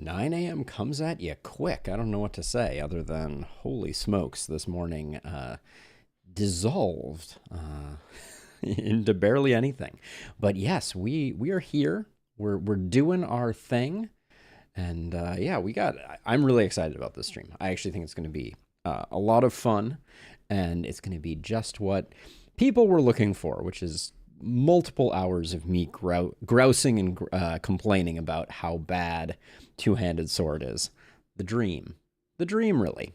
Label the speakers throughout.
Speaker 1: 9 a.m. comes at you quick. I don't know what to say other than holy smokes, this morning dissolved into barely anything. But yes, we are here. We're doing our thing. And yeah, I'm really excited about this stream. I actually think it's going to be a lot of fun, and it's going to be just what people were looking for, which is multiple hours of me grousing and complaining about how bad two-handed sword is. The dream, really.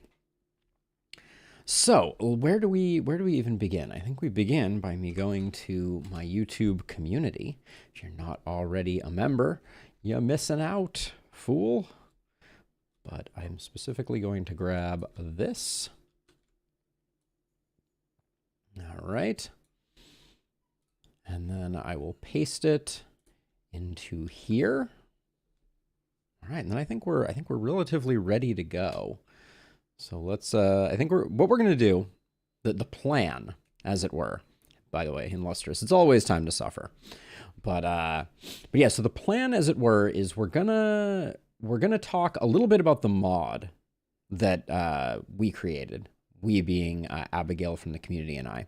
Speaker 1: So where do we even begin? I think we begin by me going to my YouTube community. If you're not already a member, you're missing out, fool. But I'm specifically going to grab this. All right. And then I will paste it into here. All right, and then I think we're relatively ready to go. So let's I think what we're going to do, the plan, as it were. By the way, in Lustrous, it's always time to suffer. But yeah, so the plan, as it were, is we're gonna talk a little bit about the mod that we created. We being Abigail from the community and I,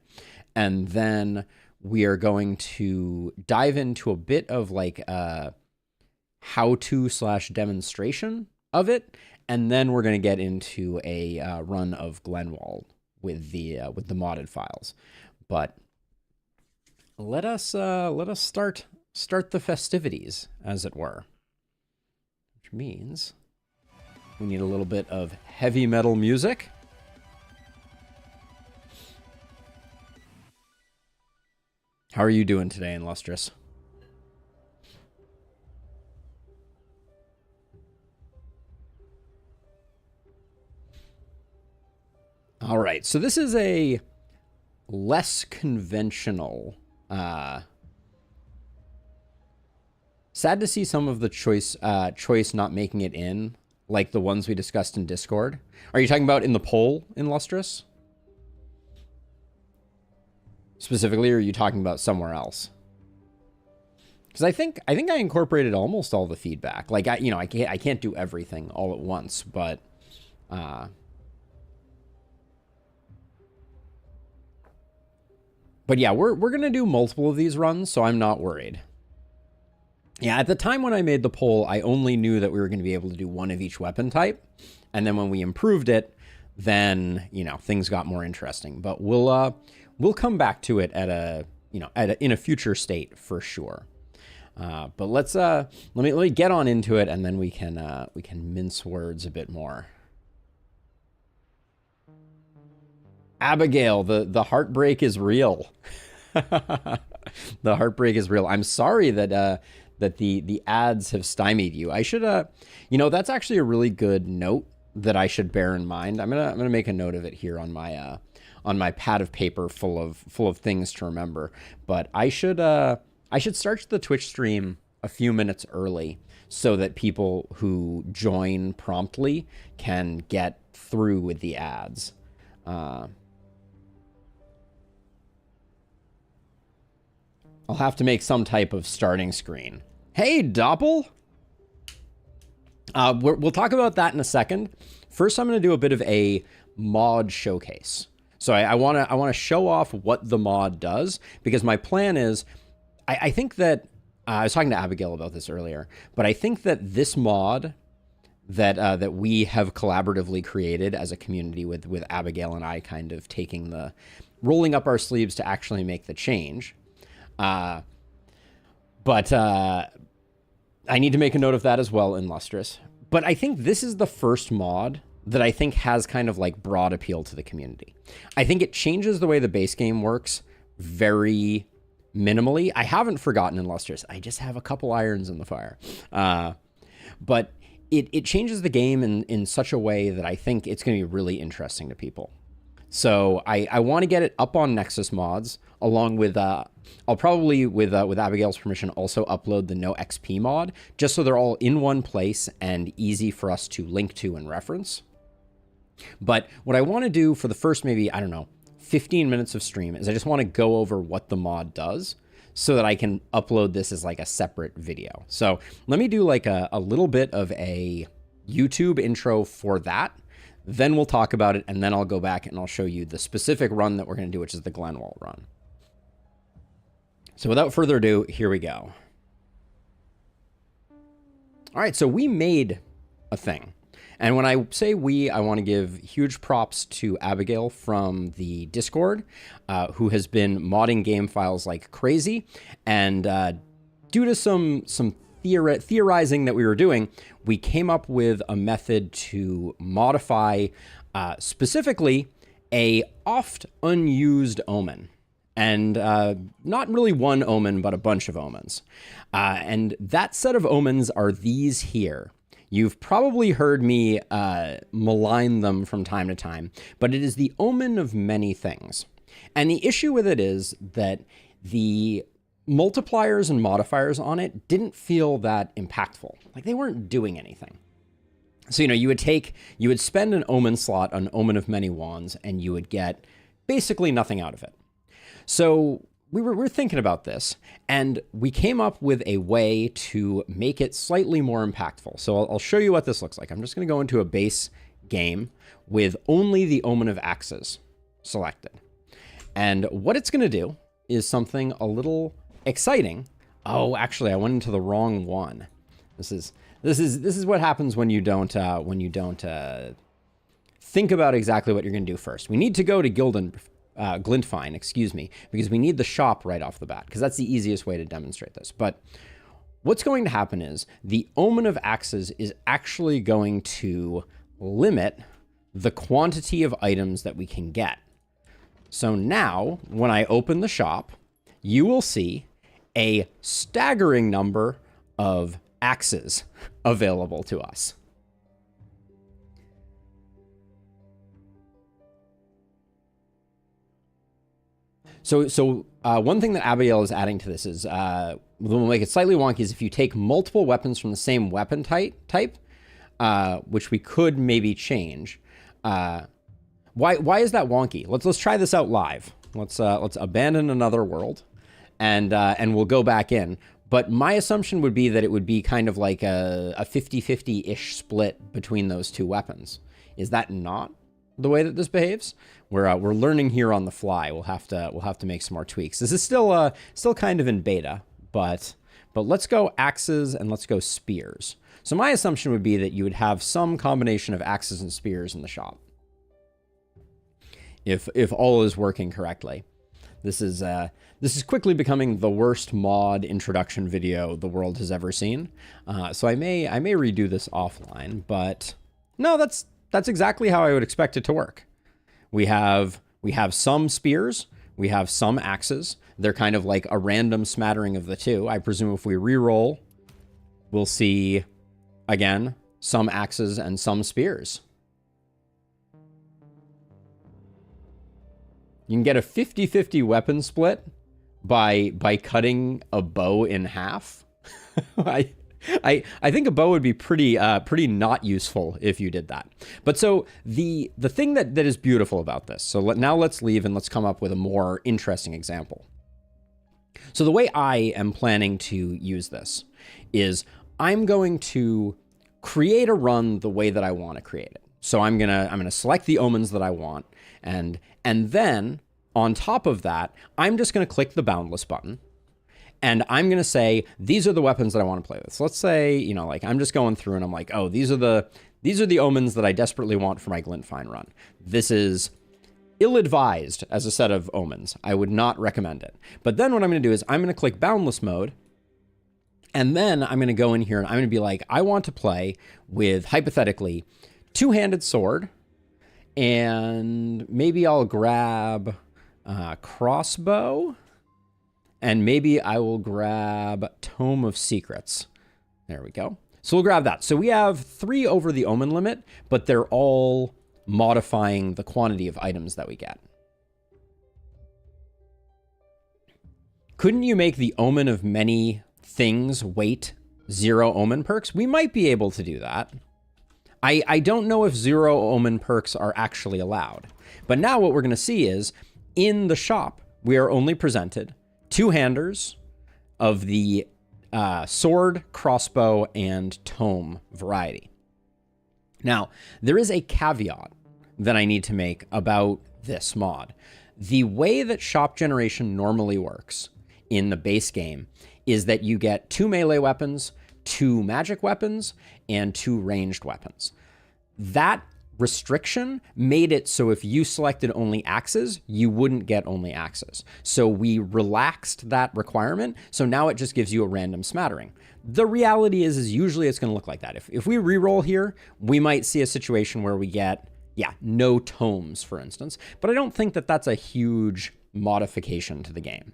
Speaker 1: and then we are going to dive into a bit of like how-to / demonstration of it, and then we're going to get into a run of Glenwald with the modded files. But let us start the festivities, as it were, which means we need a little bit of heavy metal music. How are you doing today, Illustrious? All right, so this is a less conventional. Sad to see some of the choice not making it in, like the ones we discussed in Discord. Are you talking about in the poll, Illustrious? Specifically, or are you talking about somewhere else? Because I think I incorporated almost all the feedback. Like I can't do everything all at once, but yeah, we're gonna do multiple of these runs, so I'm not worried. Yeah, at the time when I made the poll, I only knew that we were going to be able to do one of each weapon type, and then when we improved it, then things got more interesting. But we'll come back to it in a future state for sure. But let me get on into it, and then we can mince words a bit more. Abigail, the heartbreak is real. The heartbreak is real. I'm sorry that the ads have stymied you. I should that's actually a really good note that I should bear in mind. I'm gonna make a note of it here on my pad of paper full of things to remember. But I should start the Twitch stream a few minutes early so that people who join promptly can get through with the ads. I'll have to make some type of starting screen. Hey, Doppel! We'll talk about that in a second. First, I'm going to do a bit of a mod showcase. So I want to show off what the mod does, because my plan is, I think that, I was talking to Abigail about this earlier, but I think that this mod that we have collaboratively created as a community with Abigail and I kind of rolling up our sleeves to actually make the change. But I need to make a note of that as well in Lustrous. But I think this is the first mod that I think has kind of like broad appeal to the community. I think it changes the way the base game works very minimally. I haven't forgotten in Lustrous. I just have a couple irons in the fire. But it changes the game in such a way that I think it's going to be really interesting to people. So I want to get it up on Nexus mods, along with, I'll probably, with Abigail's permission, also upload the No XP mod, just so they're all in one place and easy for us to link to and reference. But what I want to do for the first maybe, I don't know, 15 minutes of stream is I just want to go over what the mod does, so that I can upload this as like a separate video. So let me do like a little bit of a YouTube intro for that. Then we'll talk about it, and then I'll go back and I'll show you the specific run that we're going to do, which is the Glenwald run. So without further ado, here we go. All right, so we made a thing. And when I say we, I want to give huge props to Abigail from the Discord, who has been modding game files like crazy. And due to some theorizing that we were doing, we came up with a method to modify specifically a oft unused omen. And not really one omen, but a bunch of omens. And that set of omens are these here. You've probably heard me malign them from time to time, but it is the omen of many things. And the issue with it is that the multipliers and modifiers on it didn't feel that impactful. Like they weren't doing anything. So, you would spend an omen slot on Omen of Many Wands, and you would get basically nothing out of it. So we were thinking about this, and we came up with a way to make it slightly more impactful. So I'll show you what this looks like. I'm just going to go into a base game with only the Omen of Axes selected. And what it's going to do is something a little exciting. Oh, actually, I went into the wrong one. This is what happens when you don't think about exactly what you're going to do first. We need to go to Glintfine, excuse me, because we need the shop right off the bat, because that's the easiest way to demonstrate this. But what's going to happen is the Omen of Axes is actually going to limit the quantity of items that we can get. So now, when I open the shop, you will see a staggering number of axes available to us. So one thing that Abigail is adding to this is, will make it slightly wonky, is if you take multiple weapons from the same weapon type, which we could maybe change. Why is that wonky? Let's try this out live. Let's abandon another world, and we'll go back in. But my assumption would be that it would be kind of like a 50-50-ish split between those two weapons. Is that not the way that this behaves? We're learning here on the fly. We'll have to make some more tweaks. This is still kind of in beta, but let's go axes and let's go spears. So my assumption would be that you would have some combination of axes and spears in the shop, if all is working correctly. This is quickly becoming the worst mod introduction video the world has ever seen. So I may redo this offline, but no, that's exactly how I would expect it to work. We have some spears, we have some axes. They're kind of like a random smattering of the two. I presume if we re-roll, we'll see, again, some axes and some spears. You can get a 50-50 weapon split by cutting a bow in half. I think a bow would be pretty not useful if you did that. But so the thing that is beautiful about this, so now let's leave and let's come up with a more interesting example. So the way I am planning to use this is I'm going to create a run the way that I want to create it. So I'm gonna select the omens that I want, and then on top of that, I'm just gonna click the boundless button. And I'm going to say, these are the weapons that I want to play with. So let's say, like I'm just going through and I'm like, oh, these are the omens that I desperately want for my Glintfine run. This is ill-advised as a set of omens. I would not recommend it. But then what I'm going to do is I'm going to click boundless mode. And then I'm going to go in here and I'm going to be like, I want to play with, hypothetically, two-handed sword. And maybe I'll grab crossbow. And maybe I will grab Tome of Secrets. There we go. So we'll grab that. So we have 3 over the omen limit, but they're all modifying the quantity of items that we get. Couldn't you make the Omen of Many Things weight 0 omen perks? We might be able to do that. I don't know if 0 omen perks are actually allowed. But now what we're going to see is, in the shop, we are only presented two-handers, of the sword, crossbow, and tome variety. Now, there is a caveat that I need to make about this mod. The way that shop generation normally works in the base game is that you get 2 melee weapons, 2 magic weapons, and 2 ranged weapons. That restriction made it so if you selected only axes, you wouldn't get only axes. So we relaxed that requirement, so now it just gives you a random smattering. The reality is usually it's going to look like that. If we reroll here, we might see a situation where we get, no tomes, for instance, but I don't think that that's a huge modification to the game.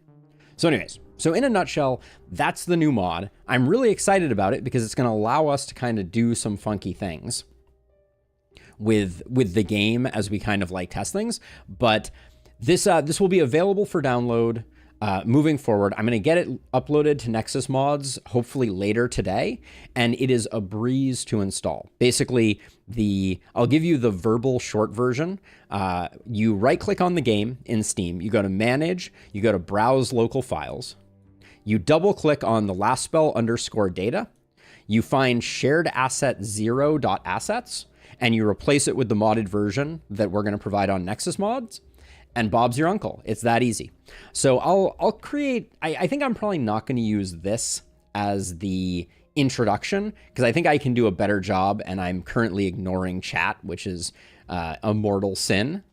Speaker 1: So anyways, so in a nutshell, that's the new mod. I'm really excited about it because it's going to allow us to kind of do some funky things with the game as we kind of like test things. But this will be available for download moving forward. I'm going to get it uploaded to Nexus Mods hopefully later today, and it is a breeze to install. Basically, I'll give you the verbal short version. You right click on the game in Steam, you go to manage, you go to browse local files, you double click on the last spell _ data, you find shared asset 0.assets, and you replace it with the modded version that we're going to provide on Nexus Mods, and Bob's your uncle. It's that easy. So I'll create, I think I'm probably not going to use this as the introduction because I think I can do a better job, and I'm currently ignoring chat, which is a mortal sin.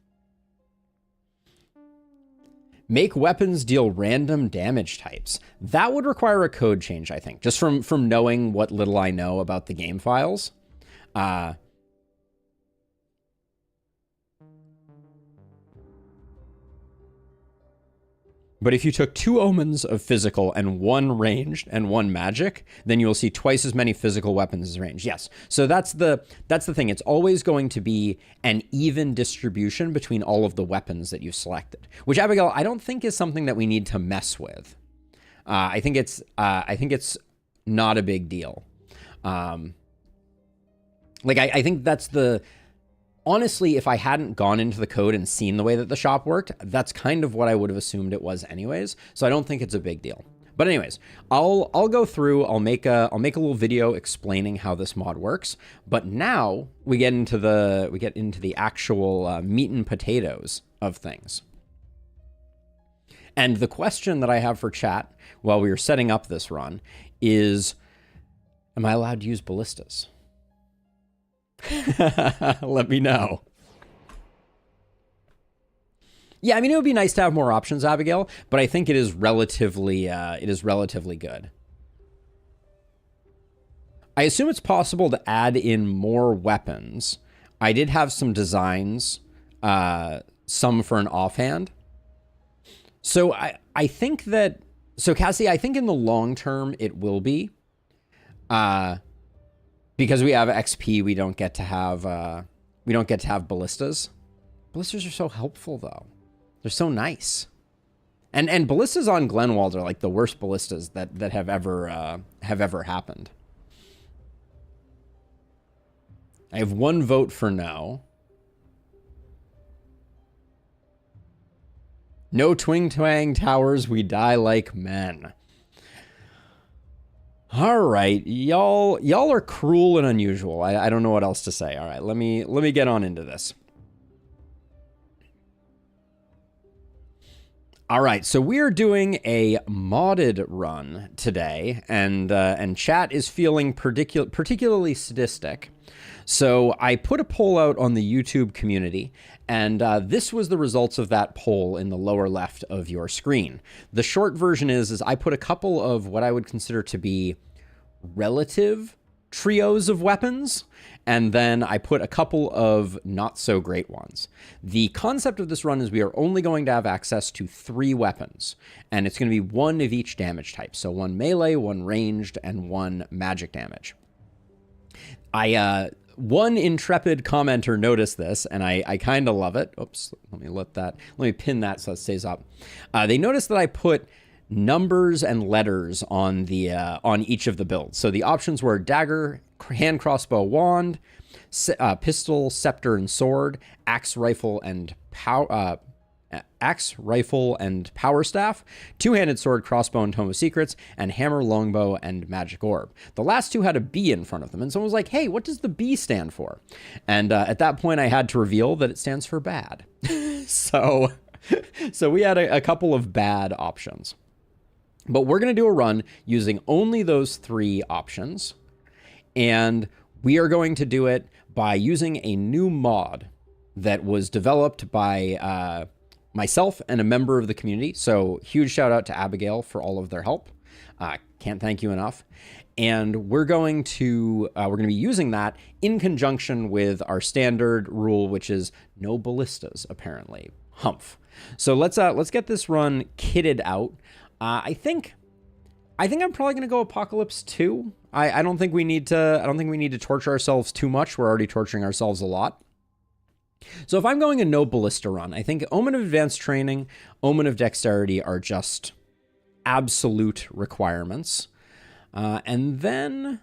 Speaker 1: Make weapons deal random damage types. That would require a code change, I think, just from knowing what little I know about the game files. But if you took 2 omens of physical and 1 ranged and 1 magic, then you will see twice as many physical weapons as ranged. Yes. So that's the thing. It's always going to be an even distribution between all of the weapons that you've selected, which, Abigail, I don't think is something that we need to mess with. I think it's not a big deal. I think that's honestly, if I hadn't gone into the code and seen the way that the shop worked, that's kind of what I would have assumed it was anyways. So I don't think it's a big deal. But anyways, I'll go through, I'll make a little video explaining how this mod works. But now we get into the actual meat and potatoes of things. And the question that I have for chat while we were setting up this run is, am I allowed to use ballistas? Let me know. Yeah, I mean, it would be nice to have more options, Abigail, but I think it is relatively good. I assume it's possible to add in more weapons. I did have some designs, some for an offhand. So I think that, so Cassie, I think in the long term it will be, because we have XP, we don't get to have ballistas. Ballistas are so helpful though. They're so nice. And ballistas on Glenwald are like the worst ballistas that have ever happened. I have 1 vote for no. No twing twang towers, we die like men. All right, y'all are cruel and unusual. I don't know what else to say. All right, let me get on into this. All right, so we are doing a modded run today, and chat is feeling particularly sadistic. So I put a poll out on the YouTube community, and this was the results of that poll in the lower left of your screen. The short version is I put a couple of what I would consider to be relative trios of weapons, and then I put a couple of not so great ones. The concept of this run is we are only going to have access to 3 weapons, and it's going to be 1 of each damage type. So 1 melee, 1 ranged, and 1 magic damage. One intrepid commenter noticed this, and I kind of love it. Oops, let me pin that so it stays up. They noticed that I put numbers and letters on each of the builds. So the options were dagger, hand crossbow, wand, pistol, scepter, and sword, axe, rifle, and axe, rifle, and power staff, two-handed sword, crossbow, and tome of secrets, and hammer, longbow, and magic orb. The last two had a B in front of them, and someone was like, hey, what does the B stand for? And at that point, I had to reveal that it stands for bad. So we had a couple of bad options. But we're going to do a run using only those 3 options, and we are going to do it by using a new mod that was developed by myself and a member of the community. So huge shout out to Abigail for all of their help. Can't thank you enough. And we're going to be using that in conjunction with our standard rule, which is no ballistas, apparently. Humph. So let's get this run kitted out. I think I'm probably going to go Apoc2. I don't think we need to torture ourselves too much. We're already torturing ourselves a lot. So if I'm going a no ballista run, I think Omen of Advanced Training, Omen of Dexterity are just absolute requirements. And then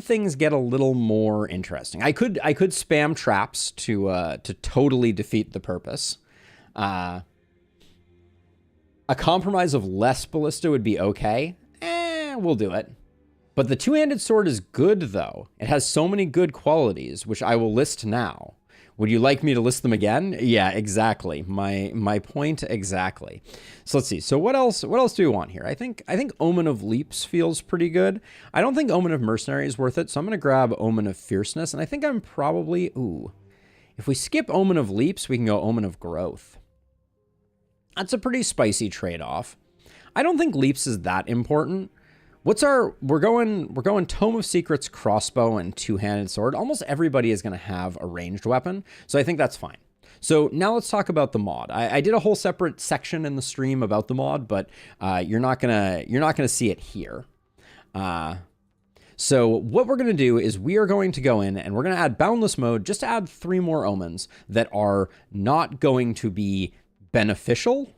Speaker 1: things get a little more interesting. I could spam traps to totally defeat the purpose. A compromise of less ballista would be okay. We'll do it. But the two-handed sword is good, though. It has so many good qualities, which I will list now. Would you like me to list them again? Yeah, exactly. My point exactly. So let's see. So what else do we want here? I think Omen of Leaps feels pretty good. I don't think Omen of Mercenary is worth it, so I'm going to grab Omen of Fierceness, and I think I'm probably... Ooh. If we skip Omen of Leaps, we can go Omen of Growth. That's a pretty spicy trade-off. I don't think Leaps is that important. We're going Tome of Secrets, crossbow, and two-handed sword. Almost everybody is going to have a ranged weapon, so I think that's fine. So now let's talk about the mod. I did a whole separate section in the stream about the mod, but you're not gonna see it here. So what we're gonna do is we are going to go in and we're gonna add Boundless Mode just to add 3 more omens that are not going to be beneficial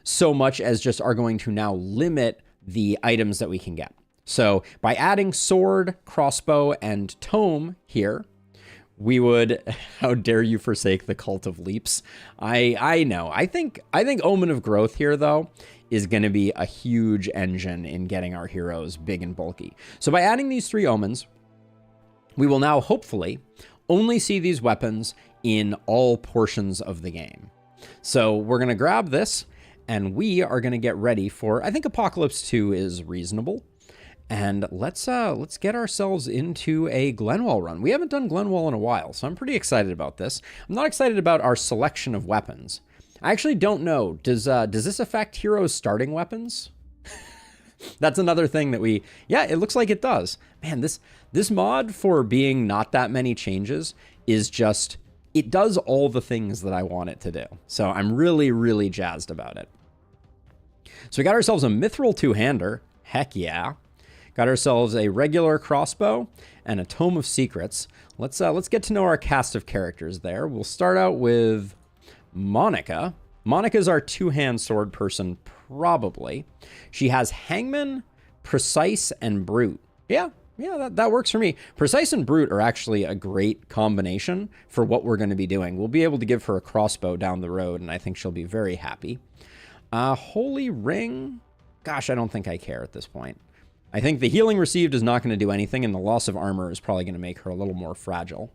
Speaker 1: so much as just are going to now limit the items that we can get. So by adding sword, crossbow, and tome here, we would, how dare you forsake the cult of leaps? I know. I think Omen of Growth here, though, is going to be a huge engine in getting our heroes big and bulky. So by adding these 3 omens, we will now hopefully only see these weapons in all portions of the game. So we're going to grab this, and we are going to get ready for, I think Apoc2 is reasonable. And let's get ourselves into a Glenwald run. We haven't done Glenwald in a while, so I'm pretty excited about this. I'm not excited about our selection of weapons. I actually don't know. Does this affect heroes' starting weapons? That's another thing that yeah, it looks like it does. Man, this mod, for being not that many changes, is just, it does all the things that I want it to do. So I'm really, really jazzed about it. So we got ourselves a Mithril two-hander. Heck yeah. Got ourselves a regular crossbow and a Tome of Secrets. Let's get to know our cast of characters there. We'll start out with Monica. Monica's our two-hand sword person, probably. She has Hangman, Precise, and Brute. Yeah, that works for me. Precise and Brute are actually a great combination for what we're going to be doing. We'll be able to give her a crossbow down the road, and I think she'll be very happy. Holy Ring. Gosh, I don't think I care at this point. I think the healing received is not going to do anything, and the loss of armor is probably going to make her a little more fragile.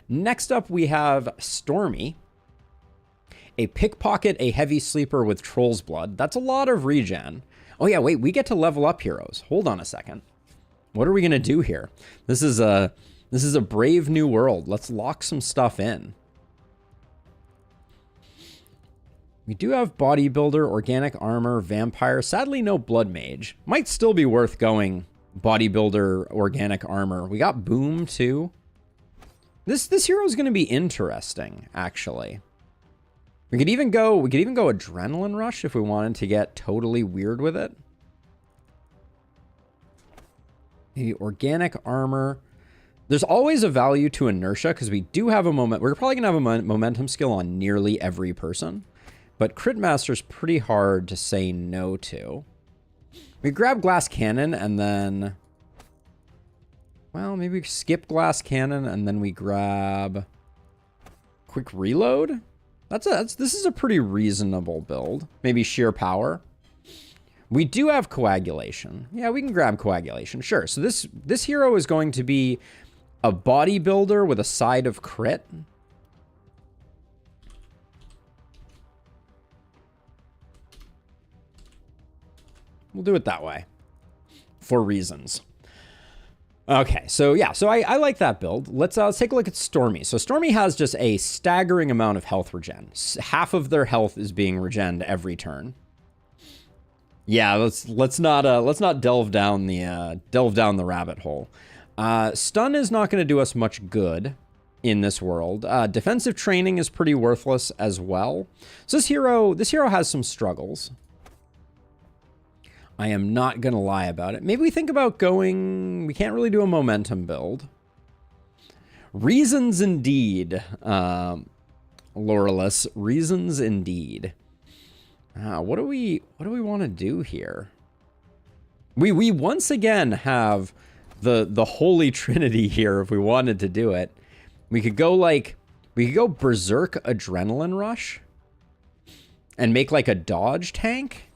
Speaker 1: Next up, we have Stormy. A pickpocket, a heavy sleeper with Troll's Blood. That's a lot of regen. Oh yeah, wait, we get to level up heroes. Hold on a second. What are we going to do here? This is a brave new world. Let's lock some stuff in. We do have Bodybuilder, Organic Armor, Vampire. Sadly, no Blood Mage. Might still be worth going Bodybuilder, Organic Armor. We got Boom, too. This hero is going to be interesting, actually. We could even go Adrenaline Rush if we wanted to get totally weird with it. Maybe Organic Armor. There's always a value to Inertia because we do have a moment. We're probably going to have a Momentum skill on nearly every person. But Crit Master's pretty hard to say no to. We grab Glass Cannon and then... Well, maybe we skip Glass Cannon and then we grab... Quick Reload? This is a pretty reasonable build. Maybe sheer power. We do have coagulation. Yeah, we can grab coagulation. Sure. So this hero is going to be a bodybuilder with a side of crit. We'll do it that way for reasons. Okay, so yeah, so I like that build. Let's take a look at Stormy. So Stormy has just a staggering amount of health regen. Half of their health is being regened every turn. Yeah, let's not delve down the rabbit hole. Stun is not going to do us much good in this world. Defensive training is pretty worthless as well. So this hero has some struggles. I am not going to lie about it. Maybe we think about going... We can't really do a momentum build. Reasons indeed, Laurelus. Reasons indeed. What do we want to do here? We once again have the Holy Trinity here if we wanted to do it. We could go Berserk Adrenaline Rush and make like a dodge tank.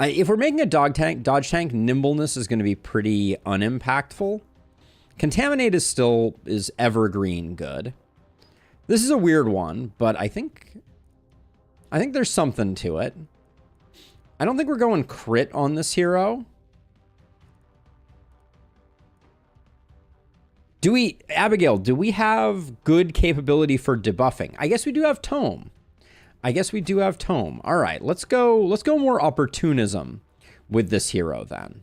Speaker 1: If we're making a dodge tank, nimbleness is going to be pretty unimpactful. Contaminate is evergreen good. This is a weird one, but I think there's something to it. I don't think we're going crit on this hero. Abigail, do we have good capability for debuffing? I guess we do have Tome. All right, let's go more opportunism with this hero then.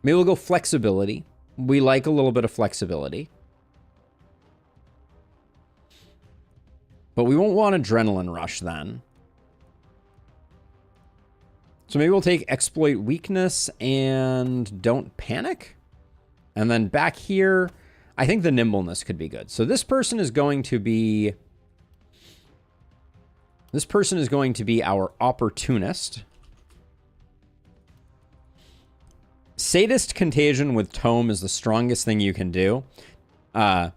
Speaker 1: Maybe we'll go flexibility. We like a little bit of flexibility. But we won't want Adrenaline Rush then. So maybe we'll take Exploit Weakness and Don't Panic. And then back here, I think the Nimbleness could be good. So this person is going to be... our Opportunist. Sadist Contagion with Tome is the strongest thing you can do. Did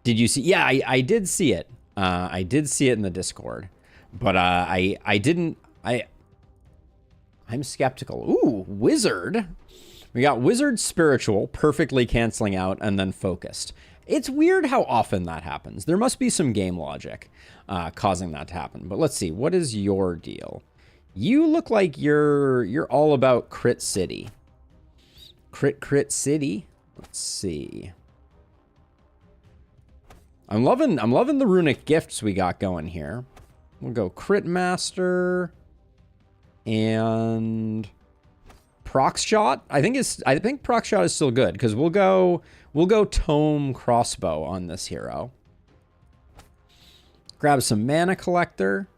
Speaker 1: you see? Yeah, I did see it. I did see it in the Discord. But I'm skeptical. Ooh, Wizard. We got Wizard Spiritual, perfectly canceling out, and then Focused. It's weird how often that happens. There must be some game logic causing that to happen. But let's see. What is your deal? You look like you're all about Crit City. Crit City. Let's see. I'm loving the runic gifts we got going here. We'll go Crit Master and Proc Shot. I think Proc Shot is still good because we'll go Tome Crossbow on this hero. Grab some Mana Collector,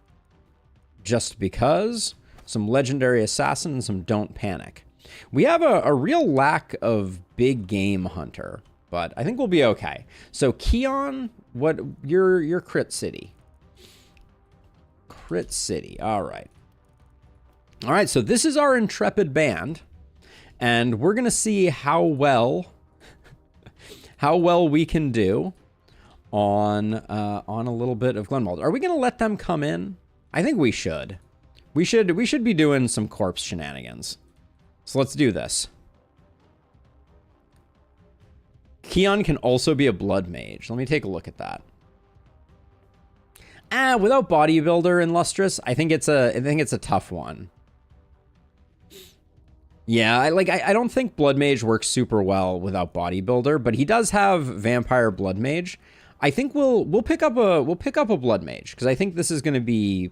Speaker 1: just because. Some Legendary Assassin and some Don't Panic. We have a real lack of big game hunter, but I think we'll be okay. So Keon, what your Crit City? Crit City. All right. All right. So this is our Intrepid band, and we're gonna see how well we can do on a little bit of Glenwald. Are we gonna let them come in? I think we should. We should be doing some corpse shenanigans. So let's do this. Keon can also be a blood mage. Let me take a look at that. Without bodybuilder and lustrous, I think it's a tough one. Yeah, I don't think blood mage works super well without bodybuilder, but he does have vampire blood mage. I think we'll pick up a blood mage because I think this is going to be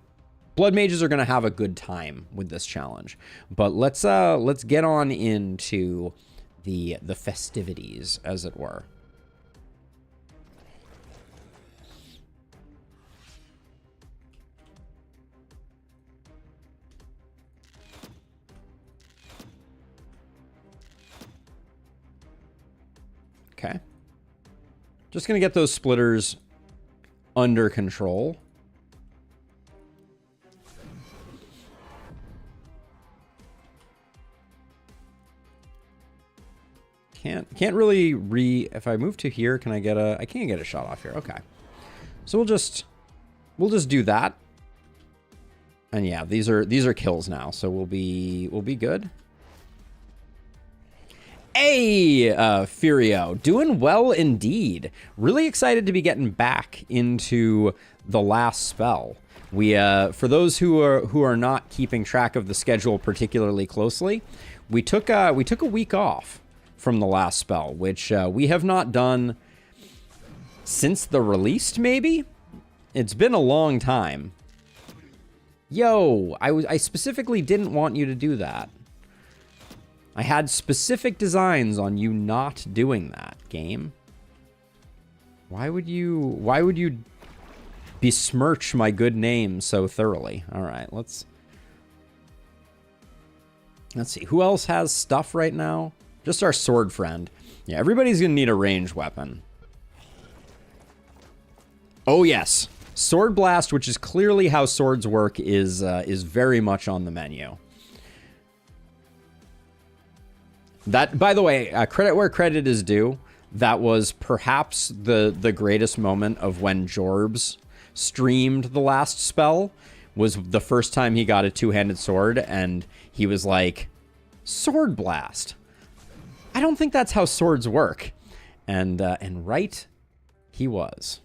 Speaker 1: blood mages are going to have a good time with this challenge. But let's get on into the festivities, as it were. Okay. Just going to get those splitters under control. Can't really if I move to here, can I get a... I can't get a shot off here. Okay. So we'll just do that. And yeah, these are kills now, so we'll be good. Hey, Furio, doing well indeed. Really excited to be getting back into the last spell. We for those who are not keeping track of the schedule particularly closely, we took a week off from the last spell, which we have not done since the release, maybe? It's been a long time. Yo, I specifically didn't want you to do that. I had specific designs on you not doing that, game. Why would you besmirch my good name so thoroughly? All right, let's see. Who else has stuff right now? Just our sword friend. Yeah, everybody's gonna need a ranged weapon. Oh yes. Sword Blast, which is clearly how swords work, is very much on the menu. That, by the way, credit where credit is due. That was perhaps the greatest moment of when Jorbs streamed the last spell. Was the first time he got a two-handed sword, and he was like, "Sword Blast. I don't think that's how swords work," and right, he was.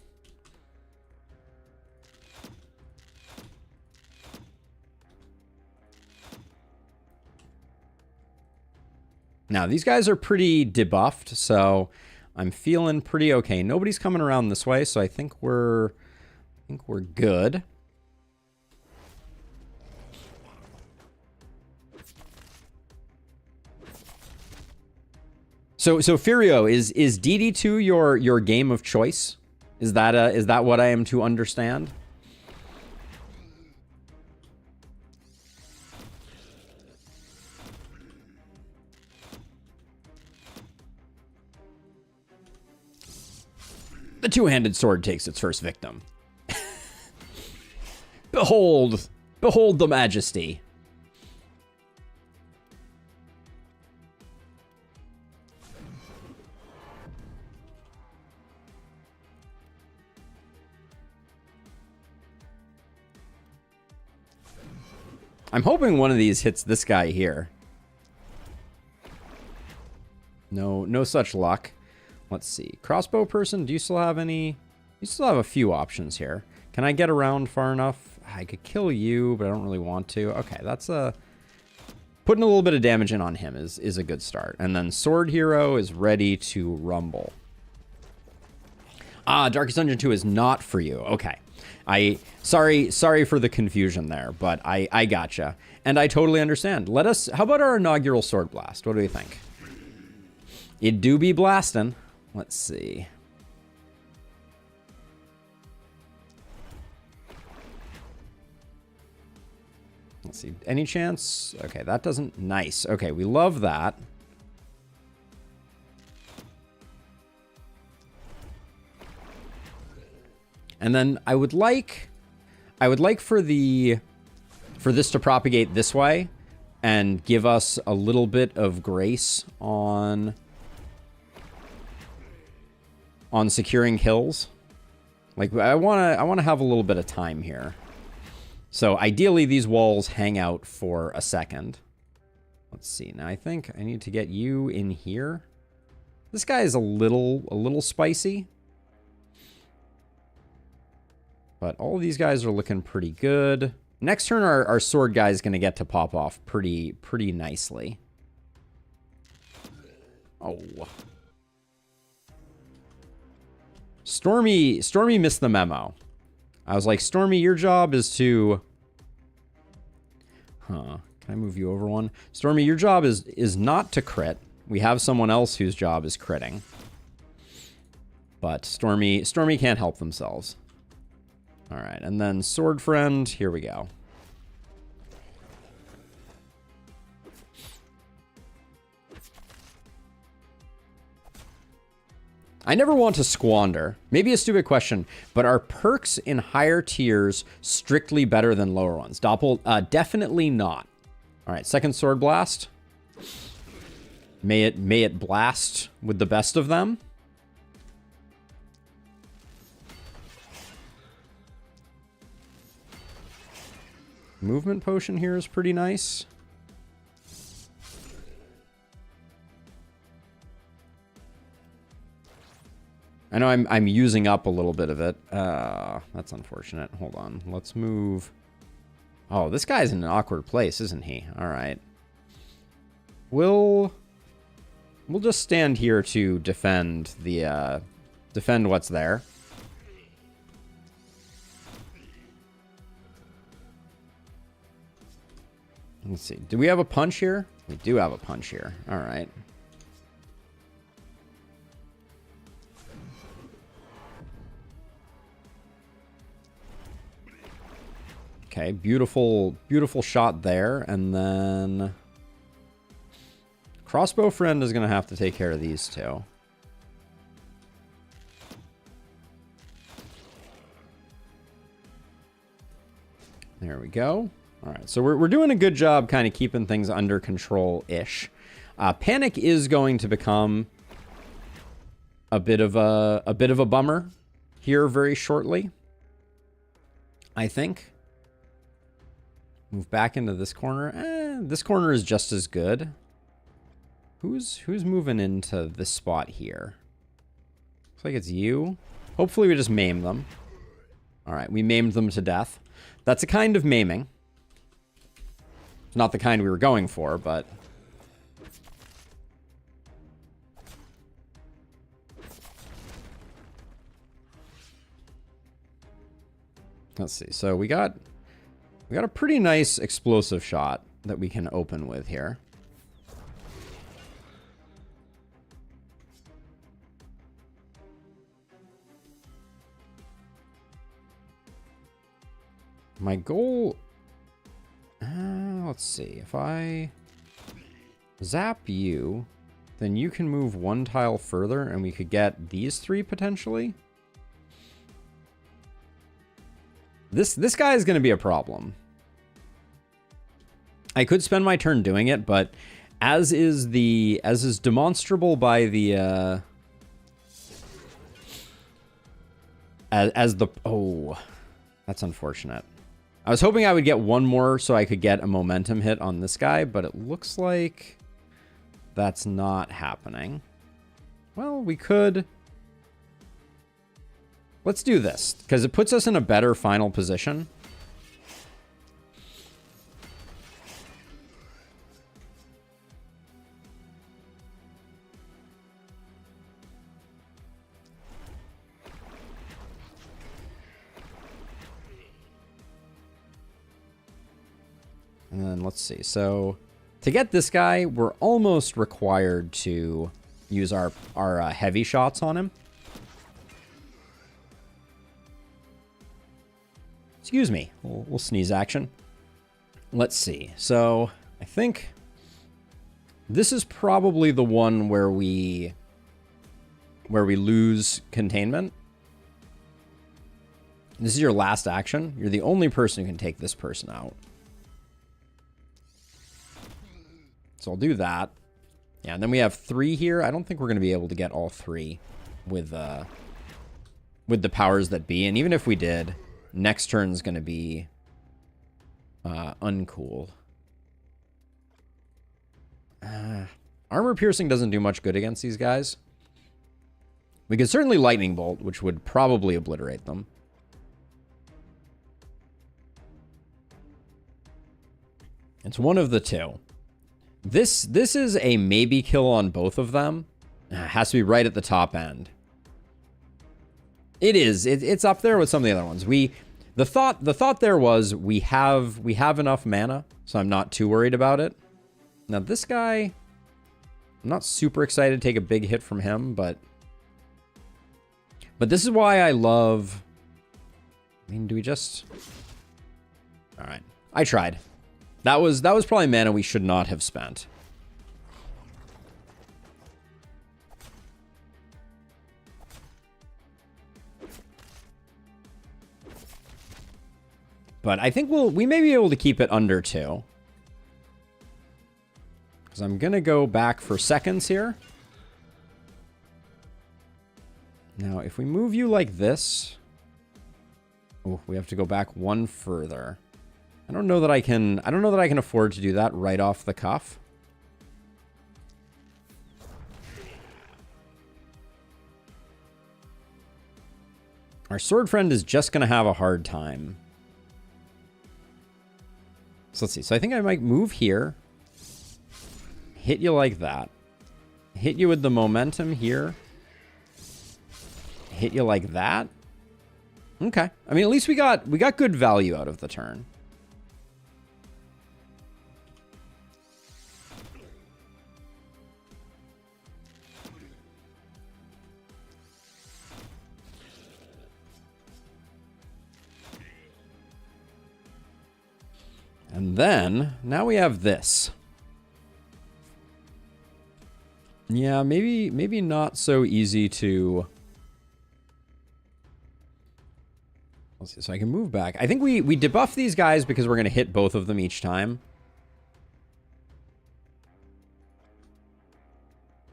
Speaker 1: Now, these guys are pretty debuffed, so I'm feeling pretty okay. Nobody's coming around this way, so I think we're good. So Furio, is DD2 your game of choice? Is that what I am to understand? The two-handed sword takes its first victim. Behold the majesty. I'm hoping one of these hits this guy here. No such luck. Let's see. Crossbow person, do you still have any? You still have a few options here. Can I get around far enough? I could kill you, but I don't really want to. Okay, that's putting a little bit of damage in on him is a good start. And then Sword Hero is ready to rumble. Ah, Darkest Dungeon 2 is not for you. Okay. Sorry for the confusion there, but I gotcha. And I totally understand. How about our inaugural Sword Blast? What do you think? It do be blasting. Let's see. Let's see. Any chance? Okay, that doesn't... Nice. Okay, we love that. And then I would like for this to propagate this way and give us a little bit of grace on securing kills. Like I want to have a little bit of time here. So ideally these walls hang out for a second. Let's see. Now I think I need to get you in here. This guy is a little spicy. But all of these guys are looking pretty good. Next turn, our sword guy is going to get to pop off pretty nicely. Oh. Stormy missed the memo. I was like, Stormy, your job is to... Huh. Can I move you over one? Stormy, your job is not to crit. We have someone else whose job is critting. But Stormy can't help themselves. All right, and then Sword Friend, here we go. I never want to squander. Maybe a stupid question, but are perks in higher tiers strictly better than lower ones? Definitely not. All right, second Sword Blast. May it blast with the best of them. Movement potion here is pretty nice. I know I'm using up a little bit of it. That's unfortunate. Hold on. Let's move. Oh, this guy's in an awkward place, isn't he? All right. We'll just stand here to defend the defend what's there. Let's see. Do we have a punch here? We do have a punch here. All right. Okay, beautiful, beautiful shot there. And then crossbow friend is going to have to take care of these two. There we go. All right, so we're doing a good job kind of keeping things under control-ish. Panic is going to become a bit of a bummer here very shortly, I think. Move back into this corner. This corner is just as good. Who's moving into this spot here? Looks like it's you. Hopefully we just maim them. All right, we maimed them to death. That's a kind of maiming. Not the kind we were going for, but... Let's see. So we got a pretty nice explosive shot that we can open with here. My goal... let's see. If I zap you, then you can move one tile further, and we could get these three potentially. This guy is going to be a problem. I could spend my turn doing it, but as is demonstrable by the oh, that's unfortunate. I was hoping I would get one more so I could get a momentum hit on this guy, but it looks like that's not happening. Well, we could... Let's do this, because it puts us in a better final position. And then let's see. So to get this guy, we're almost required to use our heavy shots on him. Excuse me. We'll sneeze action. Let's see. So I think this is probably the one where we lose containment. This is your last action. You're the only person who can take this person out. So I'll do that. Yeah, and then we have 3 here. I don't think we're going to be able to get all 3 with the powers that be. And even if we did, next turn is going to be uncool. Armor piercing doesn't do much good against these guys. We could certainly lightning bolt, which would probably obliterate them. It's one of the two. This is a maybe kill on both of them. It has to be right at the top end. It is. It's up there with some of the other ones. The thought there was we have enough mana, so I'm not too worried about it. Now this guy, I'm not super excited to take a big hit from him, but this is why I love... I mean, do we just... All right. I tried. That was probably mana we should not have spent. But I think we may be able to keep it under 2. Because I'm going to go back for seconds here. Now, if we move you like this... Oh, we have to go back one further. I don't know that I can afford to do that right off the cuff. Our sword friend is just going to have a hard time. So let's see. So I think I might move here. Hit you like that. Hit you with the momentum here. Hit you like that. Okay. I mean, at least we got good value out of the turn. And then, now we have this. Yeah, maybe not so easy to... Let's see, so I can move back. I think we debuff these guys because we're going to hit both of them each time.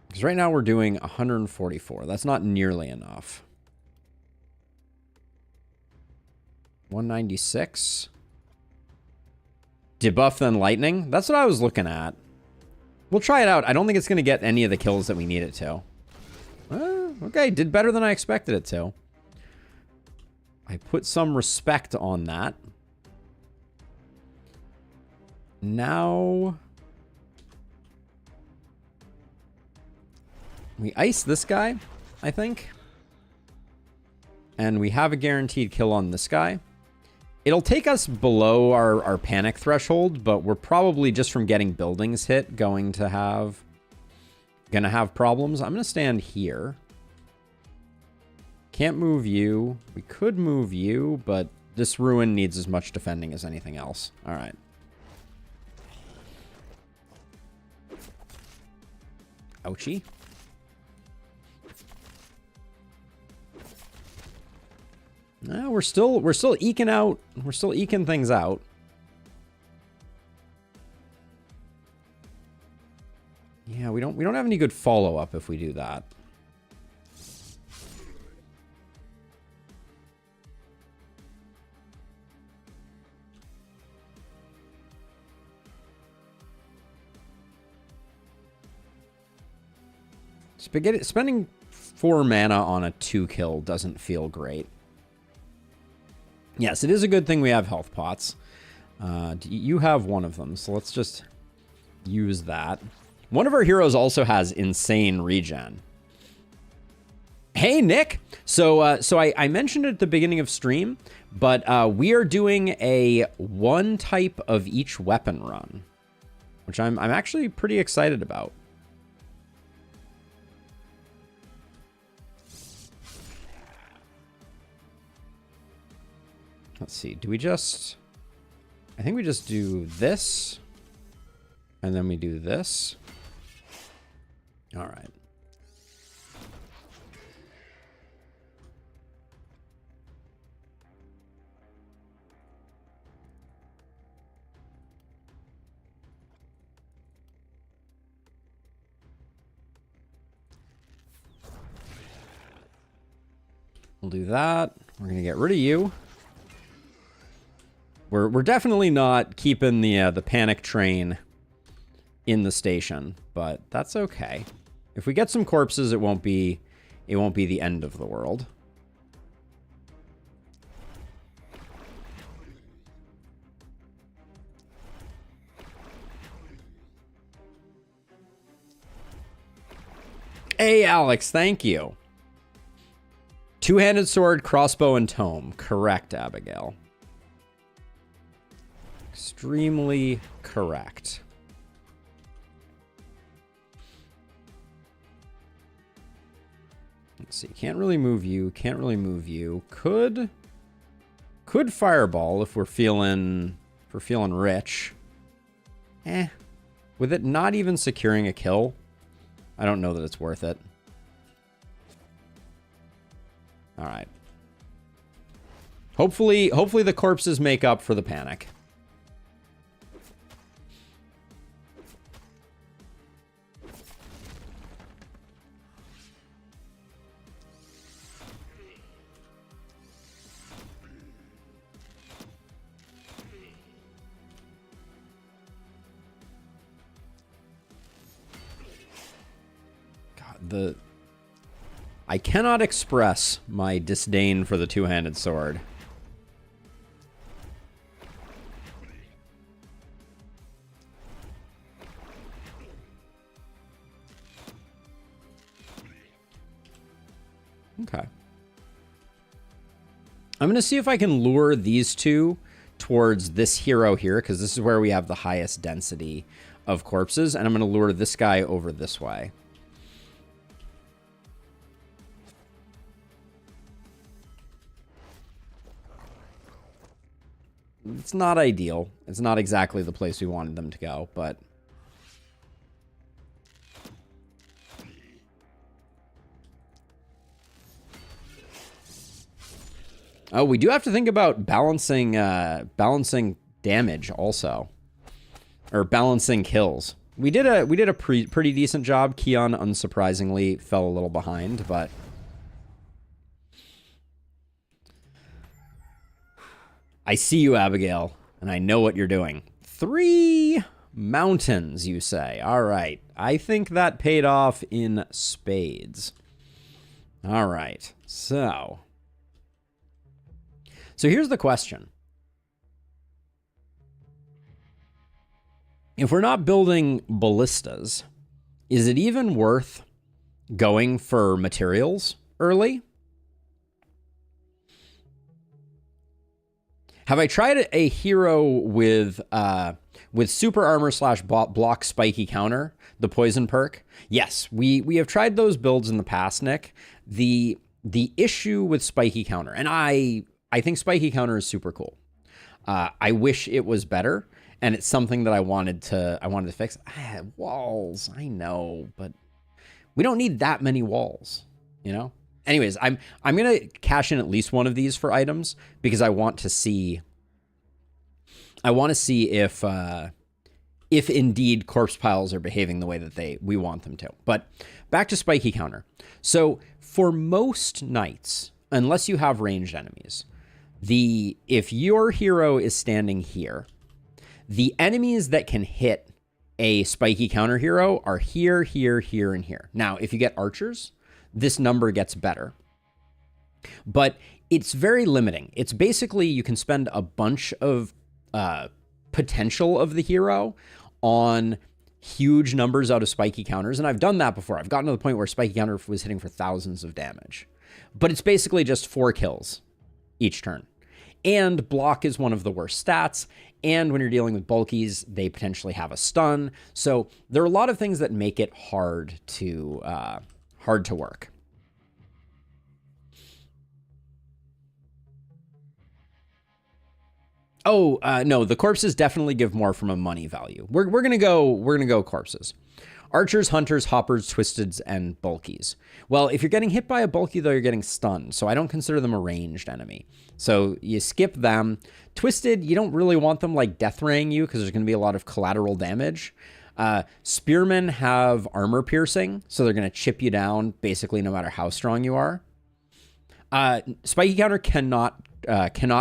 Speaker 1: Because right now we're doing 144. That's not nearly enough. 196. Debuff then lightning. That's what I was looking at. We'll try it out. I don't think it's going to get any of the kills that we need it to. Okay, did better than I expected it to. I put some respect on that. Now... we ice this guy, I think. And we have a guaranteed kill on this guy. It'll take us below our panic threshold, but we're probably, just from getting buildings hit, going to have problems. I'm going to stand here. Can't move you. We could move you, but this ruin needs as much defending as anything else. All right. Ouchie. No, we're still eking out. We're still eking things out. Yeah, we don't have any good follow-up if we do that. Spending 4 mana on a 2-kill doesn't feel great. Yes, it is a good thing we have health pots. You have one of them, so let's just use that. One of our heroes also has insane regen. Hey, Nick! So I mentioned it at the beginning of stream, but we are doing a 1 type of each weapon run, which I'm actually pretty excited about. Let's see, do we just... I think we just do this, and then we do this. All right. We'll do that. We're going to get rid of you. We're definitely not keeping the panic train in the station, but that's okay. If we get some corpses, it won't be the end of the world. Hey, Alex, thank you. Two-handed sword, crossbow, and tome. Correct, Abigail. Extremely correct. Let's see. Can't really move you. Can't really move you. Could fireball if we're feeling rich. With it not even securing a kill, I don't know that it's worth it. All right. Hopefully the corpses make up for the panic. I cannot express my disdain for the two-handed sword. Okay. I'm going to see if I can lure these two towards this hero here, because this is where we have the highest density of corpses, and I'm going to lure this guy over this way. It's not ideal. It's not exactly the place we wanted them to go, but... Oh, we do have to think about balancing balancing damage also, or balancing kills. We did a pretty decent job. Keon, unsurprisingly, fell a little behind, but I see you, Abigail, and I know what you're doing. 3 mountains, you say? All right, I think that paid off in spades. All right, so here's the question. If we're not building ballistas, is it even worth going for materials early? Have I tried a hero with super armor / block spiky counter, the poison perk? Yes, we have tried those builds in the past, Nick. The issue with spiky counter, and I think spiky counter is super cool. I wish it was better, and it's something that I wanted to fix. Walls, I know, but we don't need that many walls, you know? Anyways, I'm gonna cash in at least one of these for items because I want to see if indeed corpse piles are behaving the way that we want them to. But back to spiky counter. So for most knights, unless you have ranged enemies, if your hero is standing here, the enemies that can hit a spiky counter hero are here, here, here, and here. Now, if you get archers, this number gets better. But it's very limiting. It's basically you can spend a bunch of potential of the hero on huge numbers out of spiky counters. And I've done that before. I've gotten to the point where spiky counter was hitting for thousands of damage. But it's basically just 4 kills each turn. And block is one of the worst stats. And when you're dealing with bulkies, they potentially have a stun. So there are a lot of things that make it hard to work. Oh, no, the corpses definitely give more from a money value. We're gonna go corpses. Archers, hunters, hoppers, twisteds, and bulkies. Well, if you're getting hit by a bulky, though, you're getting stunned, so I don't consider them a ranged enemy. So you skip them. Twisted, you don't really want them like death raying you because there's going to be a lot of collateral damage. Spearmen have armor piercing, so they're going to chip you down basically no matter how strong you are. Spiky counter cannot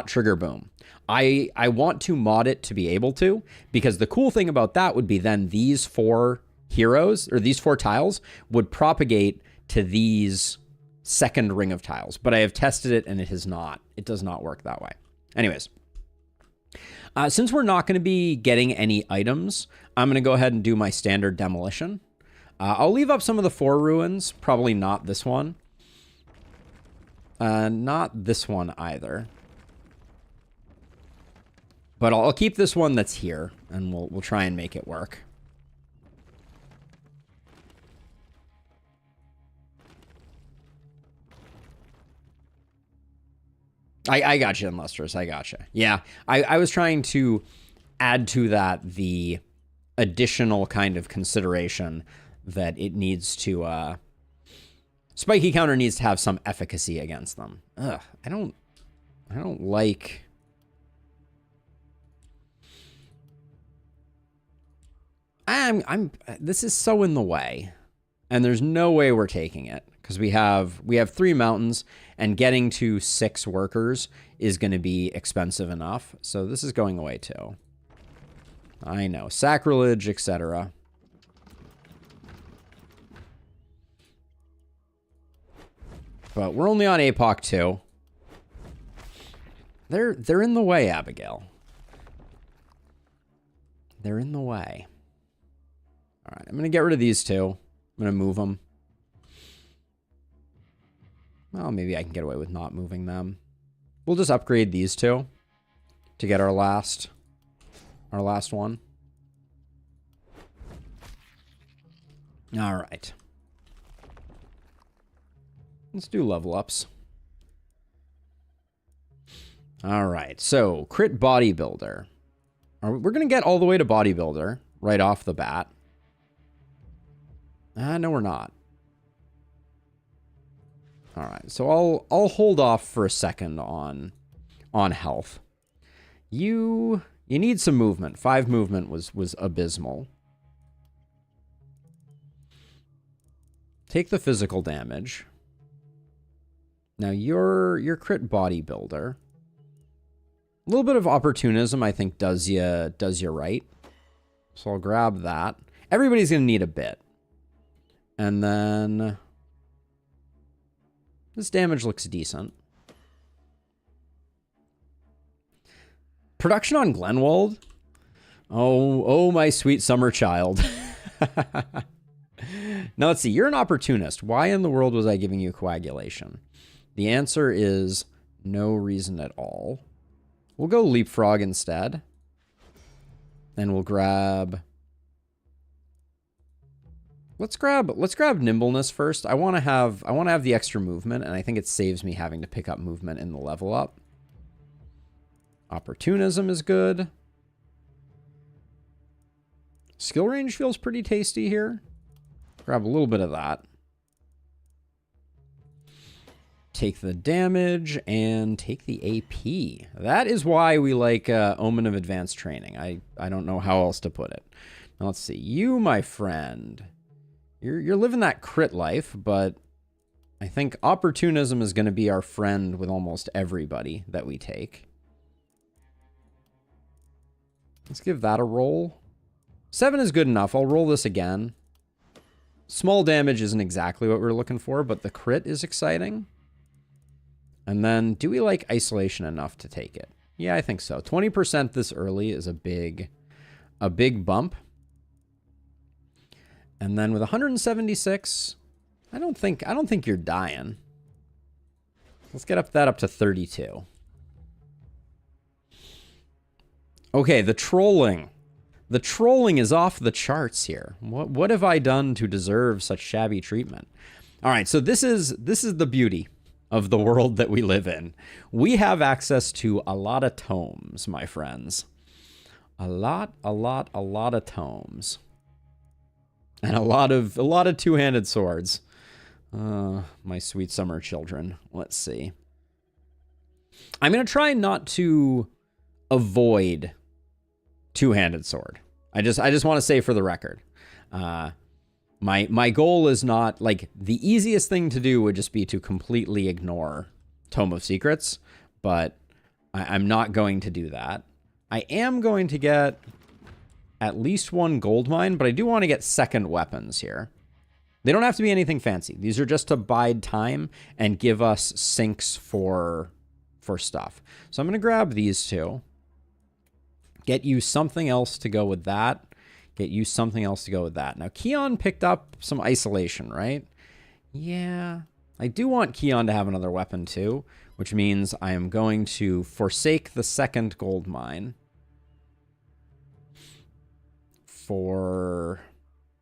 Speaker 1: trigger boom. I want to mod it to be able to, because the cool thing about that would be then these 4 heroes, or these 4 tiles, would propagate to these second ring of tiles. But I have tested it and it does not work that way. Anyways, since we're not going to be getting any items, I'm going to go ahead and do my standard demolition. I'll leave up some of the 4 ruins, probably not this one. Not this one either. But I'll keep this one that's here, and we'll try and make it work. I got you, Illustrious. I got you. Yeah, I was trying to add to that the additional kind of consideration that it needs to... Spiky counter needs to have some efficacy against them. Ugh, I don't like... This is so in the way, and there's no way we're taking it because we have 3 mountains, and getting to 6 workers is going to be expensive enough. So this is going away too. I know, sacrilege, etc. But we're only on Apoc2. They're in the way, Abigail. They're in the way. All right, I'm going to get rid of these two. I'm going to move them. Well, maybe I can get away with not moving them. We'll just upgrade these two to get our last one. All right. Let's do level ups. All right, so crit bodybuilder. We're going to get all the way to bodybuilder right off the bat. No, we're not. All right, so I'll hold off for a second on health. You need some movement. 5 movement was abysmal. Take the physical damage. Now you're crit bodybuilder. A little bit of opportunism, I think, does you right. So I'll grab that. Everybody's gonna need a bit. And then this damage looks decent. Production on Glenwald? Oh, my sweet summer child. Now, let's see. You're an opportunist. Why in the world was I giving you coagulation? The answer is no reason at all. We'll go leapfrog instead. And we'll grab... Let's grab nimbleness first. I want to have the extra movement, and I think it saves me having to pick up movement in the level up. Opportunism is good. Skill range feels pretty tasty here. Grab a little bit of that. Take the damage and take the AP. That is why we like Omen of Advanced Training. I don't know how else to put it. Now let's see. You, my friend, you're living that crit life, but I think opportunism is going to be our friend with almost everybody that we take. Let's give that a roll. 7 is good enough. I'll roll this again. Small damage isn't exactly what we're looking for, but the crit is exciting. And then, do we like isolation enough to take it? Yeah, I think so. 20% this early is a big bump. And then with 176, I don't think you're dying. Let's get that up to 32. Okay, the trolling. The trolling is off the charts here. What have I done to deserve such shabby treatment? All right, so this is the beauty of the world that we live in. We have access to a lot of tomes, my friends. A lot of tomes. And a lot of two-handed swords. My sweet summer children. Let's see. I'm going to try not to avoid two-handed sword. I just want to say for the record, my goal is not, like, the easiest thing to do would just be to completely ignore Tome of Secrets, but I'm not going to do that. I am going to get at least 1 gold mine, but I do want to get second weapons here. They don't have to be anything fancy. These are just to bide time and give us sinks for stuff. So I'm going to grab these two. Get you something else to go with that. Get you something else to go with that. Now, Keon picked up some isolation, right? Yeah. I do want Keon to have another weapon too, which means I am going to forsake the second gold mine for...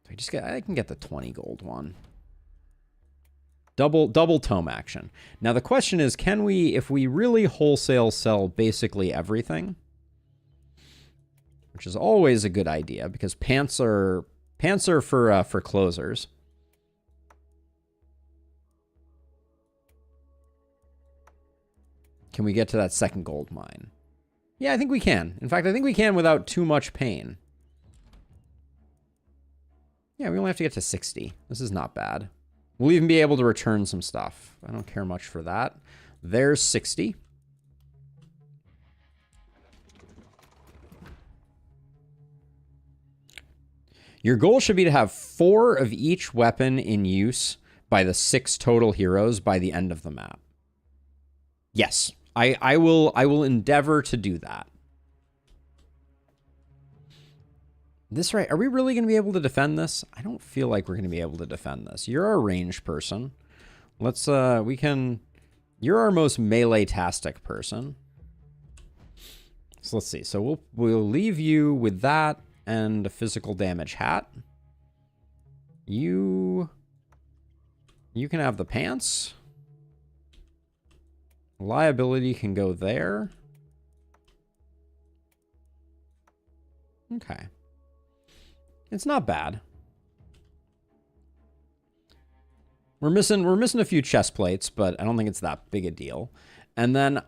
Speaker 1: I can get the 20 gold one. Double tome action. Now, the question is, can we, if we really wholesale sell basically everything... which is always a good idea because pants are for closers. Can we get to that second gold mine? Yeah, I think we can. In fact, I think we can without too much pain. Yeah, we only have to get to 60. This is not bad. We'll even be able to return some stuff. I don't care much for that. There's 60. Your goal should be to have 4 of each weapon in use by the 6 total heroes by the end of the map. Yes, I will endeavor to do that. This right, are we really going to be able to defend this? I don't feel like we're going to be able to defend this. You're our ranged person. Let's, you're our most melee-tastic person. So let's see. So we'll leave you with that and a physical damage hat. You can have the pants. Liability can go there. Okay. It's not bad. We're missing a few chest plates, but I don't think it's that big a deal. And then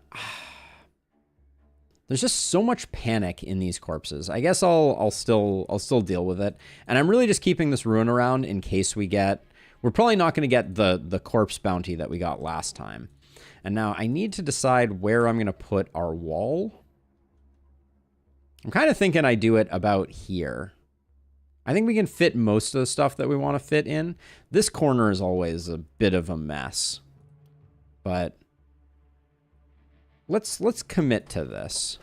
Speaker 1: there's just so much panic in these corpses. I guess I'll still deal with it. And I'm really just keeping this ruin around in case we get. We're probably not going to get the corpse bounty that we got last time. And now I need to decide where I'm going to put our wall. I'm kind of thinking I do it about here. I think we can fit most of the stuff that we want to fit in. This corner is always a bit of a mess. But let's commit to this.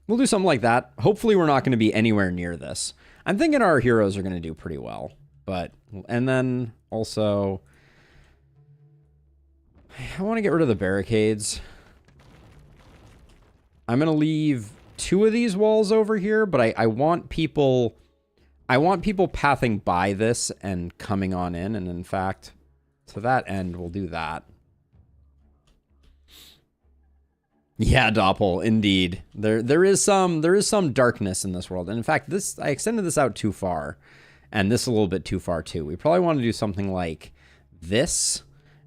Speaker 1: We'll do something like that. Hopefully we're not going to be anywhere near this. I'm thinking our heroes are going to do pretty well. But, and then also, I want to get rid of the barricades. I'm going to leave 2 of these walls over here, but I want people pathing by this and coming on in. And in fact, to that end, we'll do that. Yeah, Doppel, indeed. There is some darkness in this world. And in fact, I extended this out too far, and this a little bit too far too. We probably want to do something like this,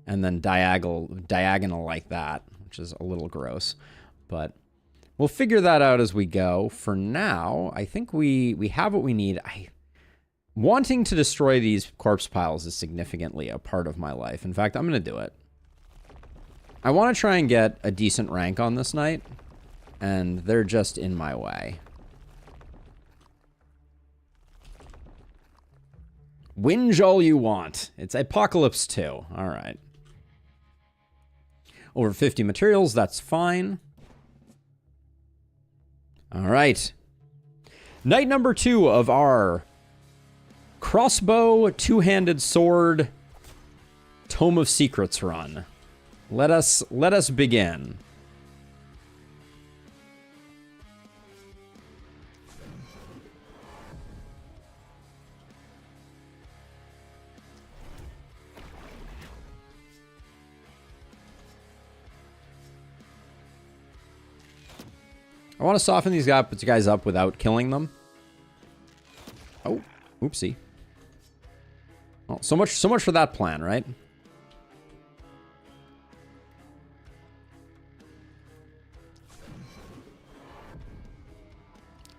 Speaker 1: and then diagonal like that, which is a little gross. But we'll figure that out as we go. For now, I think we have what we need. Wanting to destroy these corpse piles is significantly a part of my life. In fact, I'm going to do it. I want to try and get a decent rank on this night, and they're just in my way. Whinge all you want. It's Apoc2. All right. Over 50 materials, that's fine. All right. Night number 2 of our crossbow, two-handed sword, Tome of Secrets run. Let us begin. I want to soften these guys up without killing them. Oh, oopsie. Well, so much for that plan, right?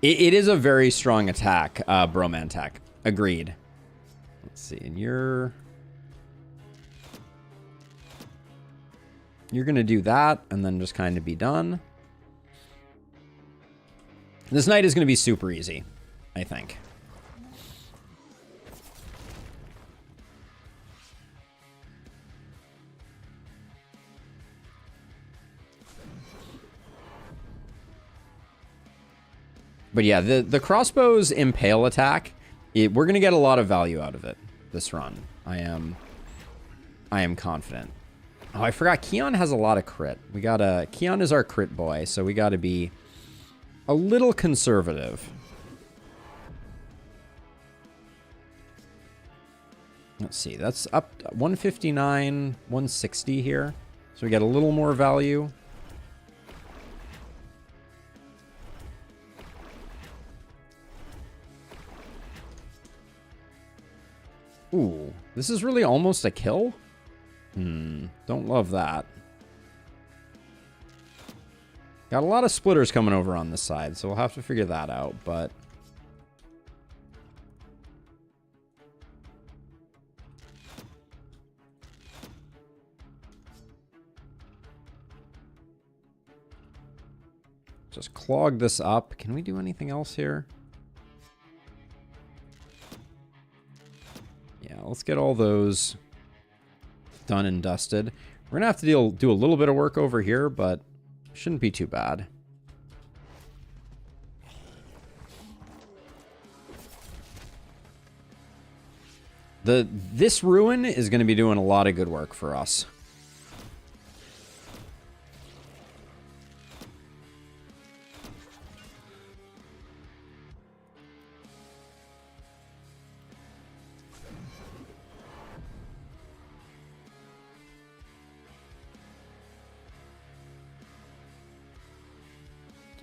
Speaker 1: It is a very strong attack, Bromantak. Agreed. Let's see, and you're going to do that and then just kind of be done. This night is going to be super easy, I think. But yeah, the crossbow's impale attack, we're going to get a lot of value out of it this run. I am confident. Oh, I forgot. Keon has a lot of crit. Keon is our crit boy, so we got to be a little conservative. Let's see. That's up 159, 160 here. So we get a little more value. Ooh, this is really almost a kill? Don't love that. Got a lot of splitters coming over on this side, so we'll have to figure that out, but... just clog this up. Can we do anything else here? Yeah, let's get all those done and dusted. We're gonna have to do a little bit of work over here, but shouldn't be too bad. This ruin is going to be doing a lot of good work for us.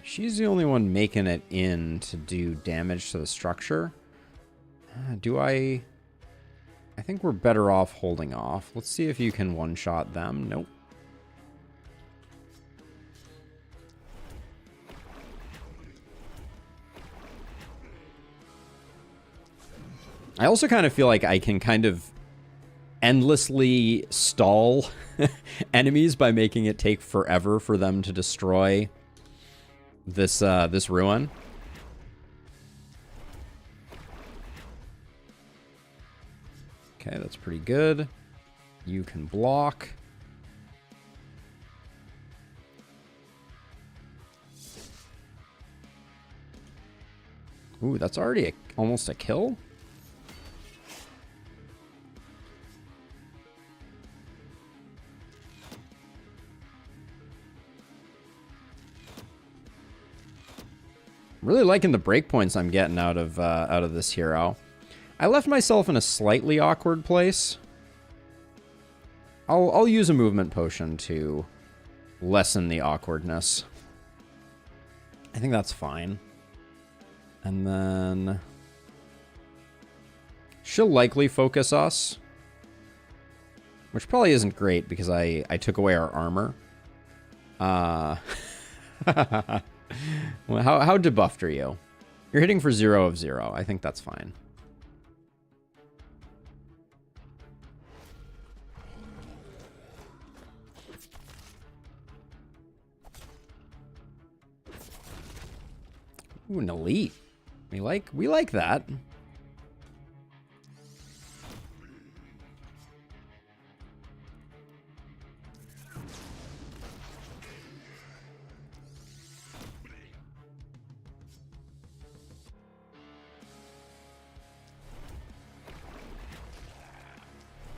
Speaker 1: She's the only one making it in to do damage to the structure. I think we're better off holding off. Let's see if you can one-shot them. Nope. I also kind of feel like I can kind of endlessly stall enemies by making it take forever for them to destroy this ruin. Okay, that's pretty good. You can block. Ooh, that's already almost a kill? Really liking the breakpoints I'm getting out of this hero. I left myself in a slightly awkward place. I'll use a movement potion to lessen the awkwardness. I think that's fine. And then she'll likely focus us, which probably isn't great because I took away our armor. Well, how debuffed are you? You're hitting for 0 of 0. I think that's fine. Ooh, an elite. We like that.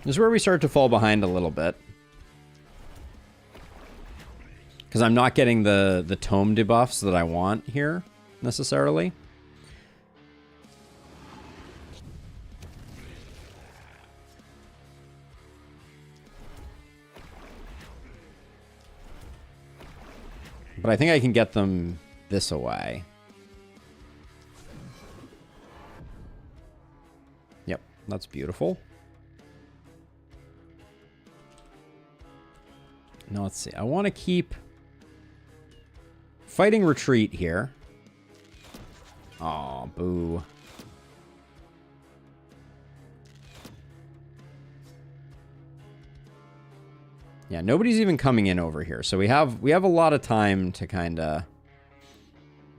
Speaker 1: This is where we start to fall behind a little bit. Because I'm not getting the tome debuffs that I want here, necessarily. But I think I can get them this away. Yep, that's beautiful. Now let's see. I want to keep fighting retreat here. Aw, boo. Yeah, nobody's even coming in over here. So we have a lot of time to kind of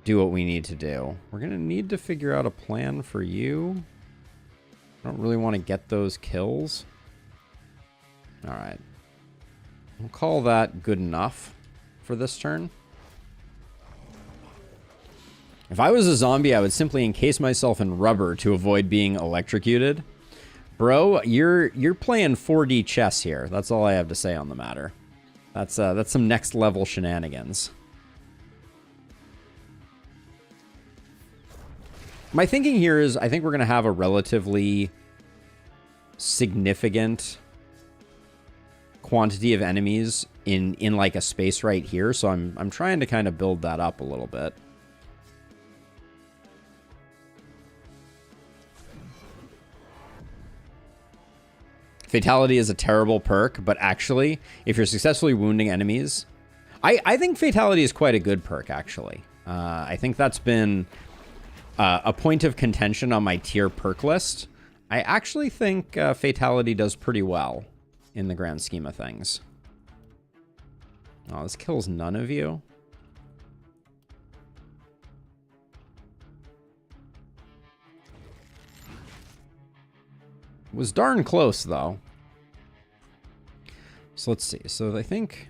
Speaker 1: do what we need to do. We're going to need to figure out a plan for you. I don't really want to get those kills. All right. We'll call that good enough for this turn. If I was a zombie, I would simply encase myself in rubber to avoid being electrocuted. Bro, you're playing 4D chess here. That's all I have to say on the matter. That's some next level shenanigans. My thinking here is I think we're going to have a relatively significant quantity of enemies in like a space right here, so I'm trying to kind of build that up a little bit. Fatality is a terrible perk, but actually, if you're successfully wounding enemies, I think Fatality is quite a good perk, actually. I think that's been a point of contention on my tier perk list. I actually think Fatality does pretty well in the grand scheme of things. Oh, this kills none of you. Was darn close, though. So let's see. So I think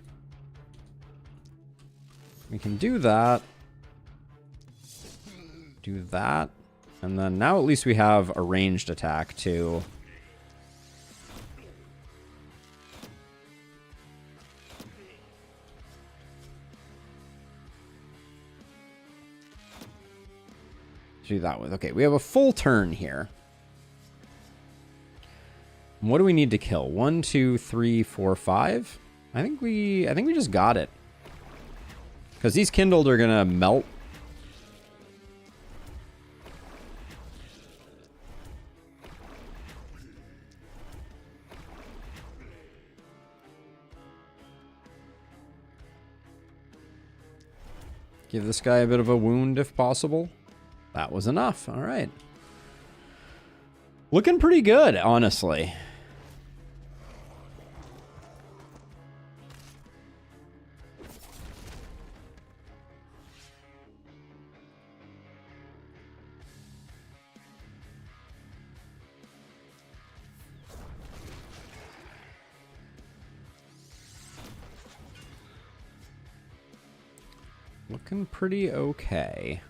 Speaker 1: we can do that. Do that. And then now at least we have a ranged attack, too. Do that with. Okay, we have a full turn here. What do we need to kill? 1, 2, 3, 4, 5. I think we just got it. Because these kindled are gonna melt. Give this guy a bit of a wound if possible. That was enough. All right. Looking pretty good, honestly. Looking pretty okay.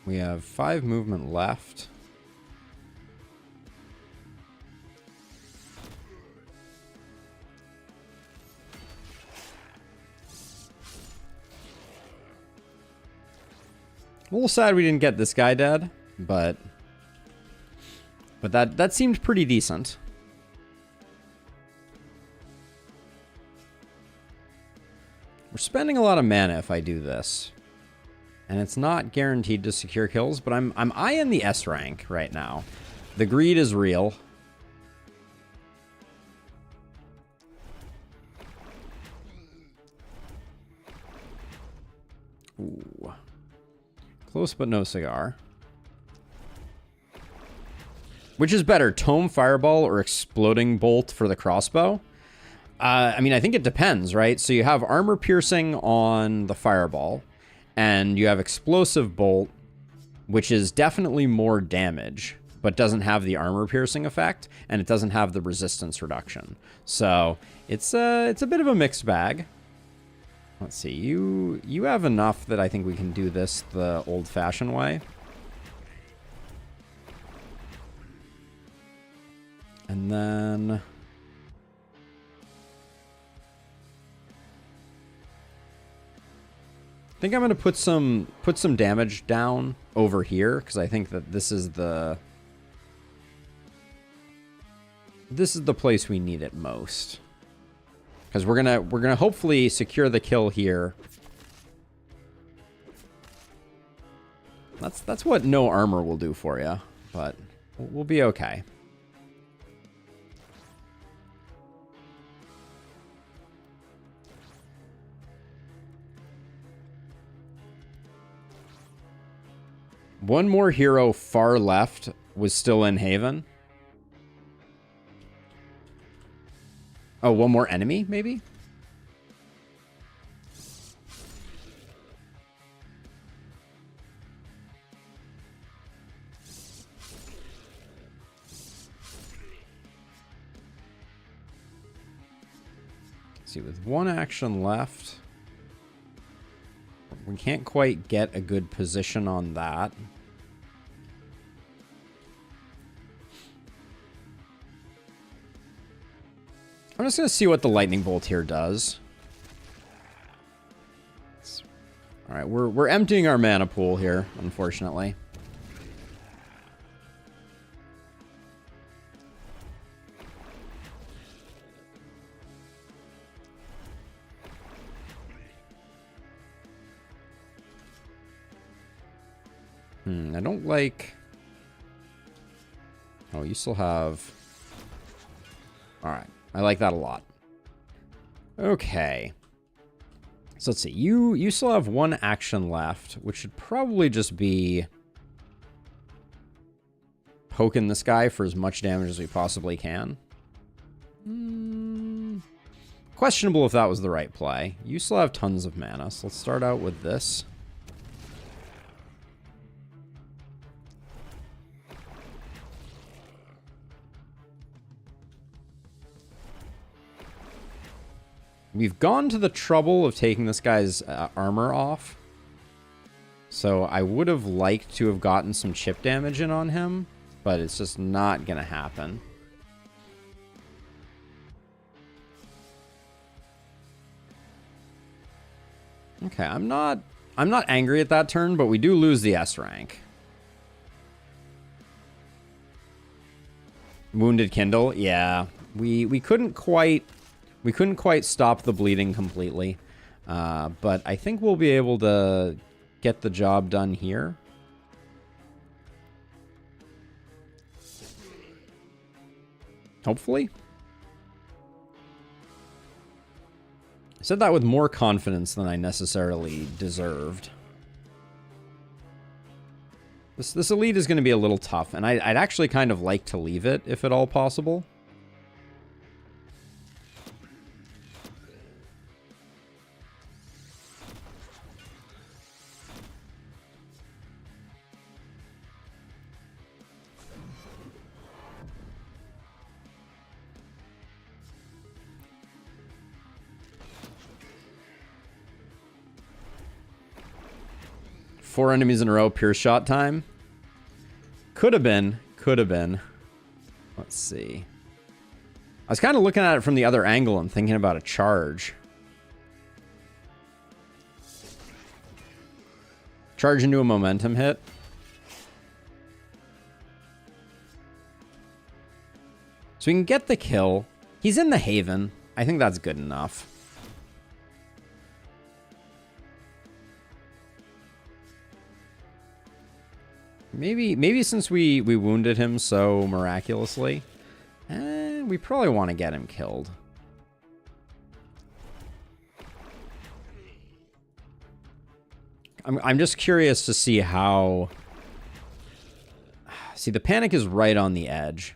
Speaker 1: We have 5 movement left. A little sad we didn't get this guy dead, but that seemed pretty decent. We're spending a lot of mana if I do this. And it's not guaranteed to secure kills, but I'm eyeing the S rank right now. The greed is real. Ooh. Close but no cigar. Which is better, Tome Fireball or Exploding Bolt for the crossbow? I mean, I think it depends, right? So you have Armor Piercing on the Fireball. And you have Explosive Bolt, which is definitely more damage, but doesn't have the armor piercing effect, and it doesn't have the resistance reduction. So it's a bit of a mixed bag. Let's see, you have enough that I think we can do this the old-fashioned way. And then I think I'm going to put some damage down over here because I think that this is the place we need it most. Because we're gonna hopefully secure the kill here. That's what no armor will do for you, but we'll be okay. One more hero far left was still in Haven. Oh, one more enemy, maybe? Let's see, with one action left, we can't quite get a good position on that. I'm just going to see what the lightning bolt here does. All right, we're emptying our mana pool here, unfortunately. I don't like... Oh, you still have... All right. I like that a lot. Okay. So let's see. You still have one action left, which should probably just be poking this guy for as much damage as we possibly can. Questionable if that was the right play. You still have tons of mana, so let's start out with this. We've gone to the trouble of taking this guy's armor off. So I would have liked to have gotten some chip damage in on him, but it's just not going to happen. Okay, I'm not angry at that turn, but we do lose the S rank. Wounded Kindle, yeah. We couldn't quite stop the bleeding completely. But I think we'll be able to get the job done here. Hopefully. I said that with more confidence than I necessarily deserved. This elite is going to be a little tough, and I'd actually kind of like to leave it, if at all possible. Four enemies in a row, pure shot time. Could have been. Could have been. Let's see. I was kind of looking at it from the other angle and thinking about a charge. Charge into a momentum hit. So we can get the kill. He's in the Haven. I think that's good enough. Maybe since we wounded him so miraculously, we probably want to get him killed. I'm just curious to see how... See, the panic is right on the edge.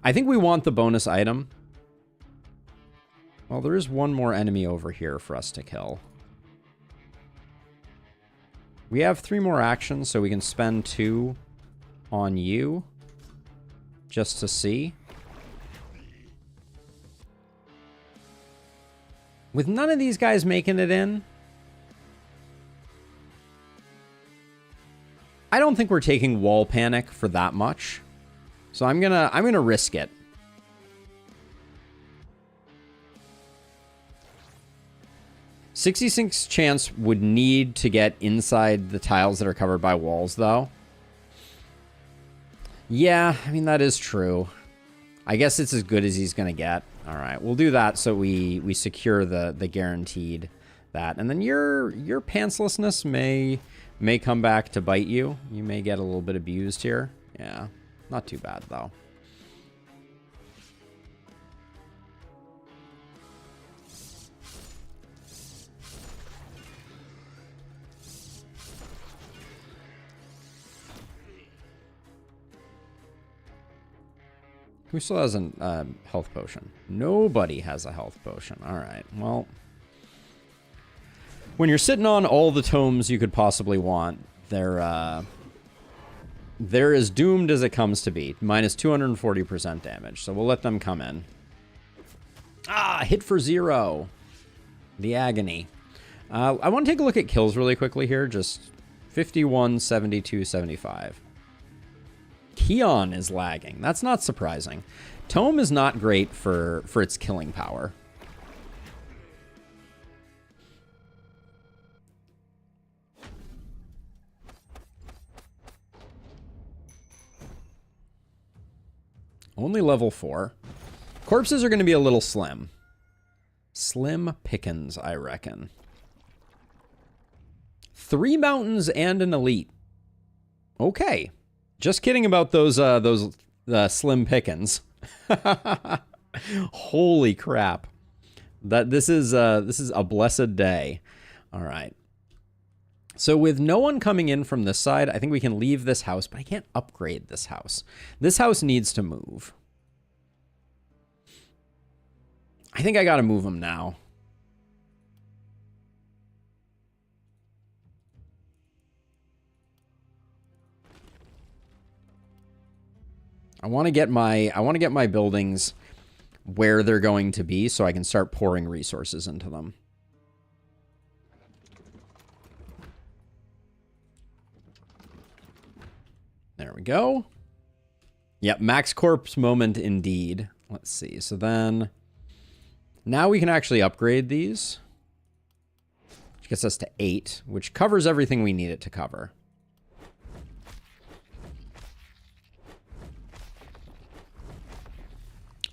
Speaker 1: I think we want the bonus item. Well, there is one more enemy over here for us to kill. We have 3 more actions, so we can spend 2 on you. Just to see. With none of these guys making it in, I don't think we're taking wall panic for that much. So I'm gonna risk it. .66 chance would need to get inside the tiles that are covered by walls, though. Yeah, I mean, that is true. I guess it's as good as he's going to get. All right, we'll do that so we secure the guaranteed that. And then your pantslessness may come back to bite you. You may get a little bit abused here. Yeah, not too bad, though. Who still has a health potion? Nobody has a health potion. All right, well, when you're sitting on all the tomes you could possibly want, they're as doomed as it comes to be. Minus 240% damage, so we'll let them come in. Ah, hit for 0. The agony. I want to take a look at kills really quickly here. Just 51, 72, 75. Keon is lagging. That's not surprising. Tome is not great for its killing power. Only level 4. Corpses are going to be a little slim. Slim pickings, I reckon. 3 mountains and an elite. Okay. Just kidding about those slim pickings. Holy crap. This is a blessed day. All right. So with no one coming in from this side, I think we can leave this house, but I can't upgrade this house. This house needs to move. I think I gotta move them now. I want to get my buildings where they're going to be so I can start pouring resources into them. There we go. Yep, max corpse moment indeed. Let's see. So then now we can actually upgrade these. Which gets us to 8, which covers everything we need it to cover.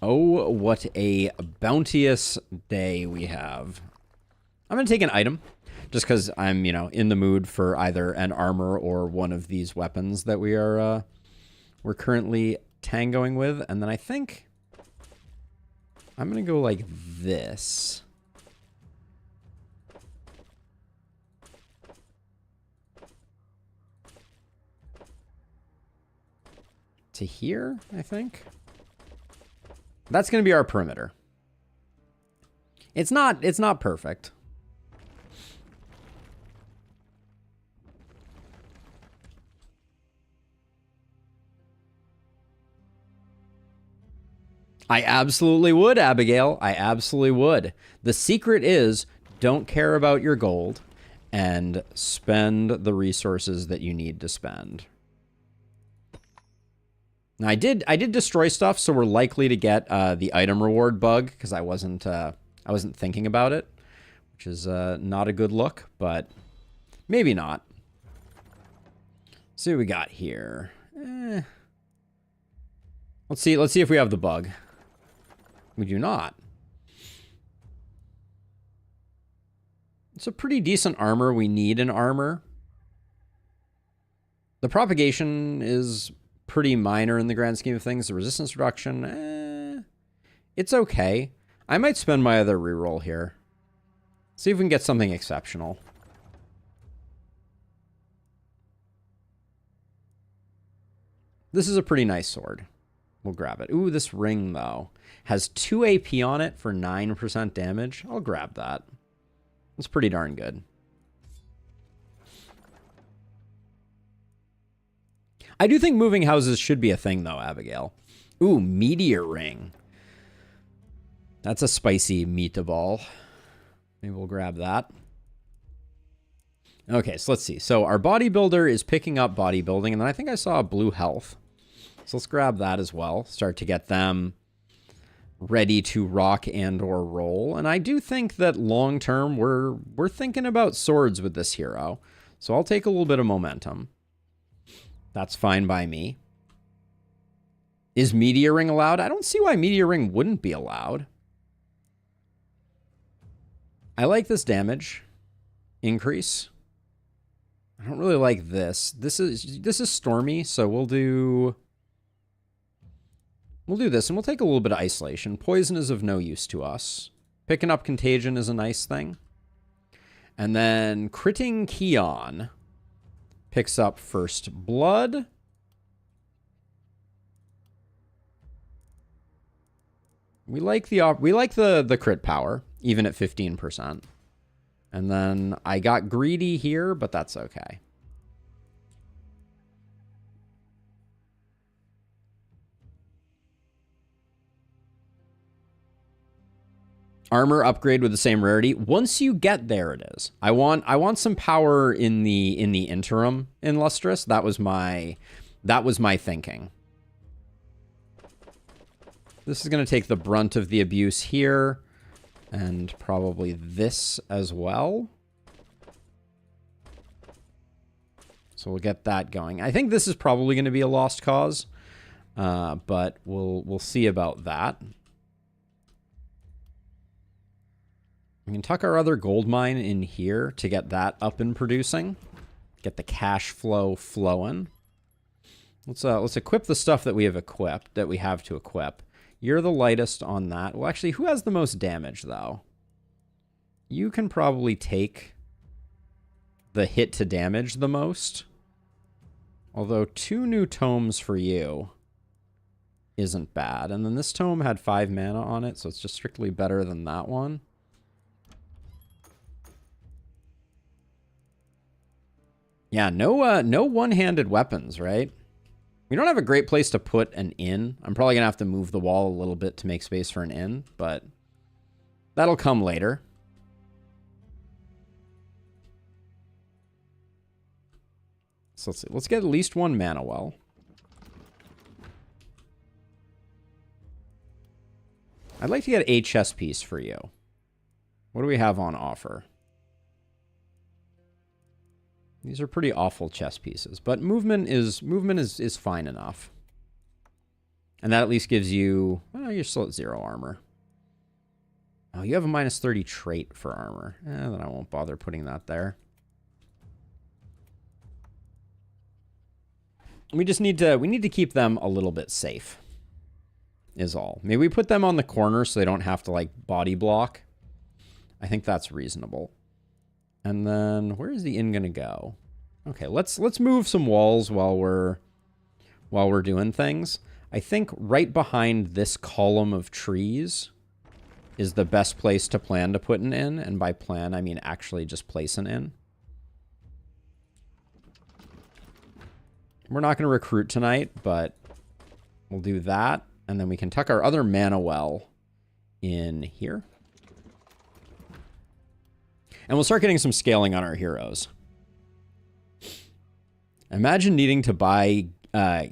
Speaker 1: Oh, what a bounteous day we have. I'm going to take an item, just because I'm, you know, in the mood for either an armor or one of these weapons that we're currently tangoing with. And then I think I'm going to go like this. To here, I think. That's going to be our perimeter. It's not perfect. I absolutely would, Abigail. I absolutely would. The secret is don't care about your gold and spend the resources that you need to spend. Now, I did destroy stuff, so we're likely to get the item reward bug because I wasn't thinking about it, which is not a good look, but maybe not. See what we got here. Let's see if we have the bug. We do not. It's a pretty decent armor. We need an armor. The propagation is pretty minor in the grand scheme of things. The resistance reduction, it's okay. I might spend my other reroll here. See if we can get something exceptional. This is a pretty nice sword. We'll grab it. Ooh, this ring, though, has 2 AP on it for 9% damage. I'll grab that. It's pretty darn good. I do think moving houses should be a thing, though, Abigail. Ooh, meteor ring. That's a spicy meatball. Maybe we'll grab that. Okay, so let's see. So our bodybuilder is picking up bodybuilding, and then I think I saw a blue health. So let's grab that as well. Start to get them ready to rock and or roll. And I do think that long term we're thinking about swords with this hero. So I'll take a little bit of momentum. That's fine by me. Is Meteor Ring allowed? I don't see why Meteor Ring wouldn't be allowed. I like this damage increase. I don't really like this. This is stormy, so we'll do this, and we'll take a little bit of isolation. Poison is of no use to us. Picking up contagion is a nice thing. And then critting Keon picks up first blood. We like the crit power, even at 15%. And then I got greedy here, but that's okay. Armor upgrade with the same rarity. Once you get there, it is. I want some power in the interim in Lustrous. That was my thinking. This is going to take the brunt of the abuse here, and probably this as well. So we'll get that going. I think this is probably going to be a lost cause, but we'll see about that. We can tuck our other gold mine in here to get that up and producing. Get the cash flow flowing. Let's equip the stuff that we have equipped, that we have to equip. You're the lightest on that. Well, actually, who has the most damage, though? You can probably take the hit to damage the most. Although 2 new tomes for you isn't bad. And then this tome had 5 mana on it, so it's just strictly better than that one. Yeah, no one-handed weapons, right? We don't have a great place to put an inn. I'm probably going to have to move the wall a little bit to make space for an inn, but that'll come later. So let's see. Let's get at least 1 mana well. I'd like to get a chess piece for you. What do we have on offer? These are pretty awful chess pieces, but movement is fine enough. And that at least gives you... Oh, you're still at 0 armor. Oh, you have a -30 trait for armor. Then I won't bother putting that there. We just need to keep them a little bit safe. Is all. Maybe we put them on the corner so they don't have to, like, body block. I think that's reasonable. And then where is the inn gonna go? Okay, let's move some walls while we're doing things. I think right behind this column of trees is the best place to plan to put an inn, and by plan I mean actually just place an inn. We're not going to recruit tonight, but we'll do that, and then we can tuck our other mana well in here. And we'll start getting some scaling on our heroes. Imagine needing to buy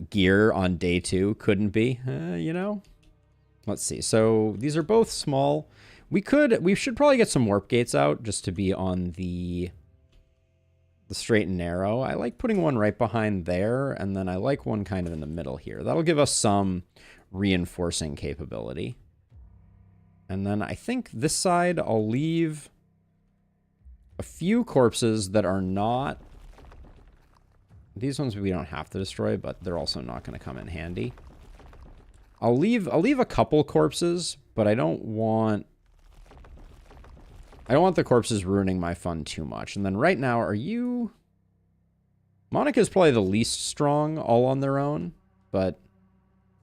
Speaker 1: gear on day 2. Couldn't be, you know? Let's see. So these are both small. We should probably get some warp gates out just to be on the straight and narrow. I like putting one right behind there, and then I like one kind of in the middle here. That'll give us some reinforcing capability. And then I think this side I'll leave a few corpses that are not... These ones we don't have to destroy, but they're also not going to come in handy. I'll leave a couple corpses, but I don't want the corpses ruining my fun too much. And then right now, are you... Monica's probably the least strong all on their own, but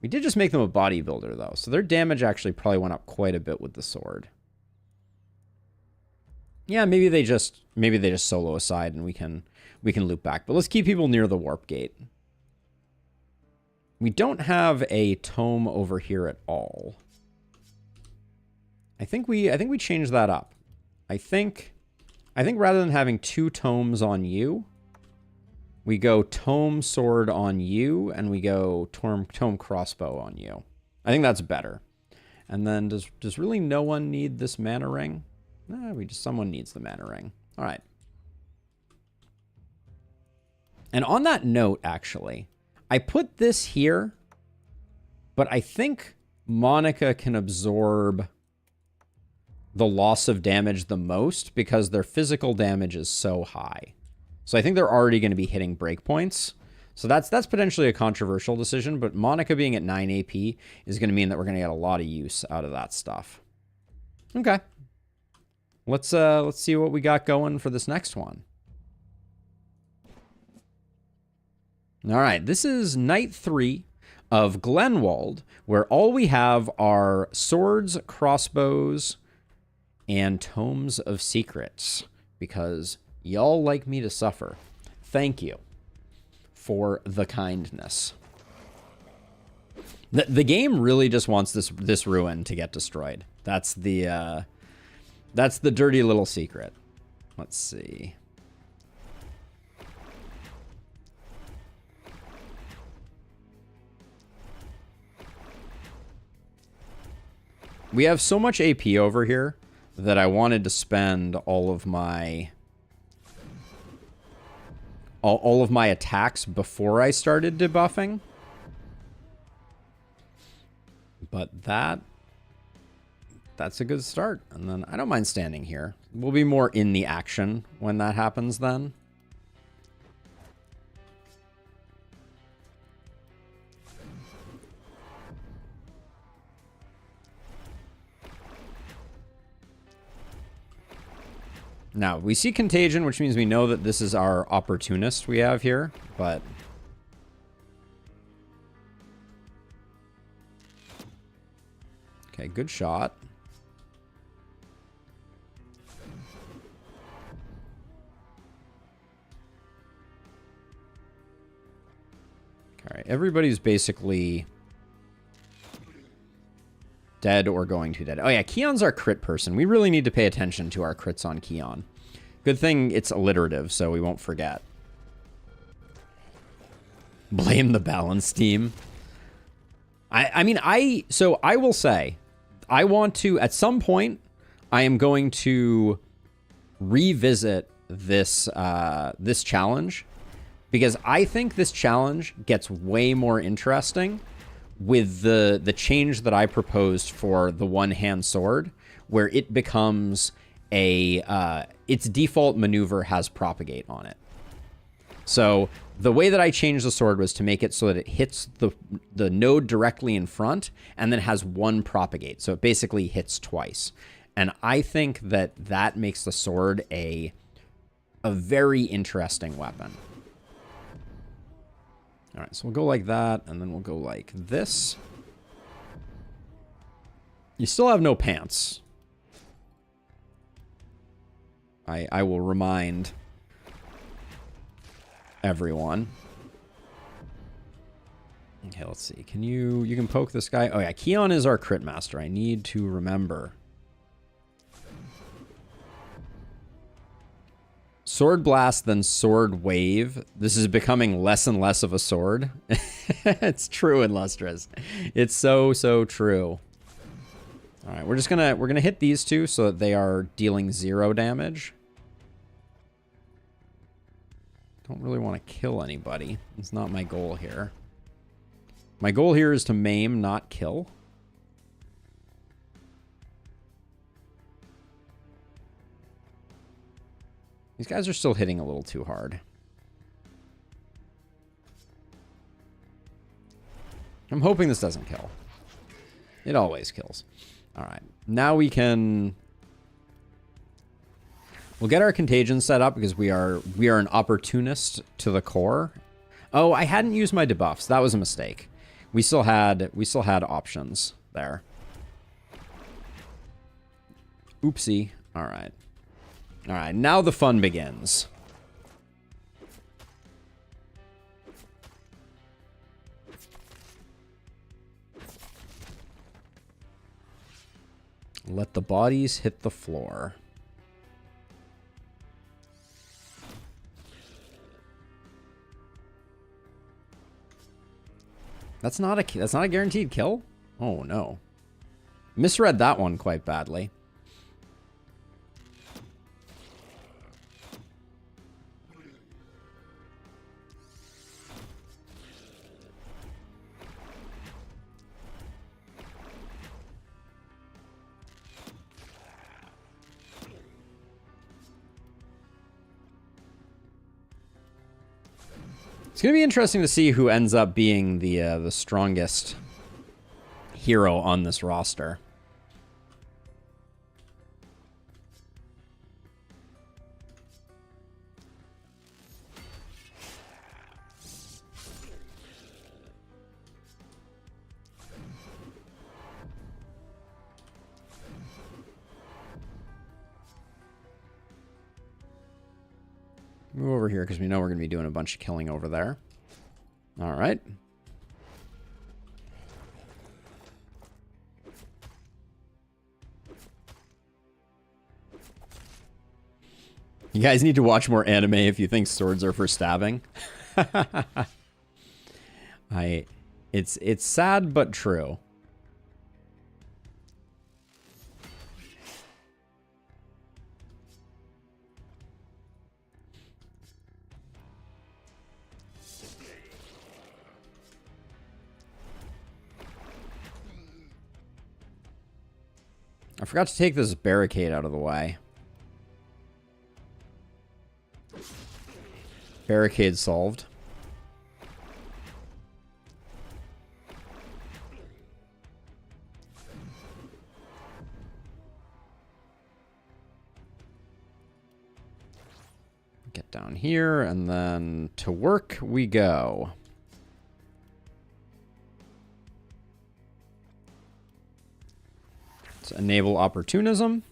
Speaker 1: we did just make them a bodybuilder though, so their damage actually probably went up quite a bit with the sword. Yeah, maybe they just solo aside and we can loop back. But let's keep people near the warp gate. We don't have a tome over here at all. I think we changed that up. I think rather than having 2 tomes on you, we go tome sword on you, and we go tome crossbow on you. I think that's better. And then does really no one need this mana ring? Nah, someone needs the mana ring. All right. And on that note, actually, I put this here, but I think Monica can absorb the loss of damage the most because their physical damage is so high. So I think they're already going to be hitting breakpoints. So that's potentially a controversial decision, but Monica being at 9 AP is going to mean that we're going to get a lot of use out of that stuff. Okay. Let's see what we got going for this next one. All right, this is night 3 of Glenwald, where all we have are swords, crossbows, and tomes of secrets, because y'all like me to suffer. Thank you for the kindness. The game really just wants this ruin to get destroyed. That's the dirty little secret. Let's see. We have so much AP over here that I wanted to spend all of my attacks before I started debuffing. But that's a good start. And then I don't mind standing here. We'll be more in the action when that happens then. Now, we see Contagion, which means we know that this is our Opportunist we have here, but... Okay, good shot. All right, everybody's basically dead or going to dead. Oh yeah, Keon's our crit person. We really need to pay attention to our crits on Keon. Good thing it's alliterative, so we won't forget. Blame the balance team. So I will say, I want to, at some point, I am going to revisit this, this challenge, because I think this challenge gets way more interesting with the change that I proposed for the one-hand sword, where it becomes a, its default maneuver has propagate on it. So the way that I changed the sword was to make it so that it hits the node directly in front and then has one propagate. So it basically hits twice. And I think that that makes the sword a very interesting weapon. All right, so we'll go like that, and then we'll go like this. You still have no pants. I will remind everyone. Okay, let's see. Can you can poke this guy? Oh yeah, Keon is our crit master. I need to remember. Sword blast, then sword wave. This is becoming less and less of a sword. It's true in Lustrous. It's so true. All right, we're gonna hit these two so that they are dealing 0 damage. Don't really want to kill anybody. It's not my goal here. My goal here is to maim, not kill. These guys are still hitting a little too hard. I'm hoping this doesn't kill. It always kills. All right. Now we can... We'll get our contagion set up because we are an opportunist to the core. Oh, I hadn't used my debuffs. That was a mistake. We still had options there. Oopsie. All right. All right, now the fun begins. Let the bodies hit the floor. That's not a guaranteed kill? Oh no. Misread that one quite badly. It's going to be interesting to see who ends up being the strongest hero on this roster. Move over here because we know we're going to be doing a bunch of killing over there. All right. You guys need to watch more anime if you think swords are for stabbing. It's sad but true. I forgot to take this barricade out of the way. Barricade solved. Get down here, and then to work we go. Let's enable opportunism.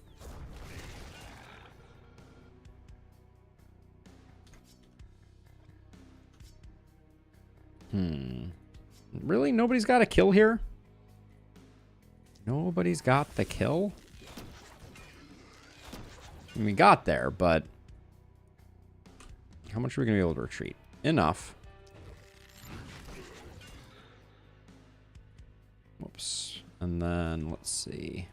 Speaker 1: Really? Nobody's got a kill here? Nobody's got the kill? I mean, we got there, but how much are we going to be able to retreat? Enough. Whoops. And then, let's see.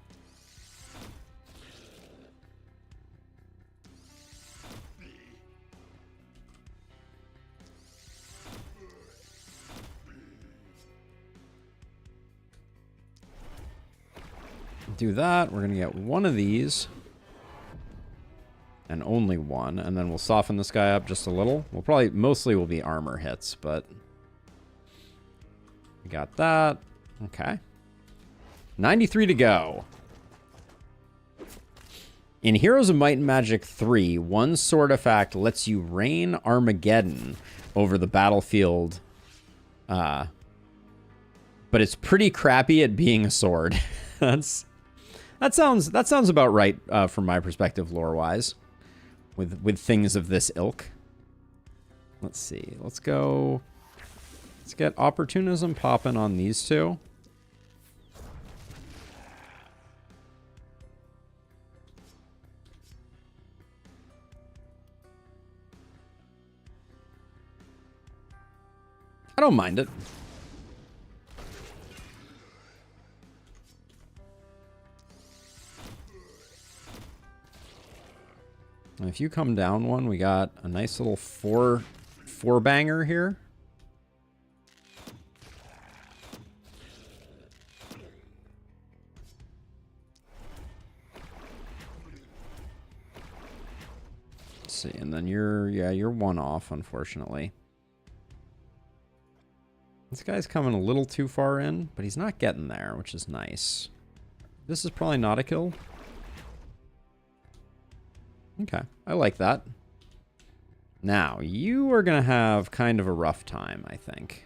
Speaker 1: Do that. We're going to get one of these. And only one. And then we'll soften this guy up just a little. We'll probably, mostly will be armor hits, but we got that. Okay. 93 to go. In Heroes of Might and Magic 3, one sword effect lets you rain Armageddon over the battlefield. But it's pretty crappy at being a sword. That sounds about right from my perspective, lore-wise, with things of this ilk. Let's see. Let's get opportunism popping on these two. I don't mind it. And if you come down one, we got a nice little four banger here. Let's see, and then you're one off, unfortunately. This guy's coming a little too far in, but he's not getting there, which is nice. This is probably not a kill. Okay, I like that. Now, you are going to have kind of a rough time, I think.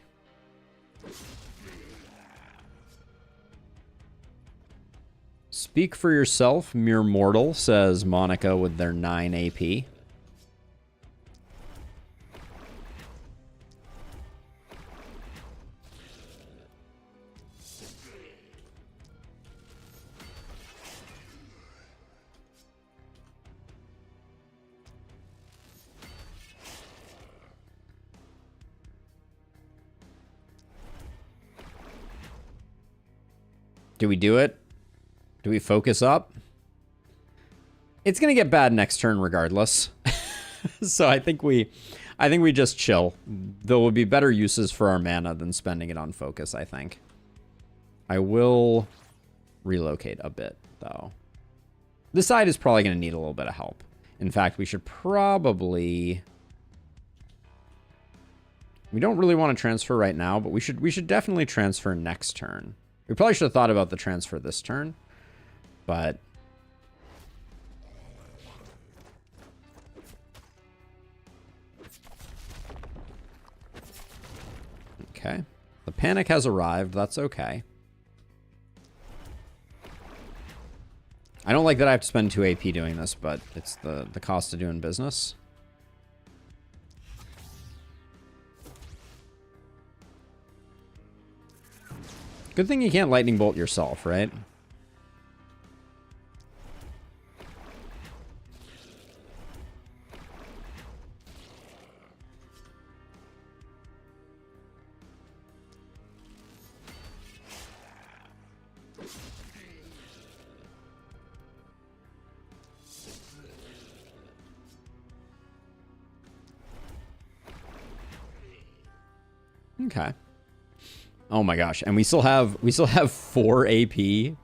Speaker 1: Speak for yourself, mere mortal, says Monica with their 9 AP. Do we do it? Do we focus up? It's gonna get bad next turn regardless. So I think we just chill. There will be better uses for our mana than spending it on focus, I think. I will relocate a bit, though. This side is probably gonna need a little bit of help. In fact, we should probably... We don't really want to transfer right now, but we should definitely transfer next turn. We probably should have thought about the transfer this turn, but... Okay. The panic has arrived. That's okay. I don't like that I have to spend 2 AP doing this, but it's the cost of doing business. Good thing you can't lightning bolt yourself, right? Okay. Oh my gosh, and we still have 4 AP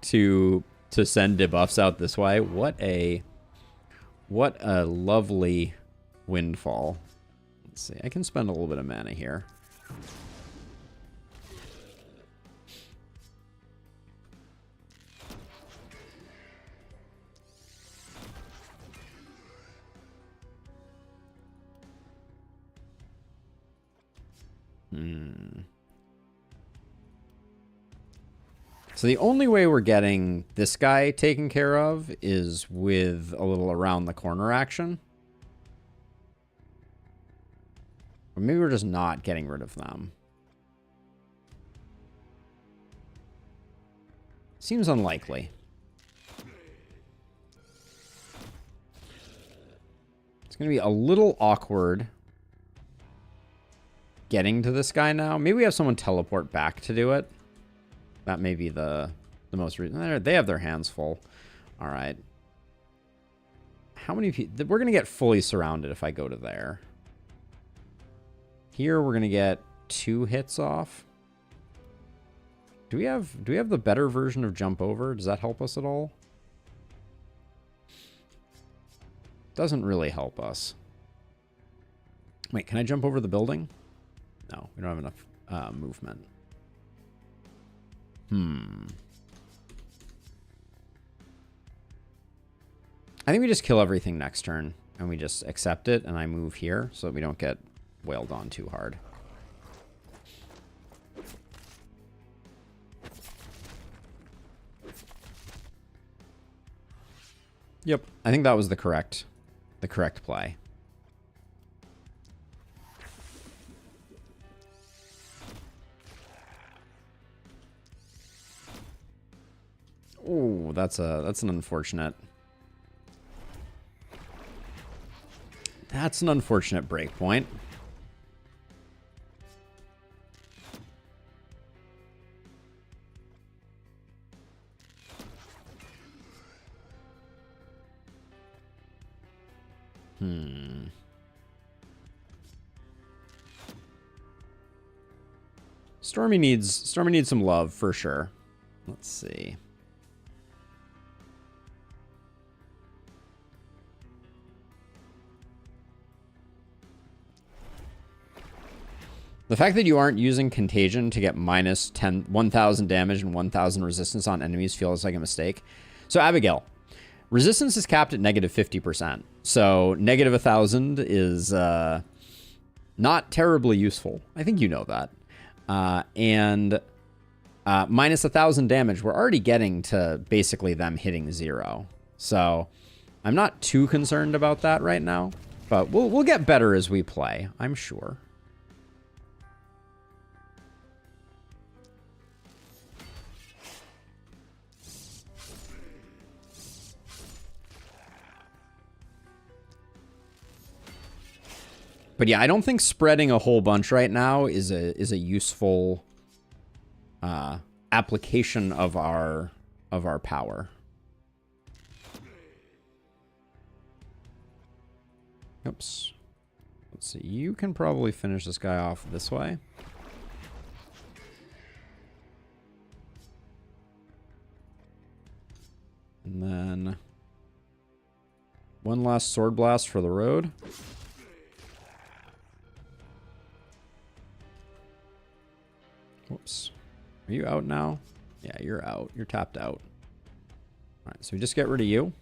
Speaker 1: to send debuffs out this way. What a lovely windfall. Let's see. I can spend a little bit of mana here. So the only way we're getting this guy taken care of is with a little around the corner action. Or maybe we're just not getting rid of them. Seems unlikely. It's going to be a little awkward getting to this guy now. Maybe we have someone teleport back to do it. That may be the most reason. They have their hands full. All right. How many people? We're going to get fully surrounded if I go to there. Here we're going to get 2 hits off. Do we have the better version of jump over? Does that help us at all? Doesn't really help us. Wait, can I jump over the building? No, we don't have enough movement. I think we just kill everything next turn and we just accept it and I move here so that we don't get wailed on too hard. Yep, I think that was the correct play. Oh, that's an unfortunate. That's an unfortunate break point. Stormy needs some love for sure. Let's see. The fact that you aren't using Contagion to get minus 1,000 damage and 1,000 resistance on enemies feels like a mistake. So Abigail, resistance is capped at negative 50%. So negative 1,000 is not terribly useful. I think you know that. And minus 1,000 damage, we're already getting to basically them hitting 0. So I'm not too concerned about that right now. But we'll get better as we play, I'm sure. But yeah, I don't think spreading a whole bunch right now is a useful application of our power. Oops. Let's see. You can probably finish this guy off this way. And then one last sword blast for the road. Whoops. Are you out now? Yeah, you're out. You're tapped out. All right, so we just get rid of you.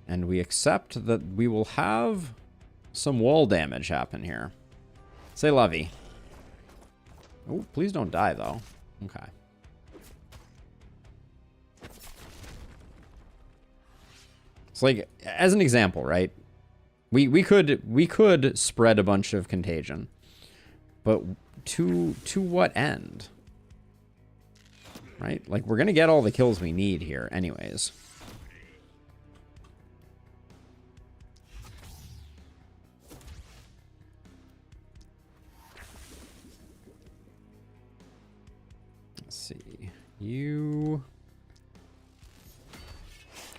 Speaker 1: And we accept that we will have some wall damage happen here. Say lovey. Oh, please don't die, though. Okay. It's like, as an example, right? We could spread a bunch of contagion. But to what end? Right? Like, we're going to get all the kills we need here anyways. Let's see. You...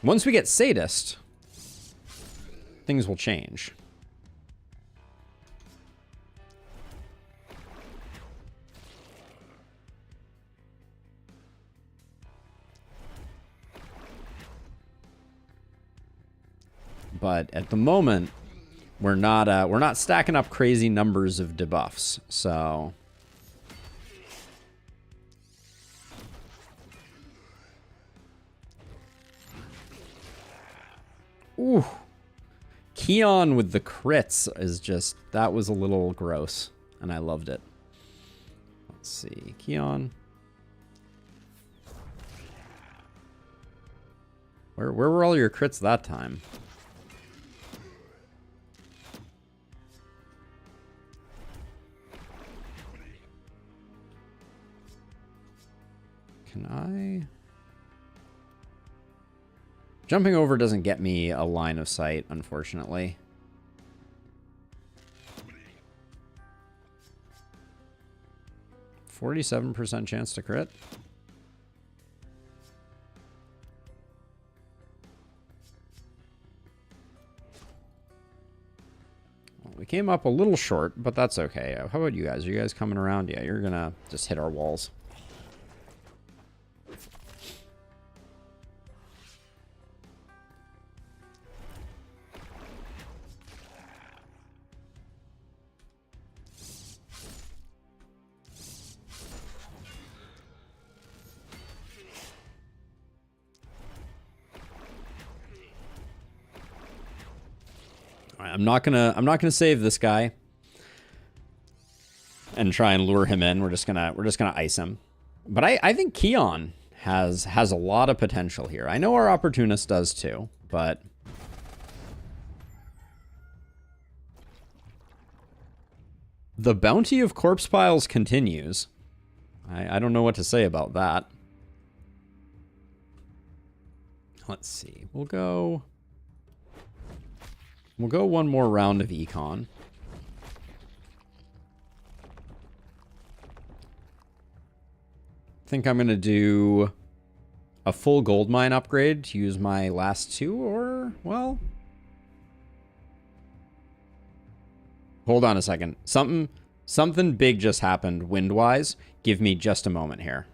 Speaker 1: Once we get Sadist, things will change. But at the moment, we're not stacking up crazy numbers of debuffs. So ooh, Keon with the crits is just, that was a little gross, and I loved it. Let's see, Keon. Where were all your crits that time? Can I? Jumping over doesn't get me a line of sight, unfortunately. %47 chance to crit. Well, we came up a little short, but that's okay. How about you guys? Are you guys coming around? Yeah, you're gonna just hit our walls. I'm not gonna save this guy and try and lure him in. We're just gonna ice him. But I think Keon has a lot of potential here. I know our opportunist does too, but the bounty of corpse piles continues. I don't know what to say about that. Let's see. We'll go one more round of econ. I think I'm going to do a full gold mine upgrade to use my last two, or, well... Hold on a second. Something big just happened wind-wise. Give me just a moment here.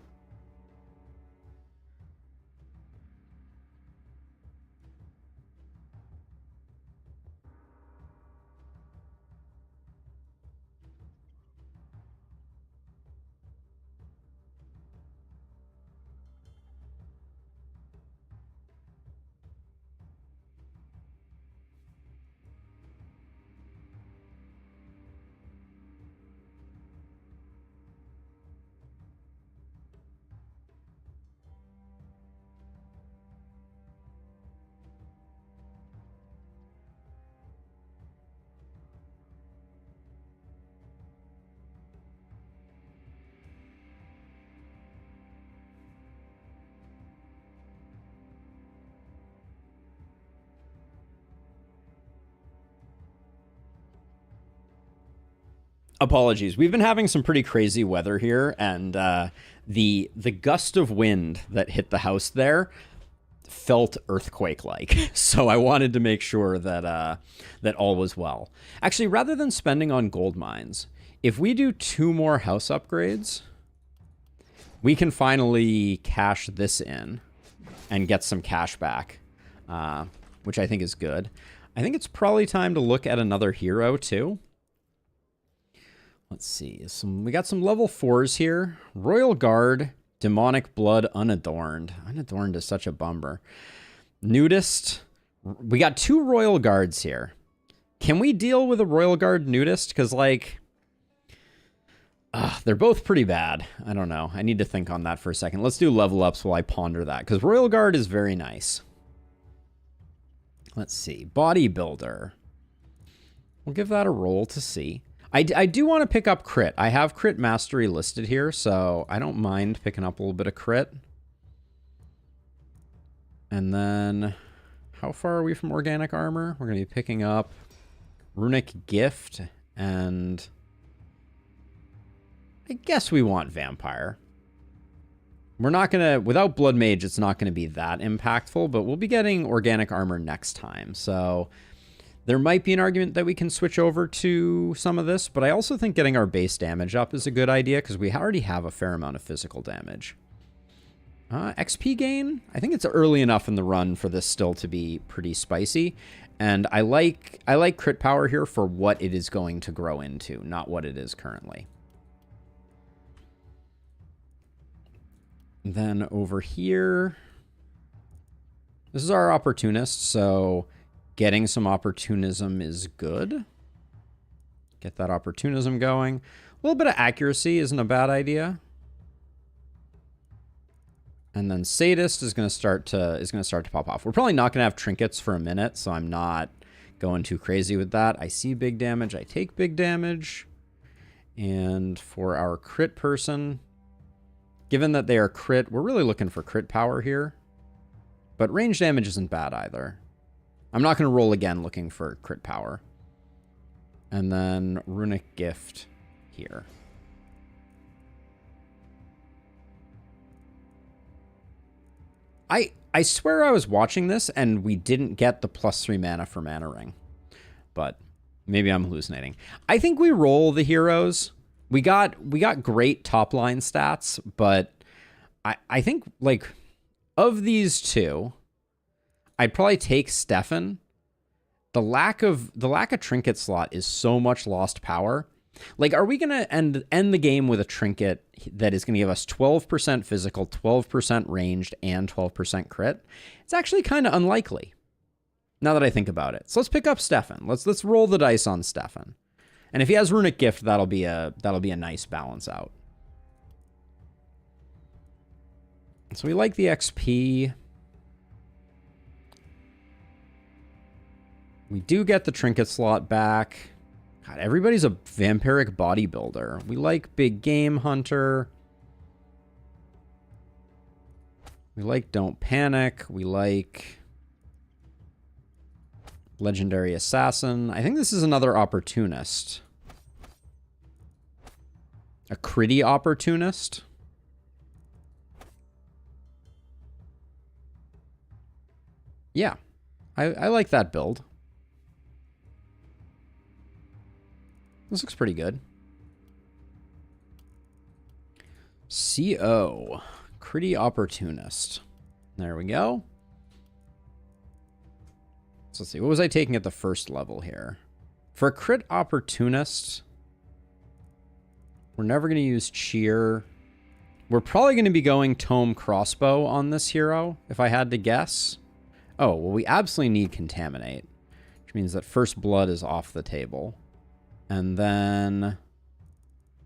Speaker 1: Apologies. We've been having some pretty crazy weather here, and the gust of wind that hit the house there felt earthquake-like. So I wanted to make sure that that all was well. Actually, rather than spending on gold mines, if we do 2 more house upgrades, we can finally cash this in and get some cash back, which I think is good. I think it's probably time to look at another hero, too. Let's see. We got some level 4s here. Royal Guard, Demonic Blood, Unadorned. Unadorned is such a bummer. Nudist. We got 2 Royal Guards here. Can we deal with a Royal Guard Nudist? Because, like, they're both pretty bad. I don't know. I need to think on that for a second. Let's do level ups while I ponder that. Because Royal Guard is very nice. Let's see. Bodybuilder. We'll give that a roll to see. I do want to pick up crit. I have crit mastery listed here, so I don't mind picking up a little bit of crit. And then, how far are we from organic armor? We're going to be picking up runic gift, and I guess we want vampire. We're not going to, without blood mage, it's not going to be that impactful, but we'll be getting organic armor next time, so... There might be an argument that we can switch over to some of this, but I also think getting our base damage up is a good idea because we already have a fair amount of physical damage. XP gain? I think it's early enough in the run for this still to be pretty spicy, and I like crit power here for what it is going to grow into, not what it is currently. And then over here, this is our opportunist, so... Getting some opportunism is good. Get that opportunism going. A little bit of accuracy isn't a bad idea. And then Sadist is going to start to pop off. We're probably not going to have trinkets for a minute, so I'm not going too crazy with that. I see big damage. I take big damage. And for our crit person, given that they are crit, we're really looking for crit power here. But range damage isn't bad either. I'm not going to roll again looking for crit power. And then Runic Gift here. I swear I was watching this and we didn't get the +3 mana for Mana Ring. But maybe I'm hallucinating. I think we roll the heroes. We got great top line stats, but I think, like, of these two, I'd probably take Stefan. The lack of trinket slot is so much lost power. Like, are we gonna end the game with a trinket that is gonna give us 12% physical, 12% ranged, and 12% crit? It's actually kind of unlikely, now that I think about it. So let's pick up Stefan. Let's roll the dice on Stefan. And if he has Runic Gift, that'll be a nice balance out. So we like the XP. We do get the trinket slot back. God, everybody's a vampiric bodybuilder. We like Big Game Hunter. We like Don't Panic. We like Legendary Assassin. I think this is another opportunist. A critty opportunist. Yeah, I like that build. This looks pretty good. CO. Critty Opportunist. There we go. So let's see. What was I taking at the first level here? For a crit Opportunist, we're never going to use Cheer. We're probably going to be going Tome Crossbow on this hero, if I had to guess. Oh, well, we absolutely need Contaminate, which means that First Blood is off the table. And then...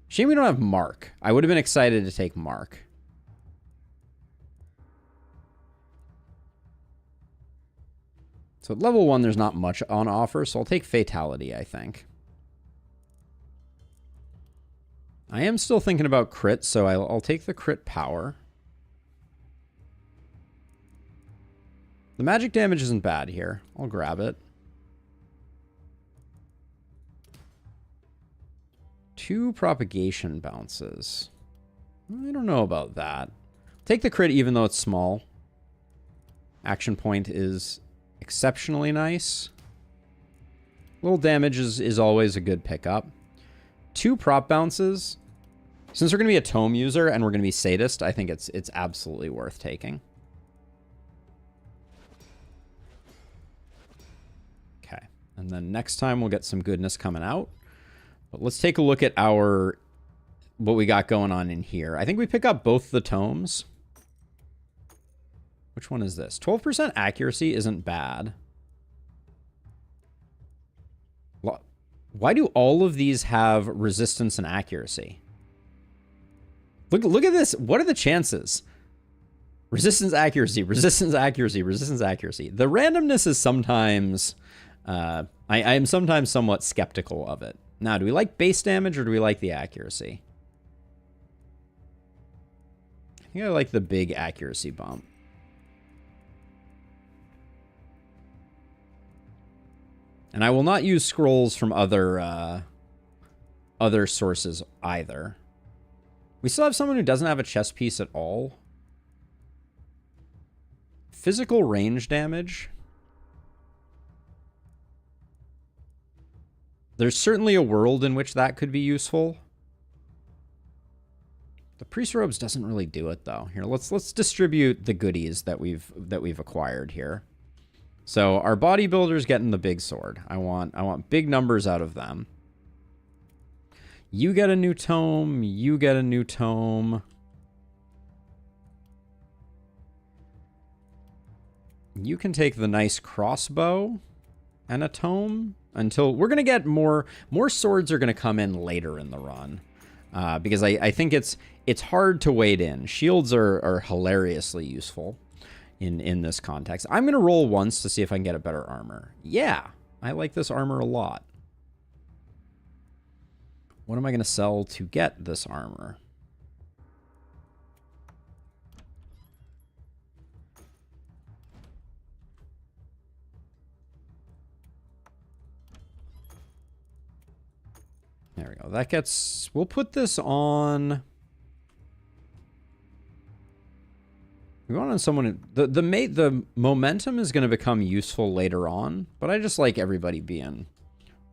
Speaker 1: Shame we don't have Mark. I would have been excited to take Mark. So at level 1, there's not much on offer, so I'll take Fatality, I think. I am still thinking about crit, so I'll take the crit power. The magic damage isn't bad here. I'll grab it. 2 propagation bounces. I don't know about that. Take the crit even though it's small. Action point is exceptionally nice. Little damage is always a good pickup. 2 prop bounces. Since we're going to be a tome user and we're going to be sadist, I think it's absolutely worth taking. Okay. And then next time we'll get some goodness coming out. But let's take a look at what we got going on in here. I think we pick up both the tomes. Which one is this? 12% accuracy isn't bad. Why do all of these have resistance and accuracy? Look at this. What are the chances? Resistance, accuracy, resistance, accuracy, resistance, accuracy. The randomness is sometimes... I am sometimes somewhat skeptical of it. Now, do we like base damage or do we like the accuracy? I think I like the big accuracy bump. And I will not use scrolls from other sources either. We still have someone who doesn't have a chess piece at all. Physical range damage. There's certainly a world in which that could be useful. The priest robes doesn't really do it though. Here, let's distribute the goodies that we've acquired here. So our bodybuilder's getting the big sword. I want big numbers out of them. You get a new tome. You get a new tome. You can take the nice crossbow and a tome until we're going to get more swords are going to come in later in the run. because I think it's hard to wade in. Shields are hilariously useful in this context. I'm going to roll once to see if I can get a better armor. Yeah, I like this armor a lot. What am I going to sell to get this armor? There we go. That gets... We'll put this on... We want on someone... The momentum is going to become useful later on, but I just like everybody being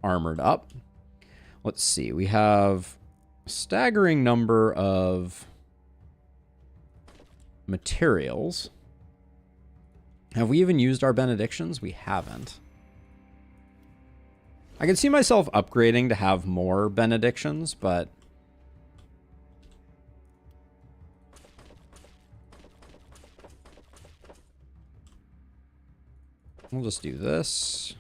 Speaker 1: armored up. Let's see. We have a staggering number of materials. Have we even used our benedictions? We haven't. I can see myself upgrading to have more benedictions, but... We'll just do this.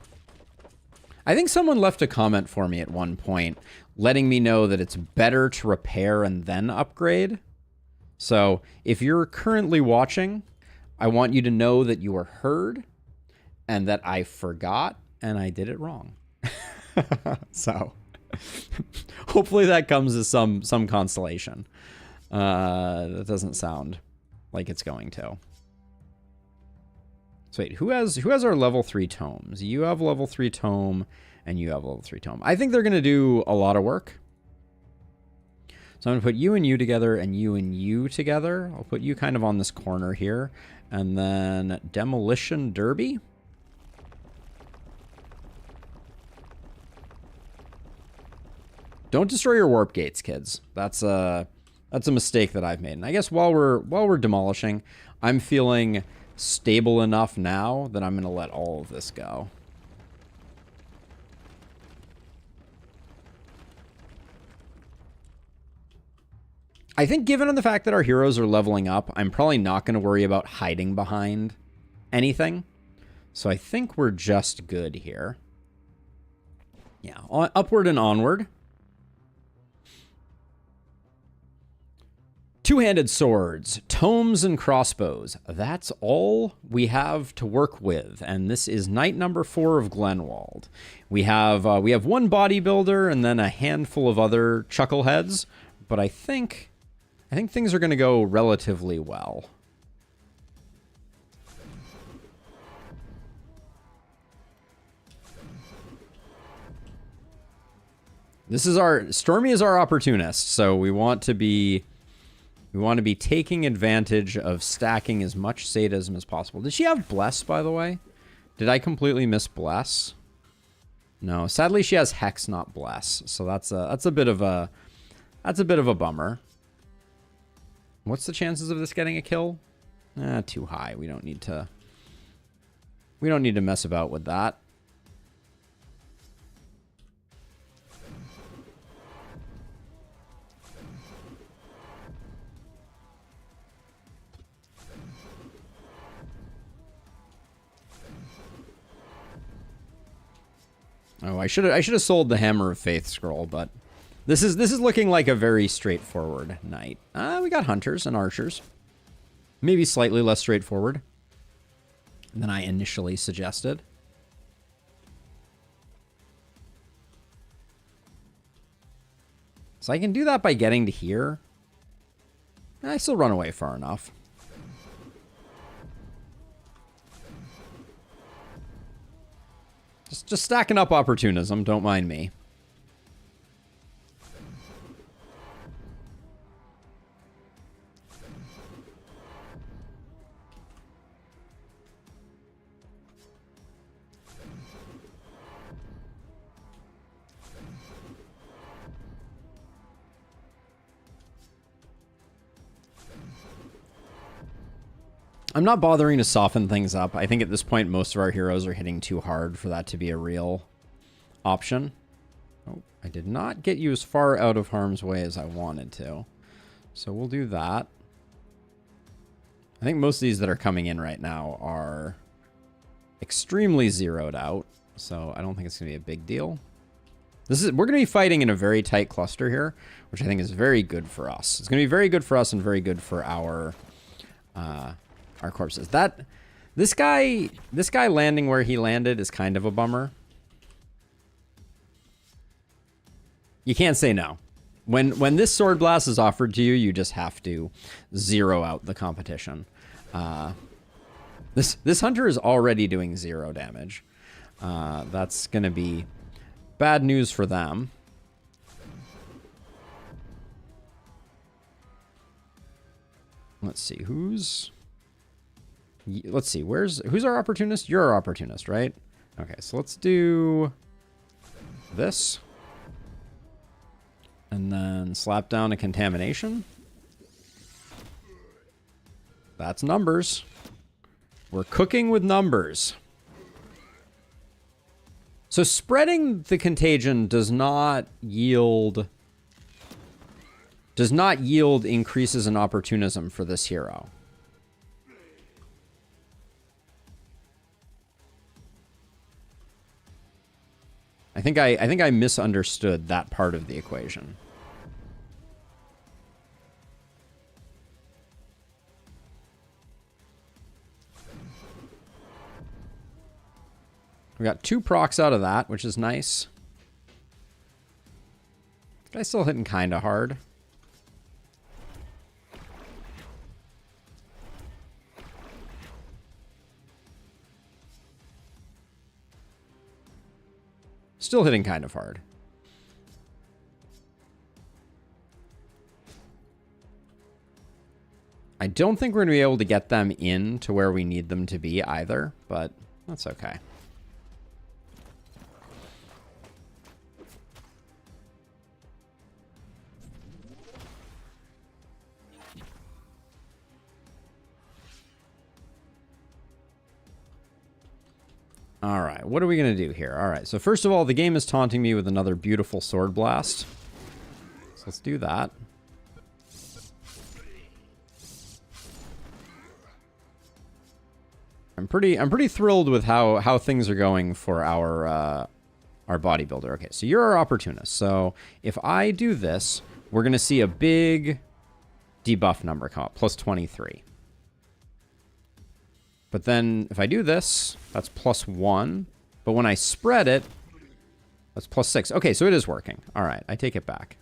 Speaker 1: I think someone left a comment for me at one point, letting me know that it's better to repair and then upgrade. So, if you're currently watching, I want you to know that you were heard, and that I forgot, and I did it wrong. So, hopefully that comes as some consolation. That doesn't sound like it's going to. So wait, who has our level 3 tomes? You have level 3 tome, and you have level 3 tome. I think they're going to do a lot of work. So I'm going to put you and you together, and you together. I'll put you kind of on this corner here. And then Demolition Derby. Don't destroy your warp gates, kids. That's a mistake that I've made. And I guess while we're demolishing, I'm feeling stable enough now that I'm going to let all of this go. I think given the fact that our heroes are leveling up, I'm probably not going to worry about hiding behind anything. So I think we're just good here. Yeah, upward and onward. Two-handed swords, tomes, and crossbows. That's all we have to work with, and this is night number 4 of Glenwald. We have one bodybuilder and then a handful of other chuckleheads, but I think things are going to go relatively well. Stormy is our opportunist, so we want to be taking advantage of stacking as much sadism as possible. Did she have Bless, by the way? Did I completely miss Bless? No, sadly she has Hex, not Bless. So that's a bit of a bummer. What's the chances of this getting a kill? Too high. We don't need to mess about with that. Oh, I should have sold the Hammer of Faith scroll, but this is looking like a very straightforward night. We got hunters and archers. Maybe slightly less straightforward than I initially suggested. So I can do that by getting to here. I still run away far enough. Just stacking up opportunism, don't mind me. I'm not bothering to soften things up. I think at this point, most of our heroes are hitting too hard for that to be a real option. Oh, I did not get you as far out of harm's way as I wanted to. So we'll do that. I think most of these that are coming in right now are extremely zeroed out. So I don't think it's going to be a big deal. We're going to be fighting in a very tight cluster here, which I think is very good for us. It's going to be very good for us and very good for our corpses. This guy landing where he landed is kind of a bummer. You can't say no. When this sword blast is offered to you, you just have to zero out the competition. This hunter is already doing 0 damage. That's going to be bad news for them. Let's see, who's our opportunist? You're our opportunist, right? Okay, so let's do this. And then slap down a contamination. That's numbers. We're cooking with numbers. So spreading the contagion does not yield increases in opportunism for this hero. I think I misunderstood that part of the equation. We got 2 procs out of that, which is nice. Guy's still hitting kind of hard. Still hitting kind of hard. I don't think we're going to be able to get them in to where we need them to be either, but that's okay. All right, what are we going to do here? All right, so first of all, the game is taunting me with another beautiful sword blast. So let's do that. I'm pretty thrilled with how things are going for our bodybuilder. Okay, so you're our opportunist. So if I do this, we're going to see a big debuff number come up, plus 23. But then if I do this, that's plus 1. But when I spread it, that's plus 6. Okay, so it is working. All right, I take it back.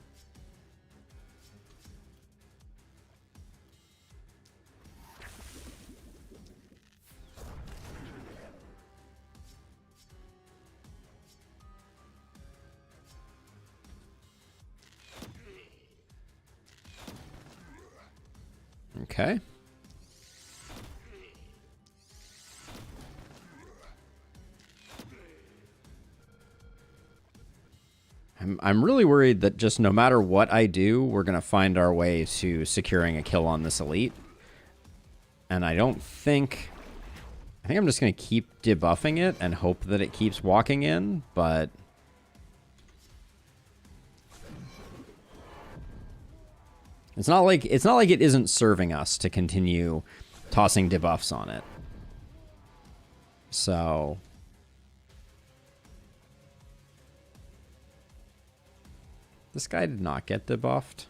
Speaker 1: Okay. I'm really worried that just no matter what I do, we're going to find our way to securing a kill on this elite. And I think I'm just going to keep debuffing it and hope that it keeps walking in, but it's not like it isn't serving us to continue tossing debuffs on it. So this guy did not get debuffed.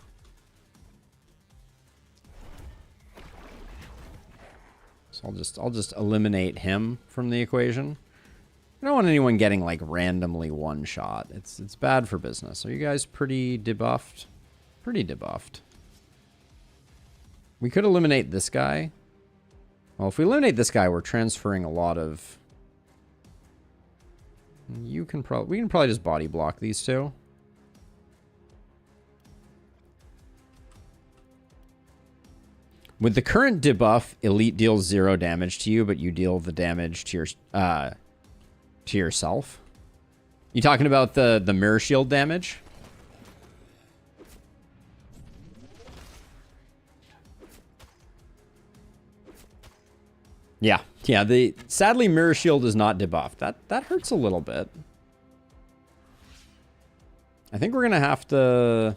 Speaker 1: So I'll just eliminate him from the equation. I don't want anyone getting like randomly one shot. It's bad for business. Are you guys pretty debuffed? Pretty debuffed. We could eliminate this guy. Well, if we eliminate this guy, we're transferring a lot of. We can probably just body block these two. With the current debuff, Elite deals 0 damage to you, but you deal the damage to yourself. You talking about the mirror shield damage? Yeah. Sadly, mirror shield is not debuffed. That hurts a little bit. I think we're gonna have to.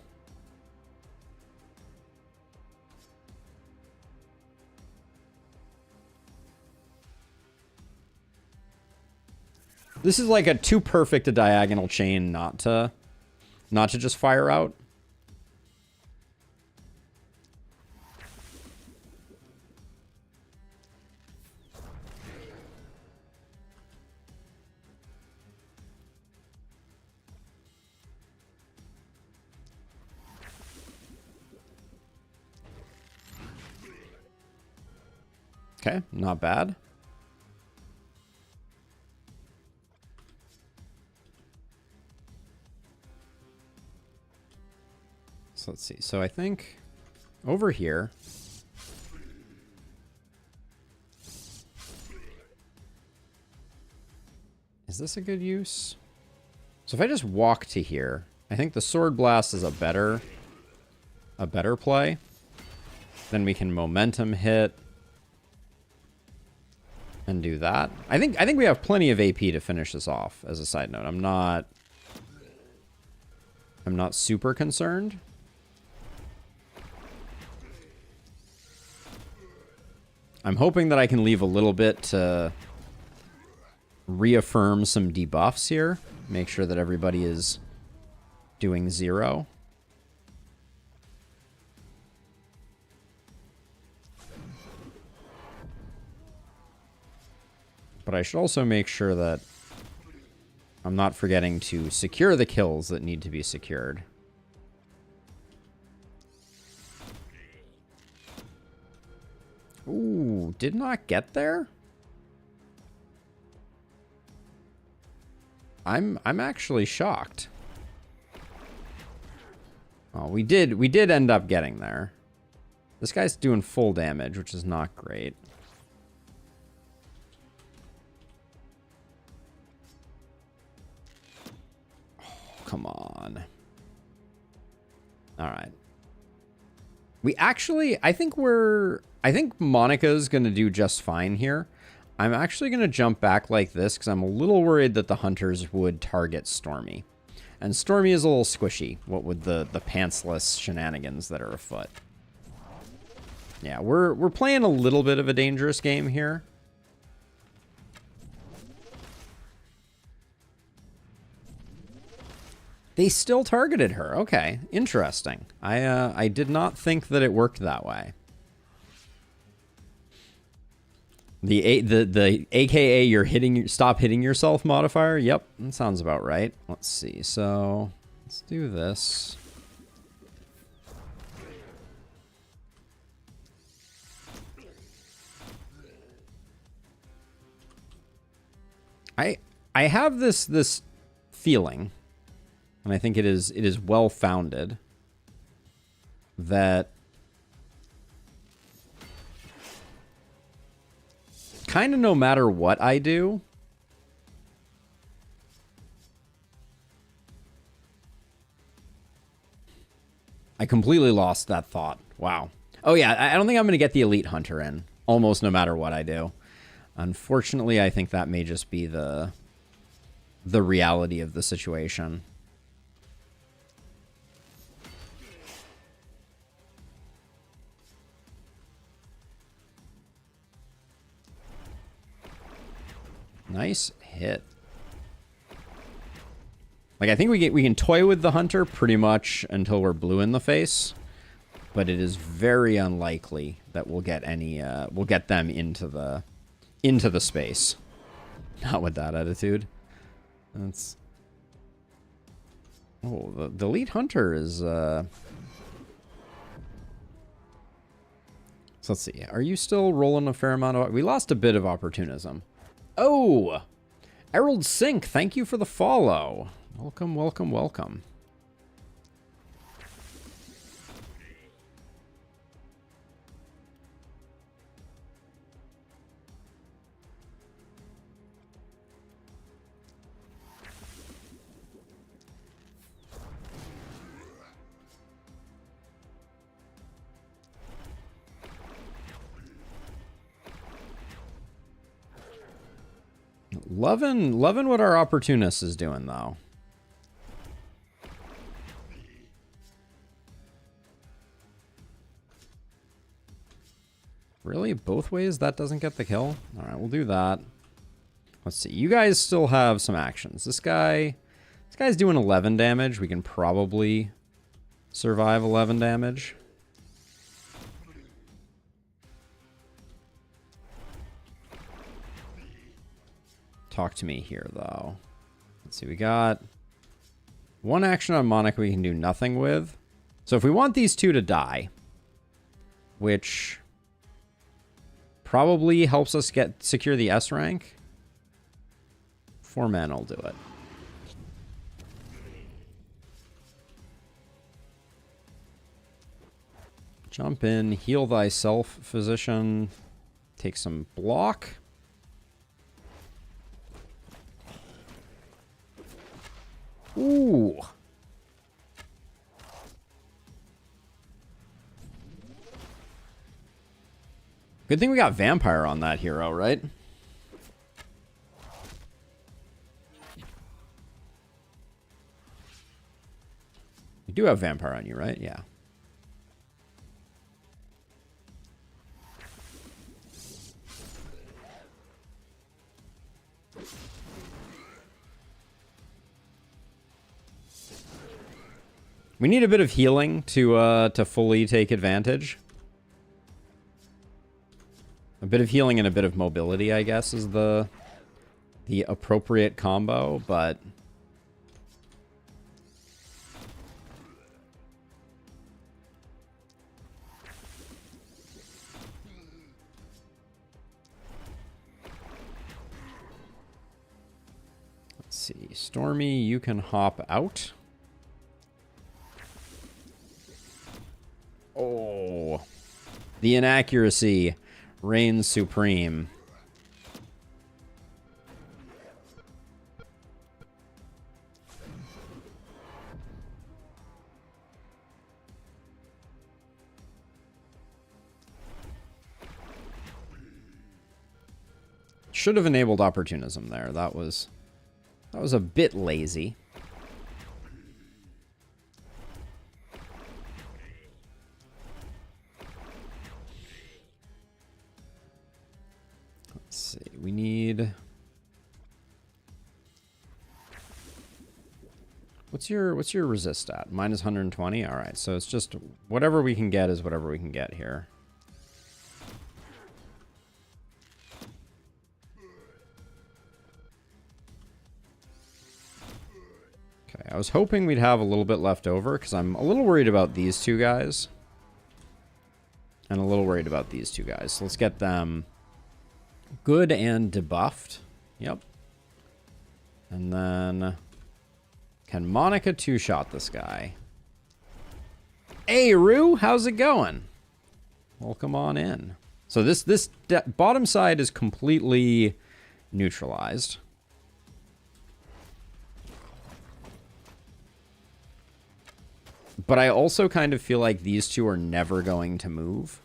Speaker 1: This is like a too perfect a diagonal chain not to not to just fire out. Okay, not bad. So let's see. So I think over here. Is this a good use? So if I just walk to here, I think the Sword Blast is a better play. Then we can momentum hit and do that. I think we have plenty of AP to finish this off, as a side note. I'm not super concerned. I'm hoping that I can leave a little bit to reaffirm some debuffs here. Make sure that everybody is doing 0. But I should also make sure that I'm not forgetting to secure the kills that need to be secured. Ooh, did not get there? I'm actually shocked. Oh, we did end up getting there. This guy's doing full damage, which is not great. Come on. All right. We actually, I think Monica's going to do just fine here. I'm actually going to jump back like this because I'm a little worried that the hunters would target Stormy. And Stormy is a little squishy, what with the pantsless shenanigans that are afoot. Yeah, we're playing a little bit of a dangerous game here. They still targeted her. Okay, interesting. I did not think that it worked that way. The AKA you're stop hitting yourself modifier. Yep, that sounds about right. Let's see. So let's do this. I have this feeling, and I think it is well founded, that kind of no matter what I do, I completely lost that thought. Wow. Oh yeah, I don't think I'm going to get the Elite Hunter in, almost no matter what I do. Unfortunately, I think that may just be the reality of the situation. Nice hit. Like, I think we can toy with the hunter pretty much until we're blue in the face, but it is very unlikely that we'll get any we'll get them into the space. Not with that attitude. That's oh, the lead hunter is so let's see. Are you still rolling a fair amount of... We lost a bit of opportunism. Oh, Errol Sink, thank you for the follow. Welcome, welcome, welcome. Loving what our opportunist is doing, though. Really? Both ways that doesn't get the kill? All right, we'll do that. Let's see. You guys still have some actions. This guy This guy's doing 11 damage. We can probably survive 11 damage. Talk to me here, though. Let's see, we got one action on Monica we can do nothing with. So if we want these two to die, which probably helps us secure the S rank, 4 mana will do it. Jump in, heal thyself, physician. Take some block. Ooh. Good thing we got vampire on that hero, right? You do have vampire on you, right? Yeah. We need a bit of healing to fully take advantage. A bit of healing and a bit of mobility, I guess, is the appropriate combo, but let's see. Stormy, you can hop out. Oh, the inaccuracy reigns supreme. Should have enabled opportunism there. That was a bit lazy. We need... What's your resist at? Minus 120? Alright, so it's just whatever we can get is whatever we can get here. Okay, I was hoping we'd have a little bit left over because I'm a little worried about these two guys. And a little worried about these two guys. So let's get them good and debuffed. Yep. And then can Monica two-shot this guy? Hey, Rue, how's it going? Welcome on in. So this bottom side is completely neutralized. But I also kind of feel like these two are never going to move.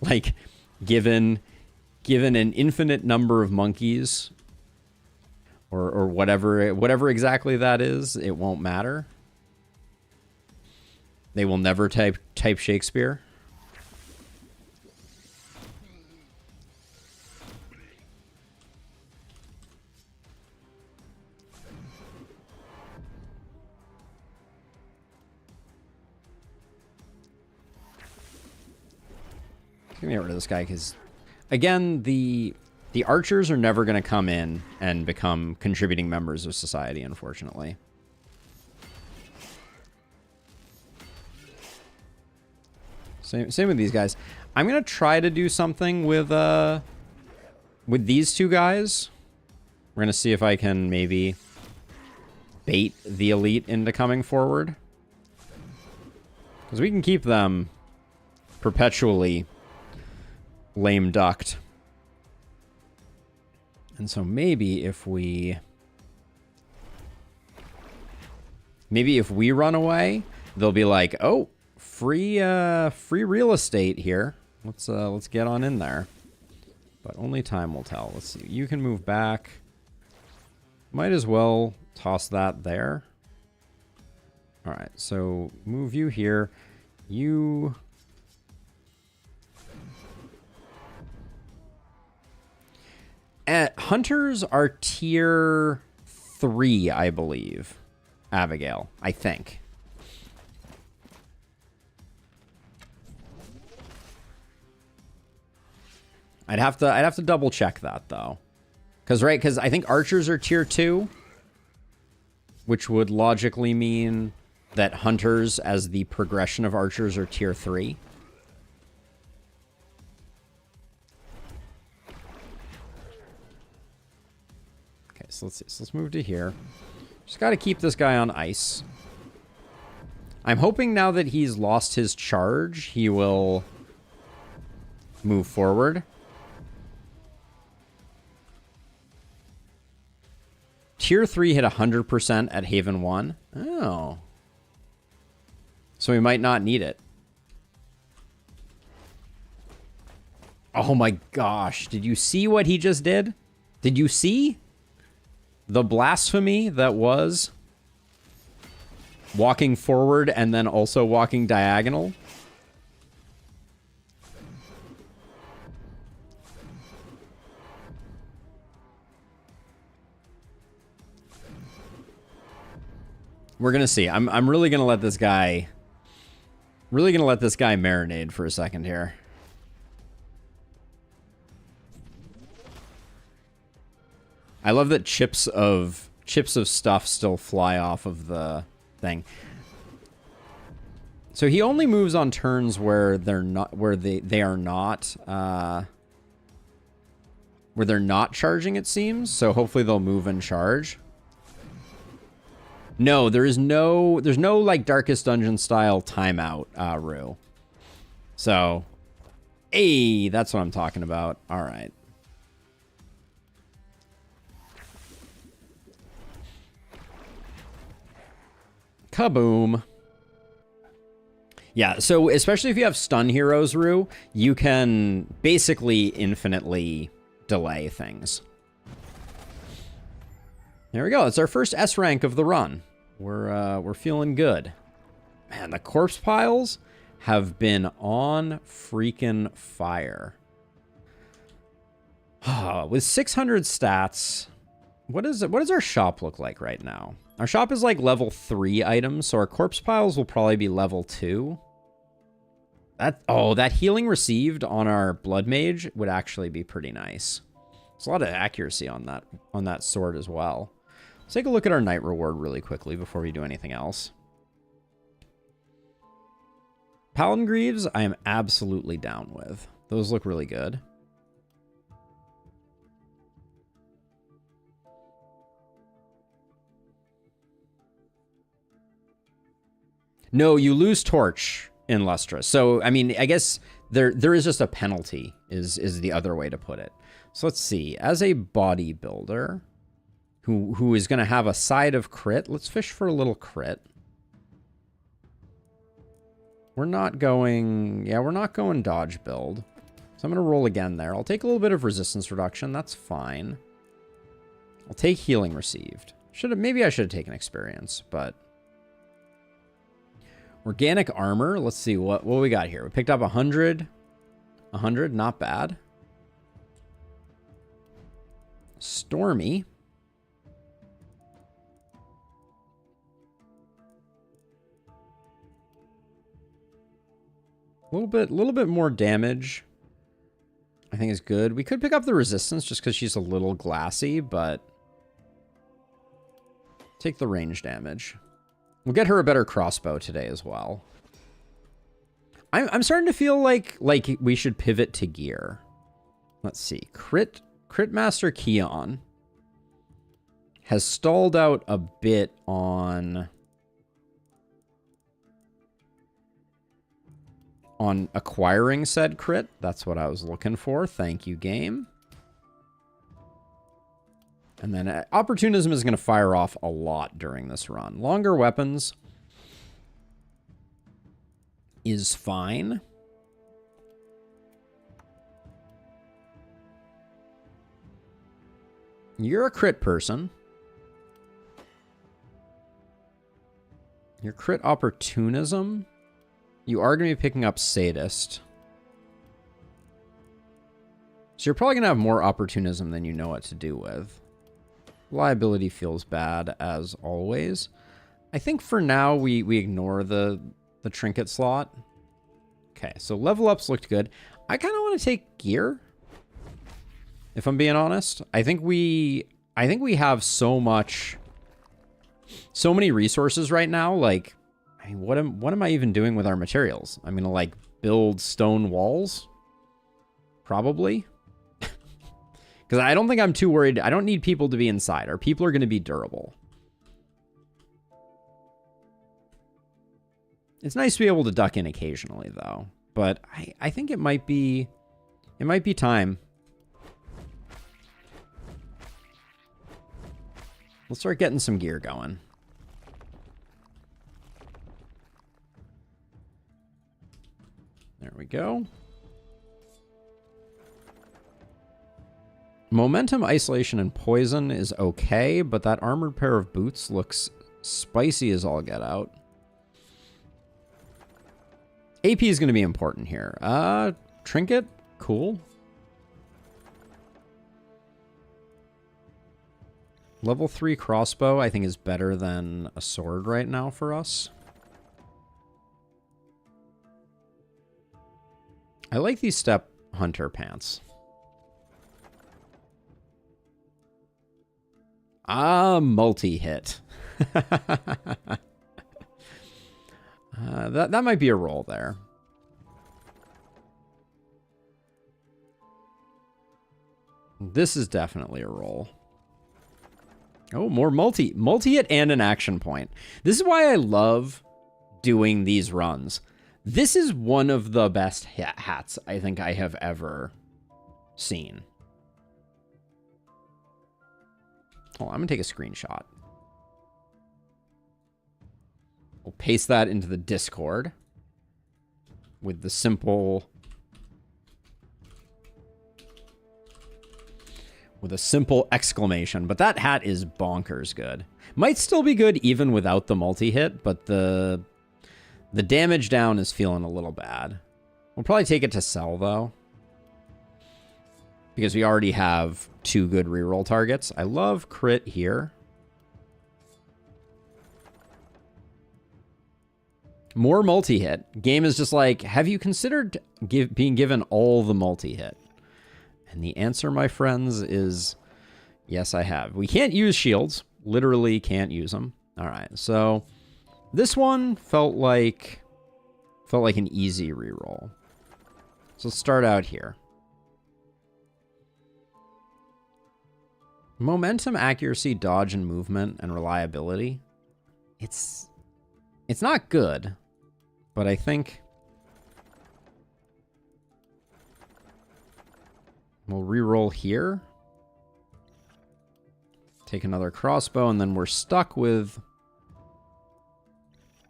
Speaker 1: Like, given an infinite number of monkeys, or whatever exactly that is, it won't matter. They will never type Shakespeare. Let me get rid of this guy because, again, the archers are never going to come in and become contributing members of society, unfortunately. Same with these guys. I'm going to try to do something with these two guys. We're going to see if I can maybe bait the elite into coming forward. Because we can keep them perpetually lame ducked. And so maybe if we run away, they'll be like, "Oh, free real estate here. Let's get on in there." But only time will tell. Let's see. You can move back. Might as well toss that there. All right. So move you here. You hunters are tier 3, I believe. Abigail, I think. I'd have to double check that though. Because I think archers are tier 2, which would logically mean that hunters as the progression of archers are tier 3. Okay, so let's see. So let's move to here. Just got to keep this guy on ice. I'm hoping now that he's lost his charge, he will move forward. Tier 3 hit 100% at Haven 1. Oh. So we might not need it. Oh my gosh. Did you see what he just did? Did you see the blasphemy that was walking forward and then also walking diagonal? We're gonna see. I'm really gonna let this guy marinate for a second here. I love that chips of stuff still fly off of the thing. So he only moves on turns where they're not where they're not charging, it seems. So hopefully they'll move and charge. No, there's no like Darkest Dungeon style timeout, Rue. So, hey, that's what I'm talking about. All right. Kaboom. Yeah, so especially if you have stun heroes, Rue, you can basically infinitely delay things. There we go. It's our first S rank of the run. We're feeling good. Man, the corpse piles have been on freaking fire. With 600 stats, what does our shop look like right now? Our shop is like level 3 items, so our corpse piles will probably be level 2. That healing received on our blood mage would actually be pretty nice. There's a lot of accuracy on that sword as well. Let's take a look at our night reward really quickly before we do anything else. Paladin Greaves, I am absolutely down with. Those look really good. No, you lose Torch in Lustrous. So, I mean, I guess there is just a penalty is the other way to put it. So let's see. As a bodybuilder who is going to have a side of crit, let's fish for a little crit. We're not going dodge build. So I'm going to roll again there. I'll take a little bit of resistance reduction. That's fine. I'll take healing received. Maybe I should have taken experience, but organic armor. Let's see what we got here. We picked up 100. 100, not bad. Stormy. A little bit more damage, I think is good. We could pick up the resistance just because she's a little glassy, but take the range damage. We'll get her a better crossbow today as well. I'm starting to feel like we should pivot to gear. Let's see. Crit Master Keon has stalled out a bit on acquiring said crit. That's what I was looking for. Thank you, game. And then Opportunism is going to fire off a lot during this run. Longer weapons is fine. You're a crit person. Your crit Opportunism. You are going to be picking up Sadist. So you're probably going to have more Opportunism than you know what to do with. Liability feels bad, as always. I think for now, we ignore the trinket slot. Okay, so level ups looked good. I kind of want to take gear, if I'm being honest. I think we have so many resources right now. Like, I mean, what am I even doing with our materials? I'm gonna like build stone walls, probably, because I don't think I'm too worried. I don't need people to be inside. Our people are going to be durable. It's nice to be able to duck in occasionally, though. But I think it might be time. Let's start getting some gear going. There we go. Momentum, isolation, and poison is okay, but that armored pair of boots looks spicy as all get out. AP is going to be important here. Trinket, cool. Level 3 crossbow, I think, is better than a sword right now for us. I like these step hunter pants. Multi-hit. That might be a roll there. This is definitely a roll. Oh, more multi-hit and an action point. This is why I love doing these runs. This is one of the best hats I think I have ever seen. Oh, I'm gonna take a screenshot. We'll paste that into the Discord with the simple, exclamation. But that hat is bonkers good. Might still be good even without the multi-hit, but the damage down is feeling a little bad. We'll probably take it to sell, though, because we already have 2 good reroll targets. I love crit here. More multi-hit. Game is just like, have you considered being given all the multi-hit? And the answer, my friends, is yes, I have. We can't use shields. Literally can't use them. All right, so this one felt like an easy reroll. So let's start out here. Momentum, accuracy, dodge, and movement, and reliability. It's not good, but I think we'll reroll here. Take another crossbow, and then we're stuck with,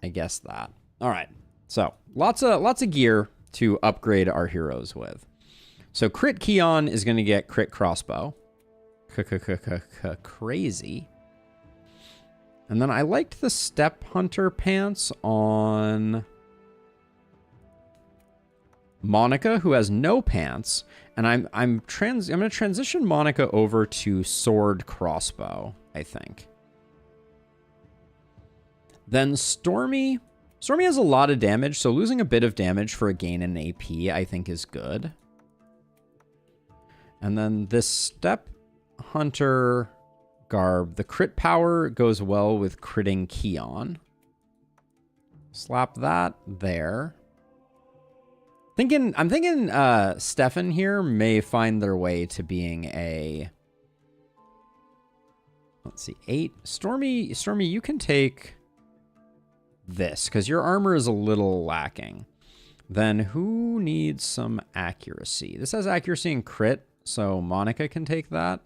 Speaker 1: I guess, that. All right, so lots of gear to upgrade our heroes with. So crit Keon is going to get crit crossbow. Crazy. And then I liked the step hunter pants on Monica, who has no pants, and I'm going to transition Monica over to sword crossbow, I think. Then Stormy has a lot of damage, so losing a bit of damage for a gain in AP I think is good. And then this step hunter garb, the crit power goes well with critting Keon. Slap that there. I'm thinking Stefan here may find their way to being a, let's see, 8. Stormy, you can take this because your armor is a little lacking. Then who needs some accuracy? This has accuracy and crit, so Monica can take that.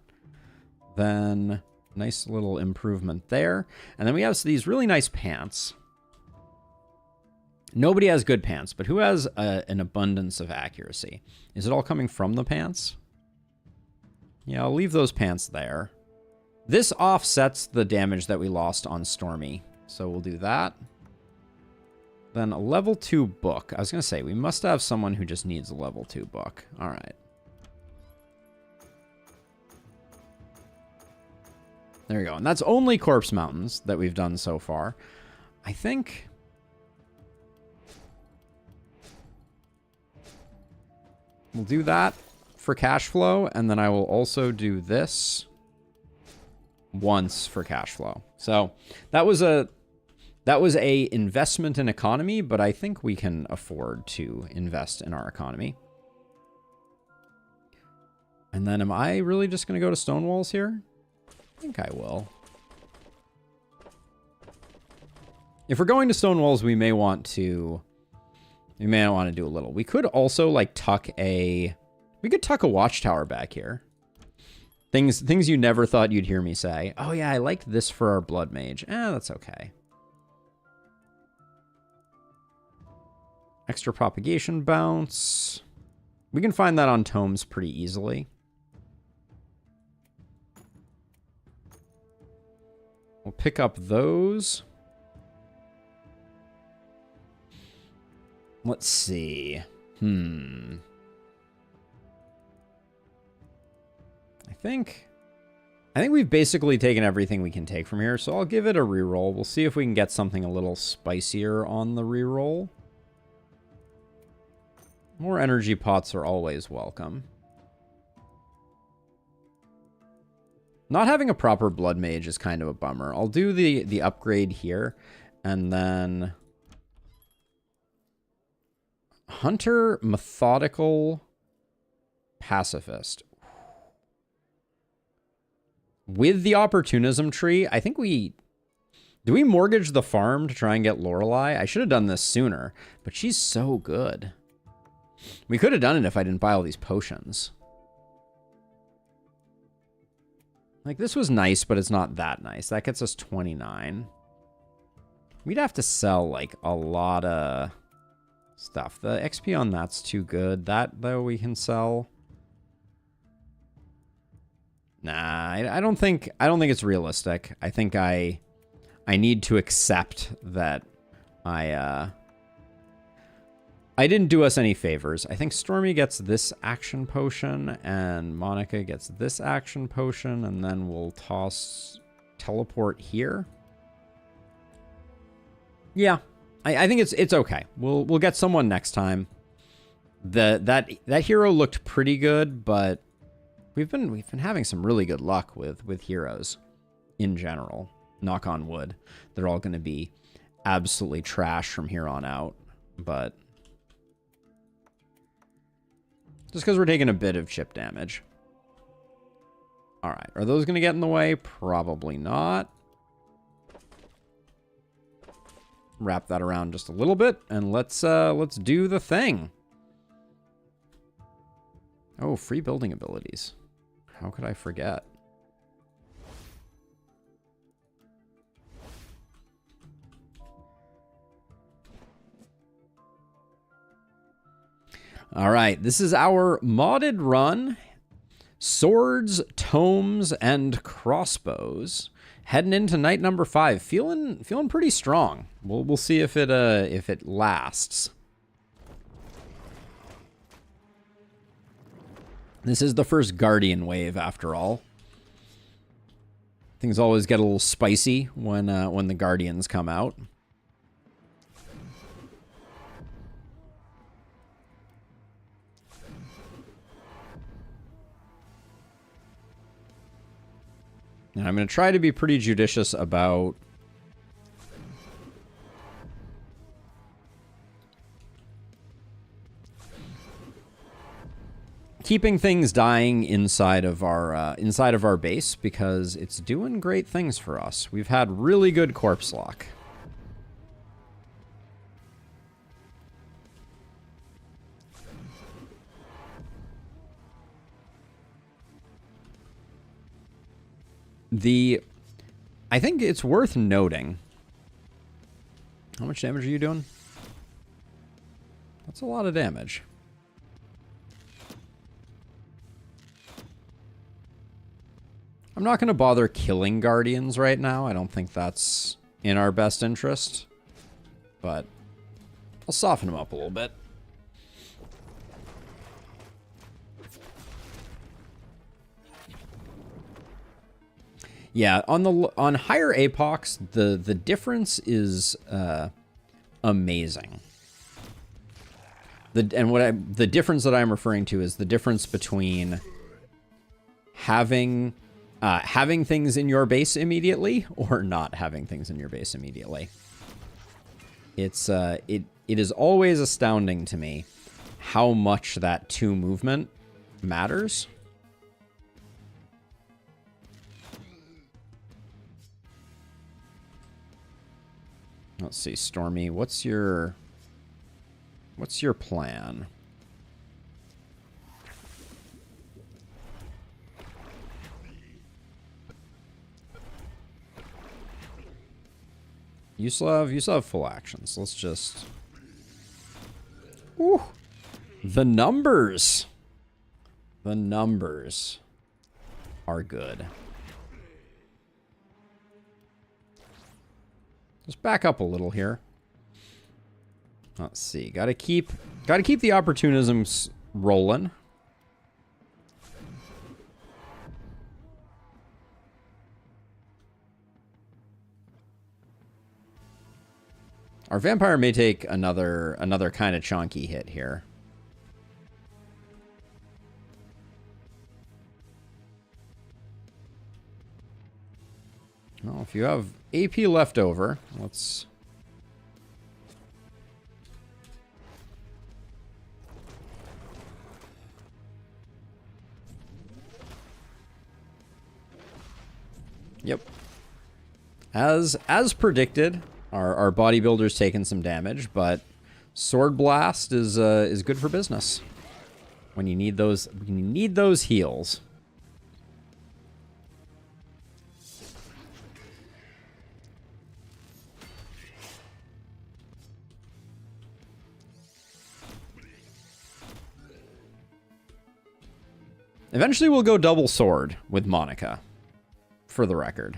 Speaker 1: Then nice little improvement there. And then we have these really nice pants. Nobody has good pants, but who has an abundance of accuracy? Is it all coming from the pants? Yeah, I'll leave those pants there. This offsets the damage that we lost on Stormy, so we'll do that. Then a level 2 book. I was going to say, we must have someone who just needs a level 2 book. All right. There you go. And that's only Corpse Mountains that we've done so far. I think... we'll do that for cash flow, and then I will also do this once for cash flow. So that was a investment in economy, but I think we can afford to invest in our economy. And then am I really just going to go to stone walls here? I think I will. If we're going to stone walls, we may want to do a little. We could also like tuck a watchtower back here. Things you never thought you'd hear me say. Oh yeah, I like this for our blood mage. That's okay. Extra propagation bounce. We can find that on tomes pretty easily. We'll pick up those. Let's see. I think we've basically taken everything we can take from here, so I'll give it a reroll. We'll see if we can get something a little spicier on the reroll. More energy pots are always welcome. Not having a proper blood mage is kind of a bummer. I'll do the upgrade here, and then Hunter, Methodical, Pacifist. With the Opportunism tree, I think do we mortgage the farm to try and get Lorelei? I should have done this sooner, but she's so good. We could have done it if I didn't buy all these potions. Like, this was nice, but it's not that nice. That gets us 29. We'd have to sell, like, a lot of stuff. The XP on that's too good. That, though, we can sell. Nah, I don't think it's realistic. I think I need to accept that I didn't do us any favors. I think Stormy gets this action potion, and Monica gets this action potion, and then we'll toss teleport here. Yeah, I think it's okay. We'll get someone next time. That hero looked pretty good, but we've been having some really good luck with heroes in general. Knock on wood. They're all going to be absolutely trash from here on out, but just because we're taking a bit of chip damage. All right, are those going to get in the way? Probably not. Wrap that around just a little bit, and let's do the thing. Oh, free building abilities. How could I forget? All right, this is our modded run. Swords, tomes, and crossbows. Heading into night number 5. Feeling pretty strong. We'll see if it lasts. This is the first Guardian wave, after all. Things always get a little spicy when the Guardians come out. And I'm going to try to be pretty judicious about keeping things dying inside of our base, because it's doing great things for us. We've had really good corpse lock. I think it's worth noting. How much damage are you doing? That's a lot of damage. I'm not going to bother killing Guardians right now. I don't think that's in our best interest. But I'll soften them up a little bit. Yeah, on higher Apocs, the difference is amazing. The difference that I'm referring to is the difference between having things in your base immediately or not having things in your base immediately. It is always astounding to me how much that 2 movement matters. Let's see, Stormy, what's your plan? You still have full actions. Let's just... Ooh. The numbers. The numbers are good. Just back up a little here. Let's see. Gotta keep the opportunisms rolling. Our vampire may take another kind of chunky hit here. Well, if you have AP left over, let's... Yep. As predicted, our bodybuilder's taken some damage, but Sword Blast is good for business when you need those heals. Eventually we'll go double sword with Monica, for the record.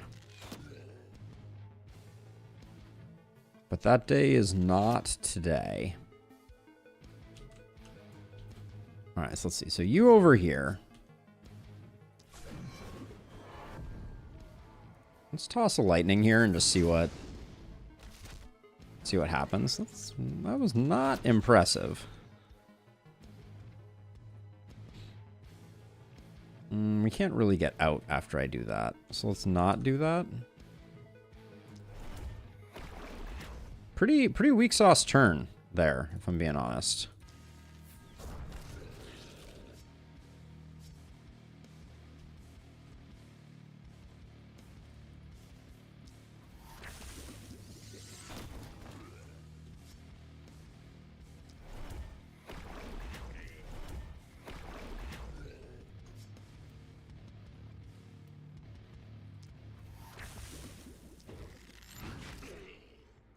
Speaker 1: But that day is not today. Alright, so let's see. So you over here. Let's toss a lightning here and just see what happens. That was not impressive. We can't really get out after I do that. So let's not do that. Pretty weak sauce turn there, if I'm being honest.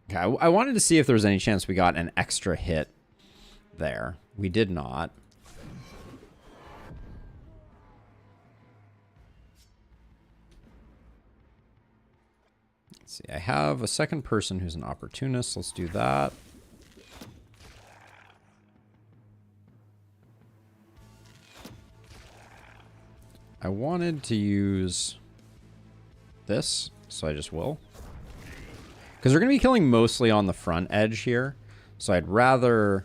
Speaker 1: Okay, I wanted to see if there was any chance we got an extra hit there. We did not. Let's see, I have a second person who's an opportunist. Let's do that. I wanted to use this, so I just will. Because we're going to be killing mostly on the front edge here. So I'd rather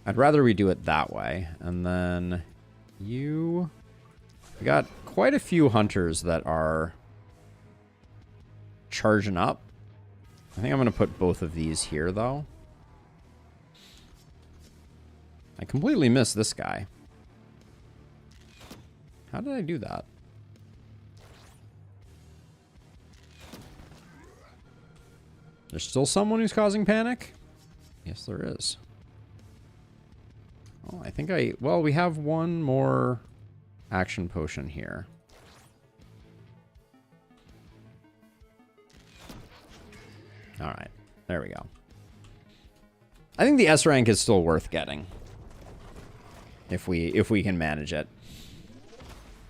Speaker 1: we do it that way. And then we got quite a few hunters that are charging up. I think I'm going to put both of these here, though. I completely missed this guy. How did I do that? There's still someone who's causing panic? Yes, there is. Oh, I think well, we have one more action potion here. All right, there we go. I think the S rank is still worth getting. If we can manage it.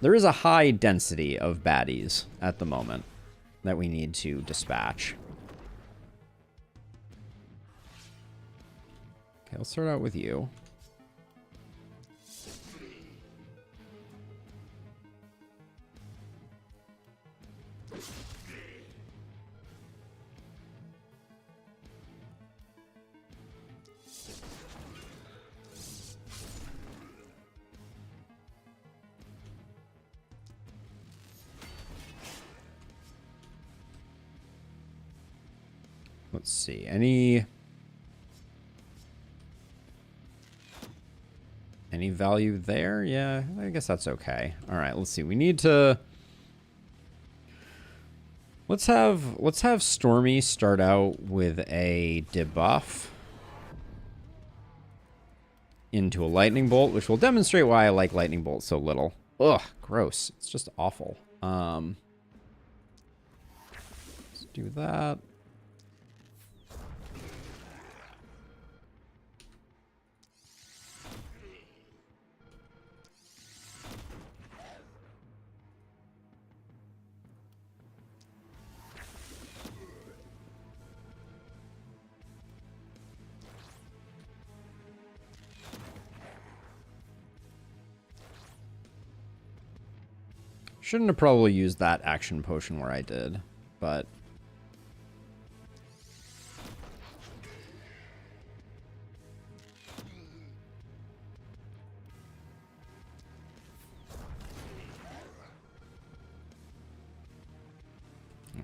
Speaker 1: There is a high density of baddies at the moment that we need to dispatch. Okay, let's start out with you. Let's see. Any value there? Yeah, I guess that's okay. All right, let's see. We need to... Let's have Stormy start out with a debuff into a lightning bolt, which will demonstrate why I like lightning bolt so little. Ugh, gross. It's just awful. Let's do that. Shouldn't have probably used that action potion where I did, but...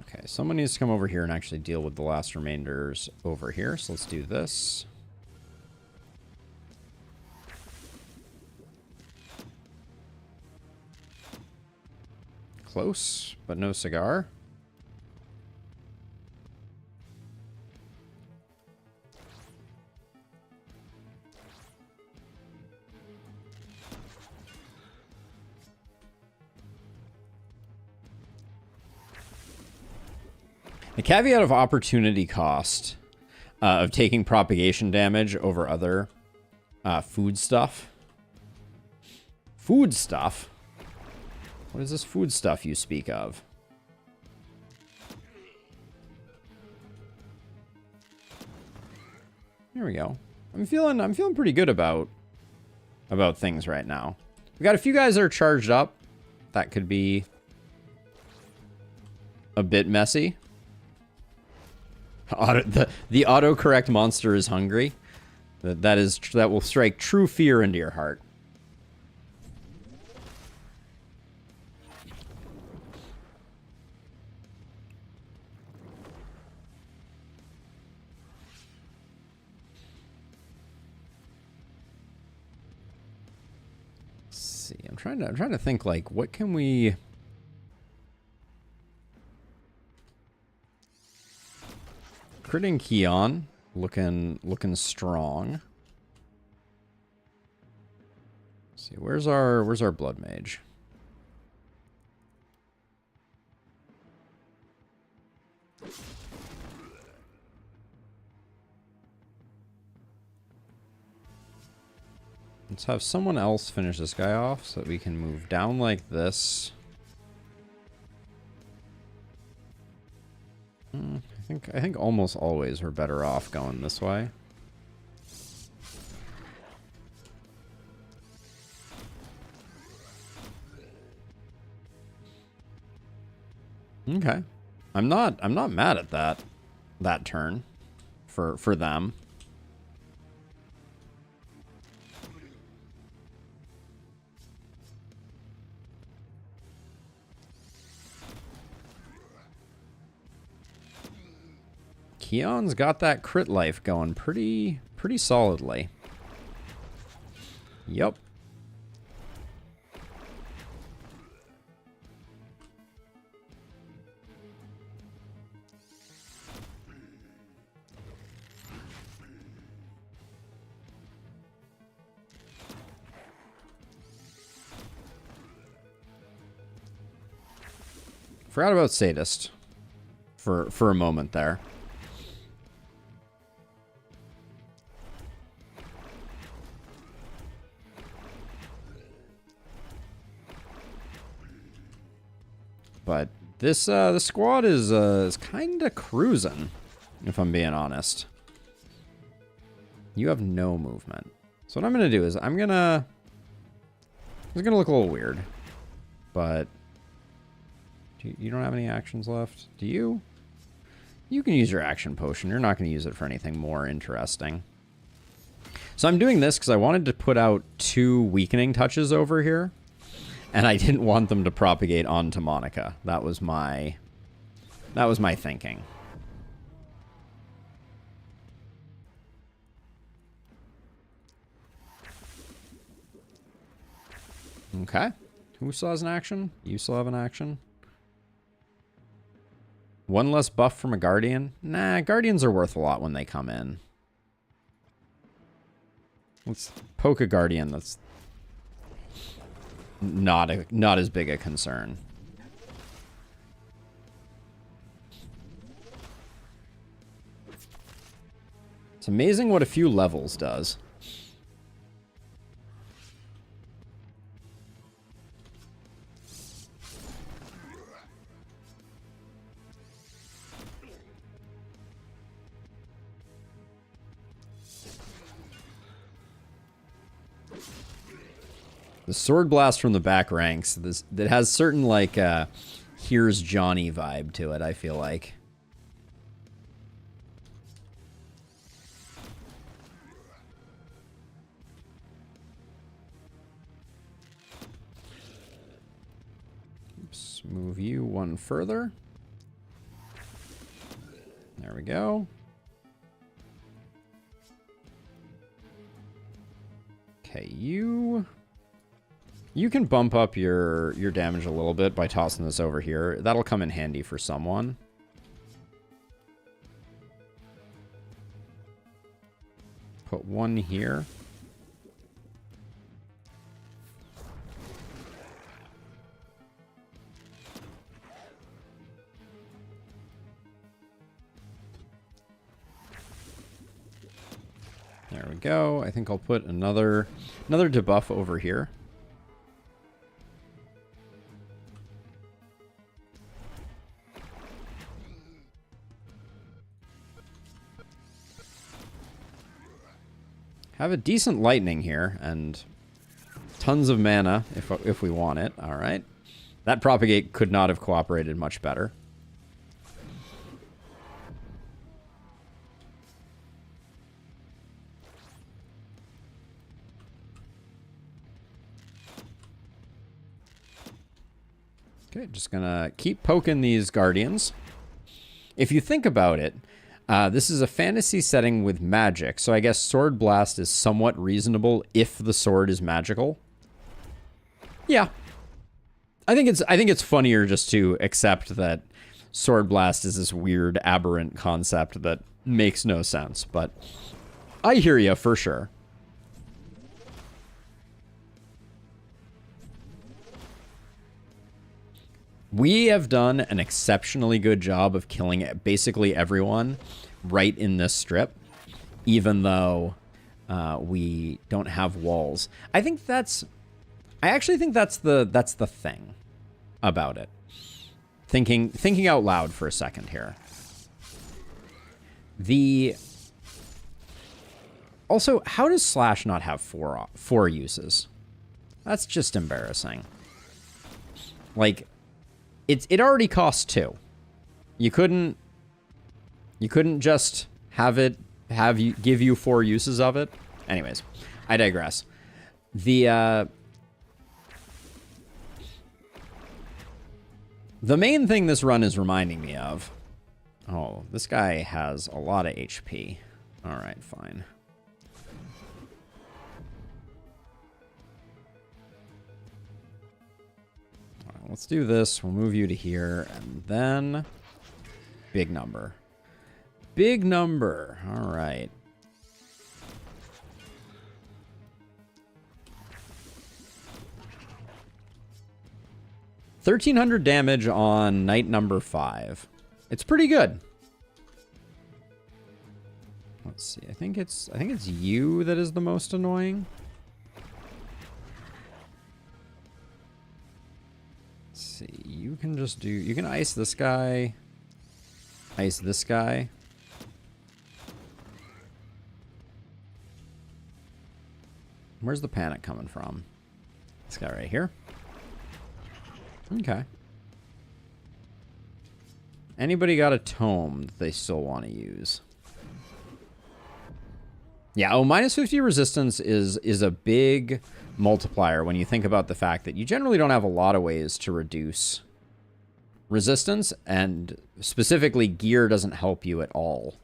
Speaker 1: Okay, someone needs to come over here and actually deal with the last remainders over here, so let's do this. Close, but no cigar. The caveat of opportunity cost of taking propagation damage over other food stuff. Food stuff? What is this food stuff you speak of? There we go. I'm feeling pretty good about things right now. We got a few guys that are charged up. That could be a bit messy. The autocorrect monster is hungry. That will strike true fear into your heart. I'm trying to think, like, what can we... Critting Keon, looking strong. Let's see, where's our blood mage? Let's have someone else finish this guy off so that we can move down like this. I think almost always we're better off going this way. Okay. I'm not mad at that turn for them. Keon's got that crit life going pretty solidly. Yep. Forgot about Sadist for a moment there. But this the squad is kind of cruising, if I'm being honest. You have no movement. So what I'm gonna do is I'm gonna... It's gonna look a little weird, but you don't have any actions left, do you? You can use your action potion. You're not gonna use it for anything more interesting. So I'm doing this because I wanted to put out 2 weakening touches over here. And I didn't want them to propagate onto Monica. That was my thinking. Okay. Who still has an action? You still have an action. One less buff from a Guardian? Nah, Guardians are worth a lot when they come in. Let's poke a Guardian that's not as big a concern. It's amazing what a few levels does. The sword blast from the back ranks, that has certain, like, here's Johnny vibe to it, I feel like. Oops, move you one further. There we go. Okay, you can bump up your damage a little bit by tossing this over here. That'll come in handy for someone. Put one here. There we go. I think I'll put another debuff over here. Have a decent lightning here, and tons of mana if we want it. All right. That propagate could not have cooperated much better. Okay, just gonna keep poking these Guardians. If you think about it, this is a fantasy setting with magic, so I guess Sword Blast is somewhat reasonable if the sword is magical. Yeah. I think it's funnier just to accept that Sword Blast is this weird, aberrant concept that makes no sense, but I hear you for sure. We have done an exceptionally good job of killing basically everyone right in this strip, even though we don't have walls. I actually think that's the thing about it. Thinking out loud for a second here. Also, how does Slash not have four uses? That's just embarrassing. Like, it already costs 2. You couldn't just give you 4 uses of it. Anyways, I digress. The main thing this run is reminding me of. Oh, this guy has a lot of HP. All right, fine. Let's do this. We'll move you to here, and then big number. Big number. All right. $1,300 damage on night number 5. It's pretty good. Let's see. I think it's you that is the most annoying. See, you can ice this guy, ice this guy. Where's the panic coming from? This guy right here. Okay. Anybody got a tome that they still want to use? Yeah, oh, minus 50 resistance is a big multiplier when you think about the fact that you generally don't have a lot of ways to reduce resistance, and specifically gear doesn't help you at all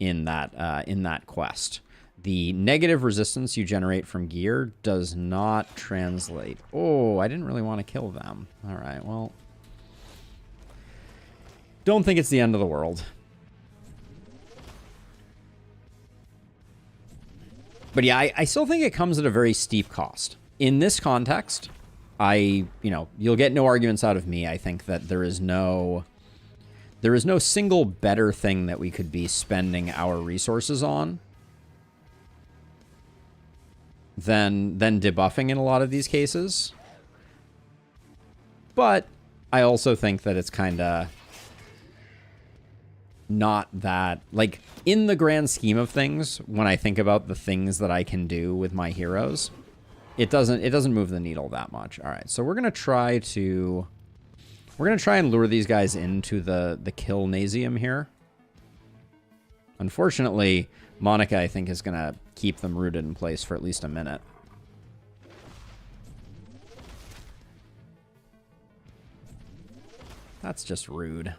Speaker 1: in that quest. The negative resistance you generate from gear does not translate. Oh, I didn't really want to kill them. All right, well. Don't think it's the end of the world. But yeah, I still think it comes at a very steep cost. In this context, you'll get no arguments out of me. I think that there is no single better thing that we could be spending our resources on than debuffing in a lot of these cases. But I also think that it's kind of not that, like, in the grand scheme of things, when I think about the things that I can do with my heroes, it doesn't move the needle that much. All right, so we're gonna try and lure these guys into the kill Nazium here. Unfortunately, Monica, I think, is gonna keep them rooted in place for at least a minute. That's just rude.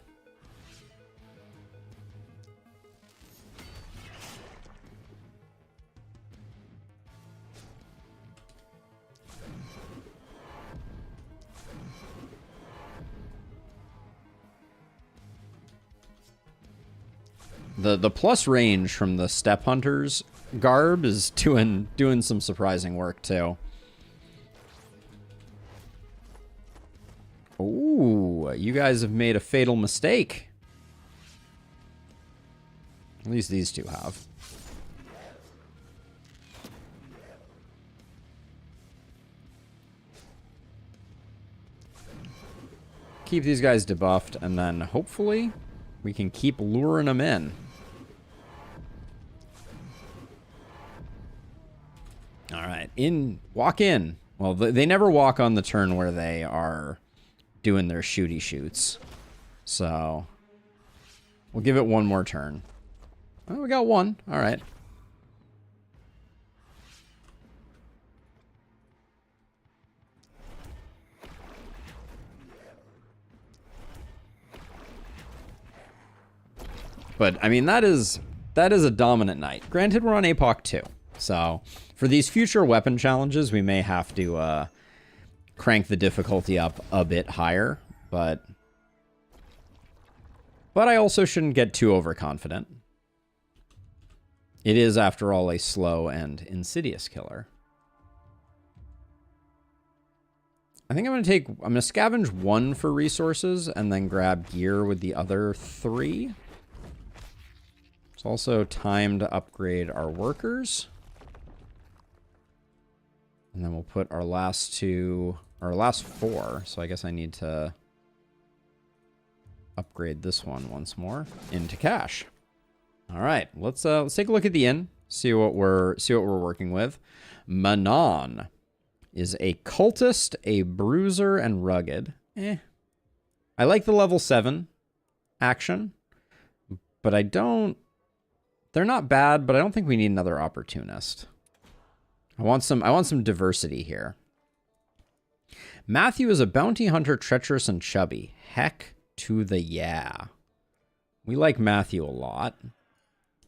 Speaker 1: The plus range from the Step Hunters garb is doing some surprising work too. Ooh, you guys have made a fatal mistake. At least these two have. Keep these guys debuffed, and then hopefully we can keep luring them in. All right, walk in. Well, they never walk on the turn where they are doing their shooty shoots. So we'll give it one more turn. Oh, we got one. All right. But I mean, that is a dominant night. Granted, we're on Apoc2. So for these future weapon challenges, we may have to crank the difficulty up a bit higher, but I also shouldn't get too overconfident. It is, after all, a slow and insidious killer. I think I'm going to scavenge one for resources and then grab gear with the other 3. It's also time to upgrade our workers. And then we'll put our last 4. So I guess I need to upgrade this one once more into cash. All right, let's take a look at the inn. See what we're working with. Manon is a cultist, a bruiser, and rugged. I like the level 7 action, but they're not bad, but I don't think we need another opportunist. I want some diversity here. Matthew is a bounty hunter, treacherous and chubby. Heck to the yeah. We like Matthew a lot.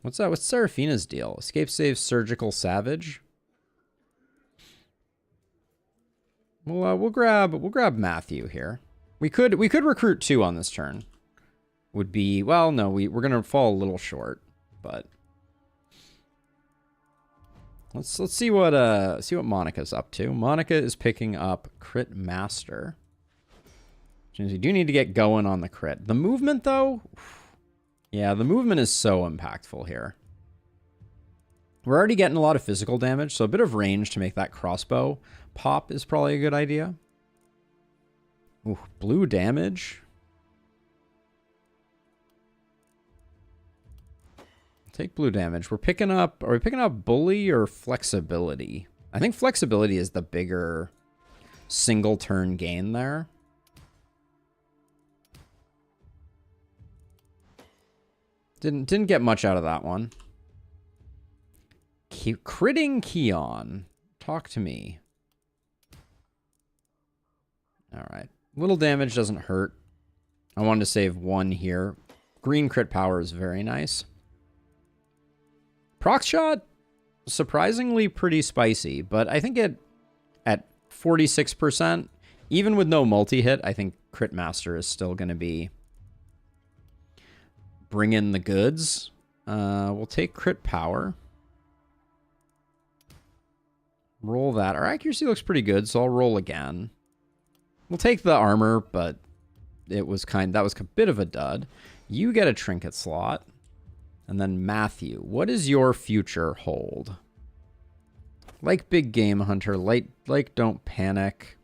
Speaker 1: What's that? What's Seraphina's deal? Escape, save, surgical, savage. We'll grab Matthew here. We could recruit 2 on this turn. Would be, well, no, we're gonna fall a little short, but let's see what Monica's up to. Monica is picking up Crit Master. Which means we do need to get going on the crit. The movement, though, yeah, the movement is so impactful here. We're already getting a lot of physical damage, so a bit of range to make that crossbow pop is probably a good idea. Ooh, blue damage. Take blue damage. Are we picking up bully or flexibility? I think flexibility is the bigger single turn gain there. Didn't get much out of that one. Critting Keon. Talk to me. Alright. Little damage doesn't hurt. I wanted to save 1 here. Green crit power is very nice. Proc shot? surprisingly pretty spicy, but I think at 46%, even with no multi-hit, I think Crit Master is still going to be bringing the goods. We'll take Crit Power. Roll that. Our accuracy looks pretty good, so I'll roll again. We'll take the armor, but that was a bit of a dud. You get a trinket slot. And then Matthew, what does your future hold? Like Big Game Hunter, like Don't Panic,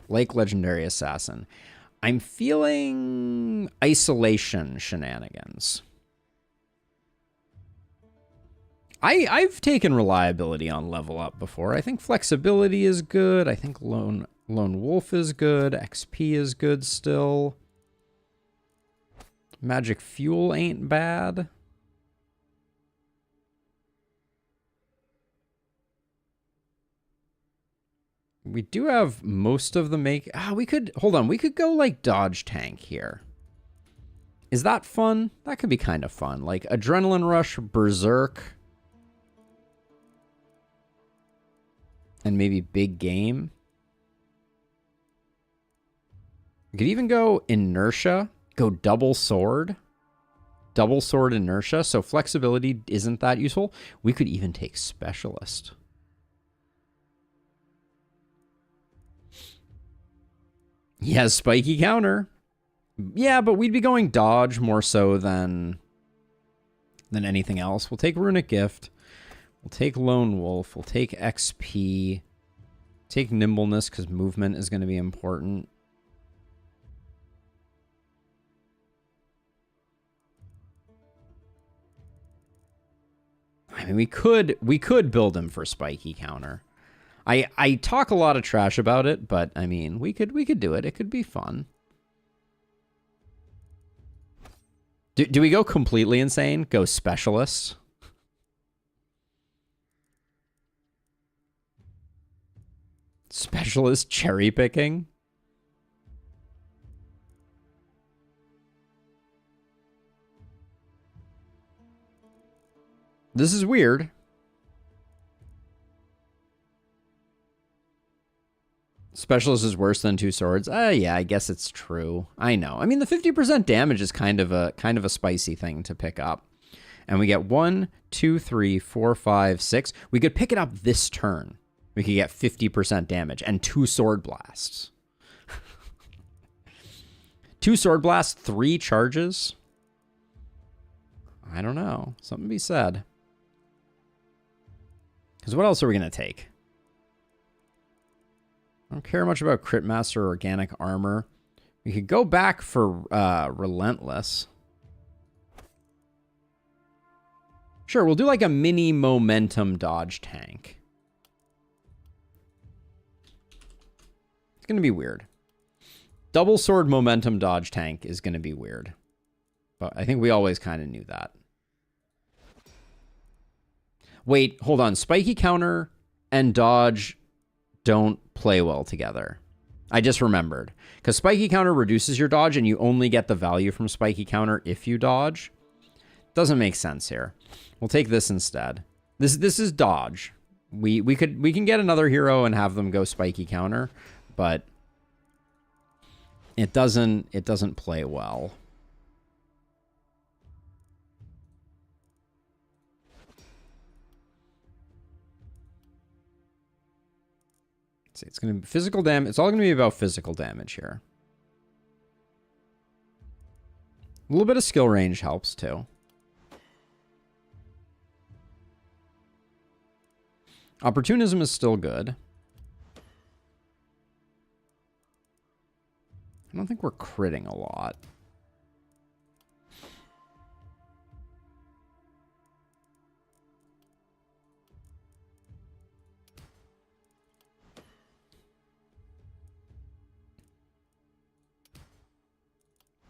Speaker 1: like Legendary Assassin. I'm feeling isolation shenanigans. I've taken reliability on level up before. I think flexibility is good. I think lone wolf is good. XP is good still. Magic fuel ain't bad. We do have most of the we could go like dodge tank here. Is that fun? That could be kind of fun. Like Adrenaline Rush, Berserk, and maybe Big Game. We could even go Inertia. Go double sword inertia, so flexibility isn't that useful. We could even take specialist. He has spiky counter. Yeah, but we'd be going dodge more so than anything else. We'll take runic gift. We'll take lone wolf. We'll take XP. Take nimbleness because movement is going to be important. I mean, we could build him for spiky counter. I talk a lot of trash about it, but I mean, we could do it. It could be fun. Do we go completely insane? Go specialist? Specialist cherry picking? This is weird. Specialist is worse than two swords. Yeah, I guess it's true. I know. I mean, the 50% damage is kind of a spicy thing to pick up. And we get 1, 2, 3, 4, 5, 6. We could pick it up this turn. We could get 50% damage and 2 sword blasts. 2 sword blasts, 3 charges. I don't know. Something to be said. Because what else are we going to take? I don't care much about Crit Master or Organic Armor. We could go back for Relentless. Sure, we'll do like a mini momentum dodge tank. It's going to be weird. Double sword momentum dodge tank is going to be weird. But I think we always kind of knew that. Wait, hold on. Spiky counter and dodge don't play well together. I just remembered. Because spiky counter reduces your dodge and you only get the value from spiky counter if you dodge. Doesn't make sense here. We'll take this instead. This is dodge. We can get another hero and have them go spiky counter, but it doesn't play well. It's going to be physical damage. It's all going to be about physical damage here. A little bit of skill range helps too. Opportunism is still good. I don't think we're critting a lot.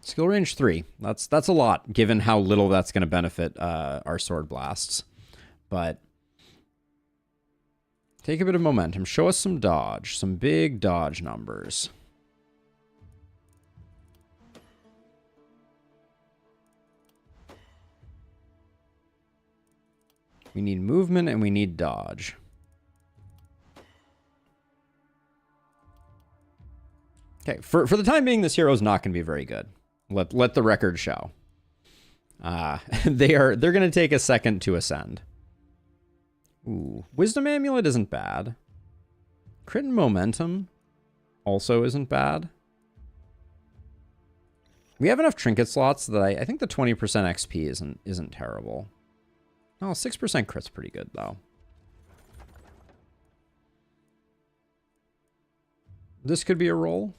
Speaker 1: Skill range 3. That's a lot, given how little that's going to benefit our sword blasts. But take a bit of momentum. Show us some dodge. Some big dodge numbers. We need movement and we need dodge. Okay, for the time being, this hero is not going to be very good. Let the record show. They're going to take a second to ascend. Ooh, Wisdom Amulet isn't bad. Crit and Momentum also isn't bad. We have enough trinket slots that I think the 20% XP isn't terrible. Oh, 6% crit's pretty good though. This could be a roll.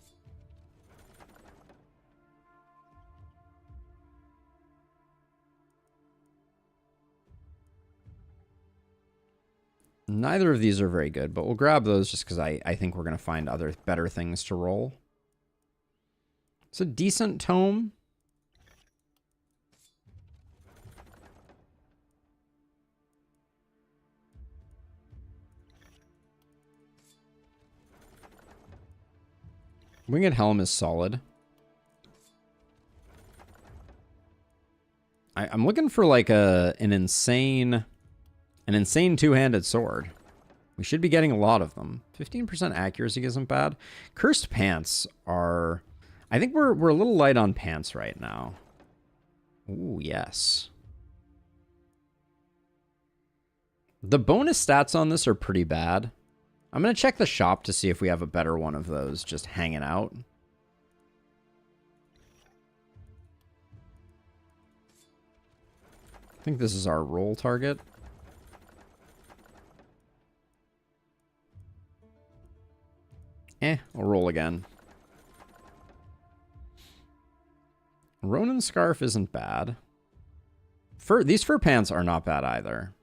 Speaker 1: Neither of these are very good, but we'll grab those just because I think we're going to find other better things to roll. It's a decent tome. Winged Helm is solid. I'm looking for like an insane two-handed sword. We should be getting a lot of them. 15% accuracy isn't bad. Cursed Pants are... I think we're a little light on pants right now. Ooh, yes. The bonus stats on this are pretty bad. I'm going to check the shop to see if we have a better one of those just hanging out. I think this is our roll target. I'll roll again. Ronin Scarf isn't bad. These fur pants are not bad either.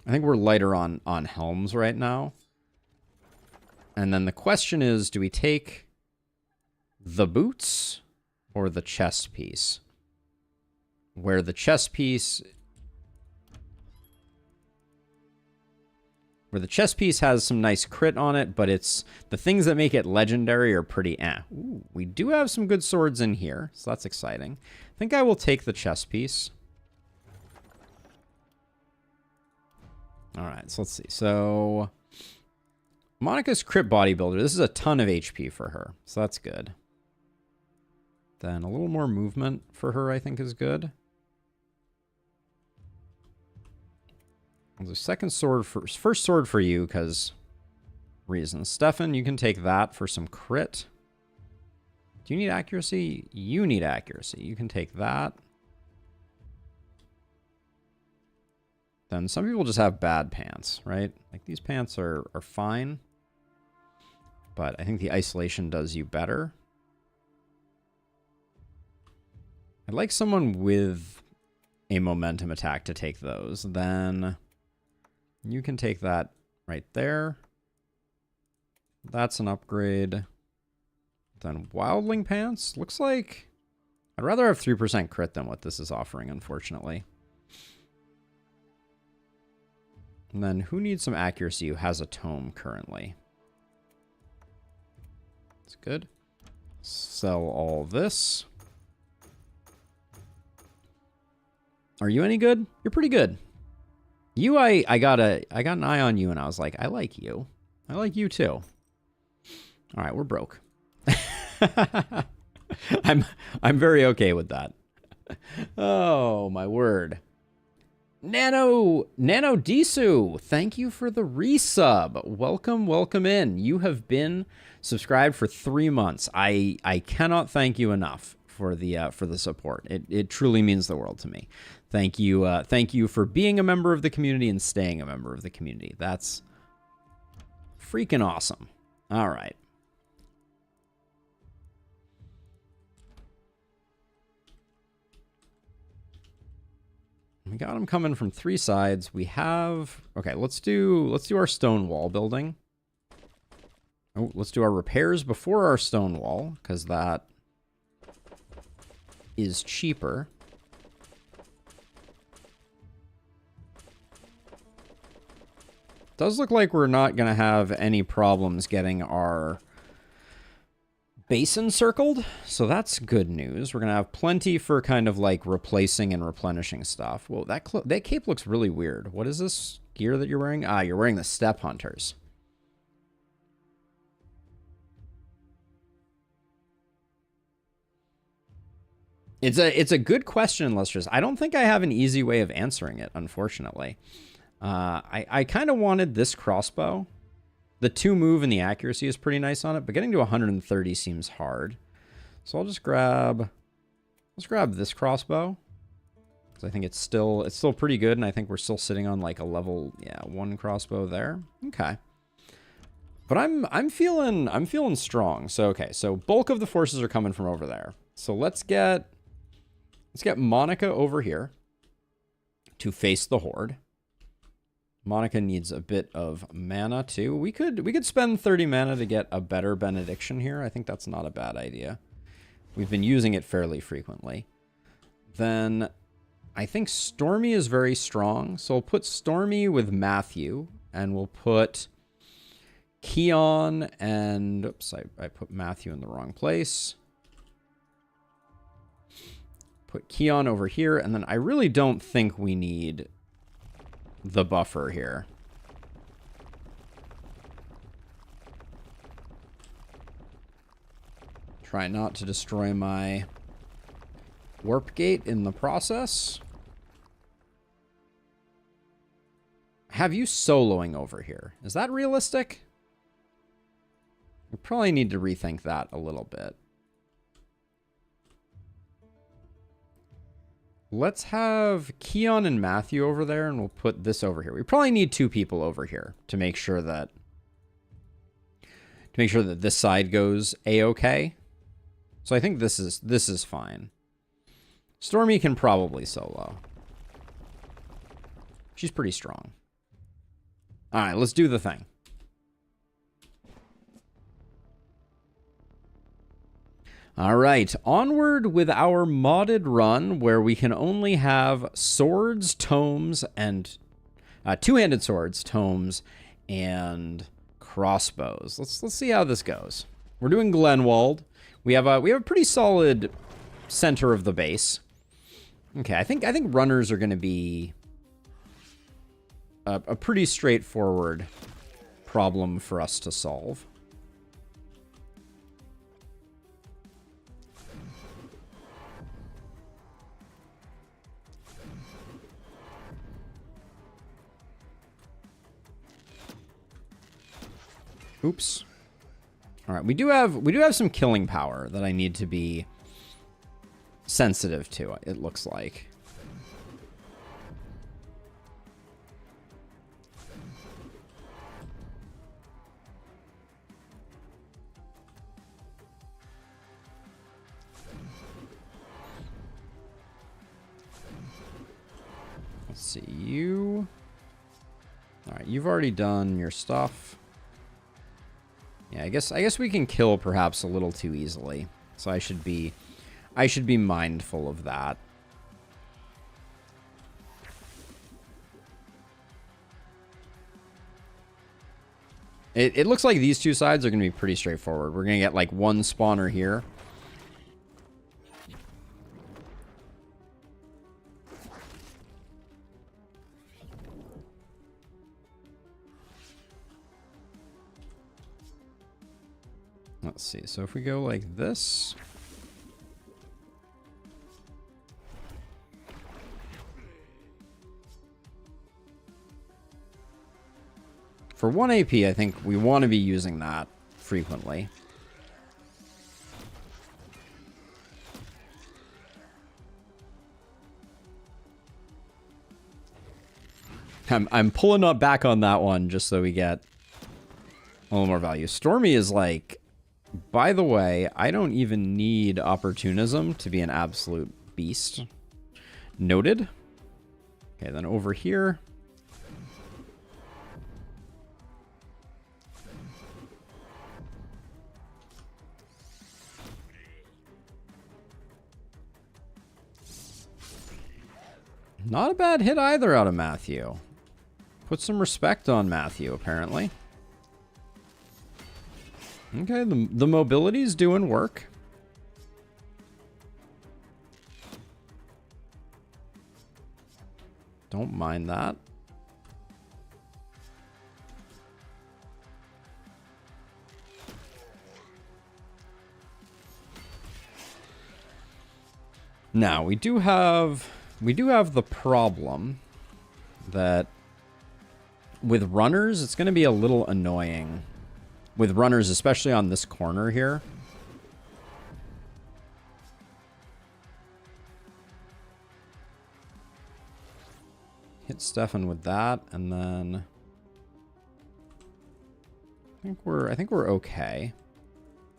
Speaker 1: I think we're lighter on helms right now. And then the question is, do we take the boots or the chest piece? Where the chest piece... Where the chest piece has some nice crit on it, but it's the things that make it legendary are pretty Ooh, we do have some good swords in here, so that's exciting. I think I will take the chest piece. All right, so let's see. So Monica's Crit Bodybuilder. This is a ton of HP for her, so that's good. Then a little more movement for her, I think, is good. The second sword first sword for you, because reasons. Stefan, you can take that for some crit. Do you need accuracy? You need accuracy. You can take that. Then some people just have bad pants, right? Like these pants are fine. But I think the isolation does you better. I'd like someone with a momentum attack to take those. Then you can take that right there. That's an upgrade. Then Wildling Pants. Looks like I'd rather have 3% crit than what this is offering, unfortunately. And then who needs some accuracy who has a tome currently? That's good. Sell all this. Are you any good? You're pretty good. You, I got an eye on you, and I was like, I like you. I like you too. All right, we're broke. I'm very okay with that. Oh my word. Nano Disu, thank you for the resub. Welcome in. You have been subscribed for 3 months. I cannot thank you enough for the support. It truly means the world to me. Thank you for being a member of the community and staying a member of the community. That's freaking awesome. All right. We got them coming from 3 sides. We have... Okay, let's do our stone wall building. Oh, let's do our repairs before our stone wall, because that is cheaper. Does look like we're not going to have any problems getting our base encircled, so that's good news. We're going to have plenty for kind of like replacing and replenishing stuff. Whoa, that cape looks really weird. What is this gear that you're wearing? Ah, you're wearing the Steppe Hunters. It's a good question, Lustrous. I don't think I have an easy way of answering it, unfortunately. I kind of wanted this crossbow. The 2 move and the accuracy is pretty nice on it, but getting to 130 seems hard. So I'll just grab... Let's grab this crossbow. Because I think it's still pretty good, and I think we're still sitting on like a level 1 crossbow there. Okay. But I'm feeling strong. So okay, so bulk of the forces are coming from over there. So let's get Monica over here to face the horde. Monica needs a bit of mana too. We could spend 30 mana to get a better benediction here. I think that's not a bad idea. We've been using it fairly frequently. Then I think Stormy is very strong. So we'll put Stormy with Matthew, and we'll put Keon and... Oops, I put Matthew in the wrong place. Put Keon over here, and then I really don't think we need the buffer here. Try not to destroy my warp gate in the process. Have you soloing over here? Is that realistic? We probably need to rethink that a little bit. Let's have Keon and Matthew over there, and we'll put this over here. We probably need 2 people over here to make sure that this side goes a-okay. So I think this is fine. Stormy can probably solo. She's pretty strong. All right, let's do the thing. All right, onward with our modded run where we can only have swords, tomes, and two-handed swords, tomes, and crossbows. Let's see how this goes. We're doing Glenwald. We have a pretty solid center of the base. Okay, I think runners are going to be a pretty straightforward problem for us to solve. Oops. All right, we do have some killing power that I need to be sensitive to, it looks like. Let's see, you. All right, you've already done your stuff. Yeah, I guess we can kill perhaps a little too easily. So I should be mindful of that. It looks like these two sides are going to be pretty straightforward. We're going to get like one spawner here. Let's see. So if we go like this. For 1 AP, I think we want to be using that frequently. I'm pulling up back on that one just so we get a little more value. Stormy is like, by the way, I don't even need opportunism to be an absolute beast. Noted. Okay, then over here. Not a bad hit either out of Matthew. Put some respect on Matthew, apparently. Okay, the mobility's doing work. Don't mind that. Now, we do have the problem that with runners, it's going to be a little annoying. With runners, especially on this corner here. Hit Stefan with that, and then I think we're okay.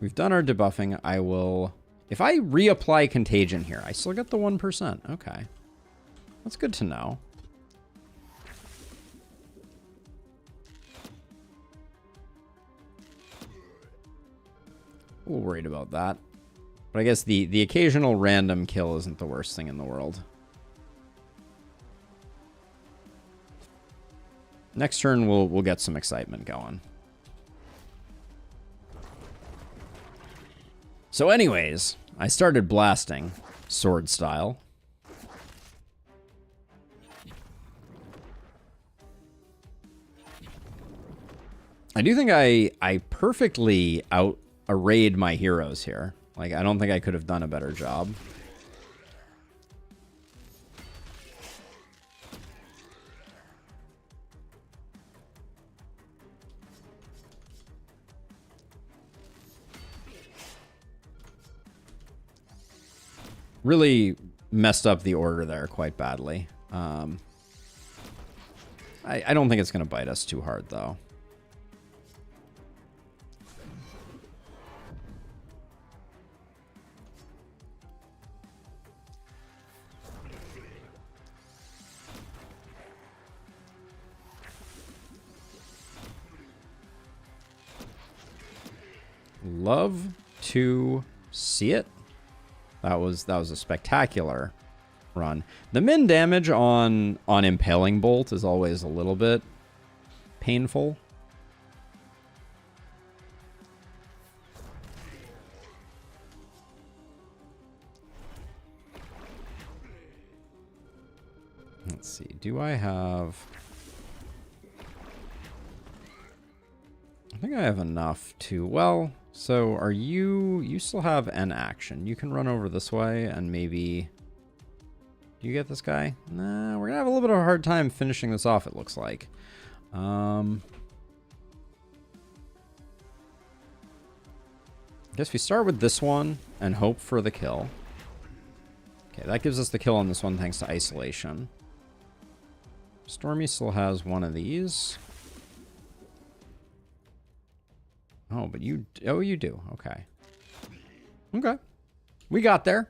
Speaker 1: We've done our debuffing. I will, if I reapply Contagion here, I still get the 1%. Okay. That's good to know. A little worried about that. But I guess the occasional random kill isn't the worst thing in the world. Next turn, we'll get some excitement going. So anyways, I started blasting, sword style. I do think I perfectly out-arrayed my heroes here. Like, I don't think I could have done a better job. Really messed up the order there quite badly. I don't think it's going to bite us too hard, though. Love to see it. That was a spectacular run. The min damage on Impaling Bolt is always a little bit painful. Let's see. Do I have... I think I have enough to... Well... So, are you... You still have an action. You can run over this way and maybe... Do you get this guy? Nah, we're gonna have a little bit of a hard time finishing this off, it looks like. I guess we start with this one and hope for the kill. Okay, that gives us the kill on this one thanks to isolation. Stormy still has one of these. Oh, but you... Oh, you do. Okay. Okay. We got there.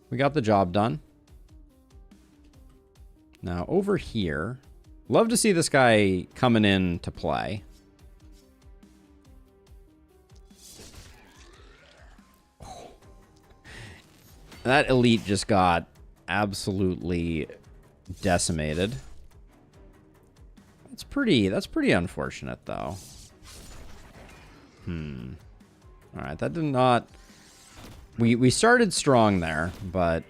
Speaker 1: We got the job done. Now, over here... Love to see this guy coming in to play. Oh. That elite just got absolutely decimated. That's pretty unfortunate, though. Alright, that did not... We started strong there, but...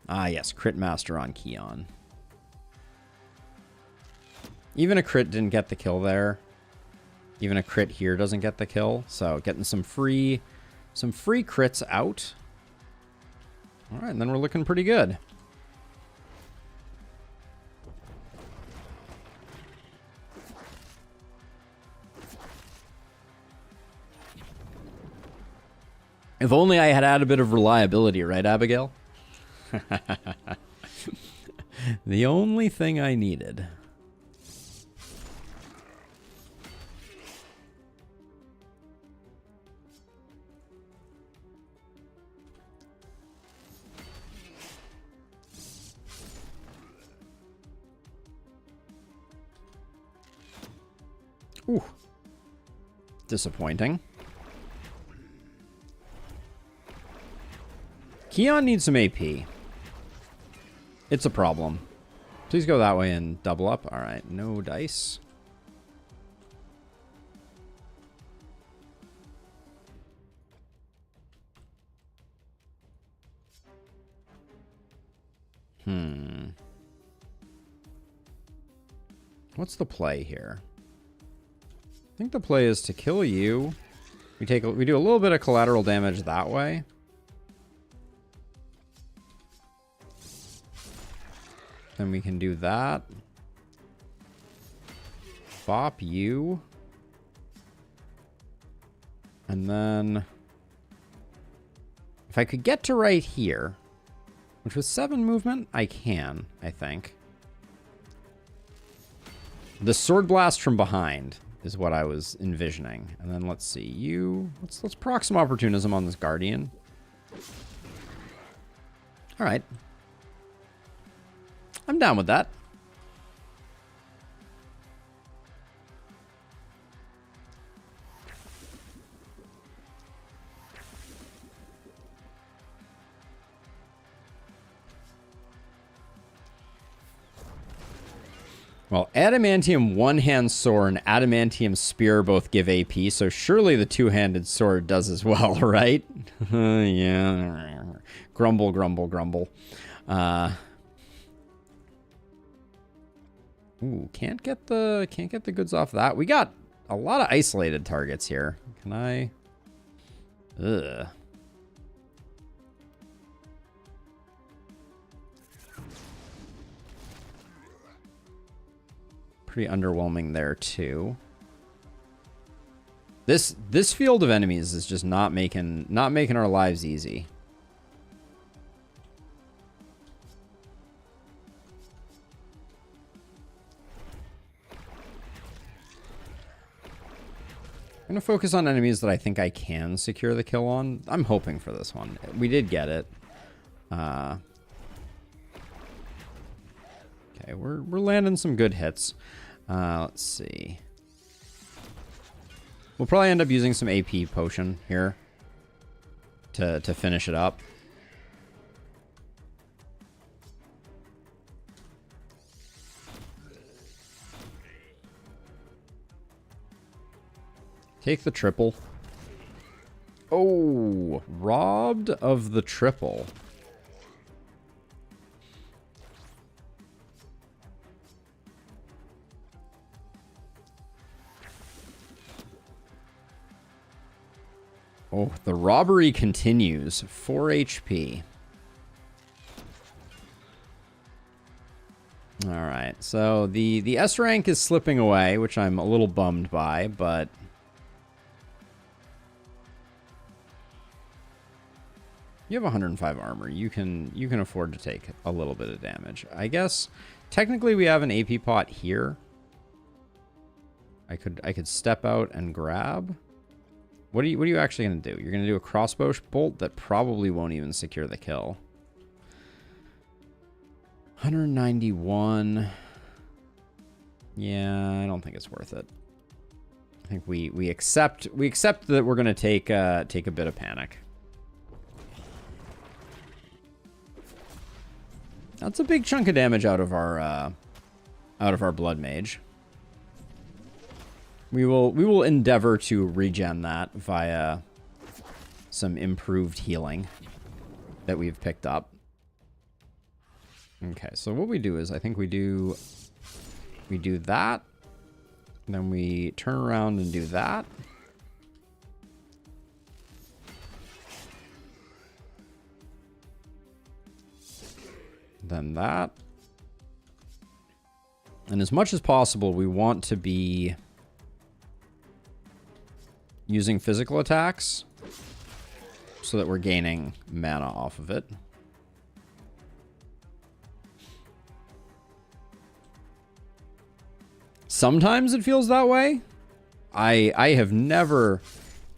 Speaker 1: Ah, yes, crit master on Keon. Even a crit didn't get the kill there. Even a crit here doesn't get the kill. So, getting some free crits out. Alright, and then we're looking pretty good. If only I had a bit of reliability, right, Abigail? The only thing I needed. Ooh. Disappointing. Keon needs some AP. It's a problem. Please go that way and double up. All right, no dice. What's the play here? I think the play is to kill you. We do a little bit of collateral damage that way. Then we can do that. Bop you. And then if I could get to right here, which was 7 movement, I can, I think. The sword blast from behind is what I was envisioning. And then let's see, you let's proc some opportunism on this guardian. All right. I'm down with that. Well, Adamantium one-hand sword and Adamantium spear both give AP, so surely the two-handed sword does as well, right? Yeah. Grumble, grumble, grumble. Ooh, can't get the goods off that. We got a lot of isolated targets here. Can I? Ugh. Pretty underwhelming there too. This field of enemies is just not making our lives easy. I'm going to focus on enemies that I think I can secure the kill on. I'm hoping for this one. We did get it. Okay, we're landing some good hits. Let's see. We'll probably end up using some AP potion here to finish it up. Take the triple. Oh, robbed of the triple. Oh, the robbery continues. 4 HP. All right, so the S rank is slipping away, which I'm a little bummed by, but you have 105 armor. You can afford to take a little bit of damage. I guess technically we have an AP pot here. I could step out and grab. What are you actually going to do? You're going to do a crossbow bolt that probably won't even secure the kill. 191. Yeah, I don't think it's worth it. I think we accept that we're going to take a bit of panic. That's a big chunk of damage out of our blood mage. We will endeavor to regen that via some improved healing that we've picked up. Okay, so what we do is I think we do that, then we turn around and do that. Then that. And as much as possible, we want to be using physical attacks so that we're gaining mana off of it. Sometimes it feels that way. I have never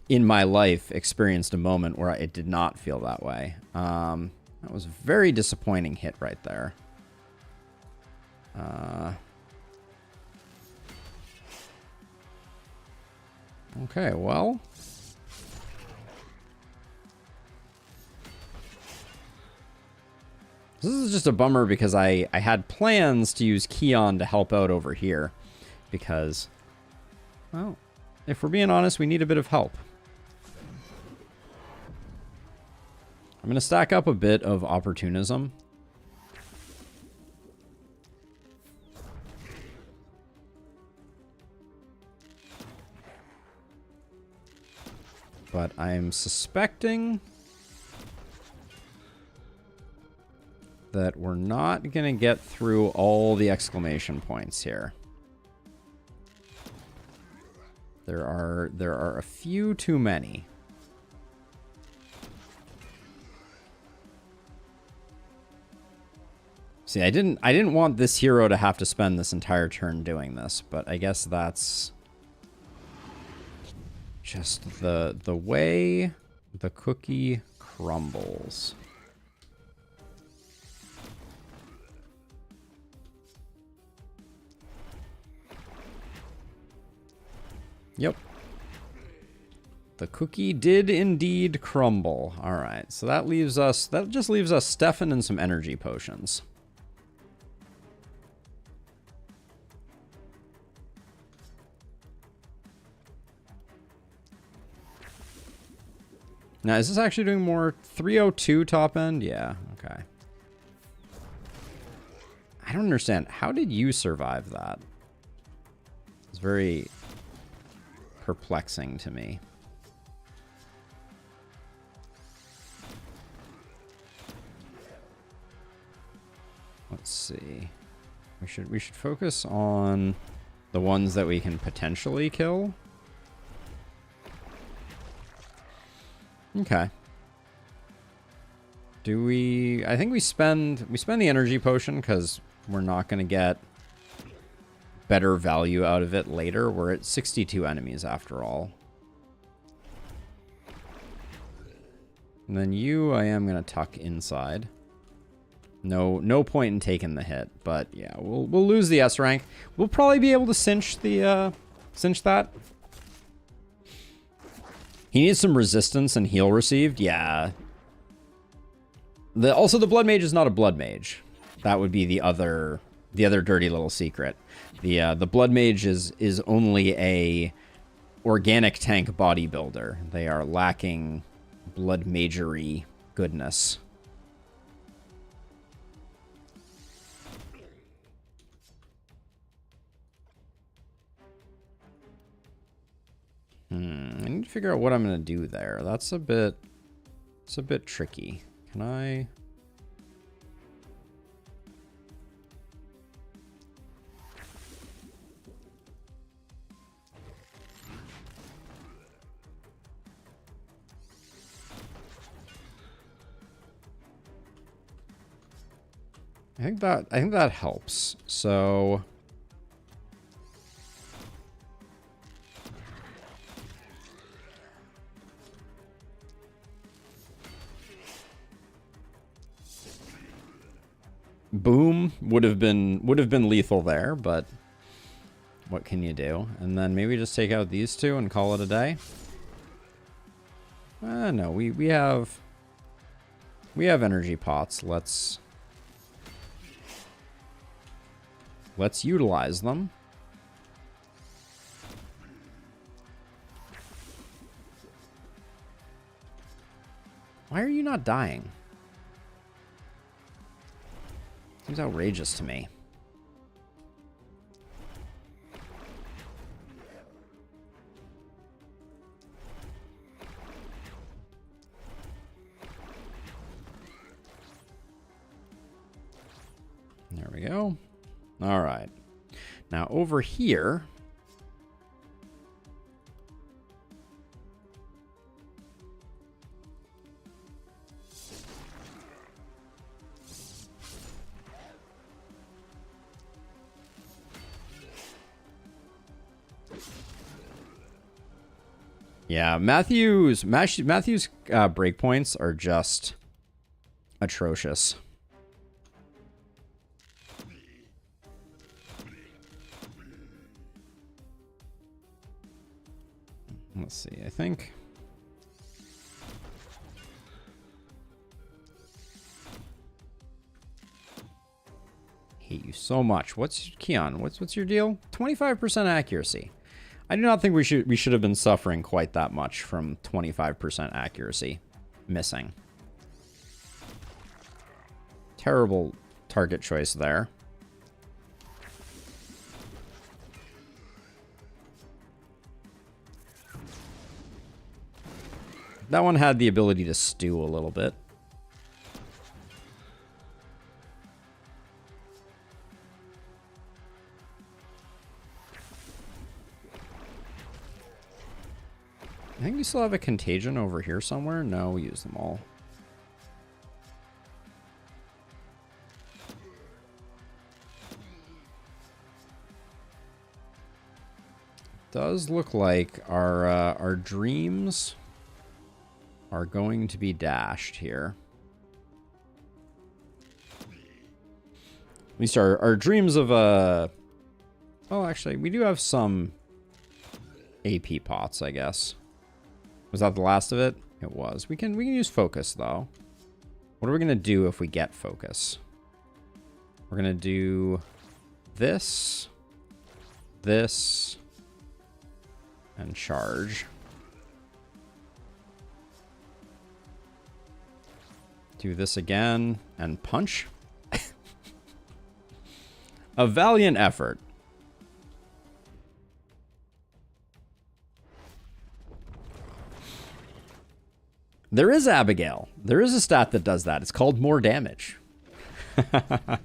Speaker 1: in my life experienced a moment where it did not feel that way. That was a very disappointing hit right there. Okay, well. This is just a bummer because I had plans to use Keon to help out over here. Because, well, if we're being honest, we need a bit of help. I'm going to stack up a bit of opportunism. But I'm suspecting that we're not going to get through all the exclamation points here. There are a few too many. See, I didn't want this hero to have to spend this entire turn doing this, but I guess that's just the way the cookie crumbles. Yep. The cookie did indeed crumble. All right, so that just leaves us Stefan and some energy potions. Now, is this actually doing more? 302 top end? Yeah, okay. I don't understand. How did you survive that? It's very perplexing to me. Let's see. We should focus on the ones that we can potentially kill. Okay. Do we... I think we spend the energy potion because we're not going to get better value out of it later. We're at 62 enemies after all. And then you, I am going to tuck inside. No point in taking the hit, but yeah, we'll lose the S rank. We'll probably be able to cinch the cinch that. He needs some resistance and heal received. Yeah. Also, the blood mage is not a blood mage. That would be the other dirty little secret. The blood mage is only a organic tank bodybuilder. They are lacking blood magery goodness. I need to figure out what I'm going to do there. It's a bit tricky. Can I... I think that helps. So boom would have been lethal there, but what can you do? And then maybe just take out these two and call it a day. No, we have energy pots. Let's utilize them. Why are you not dying? Seems outrageous to me. There we go. All right. Now over here, yeah, Matthew's breakpoints are just atrocious. Let's see, I think. hate you so much. What's Keon? What's your deal? 25% accuracy. I do not think we should have been suffering quite that much from 25% accuracy missing. Terrible target choice there. That one had the ability to stew a little bit. I think we still have a contagion over here somewhere. No, we used them all. Does look like our dreams are going to be dashed here. At least our dreams of well, actually, we do have some AP pots, I guess. Was that the last of it? It was. We can use focus though. What are we gonna do if we get focus? We're gonna do this, this, and charge. Do this again and punch. A valiant effort. There is Abigail. There is a stat that does that. It's called more damage. But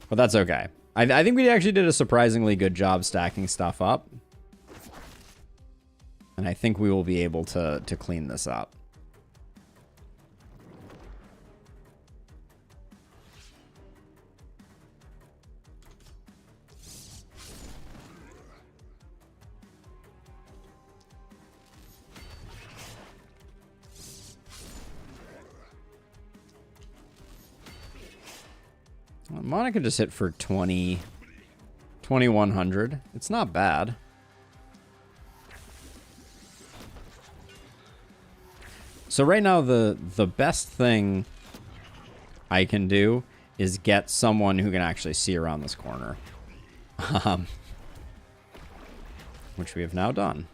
Speaker 1: that's okay. I think we actually did a surprisingly good job stacking stuff up. And I think we will be able to clean this up. Monica just hit for 2100. It's not bad. So right now the best thing I can do is get someone who can actually see around this corner. Which we have now done.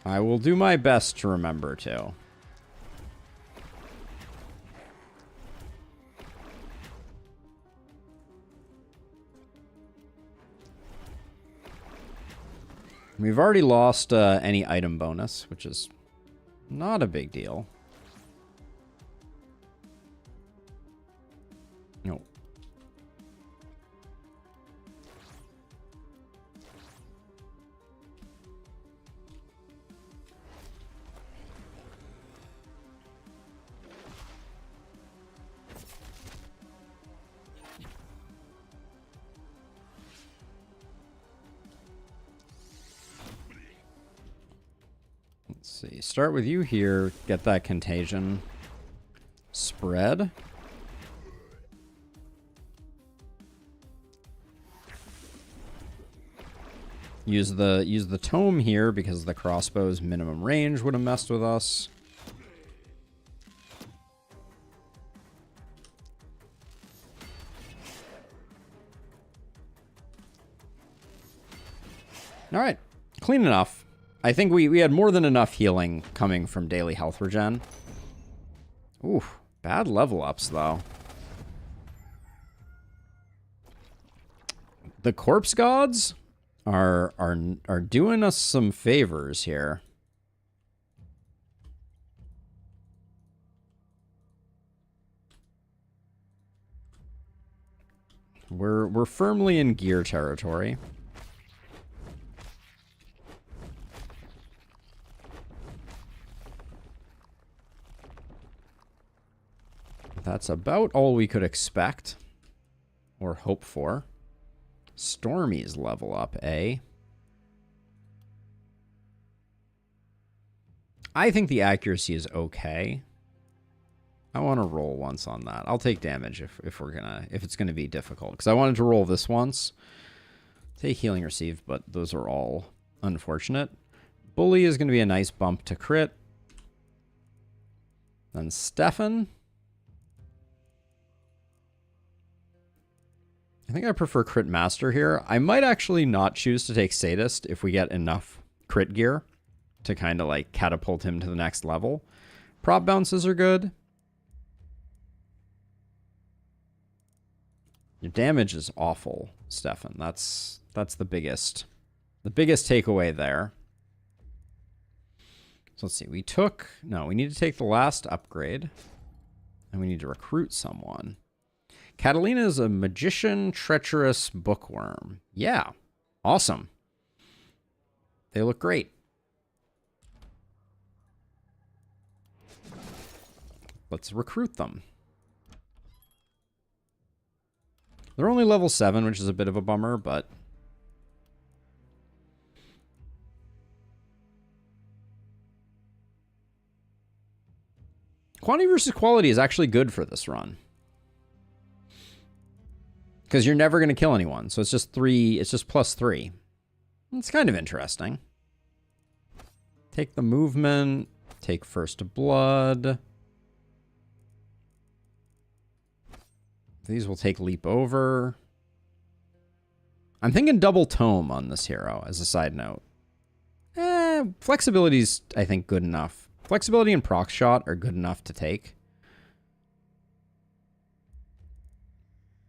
Speaker 1: I will do my best to remember to. We've already lost any item bonus, which is not a big deal. No. Let's see. Start with you here. Get that contagion spread. Use the tome here because the crossbow's minimum range would have messed with us. All right, clean enough. I think we had more than enough healing coming from daily health regen. Ooh, bad level ups though. The corpse gods are doing us some favors here. We're firmly in gear territory. That's about all we could expect or hope for. Stormy's level up, eh? I think the accuracy is okay. I want to roll once on that. I'll take damage if it's gonna be difficult, because I wanted to roll this once. Take healing received, but those are all unfortunate. Bully is gonna be a nice bump to crit. Then Stefan. I think I prefer Crit Master here. I might actually not choose to take Sadist if we get enough crit gear to kind of like catapult him to the next level. Prop bounces are good. Your damage is awful, Stefan. That's the biggest takeaway there. So let's see. We need to take the last upgrade. And we need to recruit someone. Catalina is a magician, treacherous bookworm. Yeah. Awesome. They look great. Let's recruit them. They're only level 7, which is a bit of a bummer, but... Quantity versus quality is actually good for this run. Because you're never going to kill anyone, so it's just +3. It's kind of interesting. Take the movement, take first blood. These will take leap over. I'm thinking double tome on this hero as a side note. Flexibility's, I think, good enough. Flexibility and proc shot are good enough to take.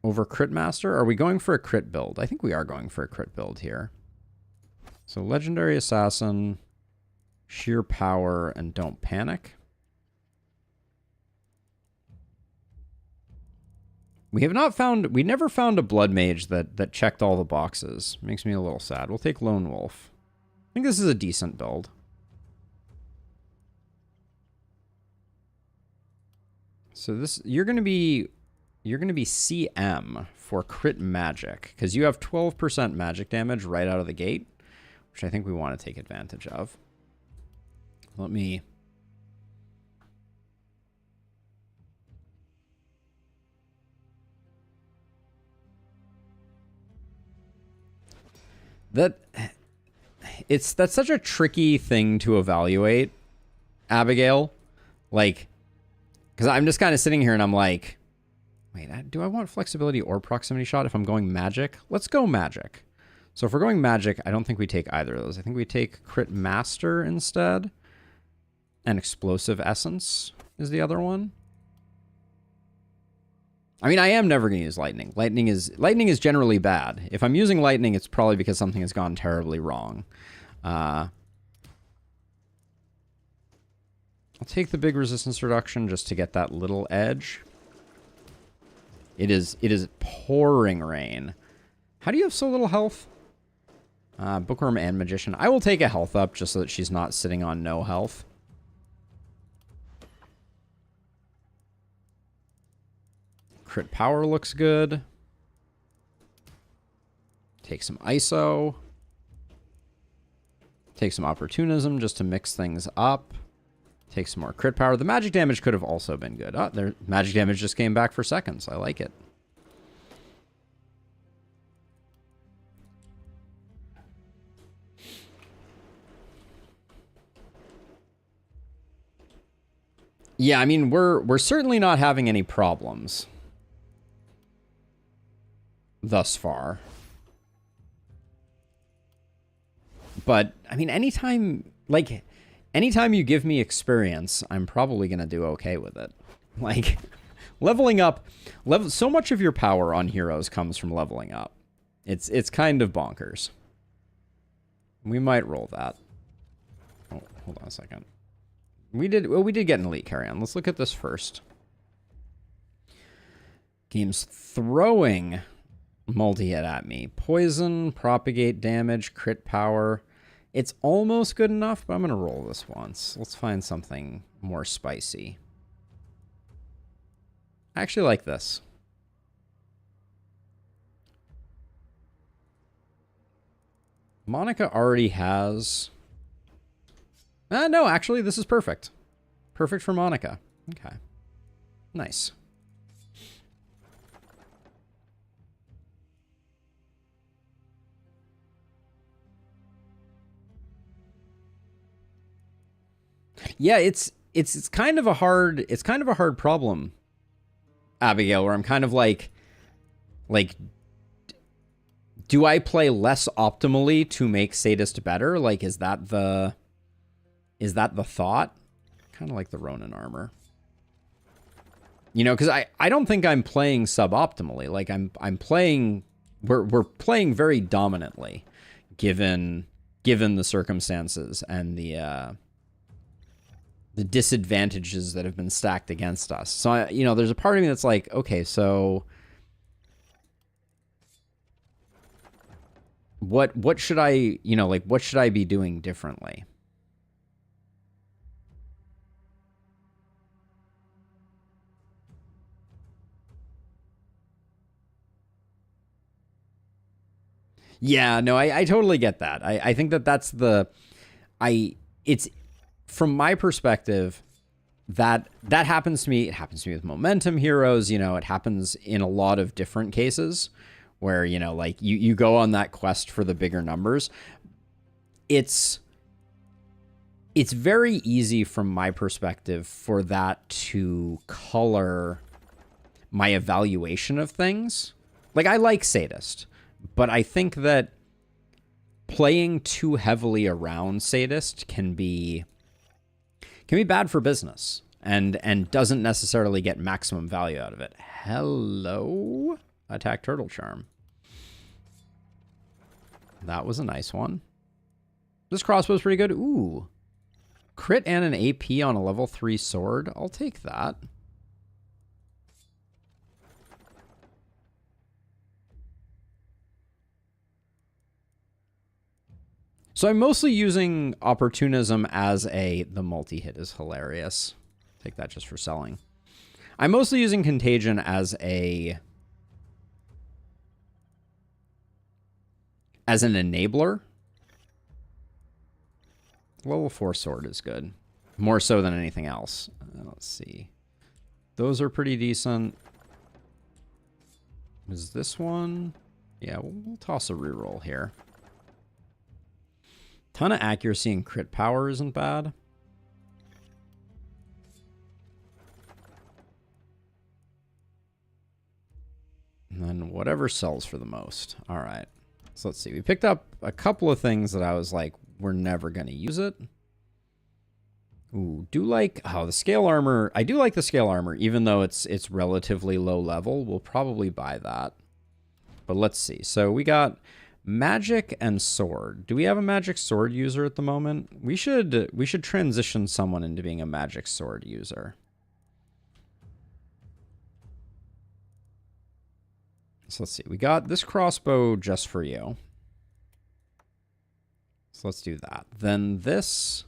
Speaker 1: Over crit master? Are we going for a crit build? I think we are going for a crit build here. So legendary assassin, sheer power, and don't panic. We never found a blood mage that checked all the boxes. Makes me a little sad. We'll take Lone Wolf. I think this is a decent build. So this, you're gonna be CM for crit magic, because you have 12% magic damage right out of the gate, which I think we want to take advantage of. Let me... That's such a tricky thing to evaluate, Abigail. Like, because I'm just kind of sitting here and I'm like, wait, do I want flexibility or proximity shot if I'm going magic? Let's go magic. So if we're going magic, I don't think we take either of those. I think we take crit master instead. And explosive essence is the other one. I mean, I am never going to use lightning. Lightning is generally bad. If I'm using lightning, it's probably because something has gone terribly wrong. I'll take the big resistance reduction just to get that little edge. It is pouring rain. How do you have so little health? Bookworm and magician. I will take a health up just so that she's not sitting on no health. Crit power looks good. Take some ISO. Take some opportunism just to mix things up. Take some more crit power. The magic damage could have also been good. Oh, their magic damage just came back for seconds. I like it. Yeah, I mean, we're certainly not having any problems thus far. But, I mean, anytime you give me experience, I'm probably going to do okay with it. Like, leveling up, so much of your power on heroes comes from leveling up. It's kind of bonkers. We might roll that. Oh, hold on a second. We did get an elite carry-on. Let's look at this first. Game's throwing multi-hit at me. Poison, propagate damage, crit power. It's almost good enough, but I'm going to roll this once. Let's find something more spicy. I actually like this. Monica already has... no, actually, this is perfect. Perfect for Monica. Okay. Nice. Yeah, it's kind of a hard problem, Abigail, where I'm kind of like do I play less optimally to make Sadist better? Like, is that the thought? Kind of like the Ronin armor. You know, because I don't think I'm playing suboptimally. Like, I'm playing, we're playing very dominantly, given the circumstances and the disadvantages that have been stacked against us. So, you know, there's a part of me that's like, okay, so what should I, you know, like, what should I be doing differently? Yeah, no, I totally get that. I think that's it's from my perspective, that happens to me. It happens to me with momentum heroes. You know, it happens in a lot of different cases where, you know, like you go on that quest for the bigger numbers. It's very easy from my perspective for that to color my evaluation of things. Like, I like Sadist, but I think that playing too heavily around Sadist can be bad for business and doesn't necessarily get maximum value out of it. Hello, Attack Turtle Charm. That was a nice one. This crossbow's pretty good. Ooh. Crit and an AP on a level 3 sword. I'll take that. So I'm mostly using Opportunism as the multi-hit is hilarious. Take that just for selling. I'm mostly using Contagion as an enabler. Level 4 sword is good. More so than anything else. Let's see. Those are pretty decent. Is this one? Yeah, we'll toss a reroll here. Ton of accuracy and crit power isn't bad. And then whatever sells for the most. All right. So let's see. We picked up a couple of things that I was like, we're never going to use it. Ooh, the scale armor. I do like the scale armor, even though it's relatively low level. We'll probably buy that. But let's see. So we got magic and sword. Do we have a magic sword user at the moment? We should transition someone into being a magic sword user. So let's see. We got this crossbow just for you. So let's do that. Then this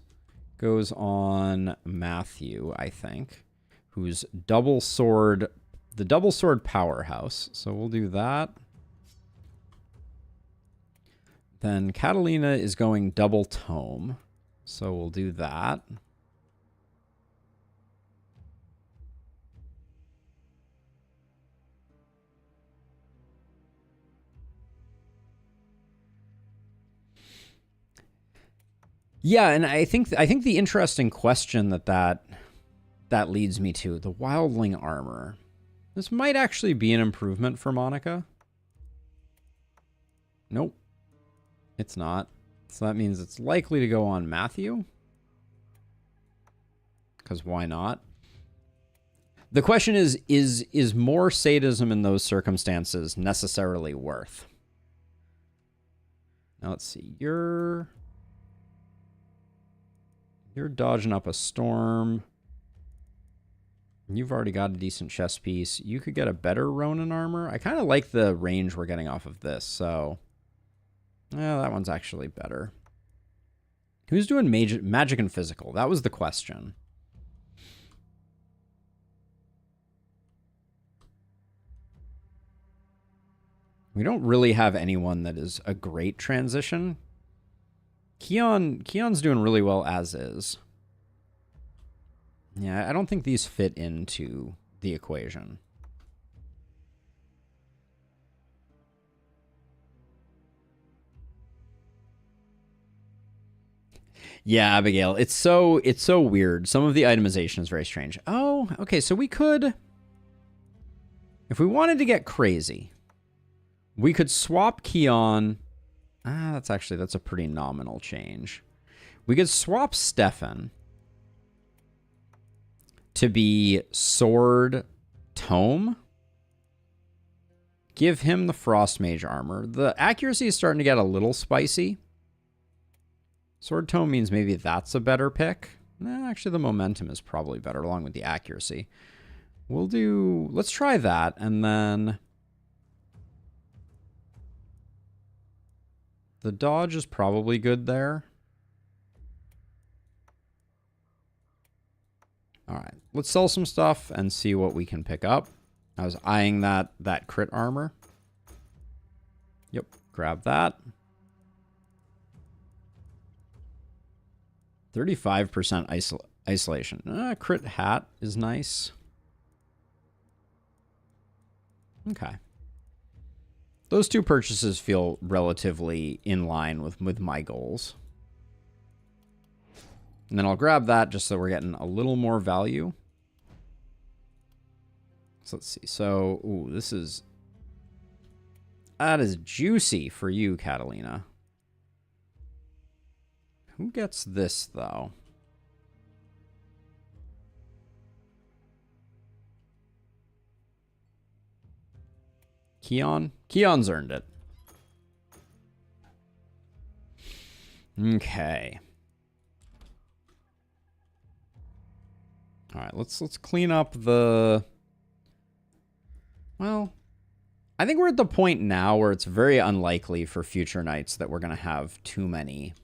Speaker 1: goes on Matthew, I think, who's the double sword powerhouse. So we'll do that. Then Catalina is going double tome. So we'll do that. Yeah, and I think the interesting question that leads me to, the Wildling armor. This might actually be an improvement for Monica. Nope. It's not. So that means it's likely to go on Matthew. Because why not? The question is more sadism in those circumstances necessarily worth? Now let's see. You're dodging up a storm. You've already got a decent chest piece. You could get a better Ronin armor. I kind of like the range we're getting off of this, so yeah, that one's actually better. Who's doing magic and physical? That was the question. We don't really have anyone that is a great transition. Keon's doing really well as is. Yeah, I don't think these fit into the equation. Yeah, Abigail. It's so weird. Some of the itemization is very strange. Oh, okay. So we could, if we wanted to get crazy, we could swap Keon. That's a pretty nominal change. We could swap Stefan to be Sword Tome. Give him the Frost Mage armor. The accuracy is starting to get a little spicy. Sword Tome means maybe that's a better pick. Actually, the momentum is probably better along with the accuracy. Let's try that, and then the dodge is probably good there. All right, let's sell some stuff and see what we can pick up. I was eyeing that crit armor. Yep, grab that. 35% isolation. Crit hat is nice. Okay. Those two purchases feel relatively in line with my goals. And then I'll grab that just so we're getting a little more value. So let's see. So, ooh, that is juicy for you, Catalina. Who gets this, though? Keon? Keon's earned it. Okay. All right, let's clean up the... Well, I think we're at the point now where it's very unlikely for future nights that we're going to have too many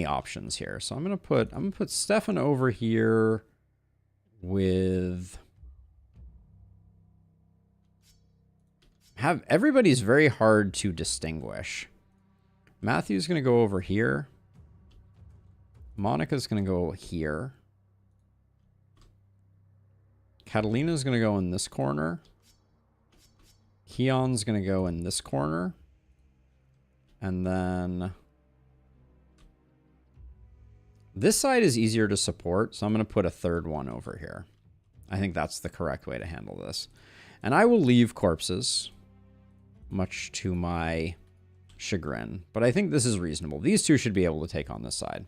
Speaker 1: options here. So I'm going to put Stefan over here with... Everybody's very hard to distinguish. Matthew's going to go over here. Monica's going to go here. Catalina's going to go in this corner. Keon's going to go in this corner. And then this side is easier to support, so I'm going to put a third one over here. I think that's the correct way to handle this. And I will leave corpses, much to my chagrin. But I think this is reasonable. These two should be able to take on this side.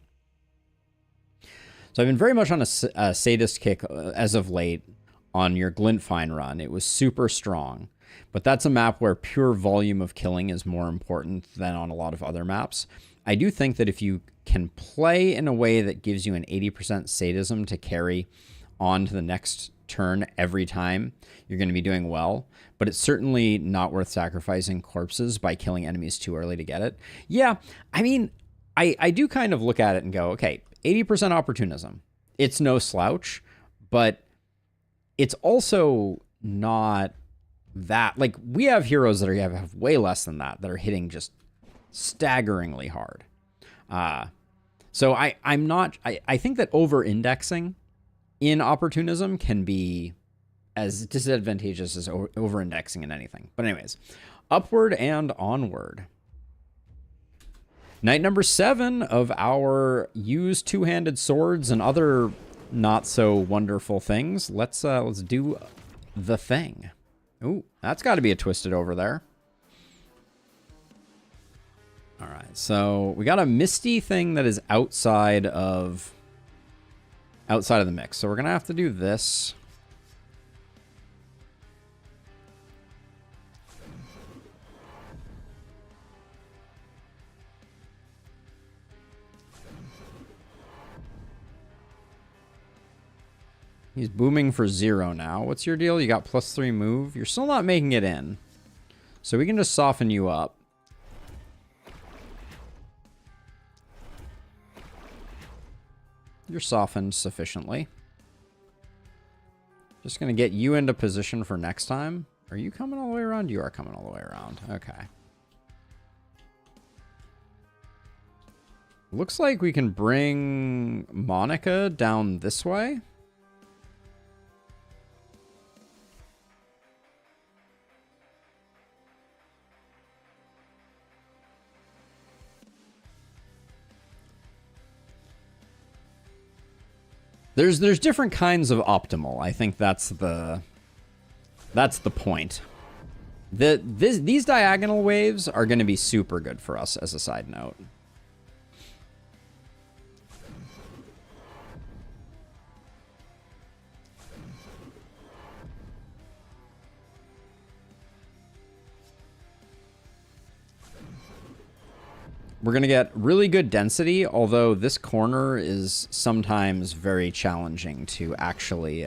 Speaker 1: So I've been very much on a sadist kick as of late on your Glintfine run. It was super strong. But that's a map where pure volume of killing is more important than on a lot of other maps. I do think that if you can play in a way that gives you an 80% sadism to carry on to the next turn every time, you're going to be doing well. But it's certainly not worth sacrificing corpses by killing enemies too early to get it. Yeah, I mean, I do kind of look at it and go, okay, 80% opportunism. It's no slouch, but it's also not that. Like, we have heroes that have way less than that are hitting just staggeringly hard. So I think that over-indexing in opportunism can be as disadvantageous as over-indexing in anything. But anyways, upward and onward. Night number 7 of our use two-handed swords and other not so wonderful things. Let's do the thing. Ooh, that's got to be a twisted over there. All right, so we got a misty thing that is outside of the mix. So we're gonna have to do this. He's booming for 0 now. What's your deal? You got +3 move. You're still not making it in. So we can just soften you up. You're softened sufficiently. Just going to get you into position for next time. Are you coming all the way around? You are coming all the way around. Okay. Looks like we can bring Monica down this way. There's different kinds of optimal. I think that's the point. These diagonal waves are going to be super good for us as a side note. We're going to get really good density, although this corner is sometimes very challenging to actually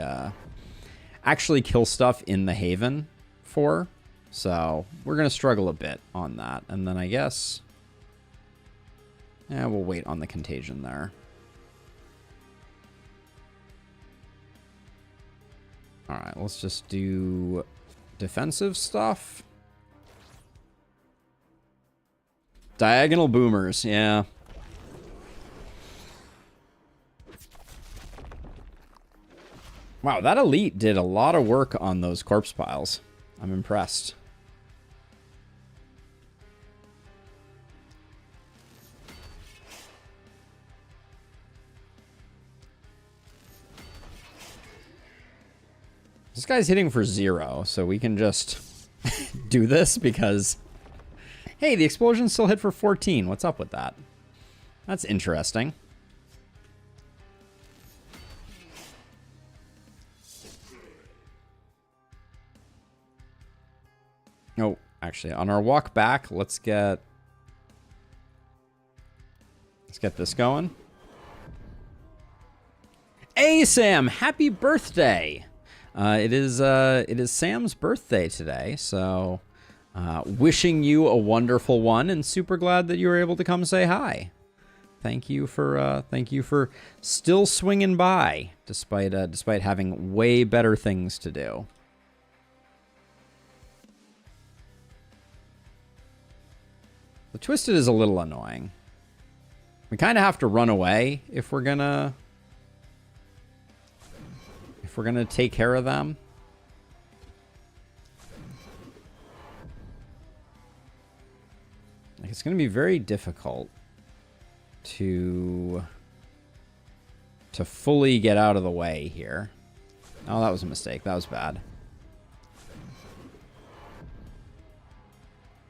Speaker 1: kill stuff in the Haven for. So we're going to struggle a bit on that. And then I guess, yeah, we'll wait on the Contagion there. All right, let's just do defensive stuff. Diagonal boomers, yeah. Wow, that elite did a lot of work on those corpse piles. I'm impressed. This guy's hitting for 0, so we can just do this because... Hey, the explosion still hit for 14. What's up with that? That's interesting. Oh, actually, on our walk back, let's get this going. Hey, Sam! Happy birthday! It is Sam's birthday today, so... wishing you a wonderful one, and super glad that you were able to come say hi. Thank you for still swinging by despite having way better things to do. The Twisted is a little annoying. We kind of have to run away if we're gonna take care of them. Like, it's going to be very difficult to fully get out of the way here. Oh, that was a mistake. That was bad.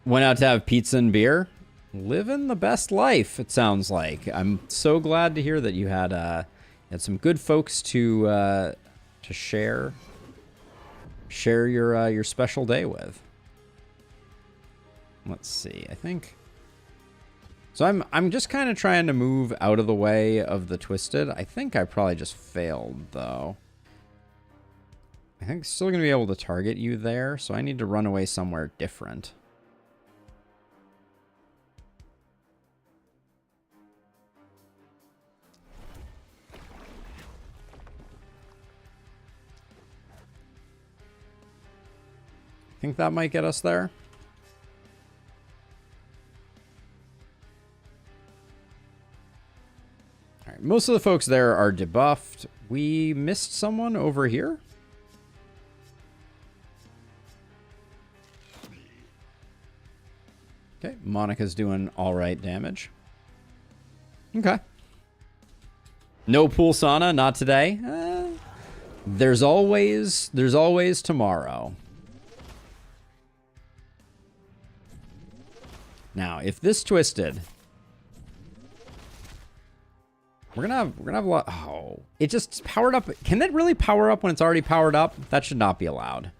Speaker 1: Went out to have pizza and beer. Living the best life, it sounds like. I'm so glad to hear that you had some good folks to share your special day with. Let's see. I think so. I'm just kind of trying to move out of the way of the Twisted. I think I probably just failed though. I think still gonna be able to target you there, so I need to run away somewhere different. I think that might get us there. All right, most of the folks there are debuffed. We missed someone over here. Okay, Monica's doing all right damage. Okay. No pool sauna, not today. There's always tomorrow. Now, if this Twisted, we're gonna have a lot. Oh, it just powered up. Can that really power up when it's already powered up? That should not be allowed.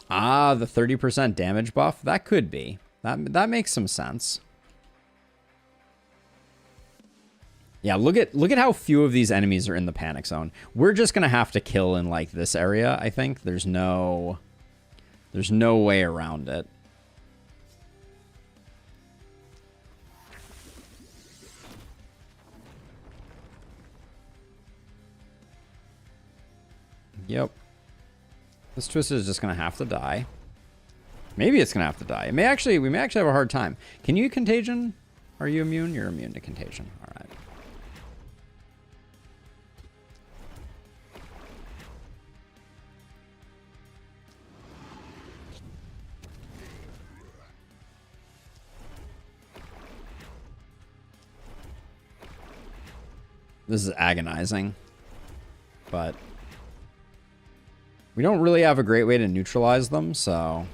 Speaker 1: Ah, the 30% damage buff. That could be. That makes some sense. Yeah, look at how few of these enemies are in the panic zone. We're just gonna have to kill in like this area. I think there's no way around it. Yep. This Twisted is just gonna have to die. Maybe it's gonna have to die. We may actually have a hard time. Can you contagion? Are you immune? You're immune to contagion. All right. This is agonizing. But we don't really have a great way to neutralize them, so...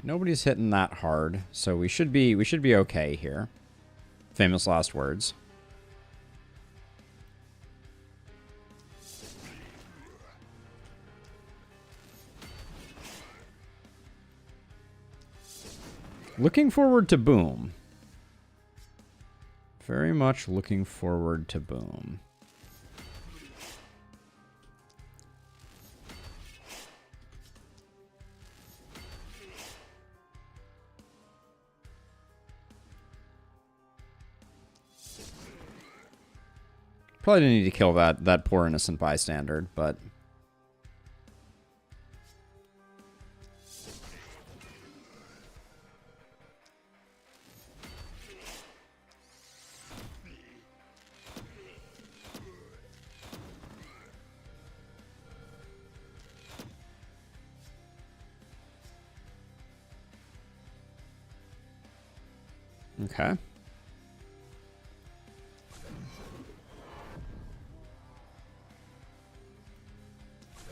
Speaker 1: Nobody's hitting that hard, so we should be okay here. Famous last words. Looking forward to Boom. Very much looking forward to Boom. Probably didn't need to kill that poor innocent bystander, but... Okay.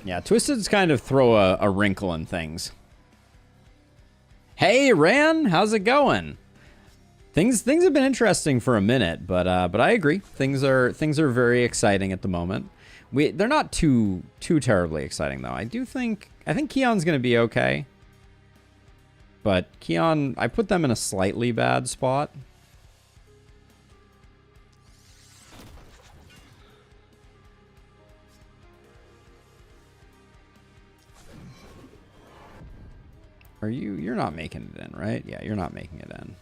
Speaker 1: Yeah, Twisted's kind of throw a wrinkle in things. Hey, Ran, how's it going? Things have been interesting for a minute, but I agree. Things are very exciting at the moment. They're not too terribly exciting though. I think Keon's gonna be okay. But Keon, I put them in a slightly bad spot. You're not making it in, right? Yeah, you're not making it in.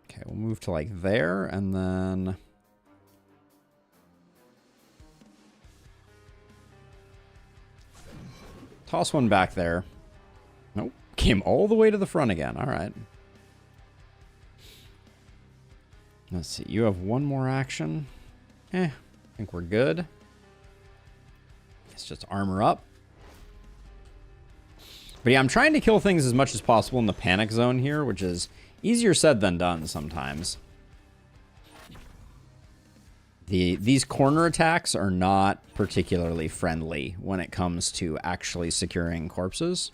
Speaker 1: Okay, we'll move to like there and then... Toss one back there. Nope. Came all the way to the front again. All right. Let's see. You have one more action. I think we're good. Let's just armor up. But yeah, I'm trying to kill things as much as possible in the panic zone here, which is easier said than done sometimes. These corner attacks are not particularly friendly when it comes to actually securing corpses.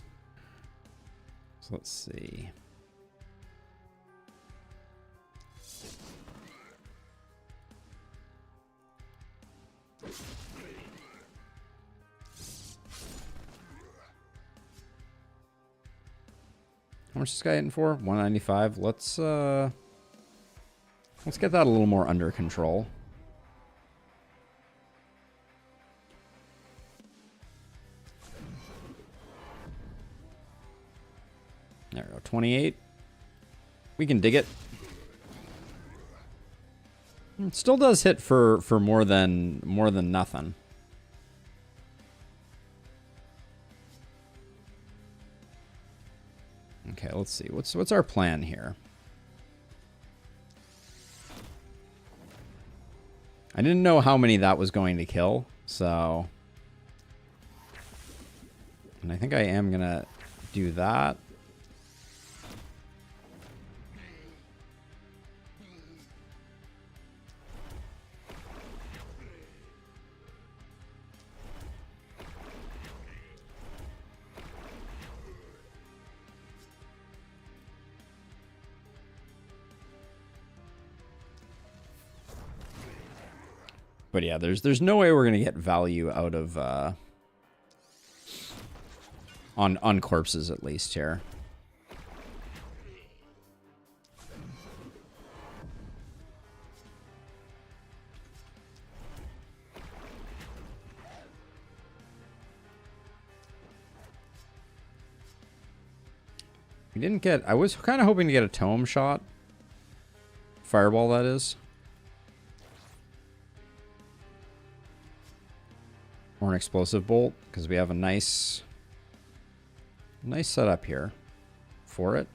Speaker 1: So let's see. How much is this guy hitting for? 195. Let's get that a little more under control. There we go. 28. We can dig it. It still does hit for more than nothing. Okay, let's see. What's our plan here? I didn't know how many that was going to kill, so... And I think I am gonna do that. But yeah, there's no way we're gonna get value out of on corpses at least here. We didn't get... I was kind of hoping to get a tome shot. Fireball, that is. Or an explosive bolt, because we have a nice setup here for it.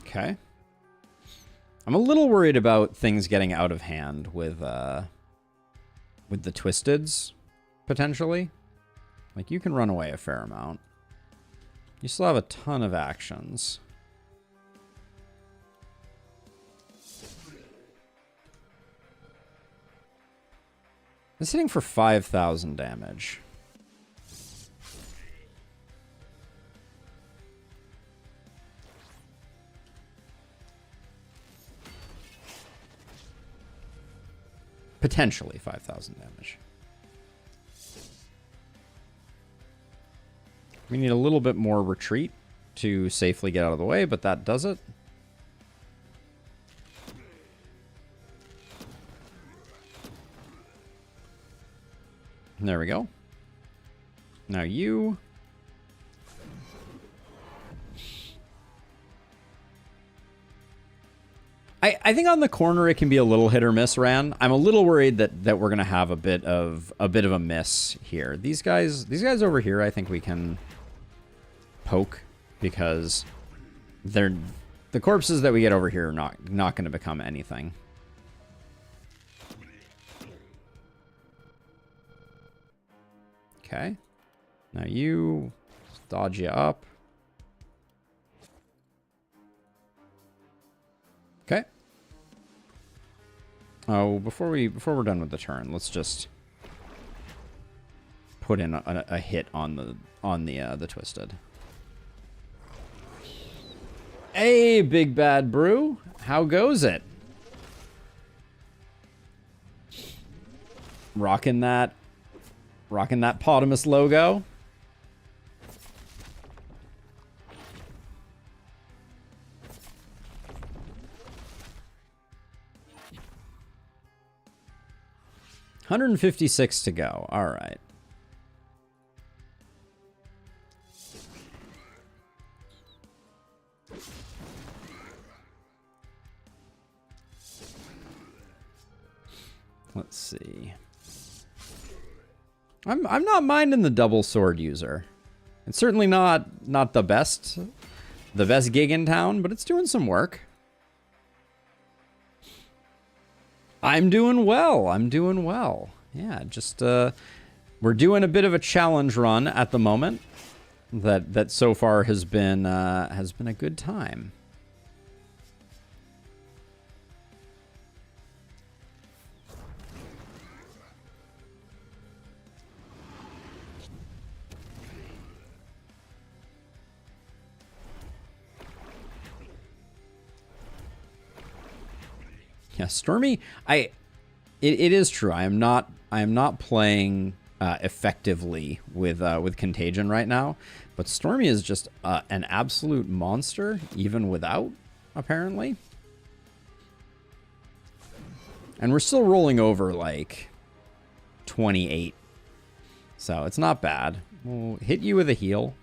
Speaker 1: Okay. I'm a little worried about things getting out of hand with the Twisteds, potentially. Like, you can run away a fair amount. You still have a ton of actions. It's hitting for 5,000 damage. Potentially 5,000 damage. We need a little bit more retreat to safely get out of the way, but that does it. There we go. Now you... I think on the corner it can be a little hit or miss, Ran. I'm a little worried that we're gonna have a bit of a miss here. These guys over here, I think we can poke, because the corpses that we get over here are not going to become anything. Okay. Now you dodge you up. Okay. Oh, before we're done with the turn, let's just put in a hit on the Twisted. Hey, Big Bad Brew. How goes it? Rocking that Potamus logo. $156 to go. All right. Let's see. I'm not minding the double sword user. It's certainly not the best gig in town, but it's doing some work. I'm doing well. I'm doing well. Yeah, just we're doing a bit of a challenge run at the moment. That so far has been a good time. Yeah, Stormy, it is true. I am not playing effectively with Contagion right now, but Stormy is just an absolute monster, even without, apparently. And we're still rolling over like 28, so it's not bad. We'll hit you with a heal.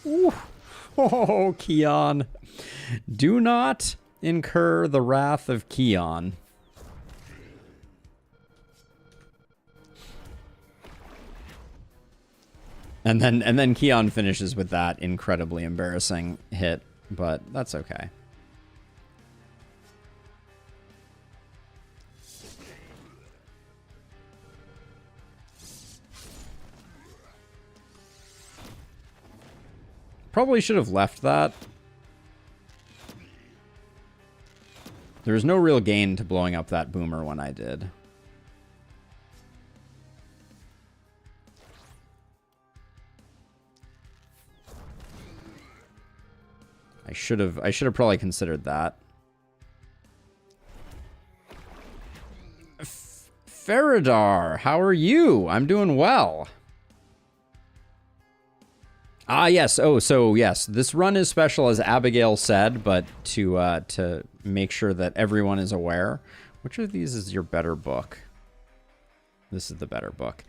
Speaker 1: Ooh. Oh, Keon. Do not incur the wrath of Keon. And then Keon finishes with that incredibly embarrassing hit, but that's okay. Probably should have left that. There was no real gain to blowing up that boomer when I did. I should have probably considered that. Faradar, how are you? I'm doing well. Ah, yes. Oh, so yes, this run is special, as Abigail said, but to make sure that everyone is aware, which of these is your better book? This is the better book.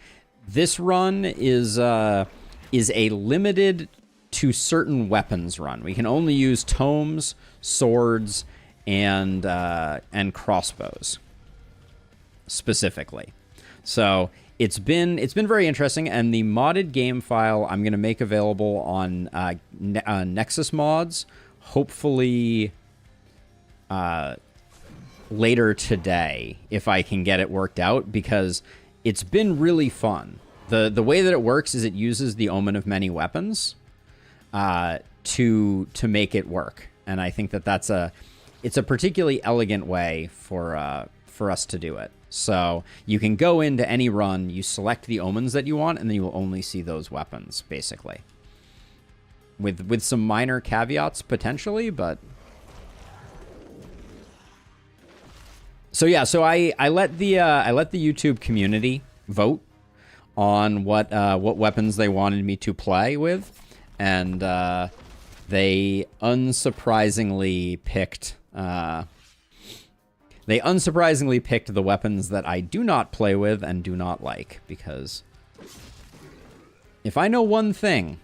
Speaker 1: This run is a limited to certain weapons run. We can only use tomes, swords, and crossbows specifically. So it's been very interesting, and the modded game file I'm going to make available on Nexus Mods, hopefully later today, if I can get it worked out, because it's been really fun. The way that it works is it uses the Omen of many weapons to make it work, and I think that it's a particularly elegant way for us to do it. So you can go into any run, you select the omens that you want, and then you will only see those weapons, basically. With some minor caveats potentially, but so yeah. So I let the YouTube community vote on what weapons they wanted me to play with, and they unsurprisingly picked the weapons that I do not play with and do not like, because if I know one thing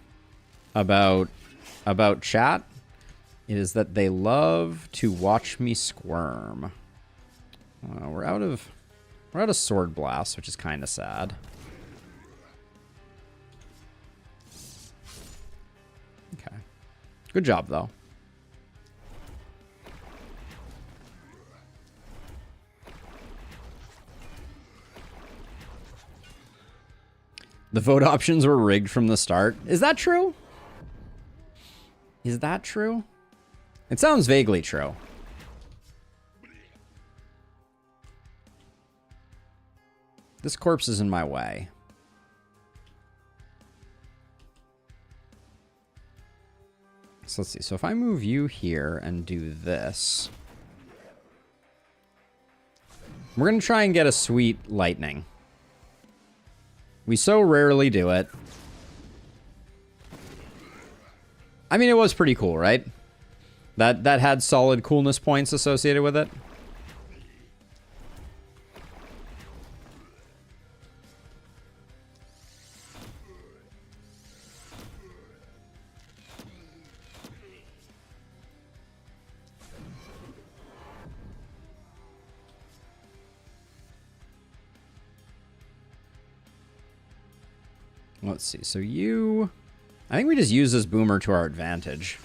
Speaker 1: about chat, it is that they love to watch me squirm. We're out of sword blast, which is kind of sad. Okay, good job though. The vote options were rigged from the start. Is that true? Is that true? It sounds vaguely true. This corpse is in my way. So let's see. So if I move you here and do this, we're going to try and get a sweet lightning. We so rarely do it. I mean, it was pretty cool, right? That had solid coolness points associated with it. Let's see. So I think we just use this boomer to our advantage,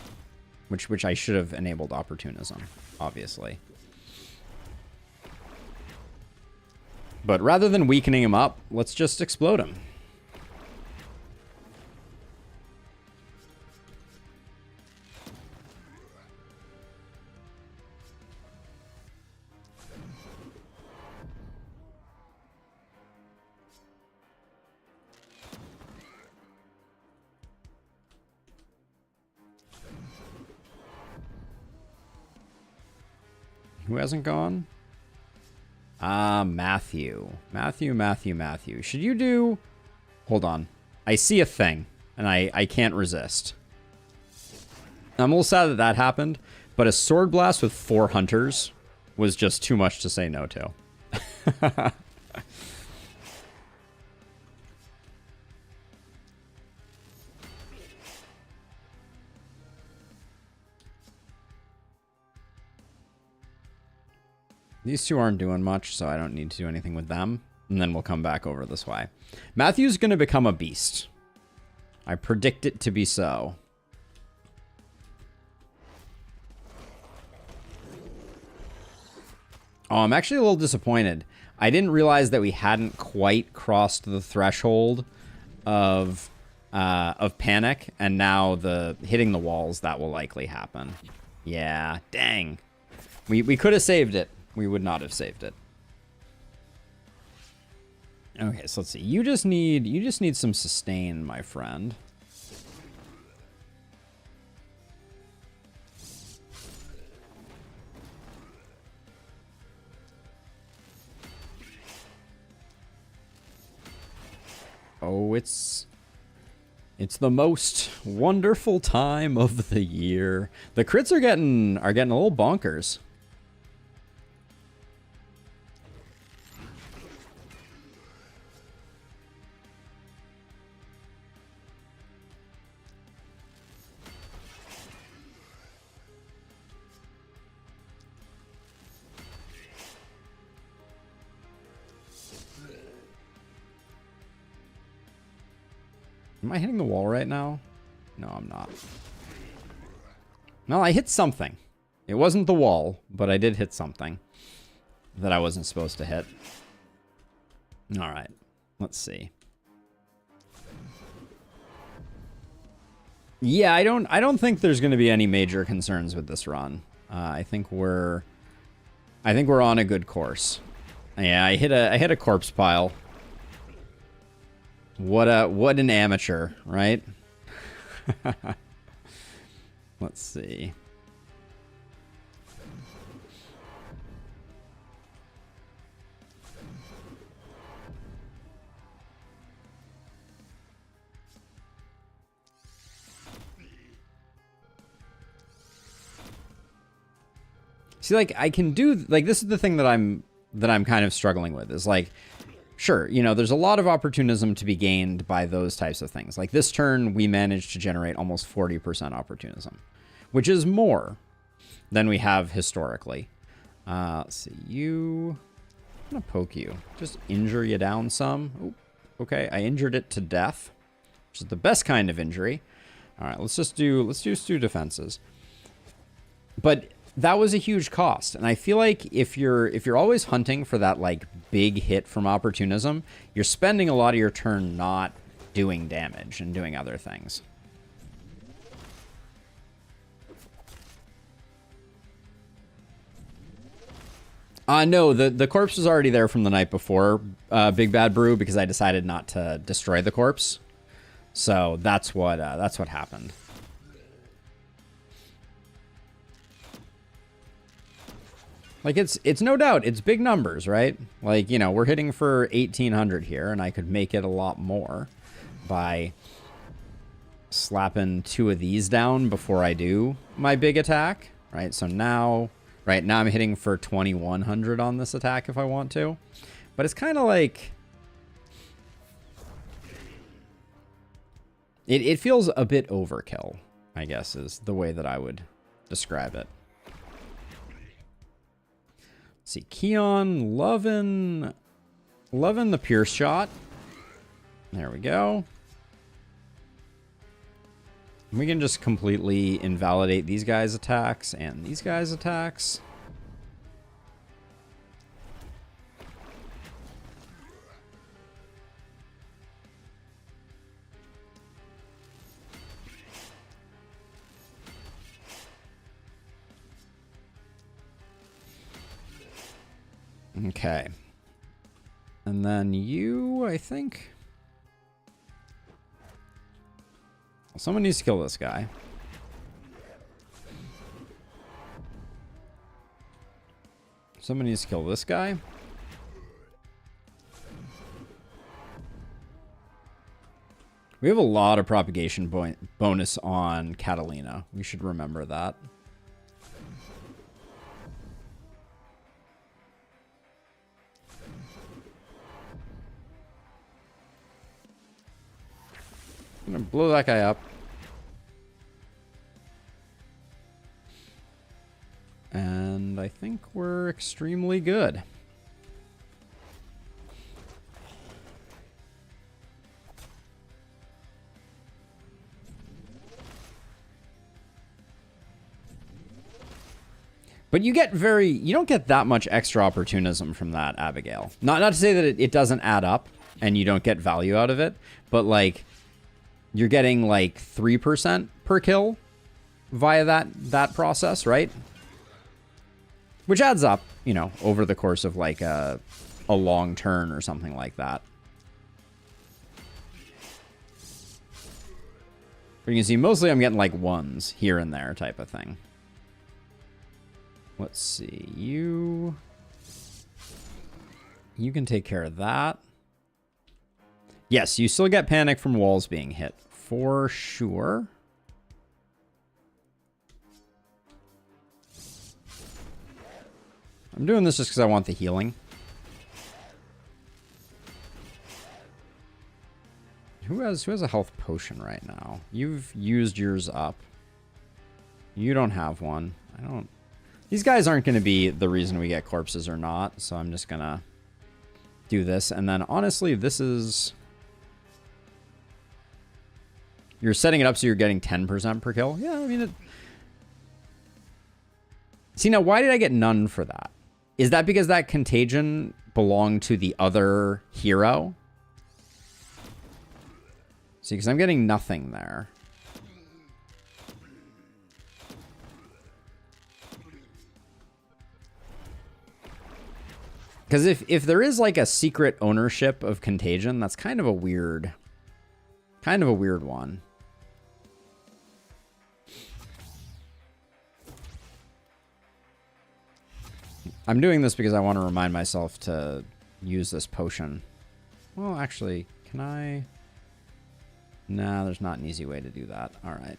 Speaker 1: which I should have enabled opportunism, obviously. But rather than weakening him up, let's just explode him. Who hasn't gone? Matthew. Matthew. Should you do... Hold on. I see a thing, and I can't resist. I'm a little sad that happened, but a sword blast with 4 hunters was just too much to say no to. These two aren't doing much, so I don't need to do anything with them. And then we'll come back over this way. Matthew's going to become a beast. I predict it to be so. Oh, I'm actually a little disappointed. I didn't realize that we hadn't quite crossed the threshold of panic, and now hitting the walls, that will likely happen. Yeah, dang. We could have saved it. We would not have saved it. Okay, so let's see. You just need some sustain, my friend. Oh, it's the most wonderful time of the year. The crits are getting a little bonkers. Am I hitting the wall right now? No, I'm not. No, I hit something. It wasn't the wall, but I did hit something that I wasn't supposed to hit. All right, let's see. Yeah, I don't think there's going to be any major concerns with this run. I think we're on a good course. Yeah, I hit a corpse pile. What an amateur, right? Let's see. See, like, I can do, like, this is the thing that I'm kind of struggling with, is like, sure, you know, there's a lot of opportunism to be gained by those types of things. Like this turn, we managed to generate almost 40% opportunism, which is more than we have historically. Let's see, I'm gonna poke you, just injure you down some. Oop, okay, I injured it to death, which is the best kind of injury. All right, let's do 2 defenses. But that was a huge cost, and I feel like if you're always hunting for that like big hit from opportunism, you're spending a lot of your turn not doing damage and doing other things. No, the corpse was already there from the night before, Big Bad Brew, because I decided not to destroy the corpse. So that's what happened. Like, it's no doubt, it's big numbers, right? Like, you know, we're hitting for 1,800 here, and I could make it a lot more by slapping 2 of these down before I do my big attack, right? So now, right now I'm hitting for 2,100 on this attack if I want to. But it's kind of like... It feels a bit overkill, I guess, is the way that I would describe it. See, Keon, loving the Pierce shot. There we go. We can just completely invalidate these guys' attacks and these guys' attacks. Okay. And then you, I think... Someone needs to kill this guy. Someone needs to kill this guy. We have a lot of propagation bonus on Catalina. We should remember that. I'm gonna blow that guy up. And I think we're extremely good. But you don't get that much extra opportunism from that, Abigail. Not to say that it doesn't add up and you don't get value out of it, but like, you're getting like 3% per kill via that process, right? Which adds up, you know, over the course of like a long turn or something like that. But you can see mostly I'm getting like 1s here and there type of thing. Let's see, you can take care of that. Yes, you still get panic from walls being hit, for sure. I'm doing this just because I want the healing. Who has a health potion right now? You've used yours up. You don't have one. I don't... These guys aren't going to be the reason we get corpses or not, so I'm just going to do this. And then, honestly, this is... You're setting it up so you're getting 10% per kill. Yeah, I mean... See, now, why did I get none for that? Is that because that contagion belonged to the other hero? See, because I'm getting nothing there. Because if there is like a secret ownership of contagion, that's kind of a weird one. I'm doing this because I want to remind myself to use this potion. Well, actually, can I? Nah, there's not an easy way to do that. All right.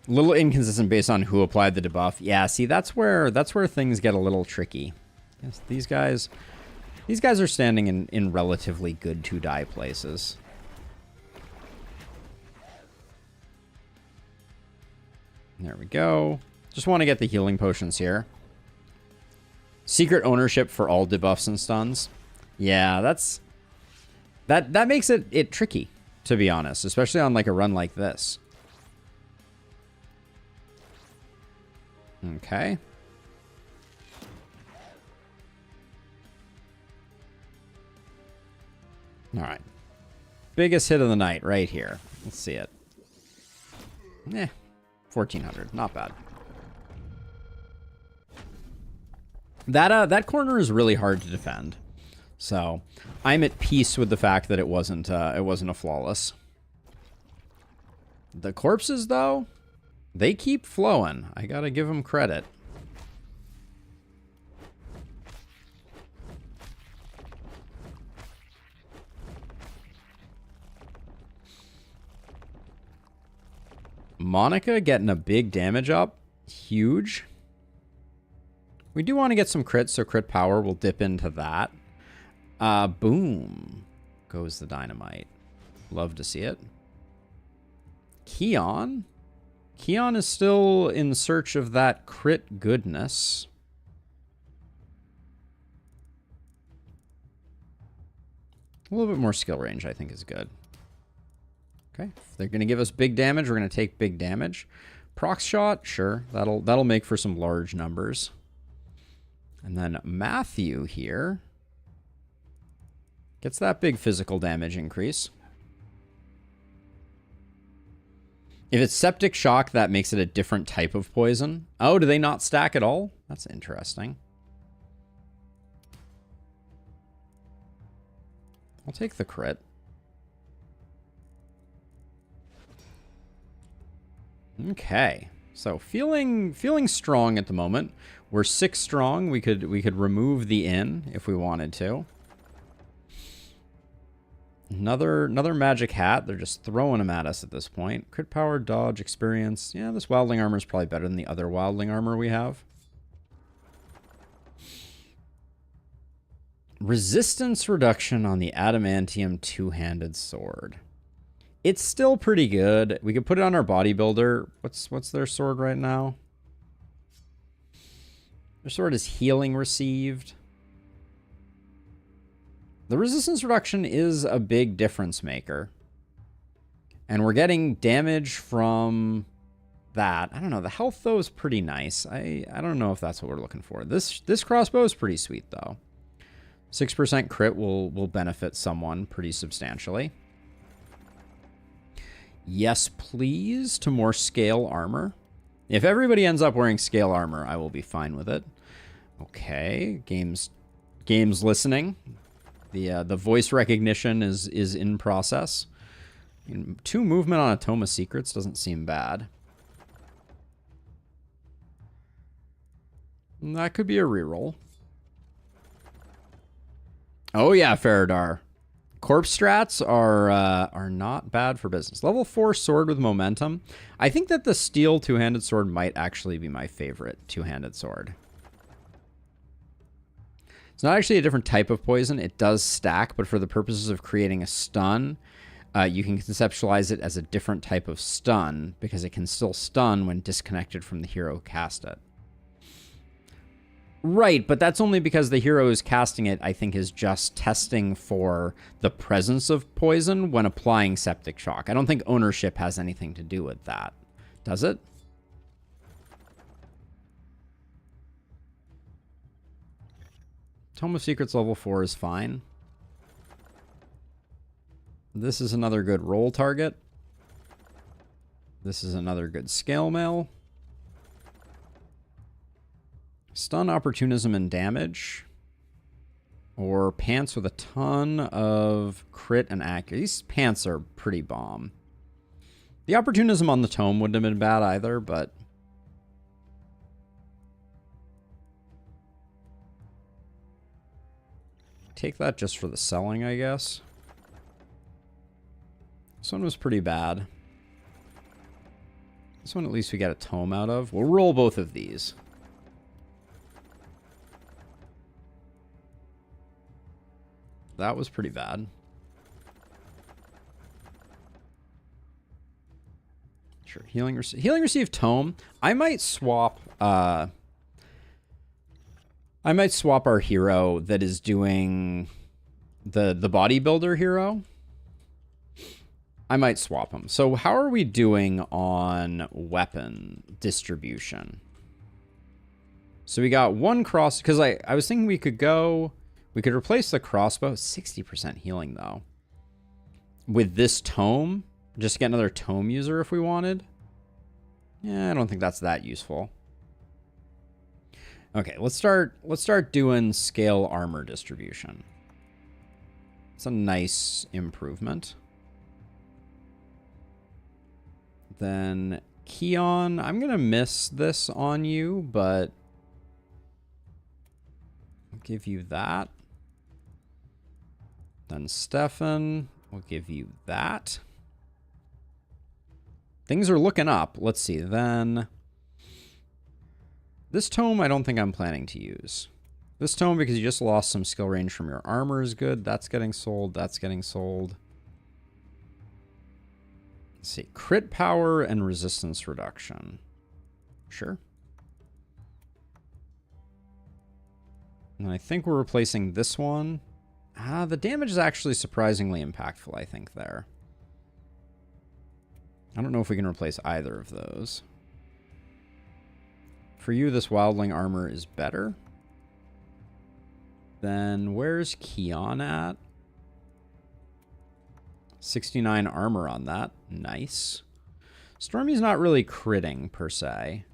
Speaker 1: A little inconsistent based on who applied the debuff. Yeah, see, that's where things get a little tricky. Yes, these guys are standing in relatively good to die places. There we go. Just want to get the healing potions here. Secret ownership for all debuffs and stuns. Yeah, that makes it tricky, to be honest, especially on like a run like this. Okay. All right. Biggest hit of the night right here. Let's see it. 1,400. Not bad. That corner is really hard to defend. So I'm at peace with the fact that it wasn't a flawless. The corpses, though, they keep flowing. I gotta give them credit. Monica getting a big damage up. Huge. We do want to get some crits, so crit power will dip into that. Boom. Goes the dynamite. Love to see it. Keon. Keon is still in search of that crit goodness. A little bit more skill range, I think, is good. Okay, if they're going to give us big damage, we're going to take big damage. Proc shot, sure. That'll make for some large numbers. And then Matthew here gets that big physical damage increase. If it's septic shock, that makes it a different type of poison. Oh, do they not stack at all? That's interesting. I'll take the crit. Okay, so feeling strong at the moment. We're 6 strong. We could remove the inn if we wanted to. Another magic hat. They're just throwing them at us at this point. Crit power, dodge, experience. Yeah, this wildling armor is probably better than the other wildling armor we have. Resistance reduction on the adamantium two-handed sword. It's still pretty good. We could put it on our bodybuilder. What's their sword right now? Their sword is healing received. The resistance reduction is a big difference maker. And we're getting damage from that. I don't know. The health, though, is pretty nice. I don't know if that's what we're looking for. This crossbow is pretty sweet, though. 6% crit will benefit someone pretty substantially. Yes, please, to more scale armor. If everybody ends up wearing scale armor, I will be fine with it. Okay, game's listening. The voice recognition is in process. I mean, 2 movement on Atoma Secrets doesn't seem bad. That could be a reroll. Oh yeah, Faradar. Corpse strats are not bad for business. Level 4 sword with momentum. I think that the steel two-handed sword might actually be my favorite two-handed sword. It's not actually a different type of poison. It does stack, but for the purposes of creating a stun, you can conceptualize it as a different type of stun because it can still stun when disconnected from the hero who cast it. Right, but that's only because the hero who's casting it, I think, is just testing for the presence of poison when applying Septic Shock. I don't think ownership has anything to do with that. Does it? Tome of Secrets level 4 is fine. This is another good roll target. This is another good scale mail. Stun, opportunism, and damage. Or pants with a ton of crit and accuracy. These pants are pretty bomb. The opportunism on the tome wouldn't have been bad either, but... take that just for the selling, I guess. This one was pretty bad. This one at least we got a tome out of. We'll roll both of these. That was pretty bad. Sure. Healing Receive Tome. I might swap our hero that is doing the bodybuilder hero. I might swap him. So how are we doing on weapon distribution? So we got one cross, because I was thinking we could replace the crossbow, 60% healing though, with this tome. Just get another tome user if we wanted. Yeah, I don't think that's that useful. Okay, let's start doing scale armor distribution. It's a nice improvement. Then Keon, I'm gonna miss this on you, but I'll give you that. Then Stefan, we'll give you that. Things are looking up. Let's see. Then this tome I don't think I'm planning to use. This tome, because you just lost some skill range from your armor, is good. That's getting sold. That's getting sold. Let's see. Crit power and resistance reduction. Sure. And I think we're replacing this one. The damage is actually surprisingly impactful, I think, there. I don't know if we can replace either of those. For you, this wildling armor is better. Then where's Keon at? 69 armor on that. Nice. Stormy's not really critting, per se.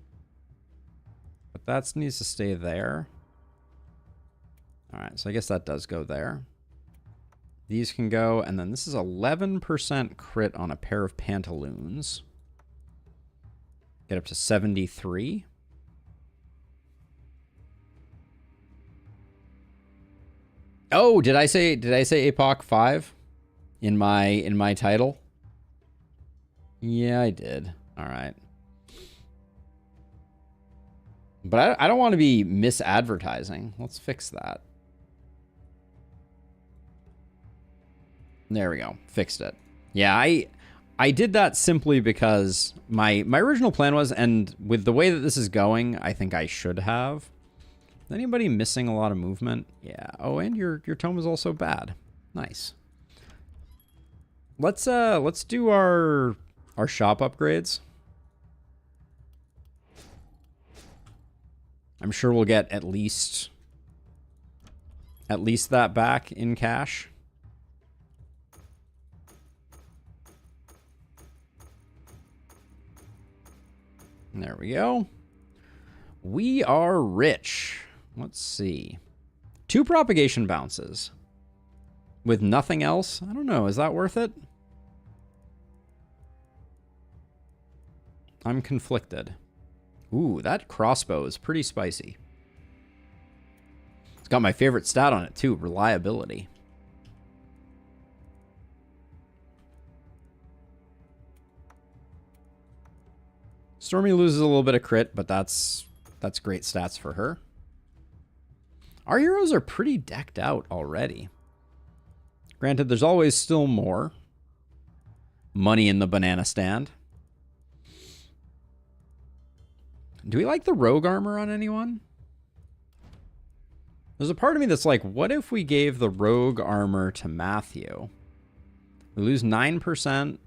Speaker 1: But that needs to stay there. Alright, so I guess that does go there. These can go, and then this is 11% crit on a pair of pantaloons. Get up to 73. Oh, did I say Apoc2 in my title? Yeah, I did. All right. But I don't want to be misadvertising. Let's fix that. There we go. Fixed it. Yeah, I did that simply because my original plan was, and with the way that this is going, I think I should have. Is anybody missing a lot of movement? Yeah. Oh, and your tome is also bad. Nice. Let's do our shop upgrades. I'm sure we'll get at least that back in cash. There we go. We are rich. Let's see. 2 propagation bounces. With nothing else? I don't know. Is that worth it? I'm conflicted. Ooh, that crossbow is pretty spicy. It's got my favorite stat on it, too. Reliability. Stormy loses a little bit of crit, but that's great stats for her. Our heroes are pretty decked out already. Granted, there's always still more money in the banana stand. Do we like the rogue armor on anyone? There's a part of me that's like, what if we gave the rogue armor to Matthew? We lose 9%.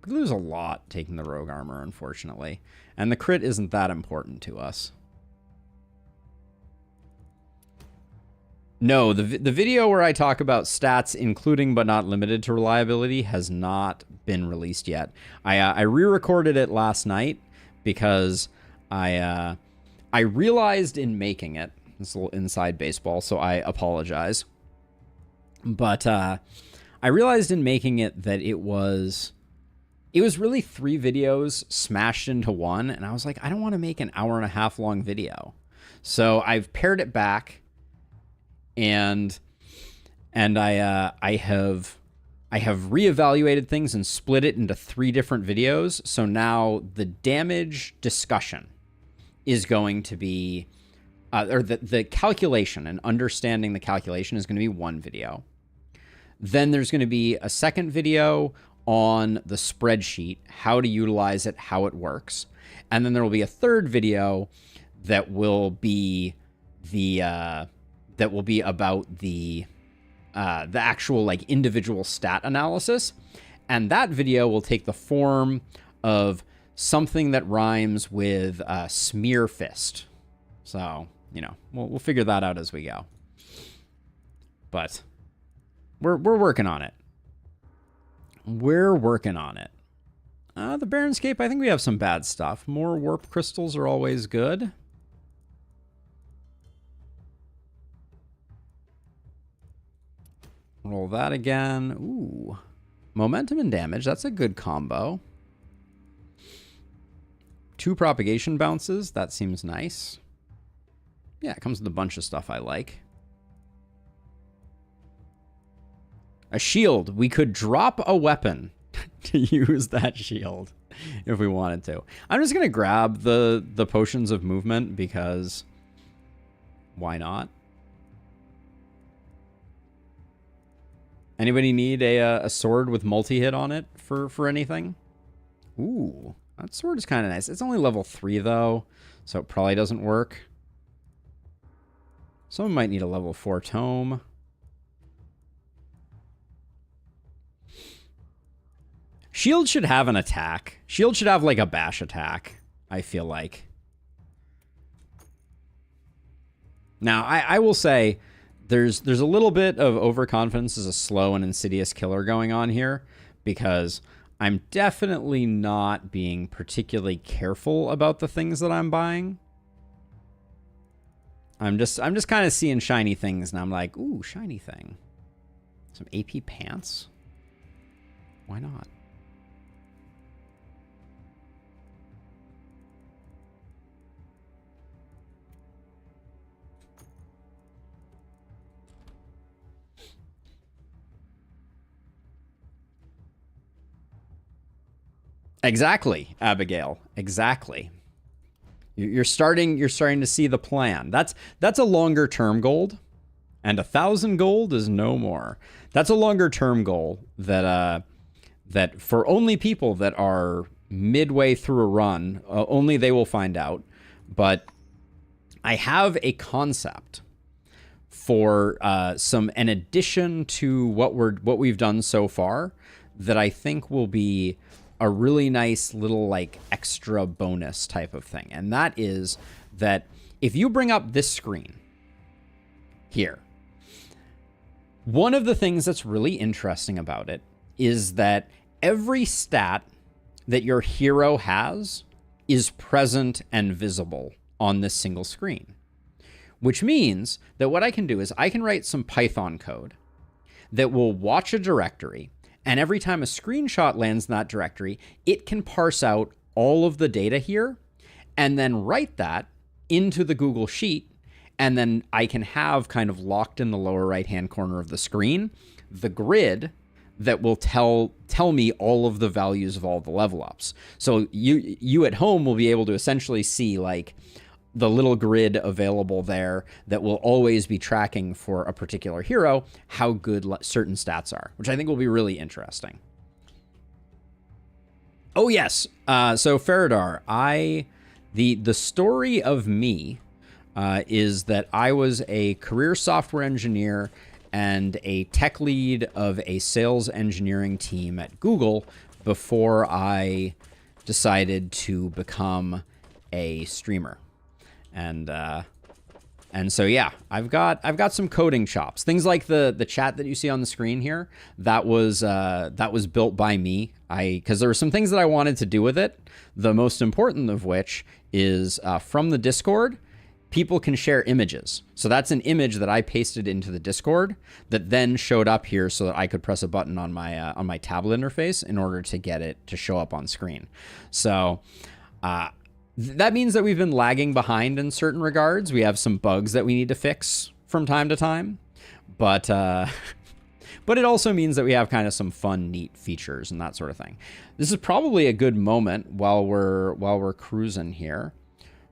Speaker 1: We lose a lot taking the rogue armor, unfortunately. And the crit isn't that important to us. No, the video where I talk about stats, including but not limited to reliability, has not been released yet. I re-recorded it last night because I realized in making it, it's a little inside baseball, so I apologize. But I realized in making it that it was really 3 videos smashed into one, and I was like, I don't want to make an hour-and-a-half long video. So I've pared it back, and I have reevaluated things and split it into 3 different videos. So now the damage discussion is going to be, or the calculation and understanding the calculation is going to be one video. Then there's going to be a second video on the spreadsheet, how to utilize it, how it works. And then there will be a third video that will be about the actual like individual stat analysis. And that video will take the form of something that rhymes with smear fist. So, you know, we'll figure that out as we go. But we're working on it. We're working on it. The Barrenscape, I think we have some bad stuff. More warp crystals are always good. Roll that again. Ooh. Momentum and damage. That's a good combo. 2 propagation bounces. That seems nice. Yeah, it comes with a bunch of stuff I like. A shield. We could drop a weapon to use that shield if we wanted to. I'm just going to grab the potions of movement because why not? Anybody need a sword with multi-hit on it for anything? Ooh, that sword is kind of nice. It's only level 3, though, so it probably doesn't work. Someone might need a level 4 tome. Shield should have an attack. Shield should have, like, a bash attack, I feel like. Now, I will say there's a little bit of overconfidence as a slow and insidious killer going on here because I'm definitely not being particularly careful about the things that I'm buying. I'm just kind of seeing shiny things and I'm like, ooh, shiny thing. Some AP pants? Why not? Exactly, Abigail. Exactly. You're starting to see the plan. That's a longer term goal, and 1,000 gold is no more. That's a longer term goal that for only people that are midway through a run, only they will find out. But I have a concept for an addition to what we've done so far that I think will be a really nice little like extra bonus type of thing. And that is that if you bring up this screen here, one of the things that's really interesting about it is that every stat that your hero has is present and visible on this single screen, which means that what I can do is I can write some Python code that will watch a directory. And every time a screenshot lands in that directory, it can parse out all of the data here and then write that into the Google Sheet. And then I can have kind of locked in the lower right-hand corner of the screen, the grid that will tell me all of the values of all the level ups. So you at home will be able to essentially see like the little grid available there that will always be tracking for a particular hero how good certain stats are, which I think will be really interesting. Oh yes, so Faradar, the story of me is that I was a career software engineer and a tech lead of a sales engineering team at Google before I decided to become a streamer. And so yeah, I've got some coding chops. Things like the chat that you see on the screen here, that was built by me. Because there were some things that I wanted to do with it. The most important of which is from the Discord, people can share images. So that's an image that I pasted into the Discord that then showed up here so that I could press a button on my tablet interface in order to get it to show up on screen. So that means that we've been lagging behind in certain regards. We have some bugs that we need to fix from time to time, but it also means that we have kind of some fun, neat features and that sort of thing. This is probably a good moment while we're cruising here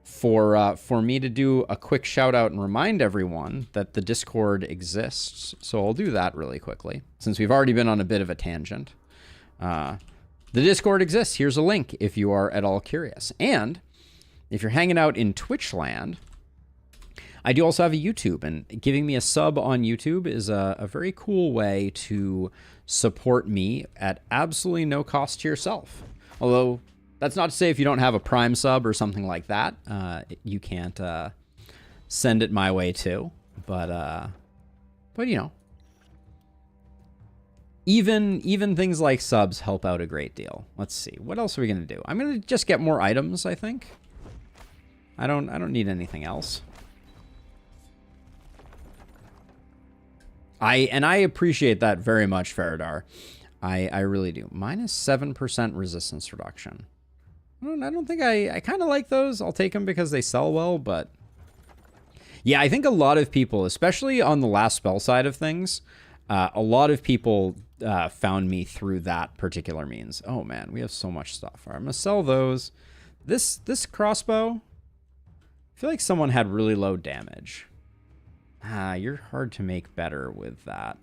Speaker 1: for me to do a quick shout out and remind everyone that the Discord exists. So I'll do that really quickly since we've already been on a bit of a tangent. The Discord exists. Here's a link if you are at all curious. And if you're hanging out in Twitch land, I do also have a YouTube, and giving me a sub on YouTube is a very cool way to support me at absolutely no cost to yourself. Although that's not to say if you don't have a Prime sub or something like that, you can't send it my way too. But you know, even things like subs help out a great deal. Let's see, what else are we gonna do? I'm gonna just get more items, I think. I don't need anything else. I appreciate that very much, Faradar. I really do. Minus 7% resistance reduction. I don't think I kind of like those. I'll take them because they sell well, but yeah, I think a lot of people, especially on the last spell side of things, a lot of people found me through that particular means. Oh man, we have so much stuff. All right, I'm gonna sell those. This crossbow, I feel like someone had really low damage. You're hard to make better with that.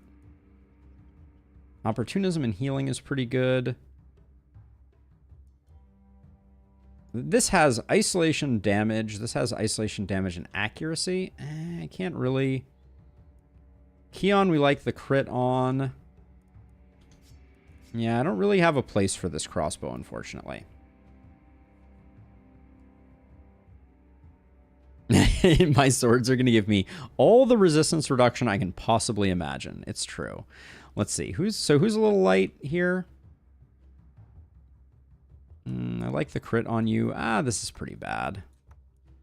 Speaker 1: Opportunism and healing is pretty good. This has isolation damage. This has isolation damage and accuracy. I can't really... Keon, we like the crit on. Yeah, I don't really have a place for this crossbow, unfortunately. My swords are going to give me all the resistance reduction I can possibly imagine. It's true. Let's see. Who's a little light here? I like the crit on you. This is pretty bad.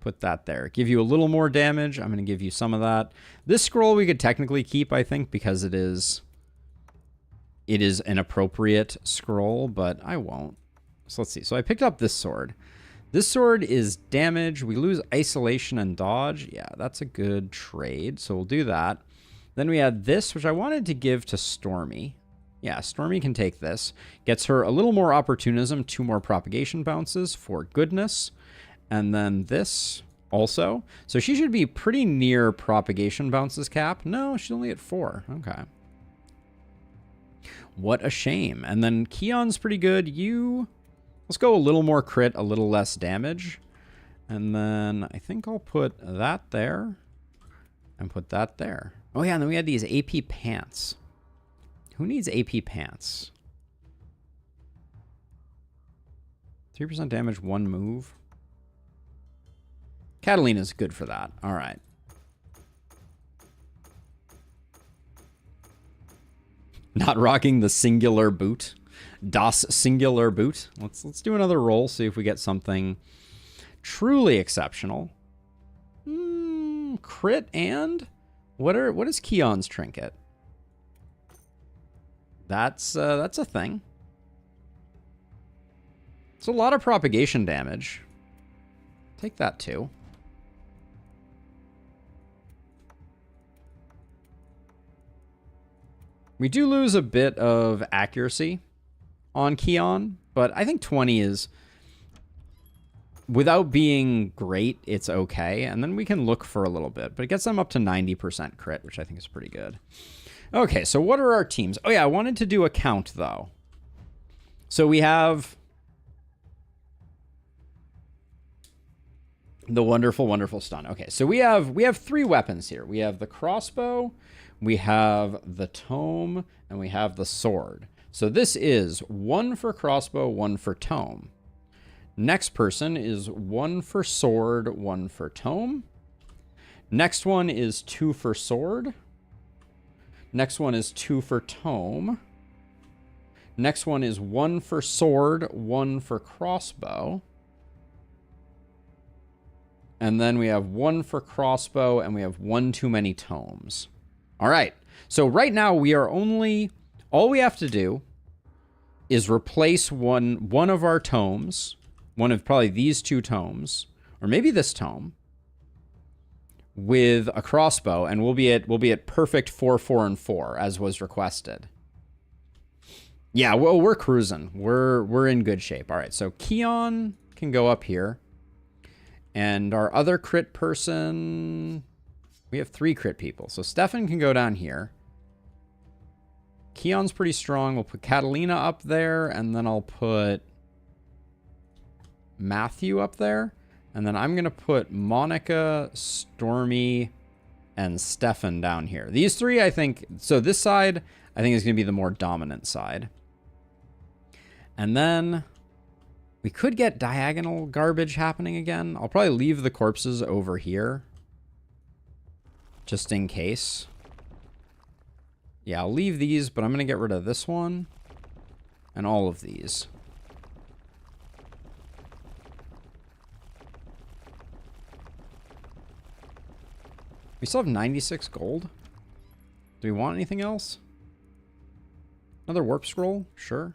Speaker 1: Put that there. Give you a little more damage. I'm going to give you some of that. This scroll we could technically keep, I think, because it is an appropriate scroll, but I won't. So let's see. So I picked up this sword. This sword is damage. We lose isolation and dodge. Yeah, that's a good trade. So we'll do that. Then we had this, which I wanted to give to Stormy. Yeah, Stormy can take this. Gets her a little more opportunism, 2 more propagation bounces for goodness. And then this also. So she should be pretty near propagation bounces cap. No, she's only at 4. Okay. What a shame. And then Keon's pretty good. Let's go a little more crit, a little less damage. And then I think I'll put that there and put that there. Oh yeah, and then we had these AP pants. Who needs AP pants? 3% damage, 1 move. Catalina's good for that. All right. Not rocking the singular boot. Das singular boot. Let's do another roll, see if we get something truly exceptional. Crit and what is Keon's trinket? That's a thing. It's a lot of propagation damage. Take that too. We do lose a bit of accuracy on Keon, but I think 20 is, without being great, it's okay. And then we can look for a little bit, but it gets them up to 90% crit, which I think is pretty good. Okay, so what are our teams? Oh yeah, I wanted to do a count though. So we have The wonderful, wonderful stun. Okay, so we have 3 weapons here. We have the crossbow, we have the tome, and we have the sword. So this is 1 for crossbow, 1 for tome. Next person is 1 for sword, 1 for tome. Next one is 2 for sword. Next one is 2 for tome. Next one is 1 for sword, 1 for crossbow. And then we have 1 for crossbow, and we have 1 too many tomes. All right. So right now we are all we have to do is replace one of our tomes, one of probably these 2 tomes, or maybe this tome, with a crossbow, and we'll be at perfect 4, 4, and 4 as was requested. Yeah, well, we're cruising. We're in good shape. All right. So Keon can go up here. And our other crit person, we have 3 crit people. So Stefan can go down here. Keon's pretty strong. We'll put Catalina up there, and then I'll put Matthew up there. And then I'm going to put Monica, Stormy, and Stefan down here. These 3, I think, so this side, I think is going to be the more dominant side. And then we could get diagonal garbage happening again. I'll probably leave the corpses over here, just in case. Yeah, I'll leave these, but I'm going to get rid of this one and all of these. We still have 96 gold. Do we want anything else? Another warp scroll? Sure.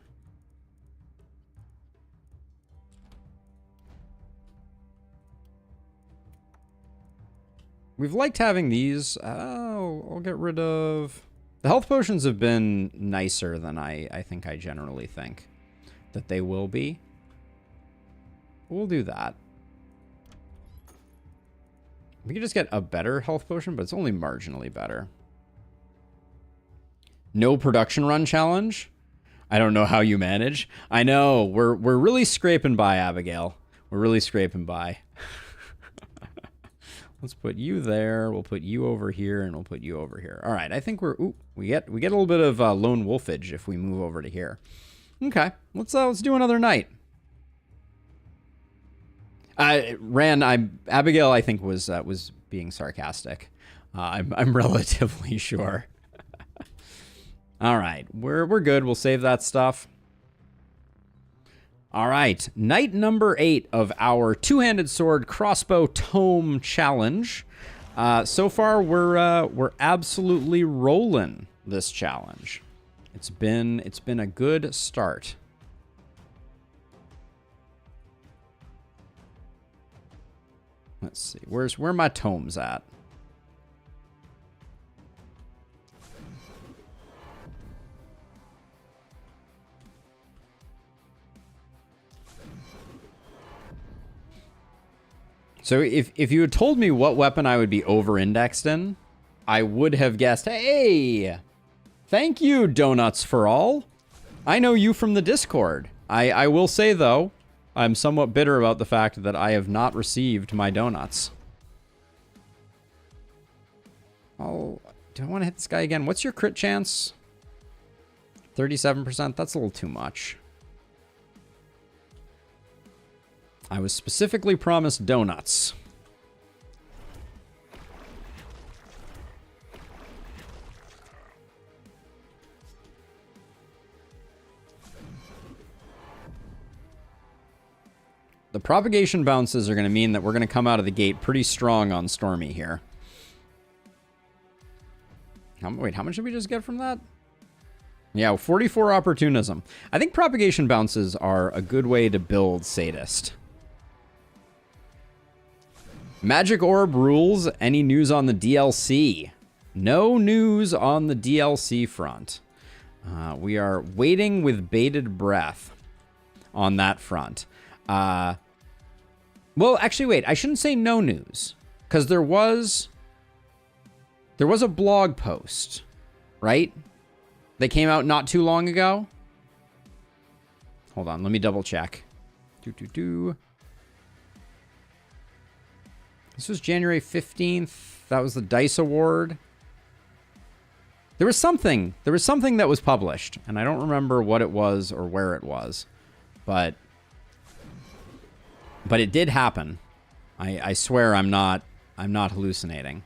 Speaker 1: We've liked having these. I'll get rid of... The health potions have been nicer than I think I generally think that they will be. We'll do that. We could just get a better health potion, but it's only marginally better. No production run challenge? I don't know how you manage. I know. We're really scraping by, Abigail. We're really scraping by. Let's put you there. We'll put you over here, and we'll put you over here. All right, I think we get a little bit of lone wolfage if we move over to here. Okay, let's do another night. Abigail, I think was being sarcastic. I'm relatively sure. All right, we're good. We'll save that stuff. All right, night number 8 of our 2-handed sword crossbow tome challenge. So far, we're absolutely rolling this challenge. It's been a good start. Let's see, where are my tomes at? So if you had told me what weapon I would be over-indexed in, I would have guessed, hey, thank you, Donuts for All. I know you from the Discord. I will say, though, I'm somewhat bitter about the fact that I have not received my donuts. Oh, do I want to hit this guy again? What's your crit chance? 37%? That's a little too much. I was specifically promised donuts. The propagation bounces are going to mean that we're going to come out of the gate pretty strong on Stormy here. Wait, how much did we just get from that? Yeah, 44 opportunism. I think propagation bounces are a good way to build Sadist. Magic Orb rules. Any news on the DLC? No news on the DLC front. We are waiting with bated breath on that front. Well, actually, wait. I shouldn't say no news, because there was a blog post, right? That came out not too long ago. Hold on, let me double check. This was January 15th. That was the DICE Award. There was something that was published, and I don't remember what it was or where it was, but it did happen. I swear I'm not hallucinating.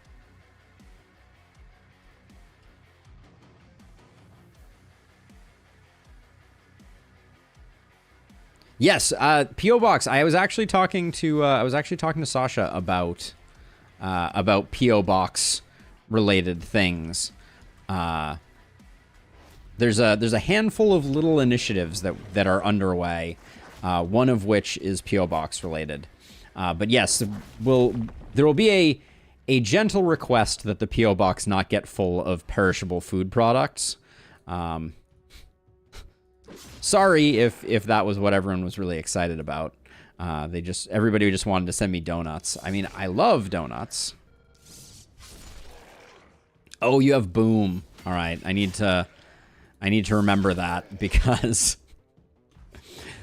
Speaker 1: Yes, PO Box. I was actually talking to Sasha about PO Box related things. There's a handful of little initiatives that are underway. One of which is PO Box related. But yes, there will be a gentle request that the PO Box not get full of perishable food products. Sorry if that was what everyone was really excited about. Everybody just wanted to send me donuts. I mean, I love donuts. Oh, you have Boom. All right, I need to remember that, because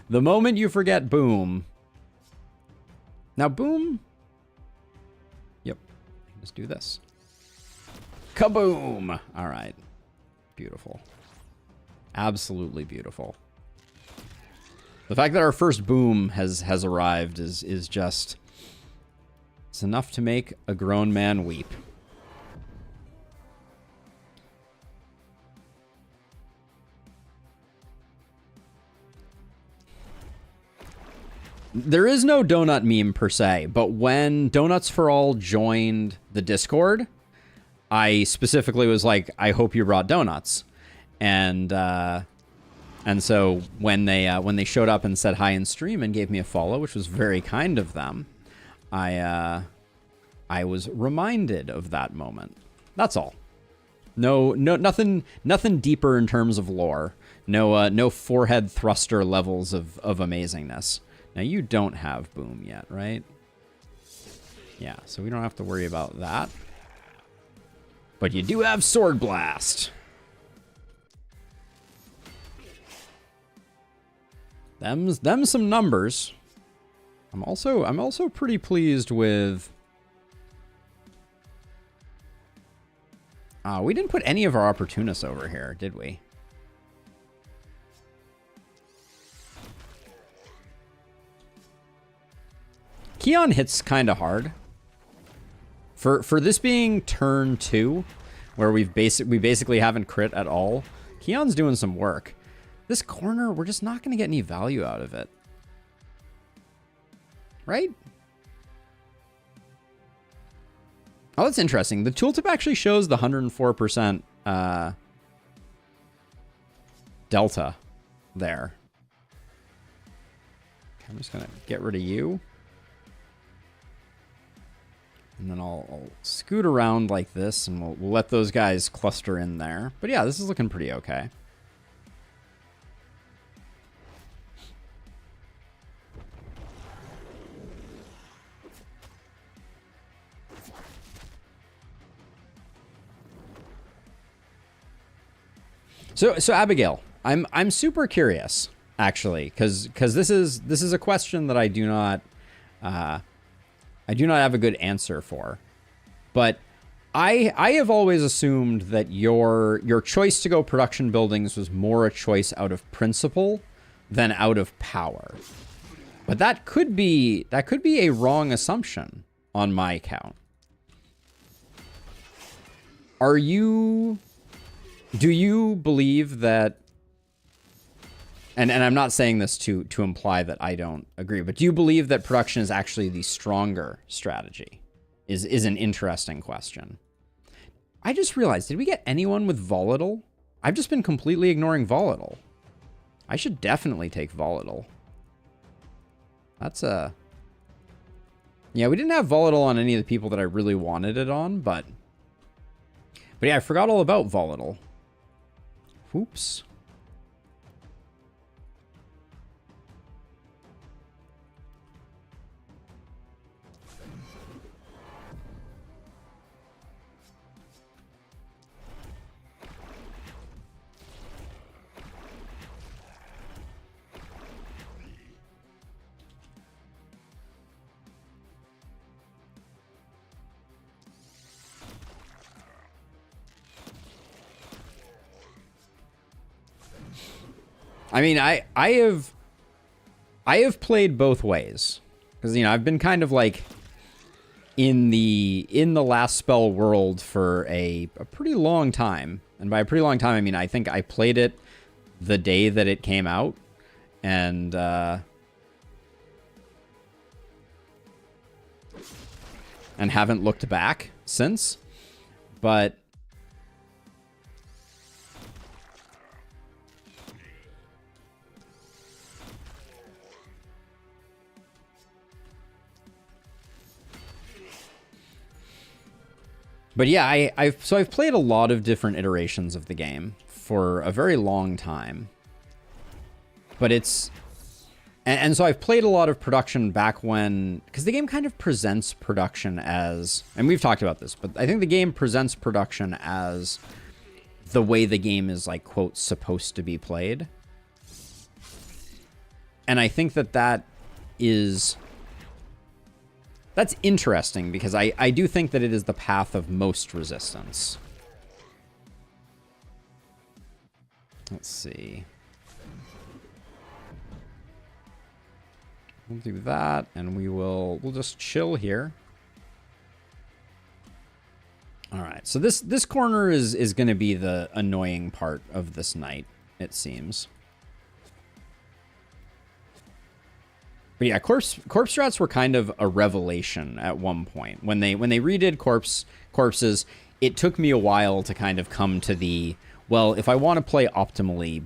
Speaker 1: the moment you forget Boom. Now Boom. Yep. Let's do this. Kaboom. All right. Beautiful. Absolutely beautiful. The fact that our first Boom has arrived is just, it's enough to make a grown man weep. There is no donut meme per se, but when Donuts for All joined the Discord, I specifically was like, I hope you brought donuts. And so when they showed up and said hi in stream and gave me a follow, which was very kind of them, I was reminded of that moment. That's all. No, nothing deeper in terms of lore. No forehead thruster levels of amazingness. Now, you don't have Boom yet, right? Yeah, so we don't have to worry about that. But you do have Sword Blast. Them's some numbers. I'm also pretty pleased with... we didn't put any of our opportunists over here, did we? Keon hits kind of hard. For this being turn 2, where we basically haven't crit at all, Keon's doing some work. This corner, we're just not going to get any value out of it. Right? Oh, that's interesting. The tooltip actually shows the 104% delta there. Okay, I'm just going to get rid of you. And then I'll scoot around like this, and we'll let those guys cluster in there. But yeah, this is looking pretty okay. So Abigail, I'm super curious, actually, because this is a question that I do not have a good answer for. But I have always assumed that your choice to go production buildings was more a choice out of principle than out of power. But that could be a wrong assumption on my count. Do you believe that, and I'm not saying this to imply that I don't agree, but do you believe that production is actually the stronger strategy? Is an interesting question. I just realized, did we get anyone with volatile? I've just been completely ignoring volatile. I should definitely take volatile. That's a... Yeah, we didn't have volatile on any of the people that I really wanted it on, but yeah, I forgot all about volatile. Oops. I mean, I have played both ways, because I've been kind of like in the last spell world for a pretty long time, and by a pretty long time I mean I think I played it the day that it came out, and haven't looked back since. But yeah, I've played a lot of different iterations of the game for a very long time. But it's and so I've played a lot of production back when, because the game kind of presents production as, and we've talked about this, but I think the game presents production as the way the game is, like, quote, supposed to be played. And I think that's interesting, because I do think that it is the path of most resistance. Let's see. We'll do that, and we'll just chill here. All right, so this corner is going to be the annoying part of this night, it seems. But yeah, corpse strats were kind of a revelation at one point. When they redid corpses, it took me a while to kind of come to the, well, if I want to play optimally,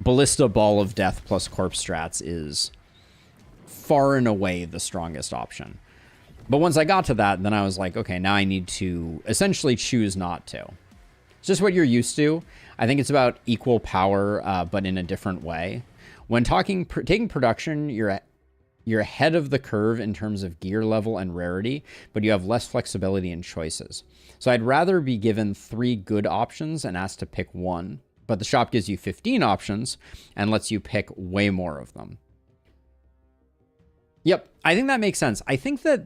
Speaker 1: Ballista Ball of Death plus corpse strats is far and away the strongest option. But once I got to that, then I was like, okay, now I need to essentially choose not to. It's just what you're used to. I think it's about equal power, but in a different way. When taking production, you're ahead of the curve in terms of gear level and rarity, but you have less flexibility in choices. So I'd rather be given 3 good options and asked to pick one, but the shop gives you 15 options and lets you pick way more of them. Yep, I think that makes sense. I think that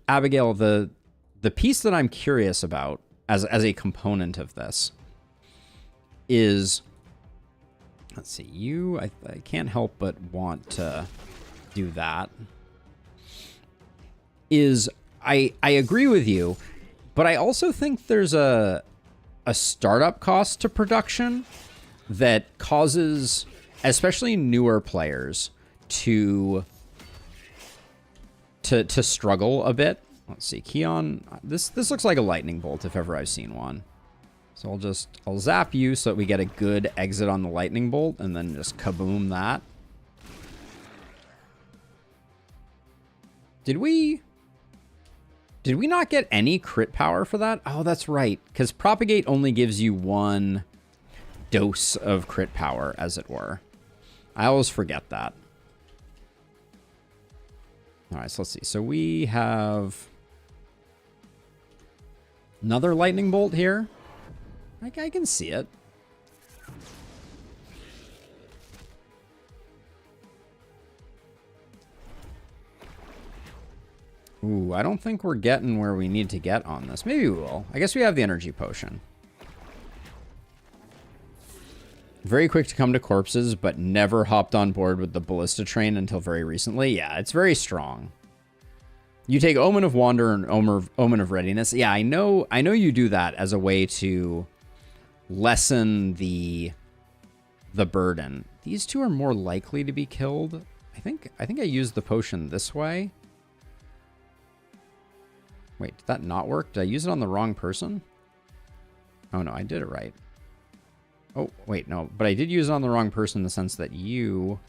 Speaker 1: Abigail, the piece that I'm curious about as a component of this is, let's see, I can't help but want to do that, is I agree with you, but I also think there's a startup cost to production that causes, especially newer players, to struggle a bit. Let's see, Keon, this looks like a lightning bolt if ever I've seen one. So I'll zap you so that we get a good exit on the lightning bolt, and then just kaboom that. Did we not get any crit power for that? Oh, that's right, because Propagate only gives you 1 dose of crit power, as it were. I always forget that. All right, so let's see. So we have another lightning bolt here. I can see it. Ooh, I don't think we're getting where we need to get on this. Maybe we will. I guess we have the energy potion. Very quick to come to corpses, but never hopped on board with the ballista train until very recently. Yeah, it's very strong. You take Omen of Wander and Omen of Readiness. Yeah, I know you do that as a way to lessen the burden. These two are more likely to be killed. I think I used the potion this way. Wait, did that not work? Did I use it on the wrong person? Oh no, I did it right. Oh, wait, no. But I did use it on the wrong person in the sense that you...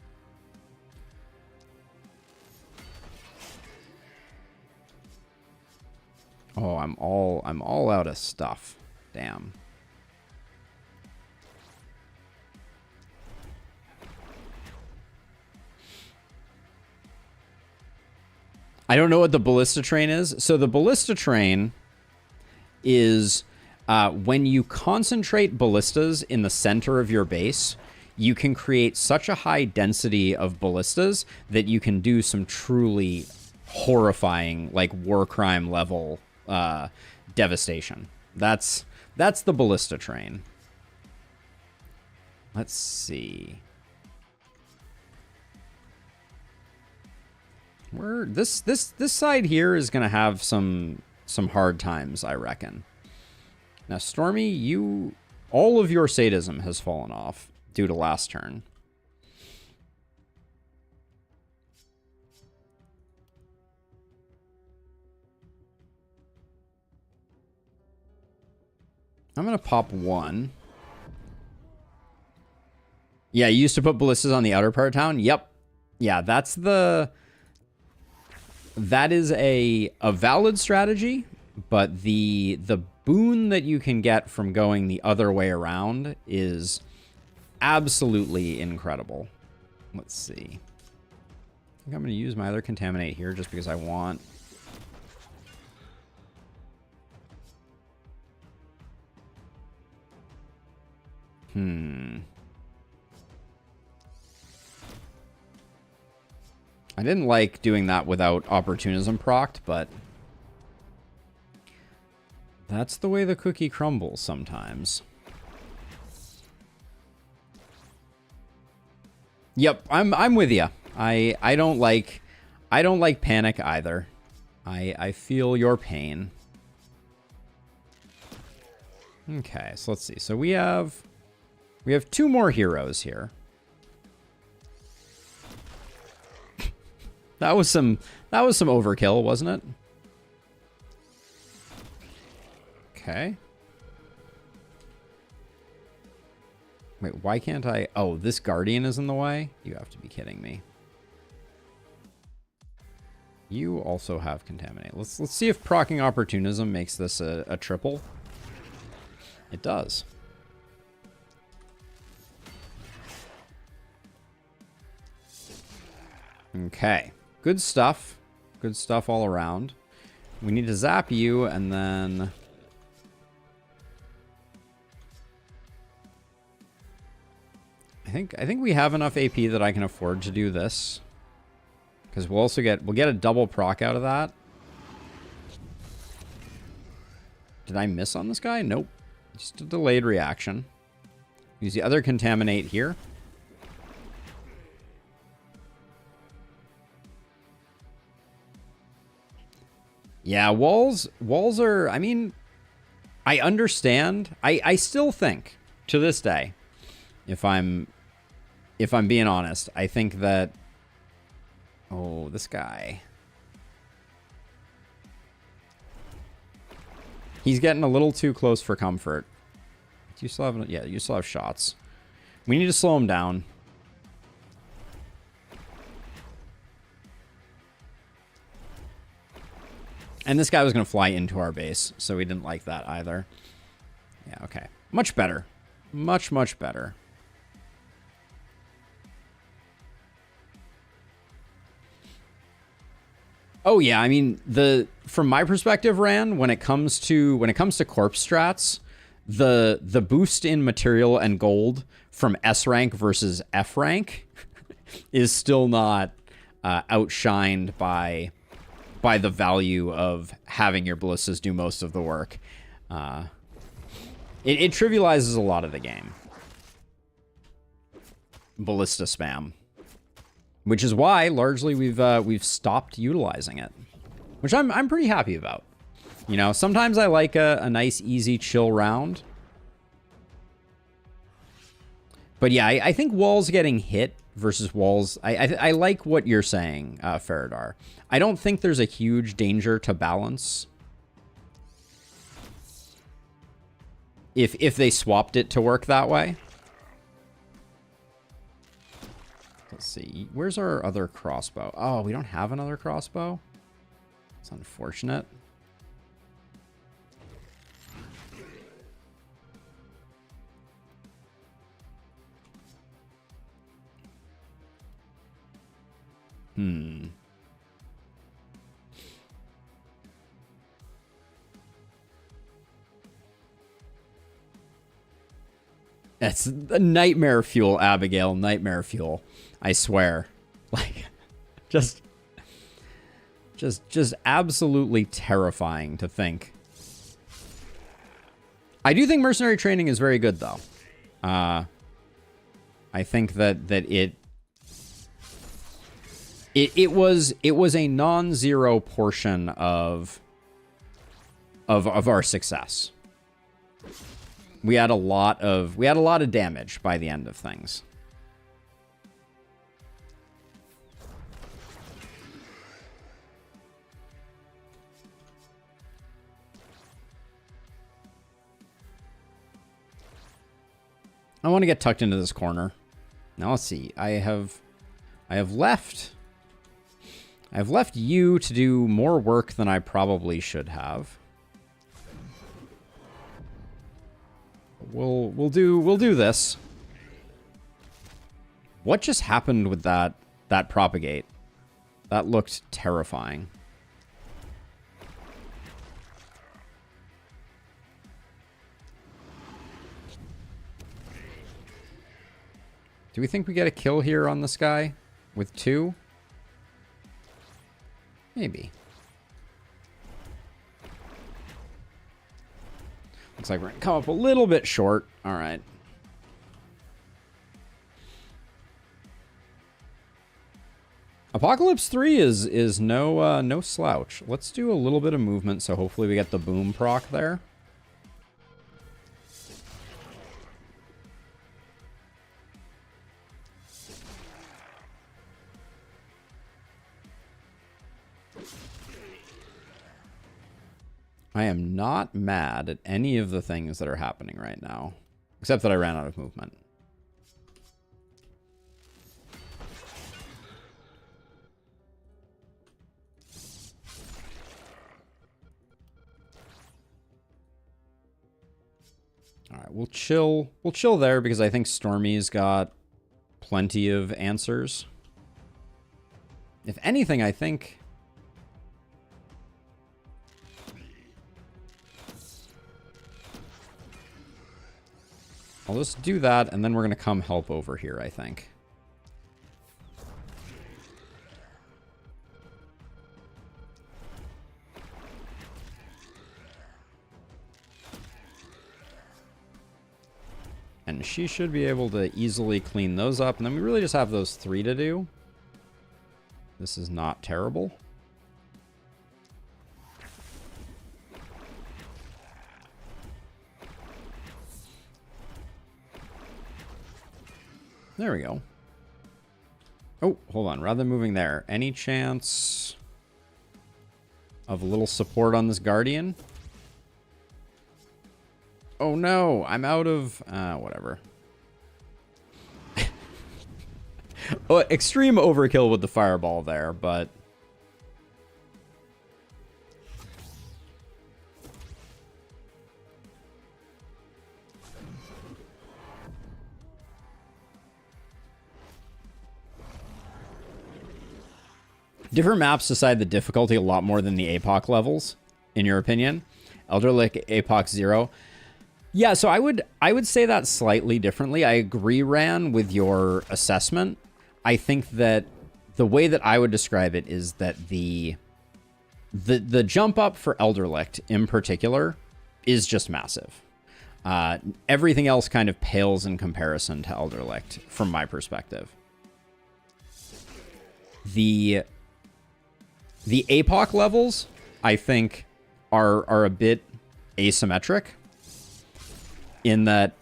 Speaker 1: Oh, I'm all out of stuff. Damn. I don't know what the ballista train is. So the ballista train is when you concentrate ballistas in the center of your base, you can create such a high density of ballistas that you can do some truly horrifying, like, war crime level devastation. That's the ballista train. Let's see. This side here is gonna have some hard times, I reckon. Now, Stormy, all of your sadism has fallen off due to last turn. I'm gonna pop 1. Yeah, you used to put ballistas on the outer part of town? Yep. Yeah, that is a valid strategy, but the boon that you can get from going the other way around is absolutely incredible. Let's see. I think I'm going to use my other contaminate here just because I want. I didn't like doing that without opportunism procced, but that's the way the cookie crumbles sometimes. Yep, I'm with you. I don't like panic either. I feel your pain. Okay, so let's see. So we have 2 more heroes here. That was some overkill, wasn't it? Okay. Wait, why can't I? Oh, this Guardian is in the way? You have to be kidding me. You also have Contaminate. Let's see if proccing Opportunism makes this a triple. It does. Okay. Good stuff. Good stuff all around. We need to zap you, and then... I think we have enough AP that I can afford to do this. Because we'll get a double proc out of that. Did I miss on this guy? Nope. Just a delayed reaction. Use the other Contaminate here. Yeah, walls are, I mean, I understand. I still think, to this day, if I'm being honest, I think that, oh, this guy. He's getting a little too close for comfort. Do you still have, yeah, you still have shots. We need to slow him down. And this guy was going to fly into our base, so we didn't like that either. Yeah, okay. Much better. Much, much better. Oh yeah, I mean, from my perspective, Ran, when it comes to corpse strats, the boost in material and gold from S rank versus F rank is still not outshined by the value of having your ballistas do most of the work. It trivializes a lot of the game. Ballista spam. Which is why, largely, we've stopped utilizing it. Which I'm pretty happy about. You know, sometimes I like a nice, easy, chill round. But yeah, I think walls getting hit versus walls... I like what you're saying, Faradar. I don't think there's a huge danger to balance. If they swapped it to work that way. Let's see. Where's our other crossbow? Oh, we don't have another crossbow? It's unfortunate. It's a nightmare fuel, Abigail. Nightmare fuel. I swear. Like, just absolutely terrifying to think. I do think mercenary training is very good, though. I think that it was a non-zero portion of our success. We had a lot of damage by the end of things. I want to get tucked into this corner. Now let's see. I have left you to do more work than I probably should have. We'll do this. What just happened with that propagate? That looked terrifying. Do we think we get a kill here on this guy with 2? Maybe. Looks like we're going to come up a little bit short. All right. Apoc2 is no slouch. Let's do a little bit of movement, so hopefully we get the boom proc there. I am not mad at any of the things that are happening right now, except that I ran out of movement. All right, we'll chill there because I think Stormy's got plenty of answers. If anything, I think I'll just do that, and then we're going to come help over here, I think. And she should be able to easily clean those up, and then we really just have those 3 to do. This is not terrible. There we go. Oh, hold on. Rather than moving there, any chance of a little support on this Guardian? Oh no, I'm out of... whatever. Oh, extreme overkill with the fireball there, but... Different maps decide the difficulty a lot more than the Apoc levels, in your opinion. Elderlick, Apoc2. Yeah, so I would say that slightly differently. I agree, Ran, with your assessment. I think that the way that I would describe it is that the jump up for Elderlicht in particular is just massive. Everything else kind of pales in comparison to Elderlicht from my perspective. The Apoc levels, I think, are a bit asymmetric in that,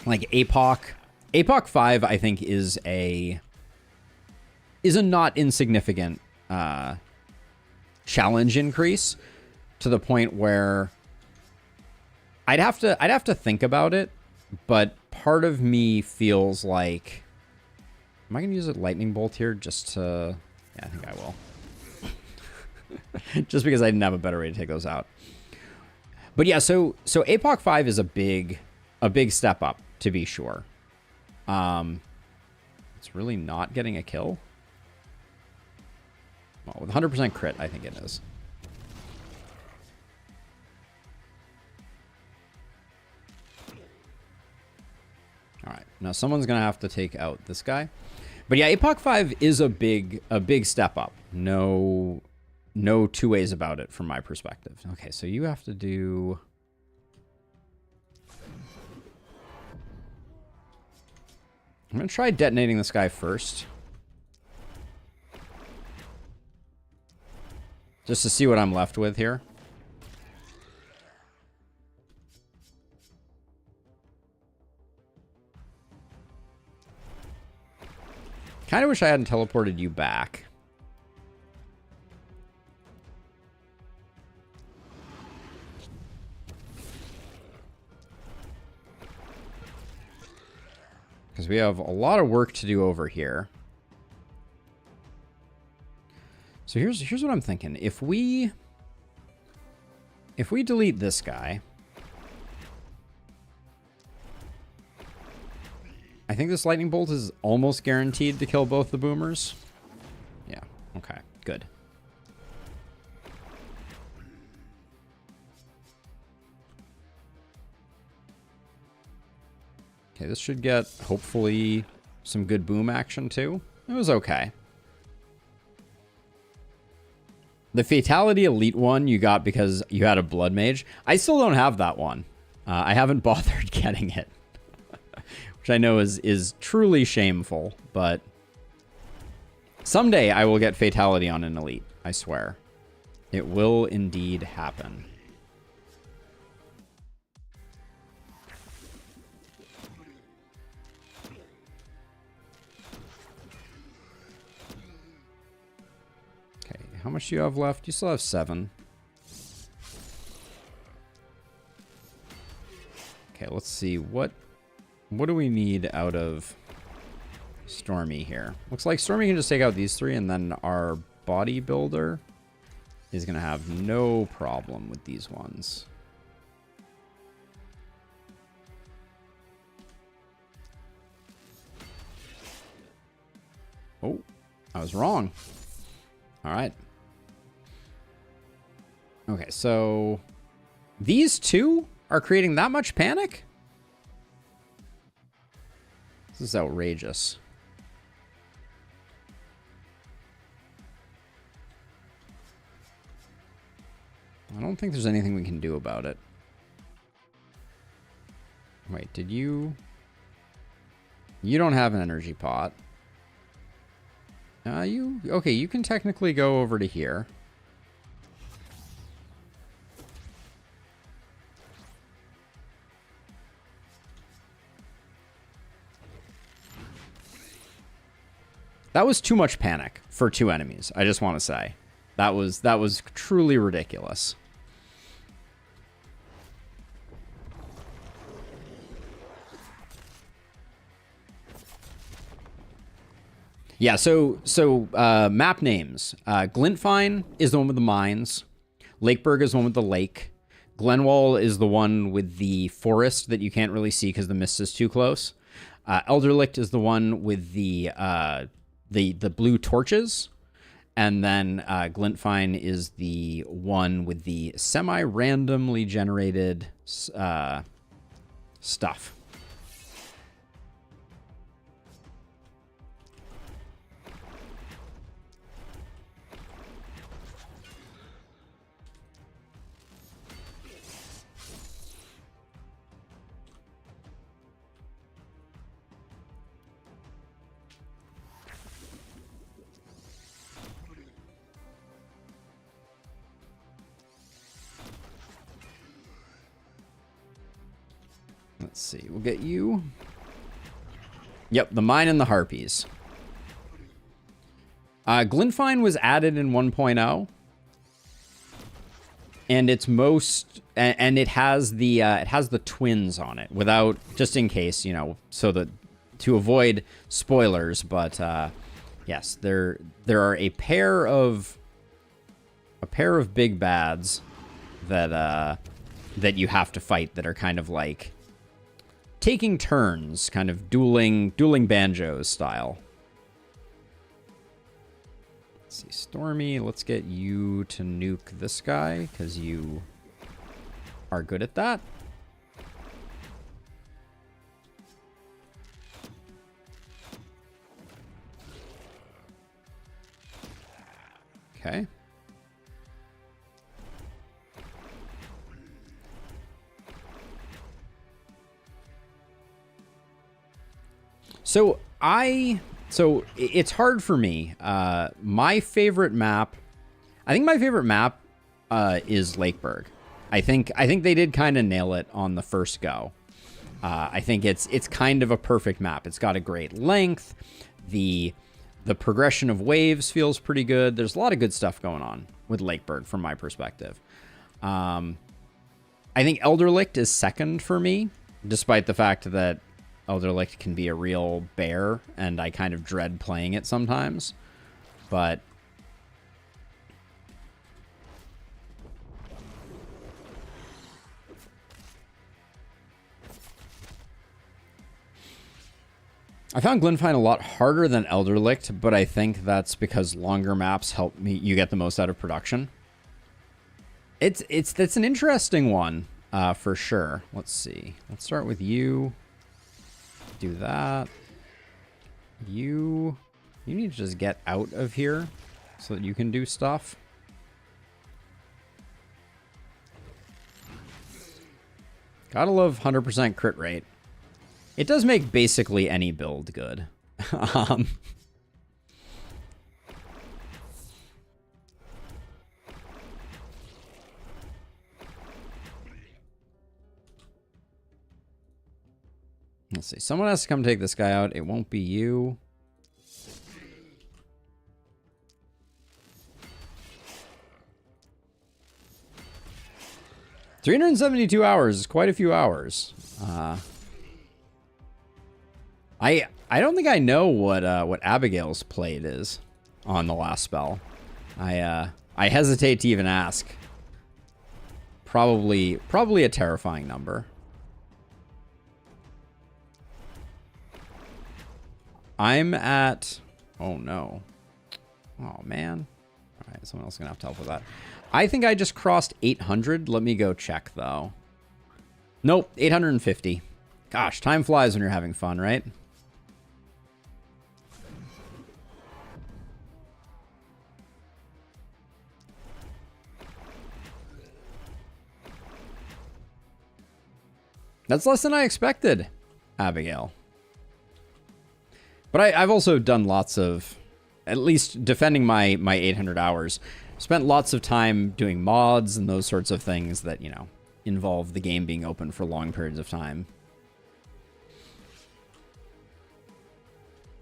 Speaker 1: like, Apoc 5, I think, is a not insignificant challenge increase to the point where I'd have to think about it, but part of me feels like, am I gonna use a lightning bolt here just to... Yeah, I think I will. Just because I didn't have a better way to take those out. But yeah, so Apoc 5 is a big step up, to be sure. It's really not getting a kill. Well, with 100% crit, I think it is. All right, now someone's gonna have to take out this guy. But yeah, Apoc 5 is a big step up. No two ways about it from my perspective. Okay, so you have to do... I'm going to try detonating this guy first. Just to see what I'm left with here. Kind of wish I hadn't teleported you back. Because we have a lot of work to do over here. So here's what I'm thinking. If we delete this guy, I think this lightning bolt is almost guaranteed to kill both the boomers. Yeah, okay, good. Okay, this should get, hopefully, some good boom action, too. It was okay. The Fatality Elite one you got because you had a Blood Mage. I still don't have that one. I haven't bothered getting it. Which I know is truly shameful, but someday I will get Fatality on an Elite, I swear. It will indeed happen. How much do you have left? You still have 7. Okay, let's see. What do we need out of Stormy here? Looks like Stormy can just take out these 3, and then our bodybuilder is going to have no problem with these ones. Oh, I was wrong. All right. Okay, so these 2 are creating that much panic? This is outrageous. I don't think there's anything we can do about it. Wait, did you... You don't have an energy pot. Okay, you can technically go over to here. That was too much panic for 2 enemies, I just want to say. That was truly ridiculous. Yeah, so map names. Glintfine is the one with the mines. Lakeburg is the one with the lake. Glenwald is the one with the forest that you can't really see because the mist is too close. Elderlicht is the one with the blue torches. And then Glintfine is the one with the semi-randomly generated stuff. Let's see. We'll get you. Yep, the mine and the harpies. Glintfine was added in 1.0. And it's most... And it has the twins on it. Without... Just in case, you know, so that... To avoid spoilers, but... yes, there are a pair of... big bads that you have to fight that are kind of like... taking turns, kind of dueling banjos style. Let's see, Stormy, let's get you to nuke this guy, because you are good at that. Okay. So it's hard for me. My favorite map, I think my favorite map is Lakeburg. I think they did kind of nail it on the first go. I think it's kind of a perfect map. It's got a great length. The progression of waves feels pretty good. There's a lot of good stuff going on with Lakeburg from my perspective. I think Elderlicht is second for me, despite the fact that Elderlicht can be a real bear, and I kind of dread playing it sometimes. But I found Glenfine a lot harder than Elderlicht, but I think that's because longer maps help you get the most out of production. That's an interesting one, for sure. Let's see. Let's start with you. Do that. You need to just get out of here so that you can do stuff. Gotta love 100% crit rate. It does make basically any build good. Let's see. Someone has to come take this guy out. It won't be you. $372 is quite a few hours. I don't think I know what Abigail's played is on the last spell. I hesitate to even ask. Probably a terrifying number. I'm at... Oh, no. Oh, man. All right, someone else is going to have to help with that. I think I just crossed 800. Let me go check, though. Nope, 850. Gosh, time flies when you're having fun, right? That's less than I expected, Abigail. But I've also done lots of, at least defending my 800 hours, spent lots of time doing mods and those sorts of things that, you know, involve the game being open for long periods of time.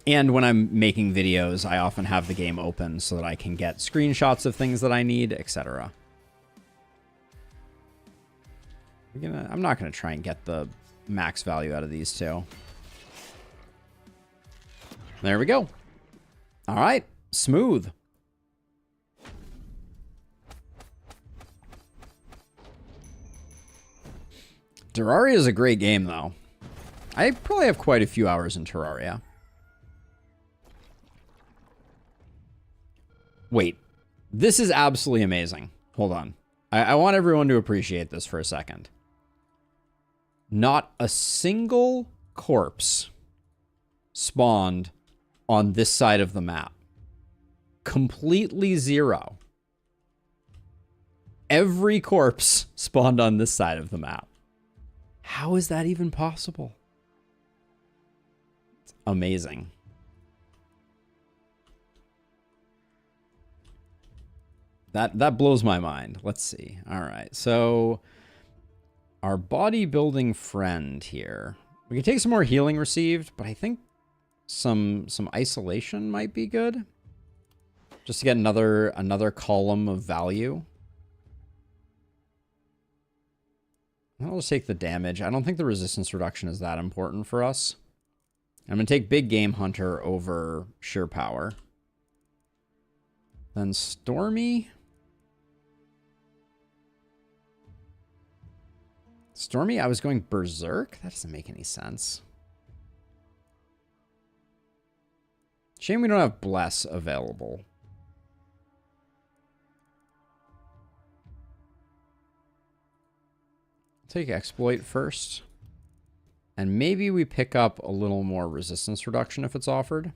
Speaker 1: And when I'm making videos, I often have the game open so that I can get screenshots of things that I need, etc. I'm not going to try and get the max value out of these two. There we go. All right. Smooth. Terraria is a great game, though. I probably have quite a few hours in Terraria. Wait. This is absolutely amazing. Hold on. I want everyone to appreciate this for a second. Not a single corpse spawned on this side of the map. Completely zero. Every corpse spawned on this side of the map. How is that even possible? It's amazing. That blows my mind. Let's see. All right. So our bodybuilding friend here. We can take some more healing received, but I think some isolation might be good. Just to get another column of value. I'll just take the damage. I don't think the resistance reduction is that important for us. I'm going to take Big Game Hunter over Sheer Power. Then Stormy. Stormy, I was going Berserk? That doesn't make any sense. Shame we don't have Bless available. Take Exploit first. And maybe we pick up a little more resistance reduction if it's offered.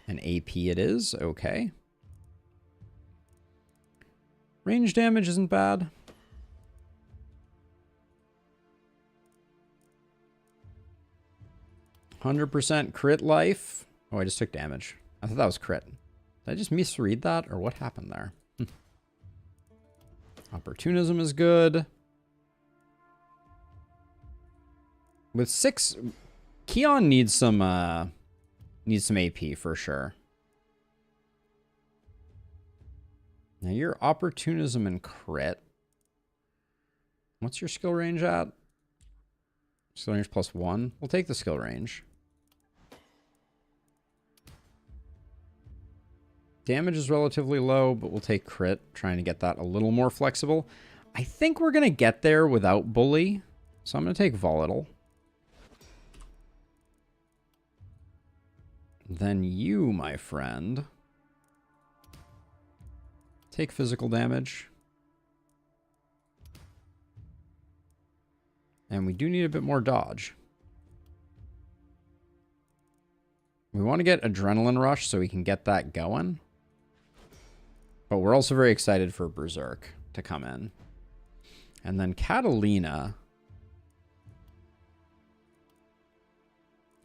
Speaker 1: An AP it is. Okay. Range damage isn't bad. 100% crit life. Oh, I just took damage. I thought that was crit. Did I just misread that, or what happened there? Opportunism is good. With 6, Keon needs some AP for sure. Now your opportunism and crit. What's your skill range at? Skill range +1. We'll take the skill range. Damage is relatively low, but we'll take crit, trying to get that a little more flexible. I think we're going to get there without bully, so I'm going to take volatile. Then you, my friend, take physical damage. And we do need a bit more dodge. We want to get Adrenaline Rush so we can get that going. But we're also very excited for Berserk to come in. And then Catalina.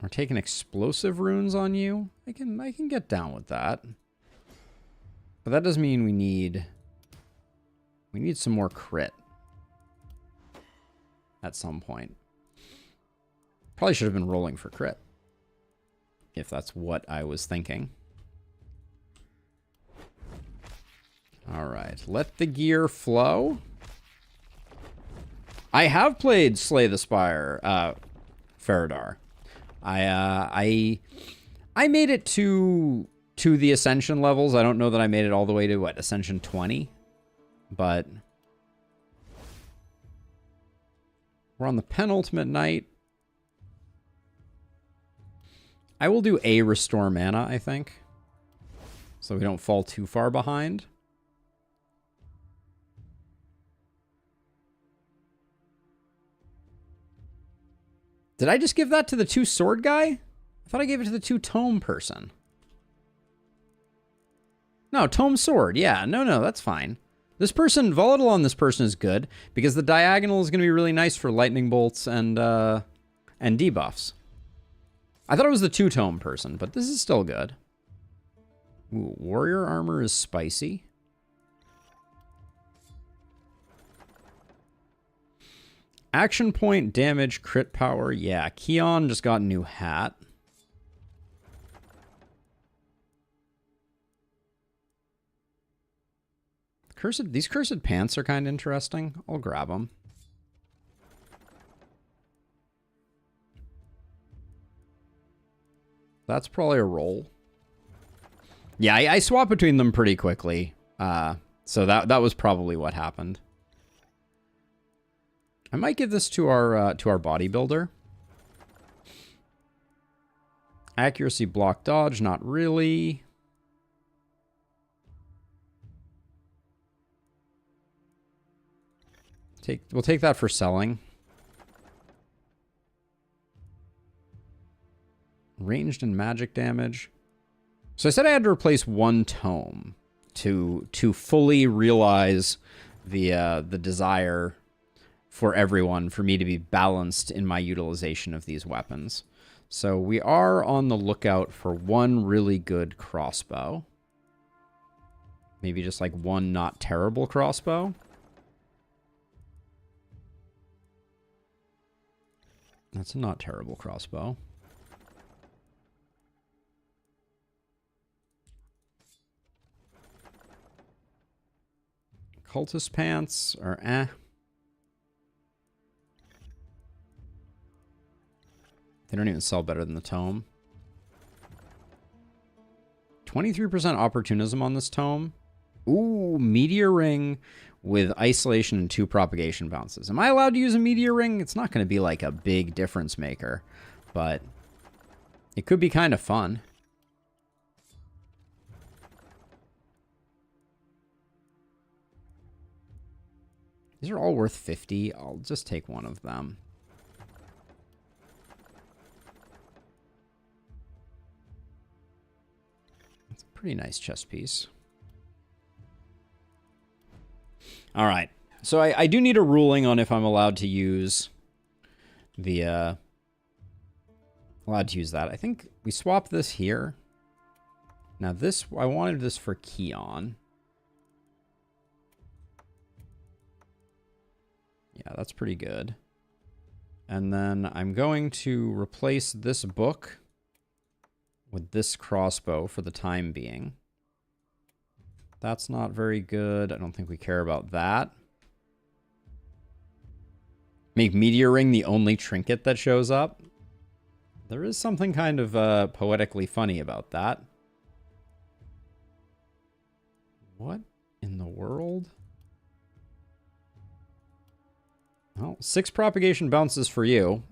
Speaker 1: We're taking explosive runes on you. I can get down with that. But that does mean we need some more crit at some point. Probably should have been rolling for crit, if that's what I was thinking. All right, let the gear flow. I have played Slay the Spire, Faradar. I made it to the Ascension levels. I don't know that I made it all the way to, what, Ascension 20? But we're on the penultimate night. I will do a Restore Mana, I think, so we don't fall too far behind. Did I just give that to the 2 sword guy? I thought I gave it to the 2 tome person. No, tome sword. Yeah, no, that's fine. This person, volatile on this person is good because the diagonal is going to be really nice for lightning bolts and debuffs. I thought it was the 2 tome person, but this is still good. Ooh, warrior armor is spicy. Action point, damage, crit power. Yeah, Keon just got a new hat. These cursed pants are kind of interesting. I'll grab them. That's probably a roll. Yeah, I swap between them pretty quickly. So that was probably what happened. I might give this to our bodybuilder. Accuracy, block, dodge, not really. We'll take that for selling. Ranged and magic damage. So I said I had to replace 1 tome to fully realize the desire for everyone, for me to be balanced in my utilization of these weapons. So we are on the lookout for 1 really good crossbow. Maybe just like 1 not terrible crossbow. That's a not terrible crossbow. Cultist pants are eh. They don't even sell better than the tome. 23% opportunism on this tome. Ooh, meteor ring with isolation and 2 propagation bounces. Am I allowed to use a meteor ring? It's not going to be like a big difference maker, but it could be kind of fun. These are all worth 50. I'll just take 1 of them. That's a pretty nice chest piece. All right. So I do need a ruling on if I'm allowed to use the allowed to use that. I think we swap this here. Now this, I wanted this for Keon. Yeah, that's pretty good. And then I'm going to replace this book with this crossbow for the time being. That's not very good. I don't think we care about that. Make Meteor Ring the only trinket that shows up. There is something kind of poetically funny about that. What in the world? Well, 6 propagation bounces for you.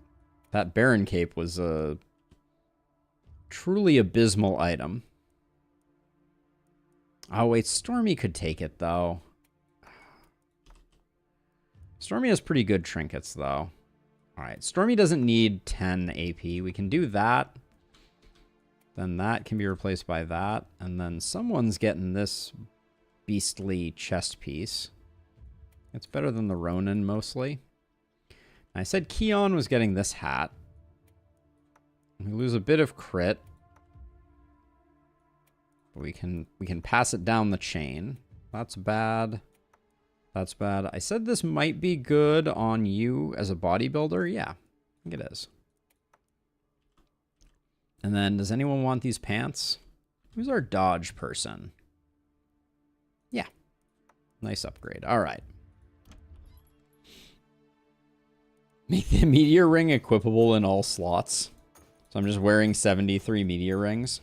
Speaker 1: That Baron Cape was a truly abysmal item. Oh, wait, Stormy could take it, though. Stormy has pretty good trinkets, though. All right, Stormy doesn't need 10 AP. We can do that. Then that can be replaced by that. And then someone's getting this beastly chest piece. It's better than the Ronin, mostly. I said Keon was getting this hat. We lose a bit of crit. We can pass it down the chain. That's bad. That's bad. I said this might be good on you as a bodybuilder. Yeah, I think it is. And then, does anyone want these pants? Who's our dodge person? Yeah. Nice upgrade. All right. Make the meteor ring equipable in all slots. So I'm just wearing 73 meteor rings.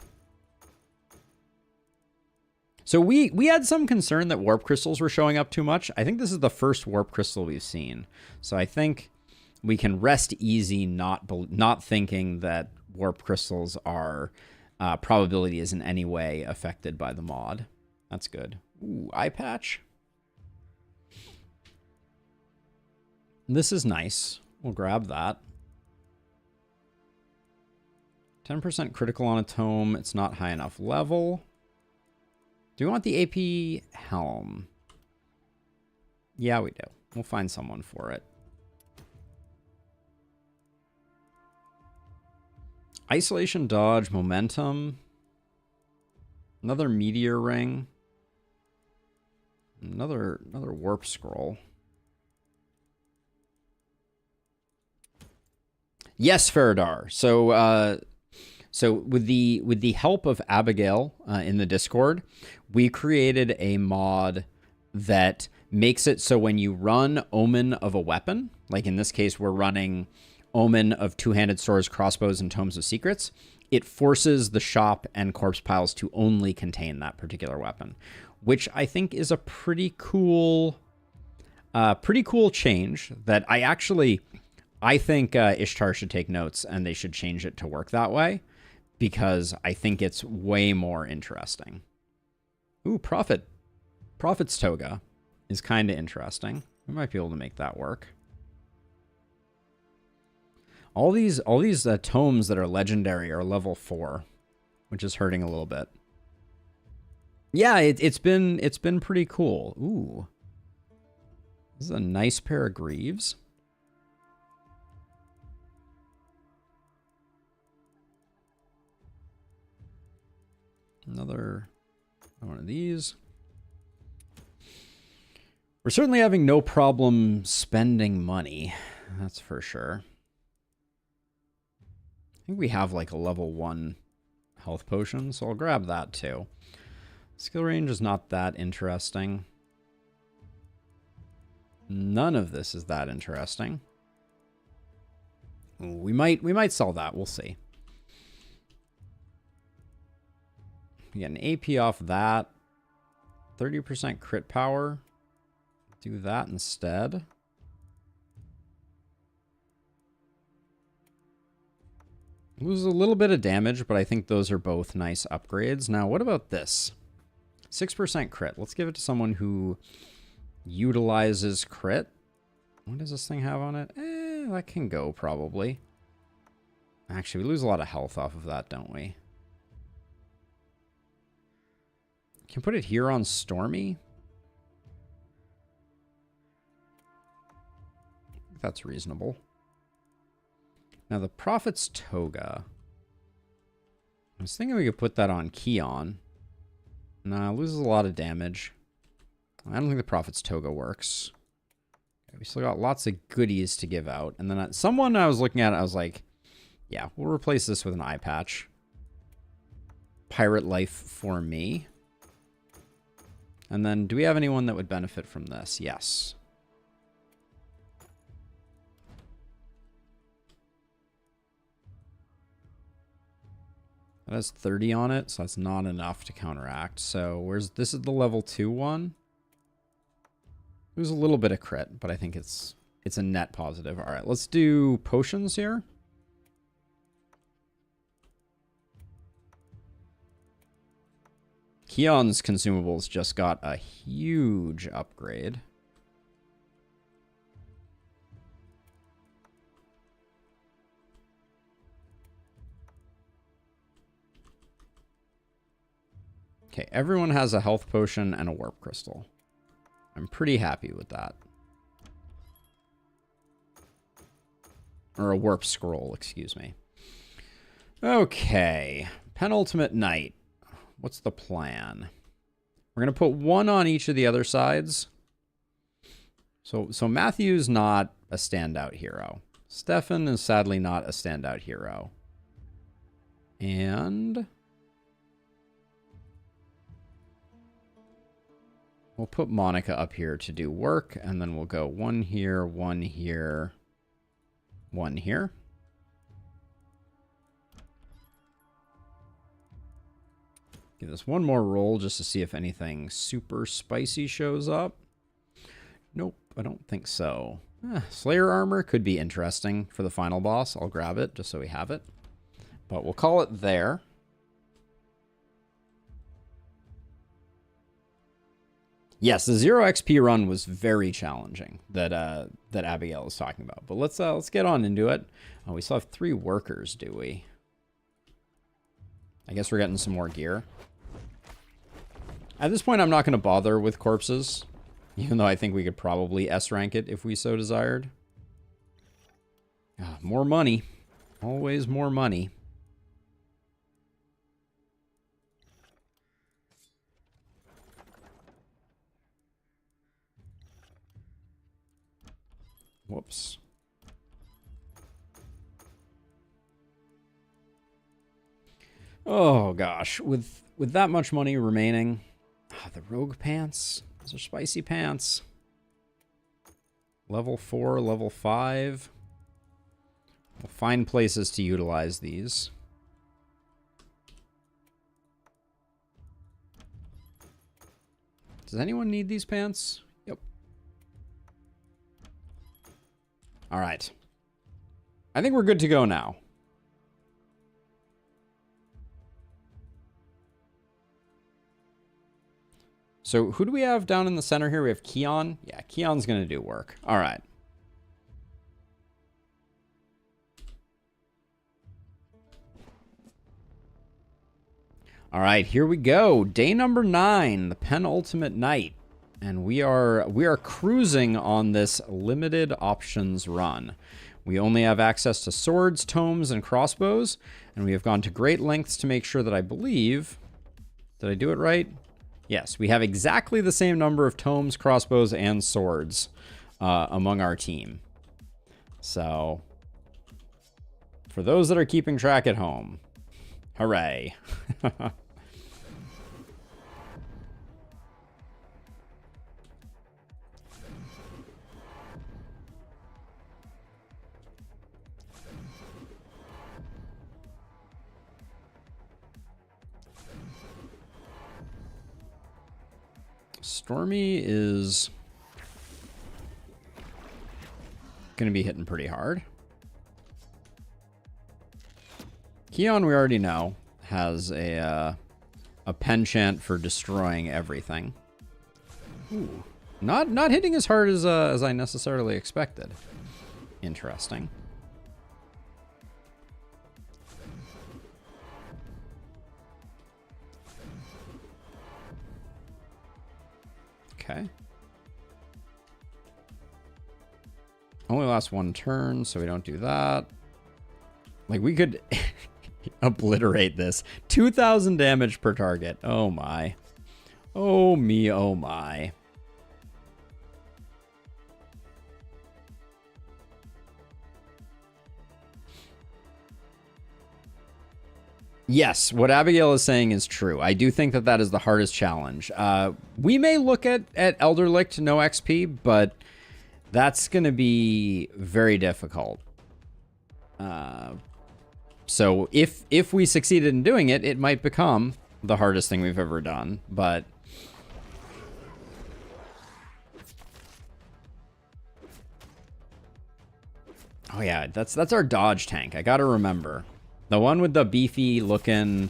Speaker 1: So we had some concern that warp crystals were showing up too much. I think this is the first warp crystal we've seen. So I think we can rest easy not thinking that warp crystals are probability is in any way affected by the mod. That's good. Ooh, eye patch. This is nice. We'll grab that. 10% critical on a tome. It's not high enough level. Do we want the AP helm? Yeah, we do. We'll find someone for it. Isolation dodge, momentum. Another meteor ring. Another warp scroll. Yes, Faradar. So with the help of Abigail in the Discord, we created a mod that makes it so when you run Omen of a weapon, like in this case we're running Omen of two-handed swords, crossbows, and tomes of secrets, it forces the shop and corpse piles to only contain that particular weapon, which I think is a pretty cool change that I think Ishtar should take notes and they should change it to work that way because I think it's way more interesting. Ooh, Prophet's Toga is kind of interesting. We might be able to make that work. All these tomes that are legendary are level 4, which is hurting a little bit. Yeah, it's been pretty cool. Ooh. This is a nice pair of greaves. Another one of these. We're certainly having no problem spending money. That's for sure. I think we have like a level 1 health potion, so I'll grab that too. Skill range is not that interesting. None of this is that interesting. Ooh, we might sell that. We'll see. We get an AP off that. 30% crit power. Do that instead. Loses a little bit of damage, but I think those are both nice upgrades. Now, what about this? 6% crit. Let's give it to someone who utilizes crit. What does this thing have on it? That can go, probably. Actually, we lose a lot of health off of that, don't we? Can put it here on Stormy. That's reasonable. Now the Prophet's Toga. I was thinking we could put that on Keon. Nah, loses a lot of damage. I don't think the Prophet's Toga works. Okay, we still got lots of goodies to give out. And then someone I was looking at, I was like, yeah, we'll replace this with an eye patch. Pirate life for me. And then, do we have anyone that would benefit from this? Yes. That has 30 on it, so that's not enough to counteract. So, this is the level 2 one. It was a little bit of crit, but I think it's a net positive. All right, let's do potions here. Keon's consumables just got a huge upgrade. Okay, everyone has a health potion and a warp crystal. I'm pretty happy with that. Or a warp scroll, excuse me. Okay, penultimate night. What's the plan? We're going to put one on each of the other sides. So Matthew's not a standout hero. Stefan is sadly not a standout hero. And we'll put Monica up here to do work, and then we'll go one here, one here, one here. Give this one more roll just to see if anything super spicy shows up. Nope, I don't think so. Slayer armor could be interesting for the final boss. I'll grab it just so we have it. But we'll call it there. Yes, the 0 XP run was very challenging that Abigail is talking about. But let's get on into it. Oh, we still have 3 workers, do we? I guess we're getting some more gear. At this point, I'm not going to bother with corpses, even though I think we could probably S-rank it if we so desired. More money. Always more money. Whoops. Oh, gosh. With that much money remaining... the rogue pants. Those are spicy pants. Level 4, level 5. We'll find places to utilize these. Does anyone need these pants? Yep. All right. I think we're good to go now. So who do we have down in the center here? We have Keon. Yeah, Keon's going to do work. All right. All right, here we go. Day number 9, the penultimate night. And we are cruising on this limited options run. We only have access to swords, tomes, and crossbows. And we have gone to great lengths to make sure that I believe... Did I do it right? Yes, we have exactly the same number of tomes, crossbows, and swords among our team. So, for those that are keeping track at home, hooray. Stormy is going to be hitting pretty hard. Keon, we already know, has a penchant for destroying everything. Ooh. Not hitting as hard as I necessarily expected. Interesting. Okay. Only lasts 1 turn, so we don't do that. Like, we could... obliterate this. 2,000 damage per target. Oh my. Oh me, oh my. Yes, what Abigail is saying is true. I do think that that is the hardest challenge. We may look at Elderlicht no XP, but that's going to be very difficult. So if we succeeded in doing it, it might become the hardest thing we've ever done. But oh yeah, that's our dodge tank. I got to remember. The one with the beefy looking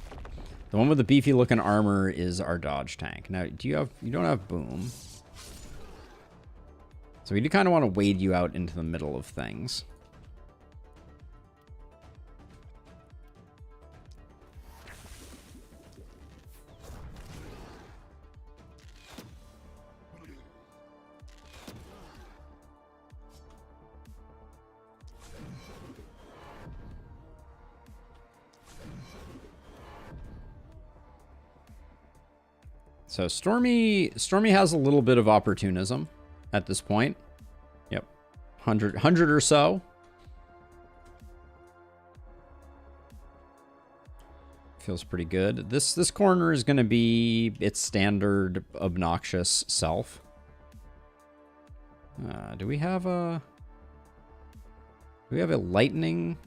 Speaker 1: armor is our dodge tank. Now, you don't have boom. So we do kind of want to wade you out into the middle of things. So Stormy has a little bit of opportunism at this point. Yep. 100 or so. Feels pretty good. This corner is going to be its standard obnoxious self. Do we have a lightning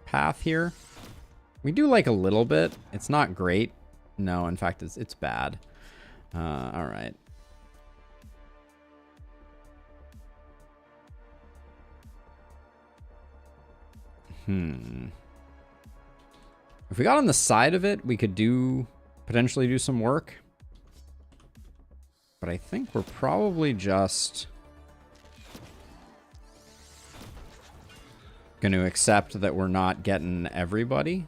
Speaker 1: path here? We do like a little bit. It's not great. No, in fact, it's bad. All right. If we got on the side of it, we could potentially do some work. But I think we're probably just going to accept that we're not getting everybody.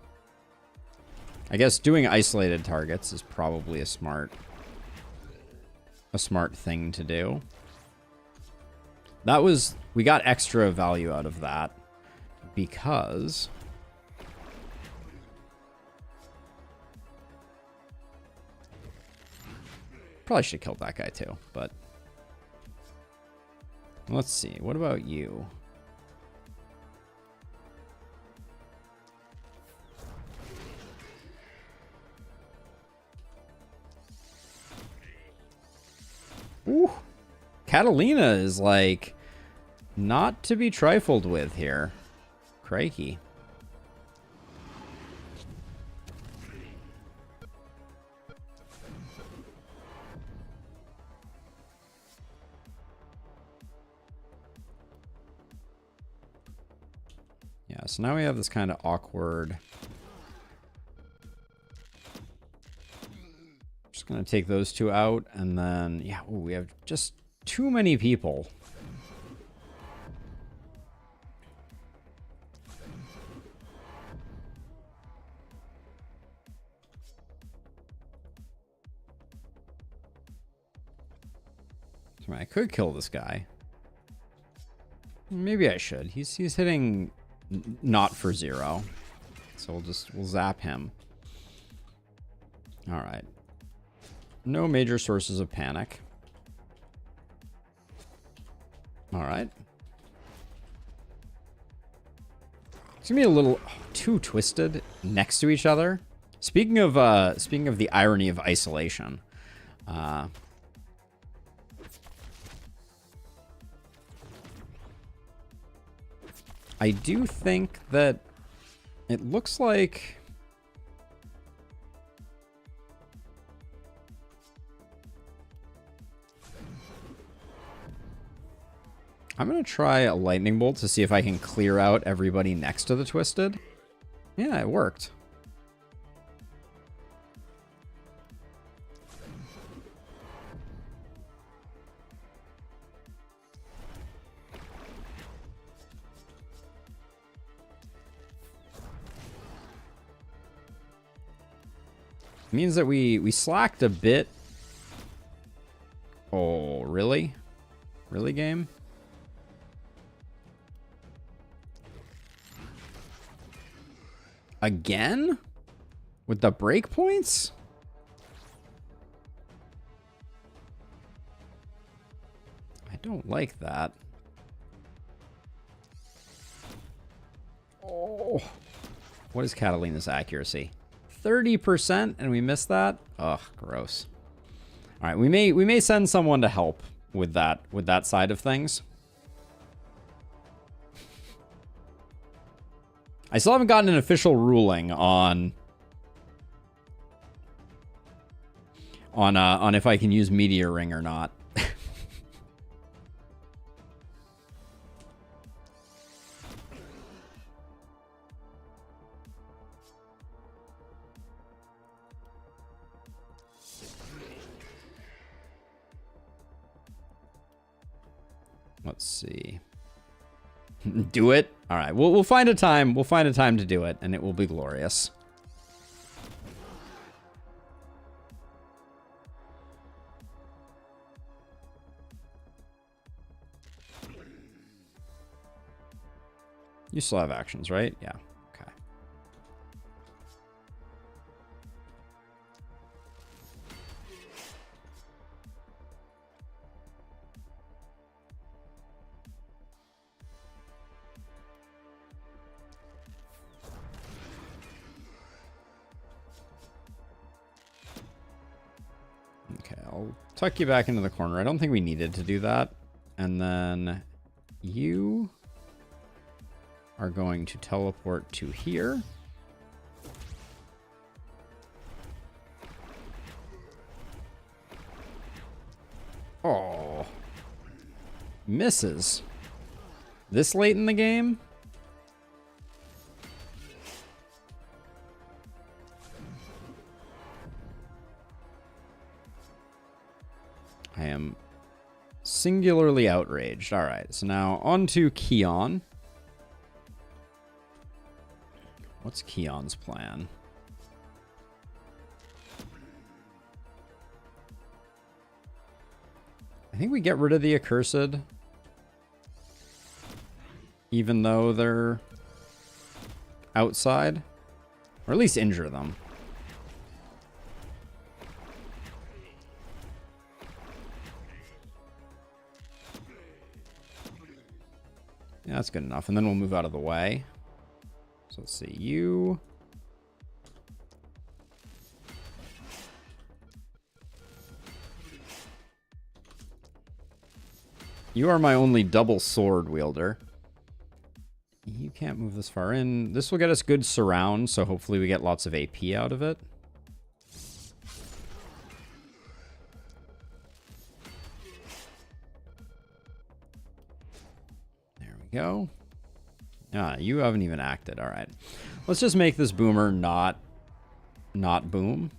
Speaker 1: I guess doing isolated targets is probably a smart thing to do. We got extra value out of that because probably should have killed that guy too, but let's see. What about you? Ooh, Catalina is like not to be trifled with here. Crikey. Yeah, so now we have this kind of awkward. Just gonna take those two out, and then yeah, ooh, we have just too many people. So I could kill this guy. Maybe I should. He's hitting not for 0, so we'll zap him. All right. No major sources of panic. All right. It's gonna be a little too twisted next to each other. Speaking of the irony of isolation, I do think that it looks like I'm going to try a lightning bolt to see if I can clear out everybody next to the twisted. Yeah, it worked. Means that we slacked a bit. Oh, really? Really, game? Again? With the breakpoints? I don't like that. Oh. What is Catalina's accuracy? 30%, and we missed that? Ugh, gross. All right, we may send someone to help with that side of things. I still haven't gotten an official ruling on if I can use Meteor Ring or not. Let's see. Do it. All right. We'll find a time. We'll find a time to do it, and it will be glorious. You still have actions, right? Yeah. Okay. Okay, I'll tuck you back into the corner. I don't think we needed to do that. And then you are going to teleport to here. Oh. Misses. This late in the game? I am singularly outraged. All right, so now on to Keon. What's Keon's plan? I think we get rid of the Accursed, even though they're outside, or at least injure them. Yeah, that's good enough. And then we'll move out of the way. So let's see, you. You are my only double sword wielder. You can't move this far in. This will get us good surround, so hopefully we get lots of AP out of it. There we go. Ah, you haven't even acted. All right. Let's just make this boomer not boom.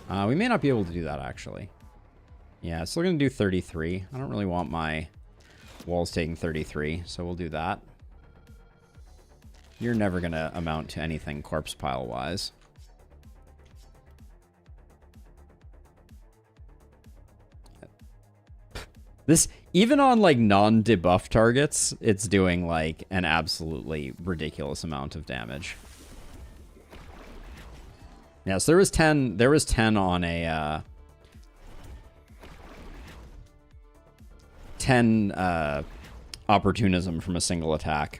Speaker 1: We may not be able to do that, actually. Yeah, it's still going to do 33. I don't really want my walls taking 33, so we'll do that. You're never going to amount to anything corpse pile-wise. This, even on like non-debuff targets, it's doing like an absolutely ridiculous amount of damage. Yes, there was 10 on a 10 opportunism from a single attack.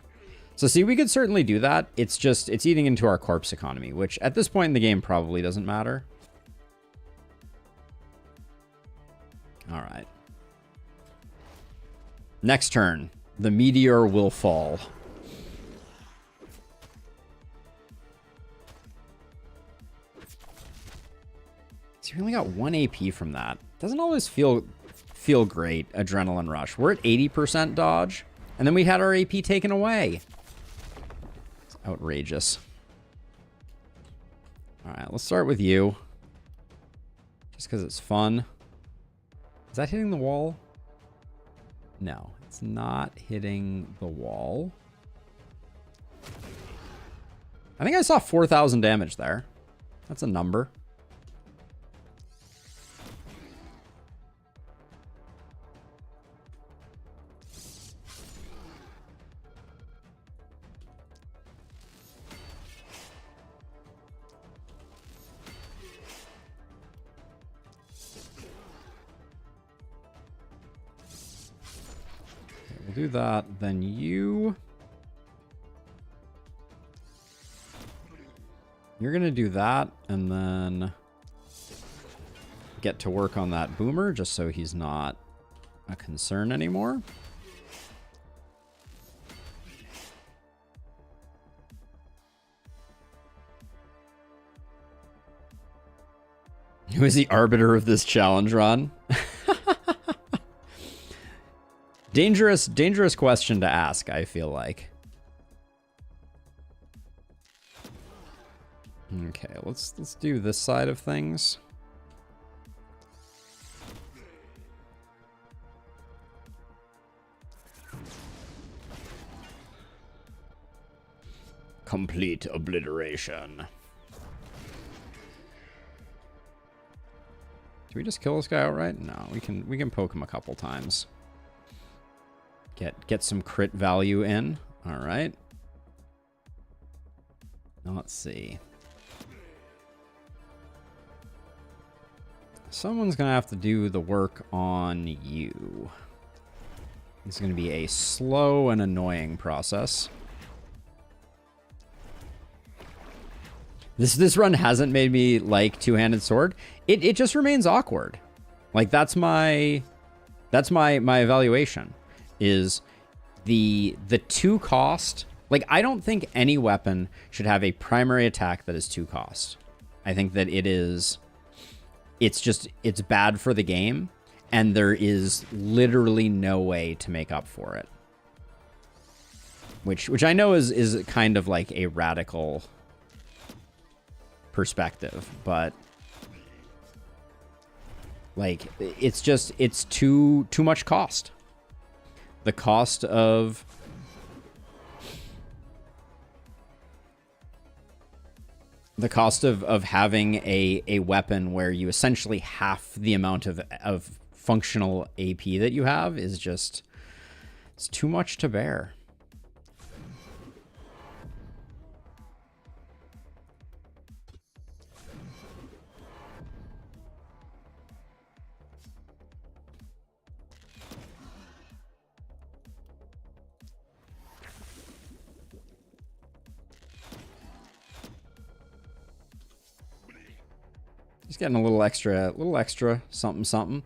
Speaker 1: So see, we could certainly do that. It's just, it's eating into our corpse economy, which at this point in the game probably doesn't matter. All right. Next turn, the meteor will fall. So we only got 1 AP from that. Doesn't always feel great, adrenaline rush. We're at 80% dodge, and then we had our AP taken away. It's outrageous. All right, let's start with you. Just because it's fun. Is that hitting the wall? No, it's not hitting the wall. I think I saw 4,000 damage there. That's a number. we'll do that. Then you're going to do that, and then get to work on that boomer, just so he's not a concern anymore. Who is the arbiter of this challenge run? Dangerous question to ask, I feel like. Okay, let's do this side of things. Complete obliteration. Do we just kill this guy outright? No, we can poke him a couple times. Get some crit value in. All right. Now let's see. Someone's gonna have to do the work on you. It's gonna be a slow and annoying process. This run hasn't made me like two-handed sword. It just remains awkward. Like that's my evaluation is the 2 cost. Like I don't think any weapon should have a primary attack that is 2 cost. I think that it's bad for the game, and there is literally no way to make up for it. Which I know is kind of like a radical perspective, but like it's too much cost. The cost of having a weapon where you essentially half the amount of functional AP that you have is just, it's too much to bear. Just getting a little extra something.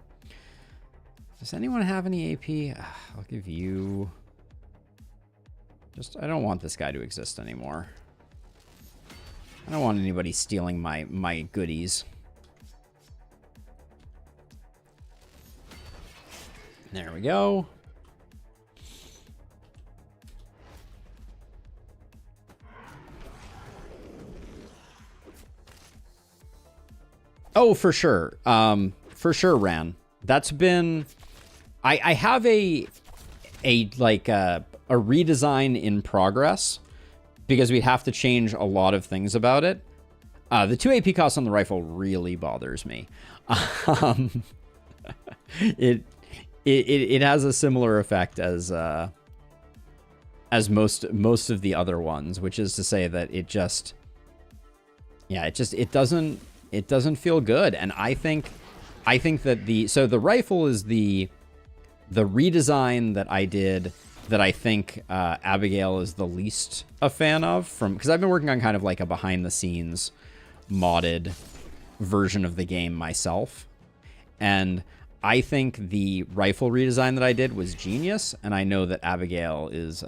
Speaker 1: Does anyone have any AP? I'll give you... I don't want this guy to exist anymore. I don't want anybody stealing my goodies. There we go. Oh, for sure. For sure, Ran. That's been... I have a redesign in progress because we'd have to change a lot of things about it. The 2 AP cost on the rifle really bothers me. It has a similar effect as most of the other ones, which is to say that it doesn't feel good. And I think that the rifle is the redesign that I did that I think Abigail is the least a fan of, because I've been working on kind of like a behind the scenes modded version of the game myself. And I think the rifle redesign that I did was genius. And I know that Abigail is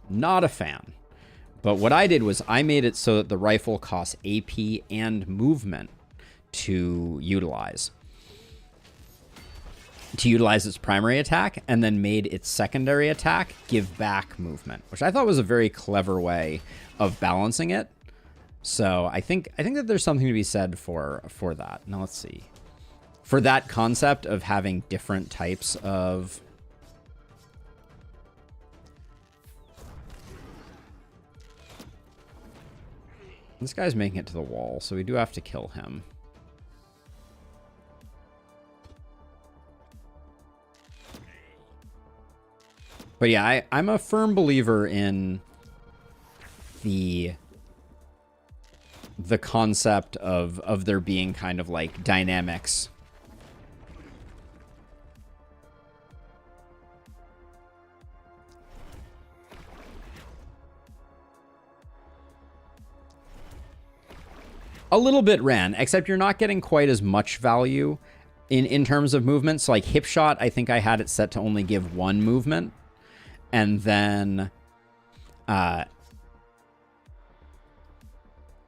Speaker 1: not a fan. But what I did was I made it so that the rifle costs AP and movement to utilize its primary attack, and then made its secondary attack give back movement, which I thought was a very clever way of balancing it. So I think that there's something to be said for that. Now let's see. For that concept of having different types of... This guy's making it to the wall, so we do have to kill him. But yeah, I'm a firm believer in the concept of there being kind of like dynamics. A little bit ran, except you're not getting quite as much value in terms of movement. So like hip shot, I think I had it set to only give 1 movement. And then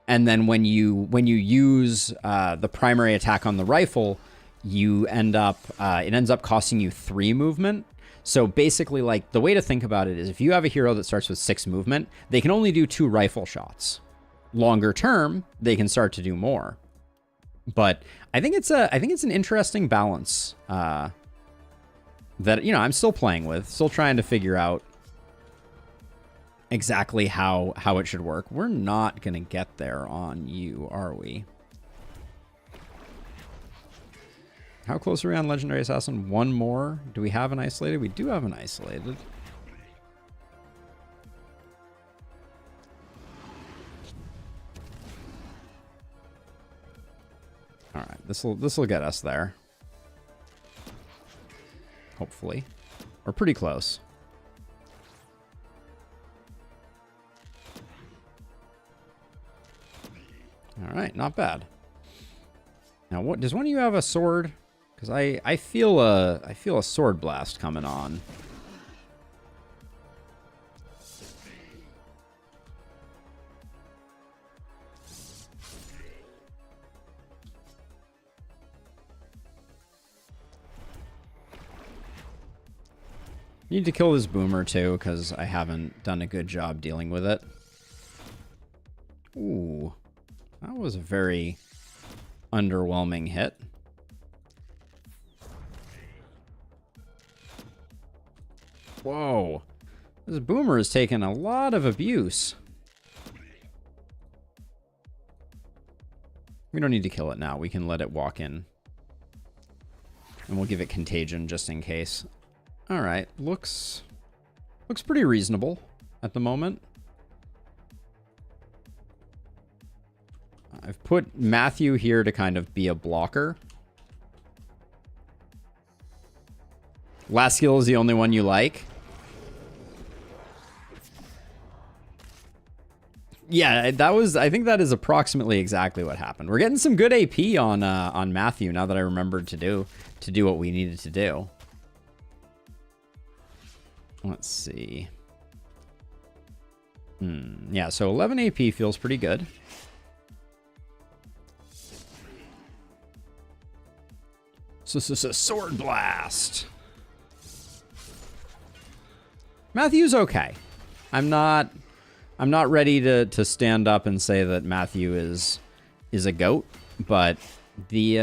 Speaker 1: when you use the primary attack on the rifle, you end up it ends up costing you 3 movement. So basically, like, the way to think about it is if you have a hero that starts with 6 movement, they can only do 2 rifle shots. Longer term, they can start to do more. But I think it's an interesting balance that, you know, I'm still playing with, still trying to figure out exactly how it should work. We're not going to get there on you, are we? How close are we on Legendary Assassin? 1 more. Do we have an isolated? We do have an isolated. All right, this will get us there. Hopefully. We're pretty close. All right, not bad. Now, what does one of you have a sword? Because I feel a sword blast coming on. Need to kill this boomer too, because I haven't done a good job dealing with it. Ooh, that was a very underwhelming hit. Whoa. This boomer is taking a lot of abuse. We don't need to kill it now. We can let it walk in. And we'll give it contagion just in case. All right. Looks pretty reasonable at the moment. I've put Matthew here to kind of be a blocker. Last skill is the only one you like. Yeah, that was. I think that is approximately exactly what happened. We're getting some good AP on Matthew now that I remembered to do what we needed to do. Let's see. Yeah, so 11 AP feels pretty good. So sword blast. Matthew's okay. I'm not ready to stand up and say that Matthew is a goat, but he's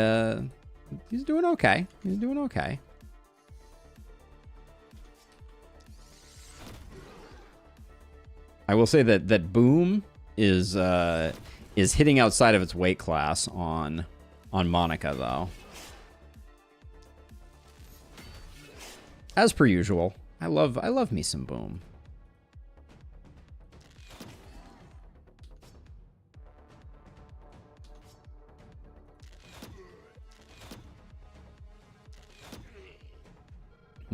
Speaker 1: doing okay. He's doing okay. I will say that Boom is hitting outside of its weight class on Monica though. As per usual. I love me some Boom.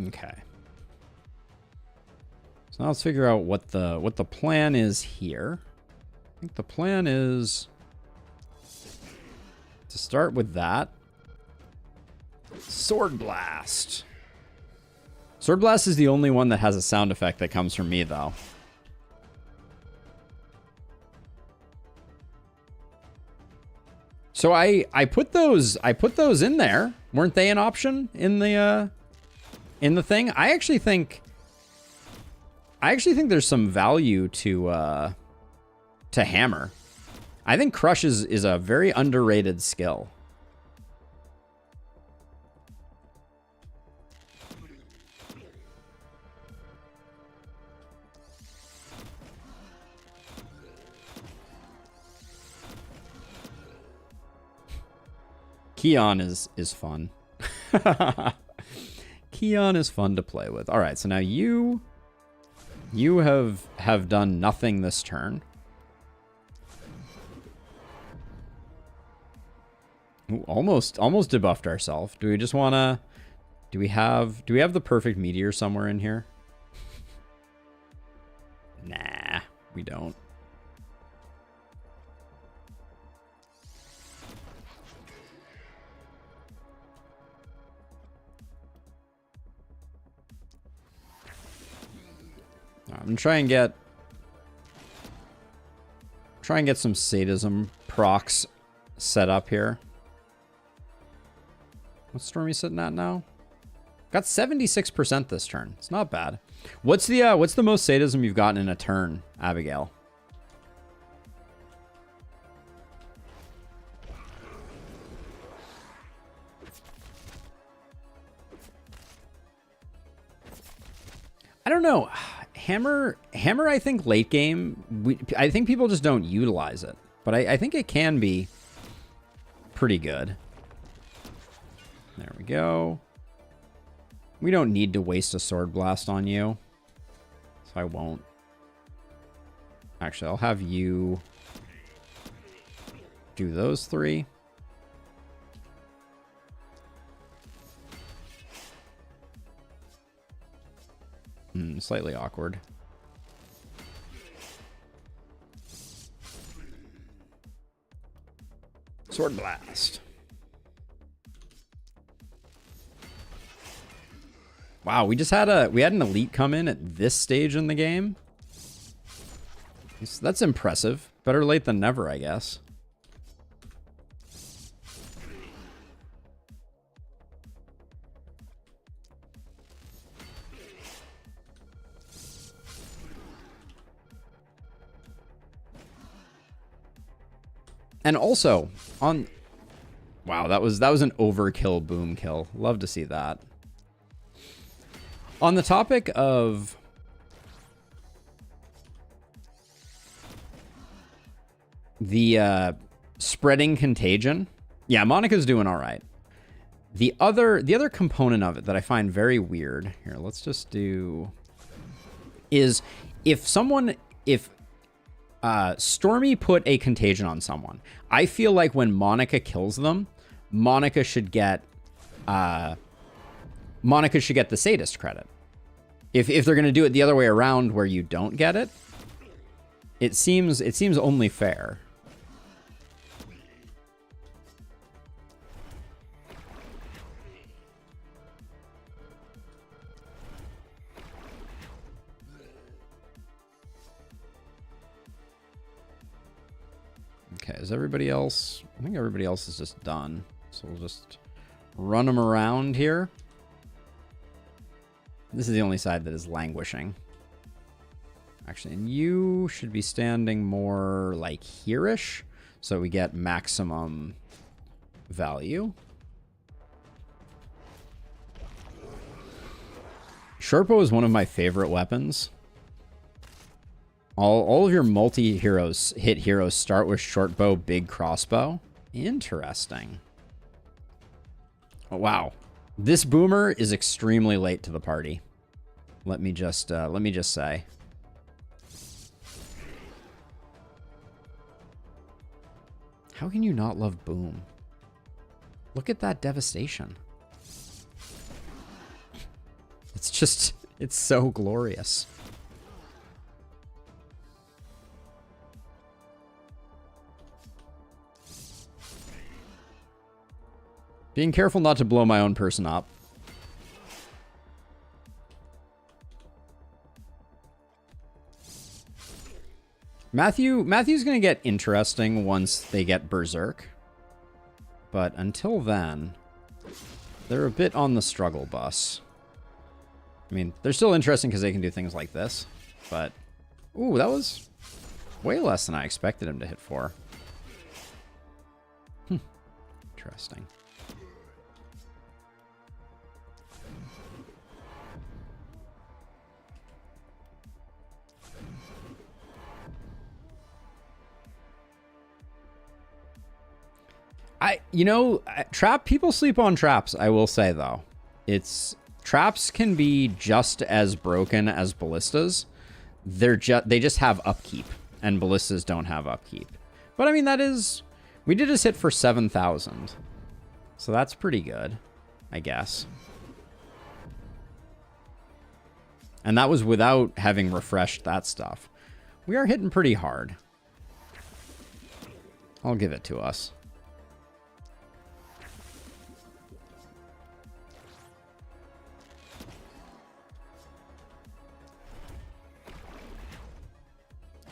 Speaker 1: Okay. So now let's figure out what the plan is here. I think the plan is to start with that. Sword Blast. Sword Blast is the only one that has a sound effect that comes from me, though. So I put those in there. Weren't they an option in the thing? I actually think there's some value to hammer. I think crush is a very underrated skill. Keon is fun. Keon is fun to play with. All right, so now you have done nothing this turn. Ooh, almost debuffed ourselves. Do we just want to? Do we have the perfect meteor somewhere in here? Nah, we don't. I'm gonna try and get some sadism procs set up here. What's Stormy sitting at now? Got 76% this turn. It's not bad. What's the most sadism you've gotten in a turn, Abigail? I don't know. Hammer, I think late game, I think people just don't utilize it. But I think it can be pretty good. There we go. We don't need to waste a sword blast on you. So I won't. Actually, I'll have you do those 3. Slightly awkward. Sword blast. Wow, we had an elite come in at this stage in the game. That's impressive. Better late than never, I guess. And also on, wow, that was an overkill boom kill. Love to see that. On the topic of the spreading contagion, yeah, Monica's doing all right. The other component of it that I find very weird here, let's just do, is if Stormy put a contagion on someone, I feel like when Monica kills them, Monica should get the sadist credit. If they're going to do it the other way around where you don't get it, it seems only fair. Okay, is everybody else? I think everybody else is just done. So we'll just run them around here. This is the only side that is languishing. Actually, and you should be standing more like here-ish, so we get maximum value. Shortbow is one of my favorite weapons. All of your multi-heroes hit heroes start with shortbow, big crossbow. Interesting. Oh, wow. This boomer is extremely late to the party. Let me just say. How can you not love boom? Look at that devastation. It's so glorious. Being careful not to blow my own person up. Matthew's going to get interesting once they get Berserk. But until then, they're a bit on the struggle bus. I mean, they're still interesting because they can do things like this. But, ooh, that was way less than I expected him to hit for. Interesting. People sleep on traps, I will say, though. Traps can be just as broken as ballistas. They just have upkeep, and ballistas don't have upkeep. But I mean, we did just hit for 7,000. So that's pretty good, I guess. And that was without having refreshed that stuff. We are hitting pretty hard. I'll give it to us.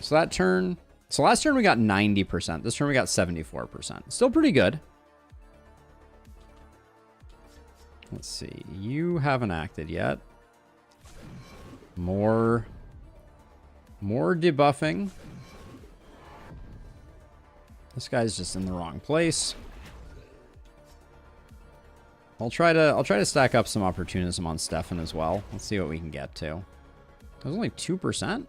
Speaker 1: So that turn... So last turn we got 90%. This turn we got 74%. Still pretty good. Let's see. You haven't acted yet. More debuffing. This guy's just in the wrong place. I'll try to stack up some opportunism on Stefan as well. Let's see what we can get to. That was only 2%?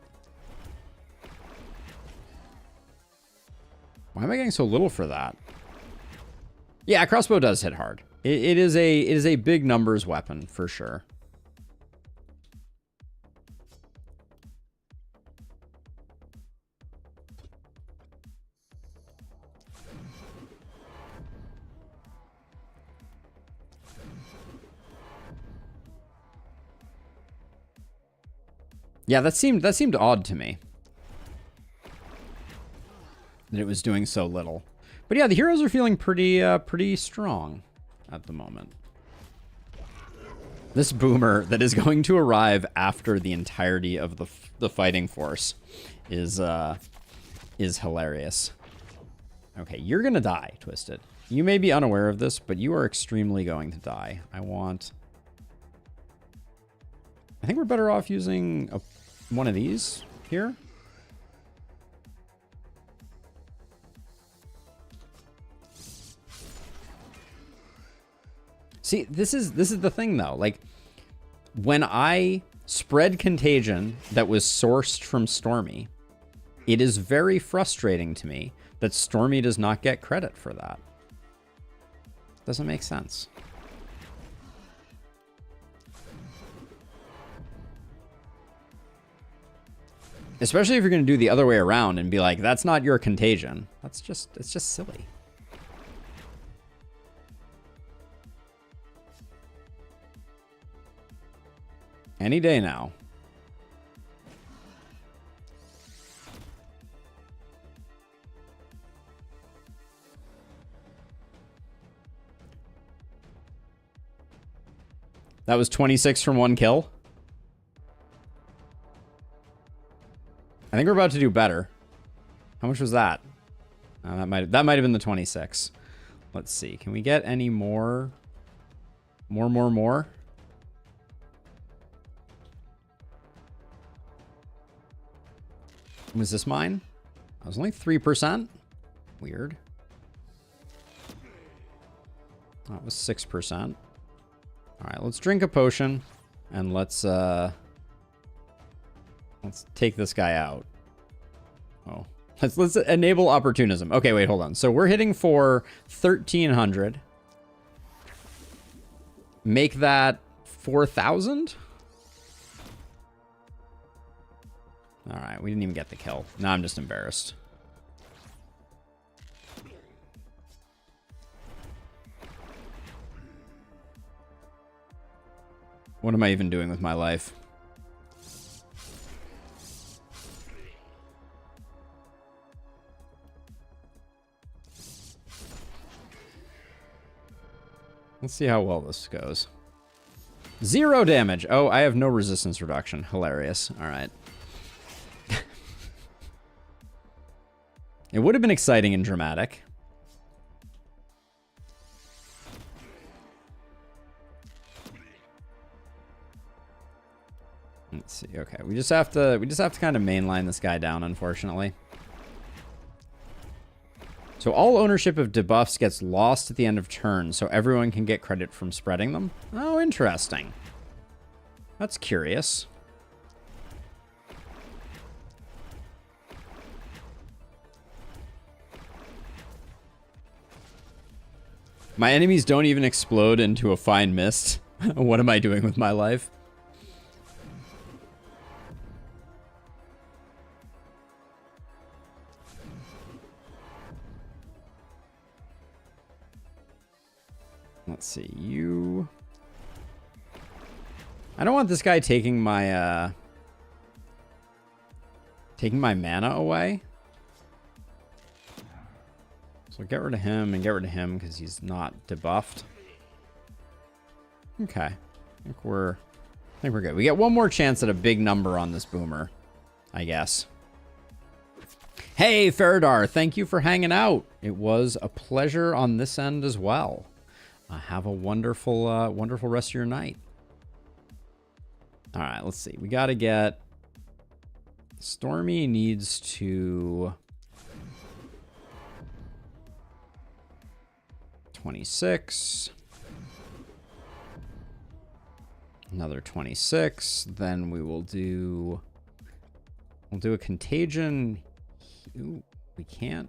Speaker 1: Why am I getting so little for that? Yeah, crossbow does hit hard. It is a big numbers weapon for sure. Yeah, that seemed odd to me. That it was doing so little. But yeah, the heroes are feeling pretty strong at the moment. This boomer that is going to arrive after the entirety of the fighting force is hilarious. Okay, you're gonna die, Twisted. You may be unaware of this, but you are extremely going to die. I think we're better off using one of these here. See, this is the thing though. Like, when I spread contagion that was sourced from Stormy, it is very frustrating to me that Stormy does not get credit for that. Doesn't make sense. Especially if you're going to do the other way around and be like, that's not your contagion. It's just silly. Any day now. That was 26 from one kill. I think we're about to do better. How much was that? That might have been the 26. Let's see. Can we get any more? More? Was this mine? That was only 3%. Weird. That was 6%. All right, let's drink a potion and let's take this guy out. Oh, let's enable opportunism. Okay, wait, hold on. So we're hitting for 1,300. Make that 4,000. All right, we didn't even get the kill. Now I'm just embarrassed. What am I even doing with my life? Let's see how well this goes. 0 damage. Oh, I have no resistance reduction. Hilarious. All right. It would have been exciting and dramatic. Let's see. Okay, we just have to kind of mainline this guy down, unfortunately. So all ownership of debuffs gets lost at the end of turn, so everyone can get credit from spreading them. Oh, interesting. That's curious. My enemies don't even explode into a fine mist. What am I doing with my life? Let's see, you... I don't want this guy taking my mana away. So get rid of him and get rid of him because he's not debuffed. Okay. I think we're good. We get one more chance at a big number on this boomer, I guess. Hey, Faradar, thank you for hanging out. It was a pleasure on this end as well. Have a wonderful, wonderful rest of your night. All right, let's see. We got to get... Stormy needs to... 26. Another 26. Then we will do... We'll do a contagion. Ooh, we can't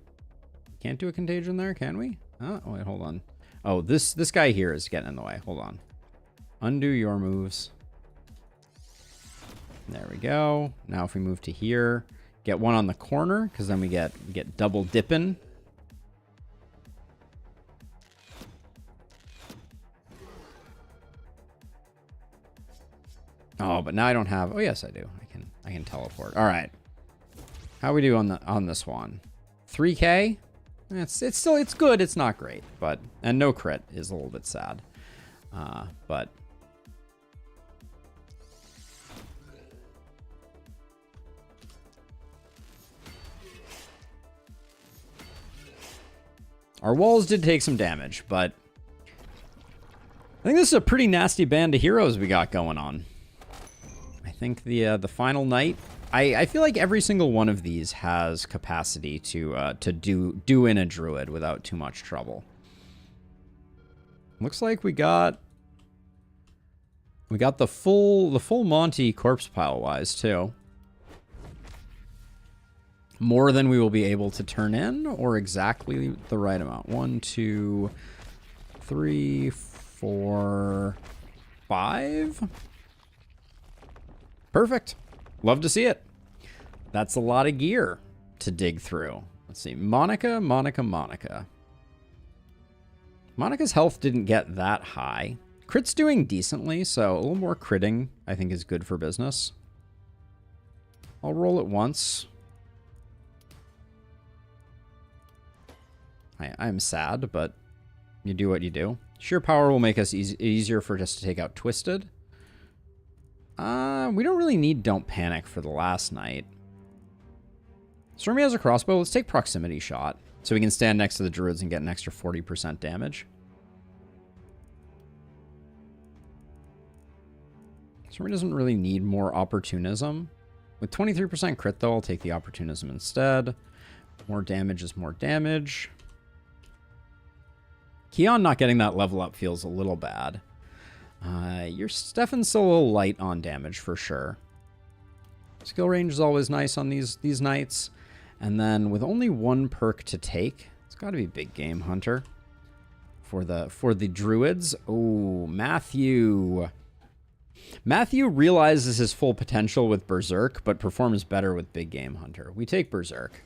Speaker 1: do a contagion there, can we? Oh, wait, hold on. Oh, this guy here is getting in the way. Hold on. Undo your moves. There we go. Now if we move to here, get one on the corner, because then we get double dipping. Oh, but now I don't have... Oh, yes, I do. I can teleport. All right. How we do on this one? 3K? It's good. It's not great, but... And no crit is a little bit sad. But... Our walls did take some damage, but... I think this is a pretty nasty band of heroes we got going on. I think the final night... I feel like every single one of these has capacity to do in a druid without too much trouble. Looks like we got the full Monty corpse pile wise too. More than we will be able to turn in, or exactly the right amount. 1, 2, 3, 4, 5. Perfect. Love to see it. That's a lot of gear to dig through. Let's see. Monica. Monica's health didn't get that high. Crit's doing decently, so a little more critting I think is good for business. I'll roll it once. I'm sad, but you do what you do. Sheer power will make us easier for us to take out Twisted. We don't really need Don't Panic for the last night. Stormy has a crossbow. Let's take Proximity Shot so we can stand next to the druids and get an extra 40% damage. Stormy doesn't really need more Opportunism. With 23% crit, though, I'll take the Opportunism instead. More damage is more damage. Keon not getting that level up feels a little bad. Your Stefan's still a little light on damage for sure. Skill range is always nice on these knights. And then with only one perk to take, it's got to be Big Game Hunter for the druids. Oh, Matthew. Matthew realizes his full potential with Berserk, but performs better with Big Game Hunter. We take Berserk.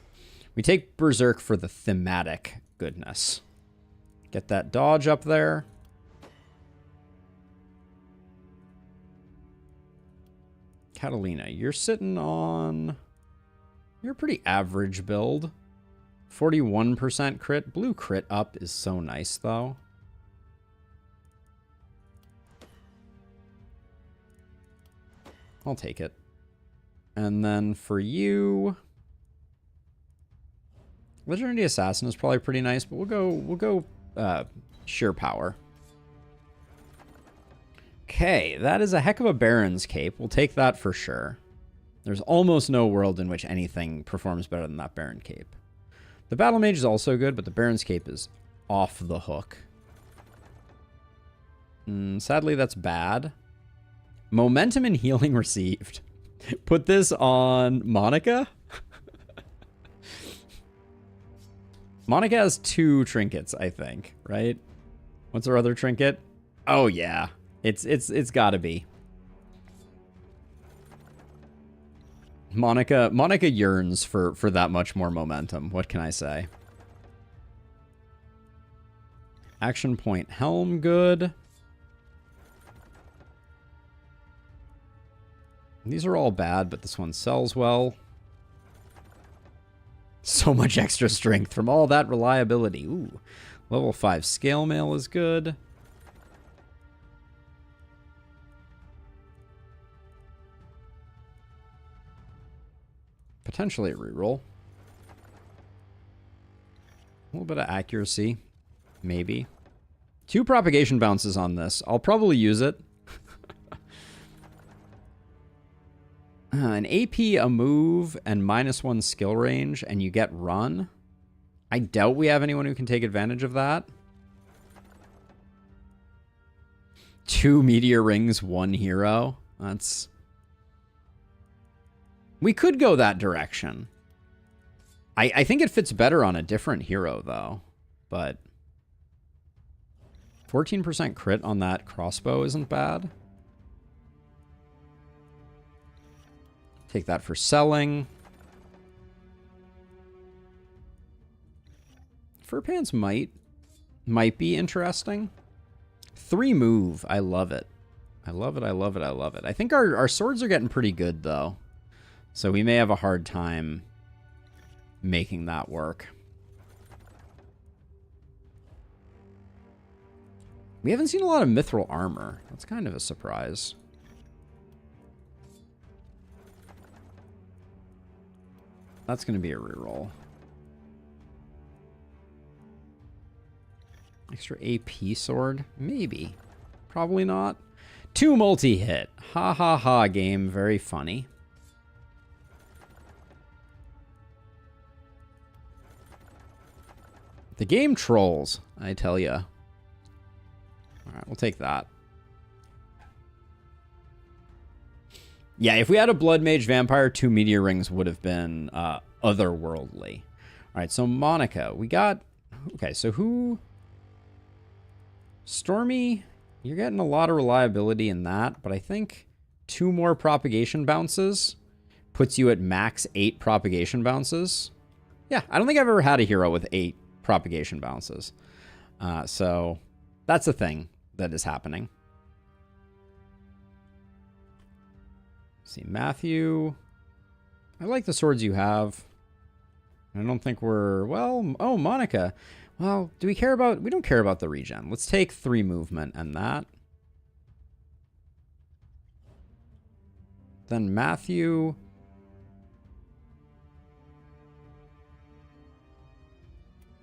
Speaker 1: We take Berserk for the thematic goodness. Get that dodge up there. Catalina, you're sitting on... You're a pretty average build. 41% crit. Blue crit up is so nice, though. I'll take it. And then for you... Legendary Assassin is probably pretty nice, but we'll go sheer power. Okay, that is a heck of a Baron's Cape. We'll take that for sure. There's almost no world in which anything performs better than that Baron Cape. The Battle Mage is also good, but the Baron's Cape is off the hook. Sadly, that's bad. Momentum and healing received. Put this on Monica. Monica has 2 trinkets, I think, right? What's her other trinket? Oh yeah, it's gotta be. Monica yearns for that much more momentum. What can I say? Action point helm, good. These are all bad, but this one sells well. So much extra strength from all that reliability. Ooh, level 5 scale mail is good. Potentially a reroll. bit of accuracy. Maybe. 2 propagation bounces on this. I'll probably use it. An AP, a move, and -1 skill range, and you get run. I doubt we have anyone who can take advantage of that. 2 meteor rings, 1 hero. That's... We could go that direction. I think it fits better on a different hero, though. But 14% crit on that crossbow isn't bad. Take that for selling. Fur pants might be interesting. 3 move. I love it. I love it. I love it. I love it. I think our swords are getting pretty good, though. So we may have a hard time making that work. We haven't seen a lot of mithril armor. That's kind of a surprise. That's going to be a reroll. Extra AP sword? Maybe. Probably not. 2 multi-hit. Ha ha ha game. Very funny. The game trolls, I tell ya. Alright, we'll take that. Yeah, if we had a Blood Mage Vampire, 2 Meteor Rings would have been otherworldly. Alright, so Monica. We got... Okay, so who... Stormy, you're getting a lot of reliability in that, but I think 2 more propagation bounces puts you at max 8 propagation bounces. Yeah, I don't think I've ever had a hero with 8 propagation bounces. So that's a thing that is happening. Let's see, Matthew. I like the swords you have. I don't think we're... Well, oh, Monica. Well, do we care about... We don't care about the regen. Let's take 3 movement and that. Then Matthew...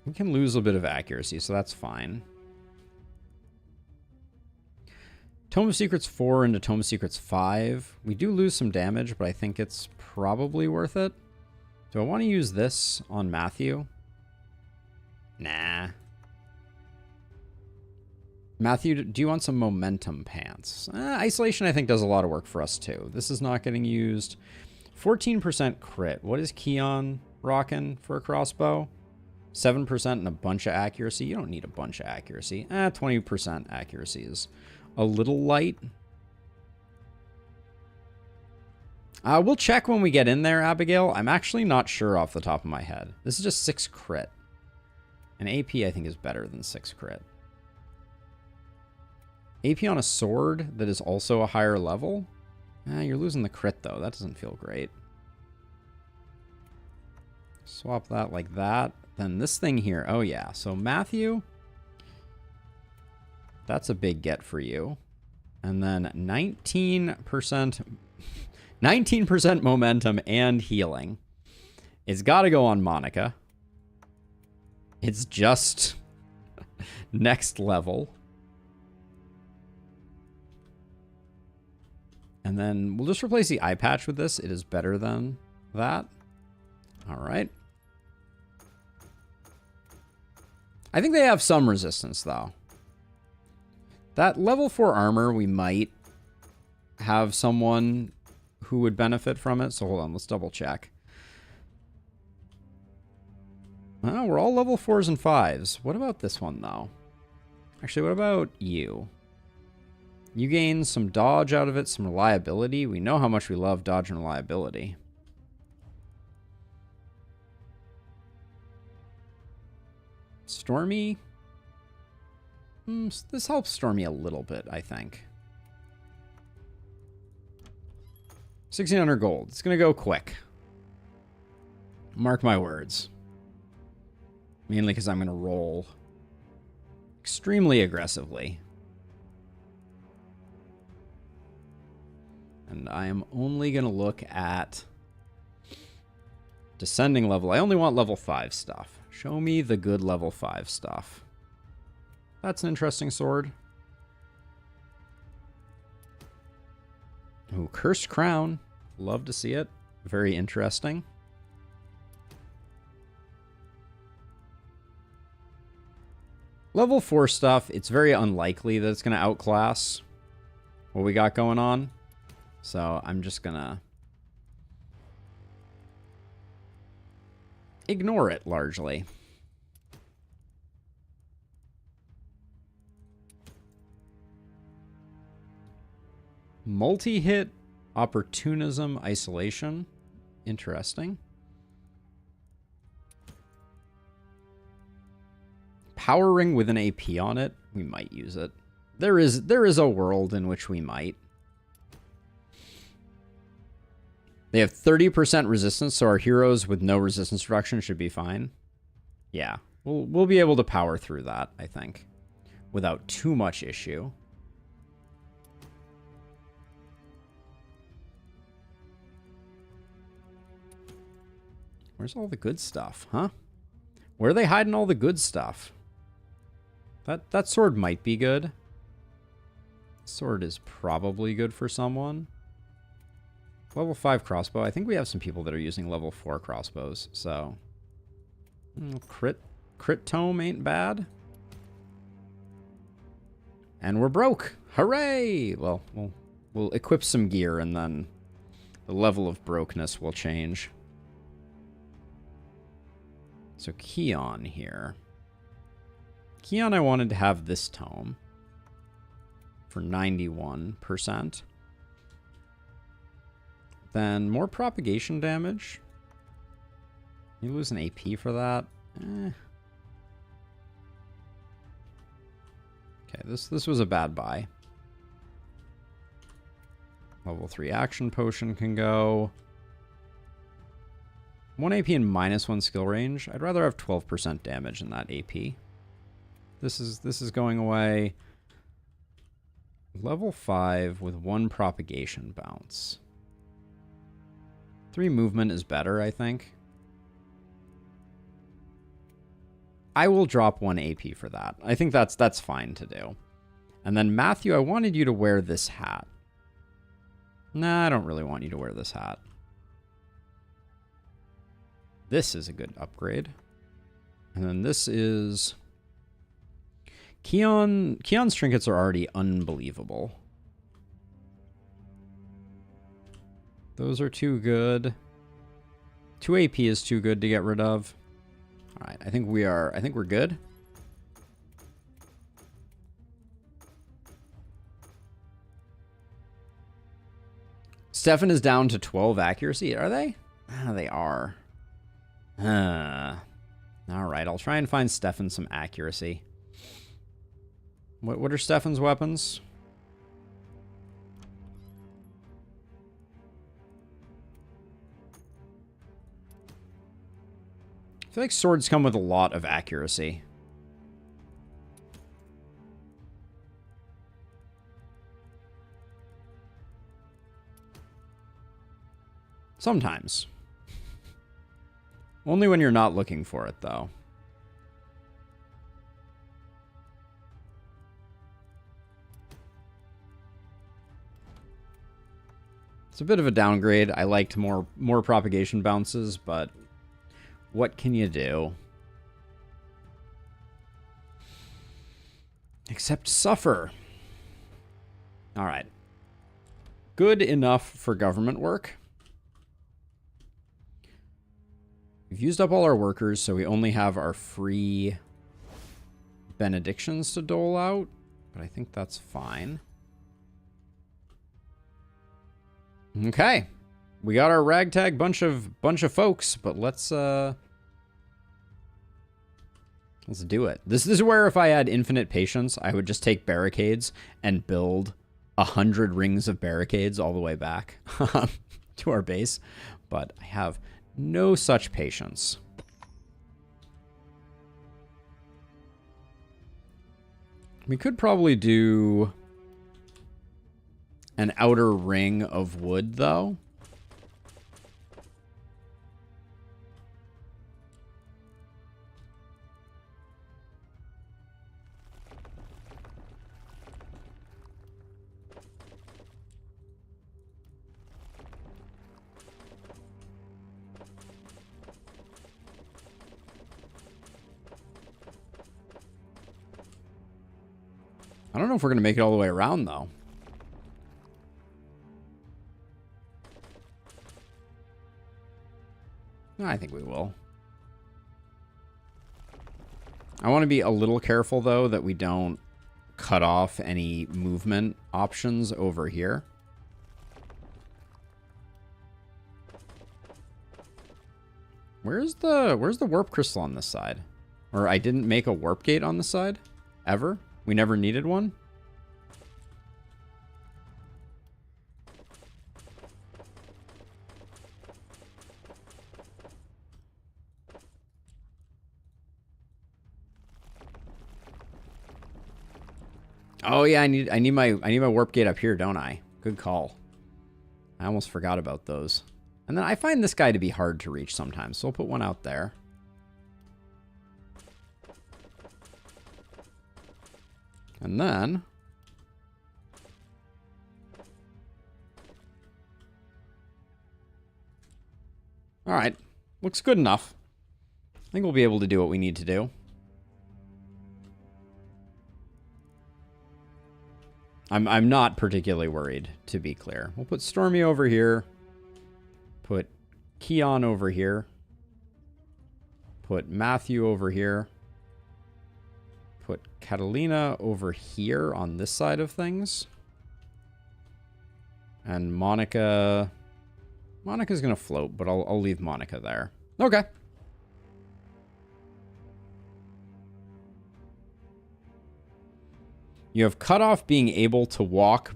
Speaker 1: We can lose a bit of accuracy, so that's fine. Tome of Secrets 4 into Tome of Secrets 5. We do lose some damage, but I think it's probably worth it. Do I want to use this on Matthew? Nah. Matthew, do you want some momentum pants? Isolation, I think, does a lot of work for us, too. This is not getting used. 14% crit. What is Keon rocking for a crossbow? 7% and a bunch of accuracy. You don't need a bunch of accuracy. 20% accuracy is a little light. We'll check when we get in there, Abigail. I'm actually not sure off the top of my head. This is just 6 crit. And AP, I think, is better than 6 crit. AP on a sword that is also a higher level? You're losing the crit, though. That doesn't feel great. Swap that like that. Then this thing here. Oh, yeah. So, Matthew. That's a big get for you. And then 19% momentum and healing. It's got to go on Monica. It's just next level. And then we'll just replace the eye patch with this. It is better than that. All right. I think they have some resistance, though. That level 4 armor, we might have someone who would benefit from it. So hold on, let's double check. Oh, we're all level 4s and 5s. What about this one, though? Actually, what about you? You gain some dodge out of it, some reliability. We know how much we love dodge and reliability. Stormy? This helps Stormy a little bit, I think. 1,600 gold. It's going to go quick. Mark my words. Mainly because I'm going to roll extremely aggressively. And I am only going to look at descending level. I only want level 5 stuff. Show me the good level 5 stuff. That's an interesting sword. Ooh, Cursed Crown. Love to see it. Very interesting. Level 4 stuff, it's very unlikely that it's going to outclass what we got going on. So I'm just going to ignore it largely. Multi-hit, opportunism, isolation. Interesting. Power ring with an AP on it. We might use it. There is a world in which we might. They have 30% resistance, so our heroes with no resistance reduction should be fine. Yeah, we'll be able to power through that, I think, without too much issue. Where's all the good stuff, huh? Where are they hiding all the good stuff? That sword might be good. Sword is probably good for someone. Level 5 crossbow. I think we have some people that are using level 4 crossbows, so... Crit tome ain't bad. And we're broke. Hooray! Well, we'll equip some gear, and then the level of brokenness will change. So Keon here. Keon, I wanted to have this tome for 91%. Then more propagation damage. You lose an AP for that. Okay, this was a bad buy. Level 3 action potion can go. 1 AP and -1 skill range. I'd rather have 12% damage than that AP. This is going away. Level 5 with 1 propagation bounce. 3 movement is better, I think. I will drop 1 AP for that. I think that's fine to do. And then Matthew, I wanted you to wear this hat. Nah, I don't really want you to wear this hat. This is a good upgrade. And then this is... Keon's trinkets are already unbelievable. Those are too good. 2 AP is too good to get rid of. All right, I think we're good. Stefan is down to 12 accuracy. Are they? Ah, they are. All right, I'll try and find Stefan some accuracy. What are Stefan's weapons? I feel like swords come with a lot of accuracy. Sometimes. Only when you're not looking for it, though. It's a bit of a downgrade. I liked more propagation bounces, but what can you do? Except suffer. All right. Good enough for government work. We've used up all our workers, so we only have our free benedictions to dole out, but I think that's fine. Okay. We got our ragtag bunch of folks, but let's do it. This is where if I had infinite patience, I would just take barricades and build 100 rings of barricades all the way back to our base, but I have no such patience. We could probably do an outer ring of wood, though. I don't know if we're going to make it all the way around, though. No, I think we will. I want to be a little careful, though, that we don't cut off any movement options over here. Where's the warp crystal on this side? Or I didn't make a warp gate on this side? Ever? We never needed one? Oh yeah, I need my warp gate up here, don't I? Good call. I almost forgot about those. And then I find this guy to be hard to reach sometimes, so we'll put one out there. And then all right, looks good enough. I think we'll be able to do what we need to do. I'm not particularly worried, to be clear. We'll put Stormy over here. Put Keon over here. Put Matthew over here. Put Catalina over here on this side of things. And Monica... Monica's going to float, but I'll leave Monica there. Okay. You have cut off being able to walk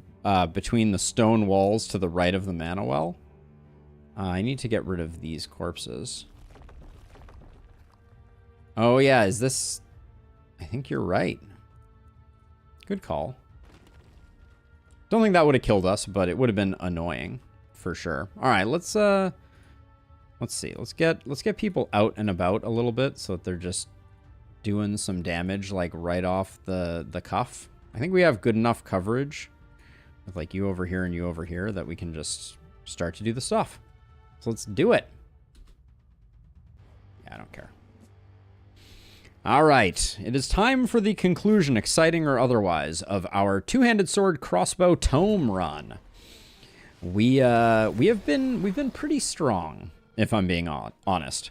Speaker 1: between the stone walls to the right of the mana well. I need to get rid of these corpses. Oh, yeah. Is this... I think you're right. Good call. Don't think that would have killed us, but it would have been annoying for sure. All right, let's see. Let's get people out and about a little bit so that they're just doing some damage like right off the cuff. I think we have good enough coverage with like you over here and you over here that we can just start to do the stuff. So let's do it. Yeah, I don't care. All right, it is time for the conclusion, exciting or otherwise, of our two-handed sword crossbow tome run. We've been pretty strong, if I'm being honest.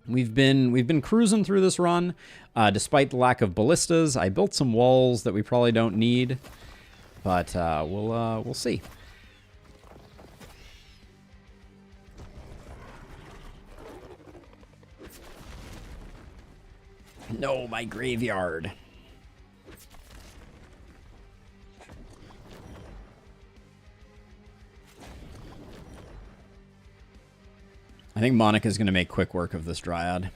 Speaker 1: We've been cruising through this run, despite the lack of ballistas. I built some walls that we probably don't need, but we'll see. No, my graveyard. I think Monica's going to make quick work of this Dryad.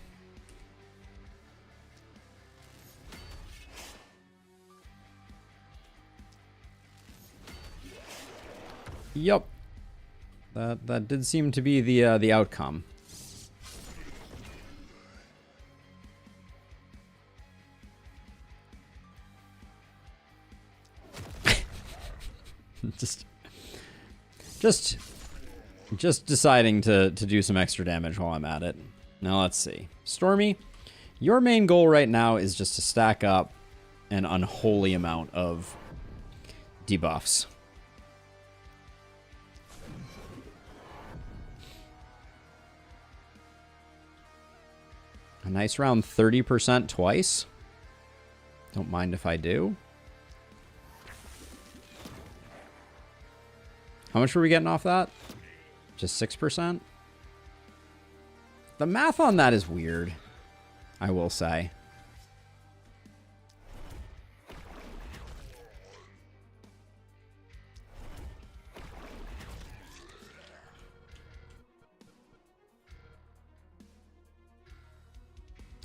Speaker 1: Yup. That did seem to be the outcome. Just deciding to do some extra damage while I'm at it. Now let's see. Stormy, your main goal right now is just to stack up an unholy amount of debuffs. A nice round 30% twice. Don't mind if I do. How much were we getting off that? Just 6%? The math on that is weird, I will say.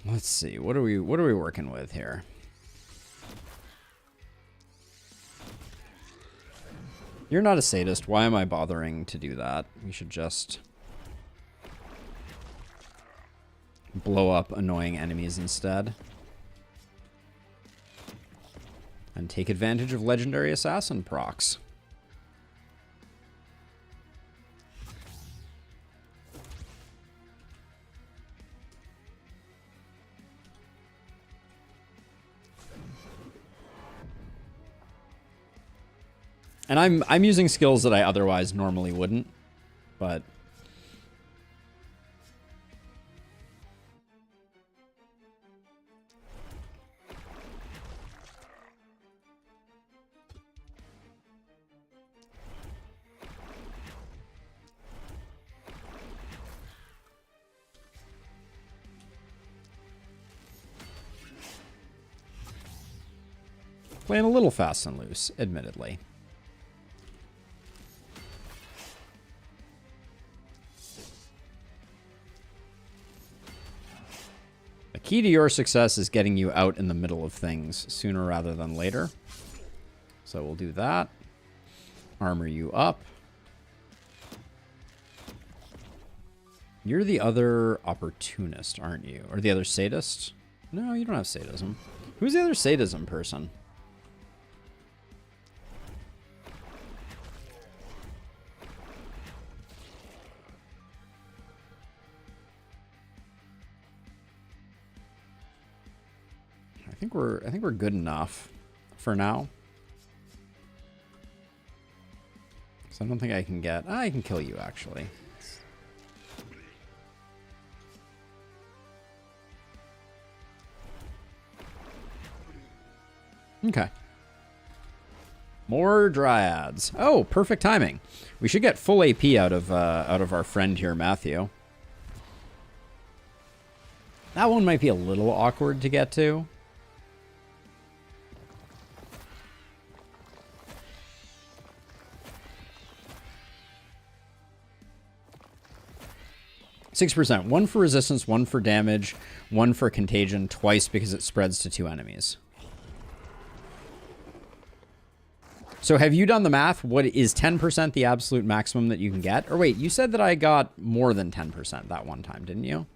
Speaker 1: Let's see. What are we working with here? You're not a sadist. Why am I bothering to do that? We should just blow up annoying enemies instead. And take advantage of legendary assassin procs. And I'm using skills that I otherwise normally wouldn't, but playing a little fast and loose, admittedly. The key to your success is getting you out in the middle of things sooner rather than later. So we'll do that. Armor you up. You're the other opportunist, aren't you? Or the other sadist? No, you don't have sadism. Who's the other sadism person? I think we're good enough for now. So I don't think I can get... I can kill you, actually. Okay. More dryads. Oh, perfect timing. We should get full AP out of our friend here, Matthew. That one might be a little awkward to get to. %. One for resistance, one for damage, one for contagion, twice because it spreads to 2 enemies. So have you done the math? What is 10% the absolute maximum that you can get? Or wait, you said that I got more than 10% that one time, didn't you?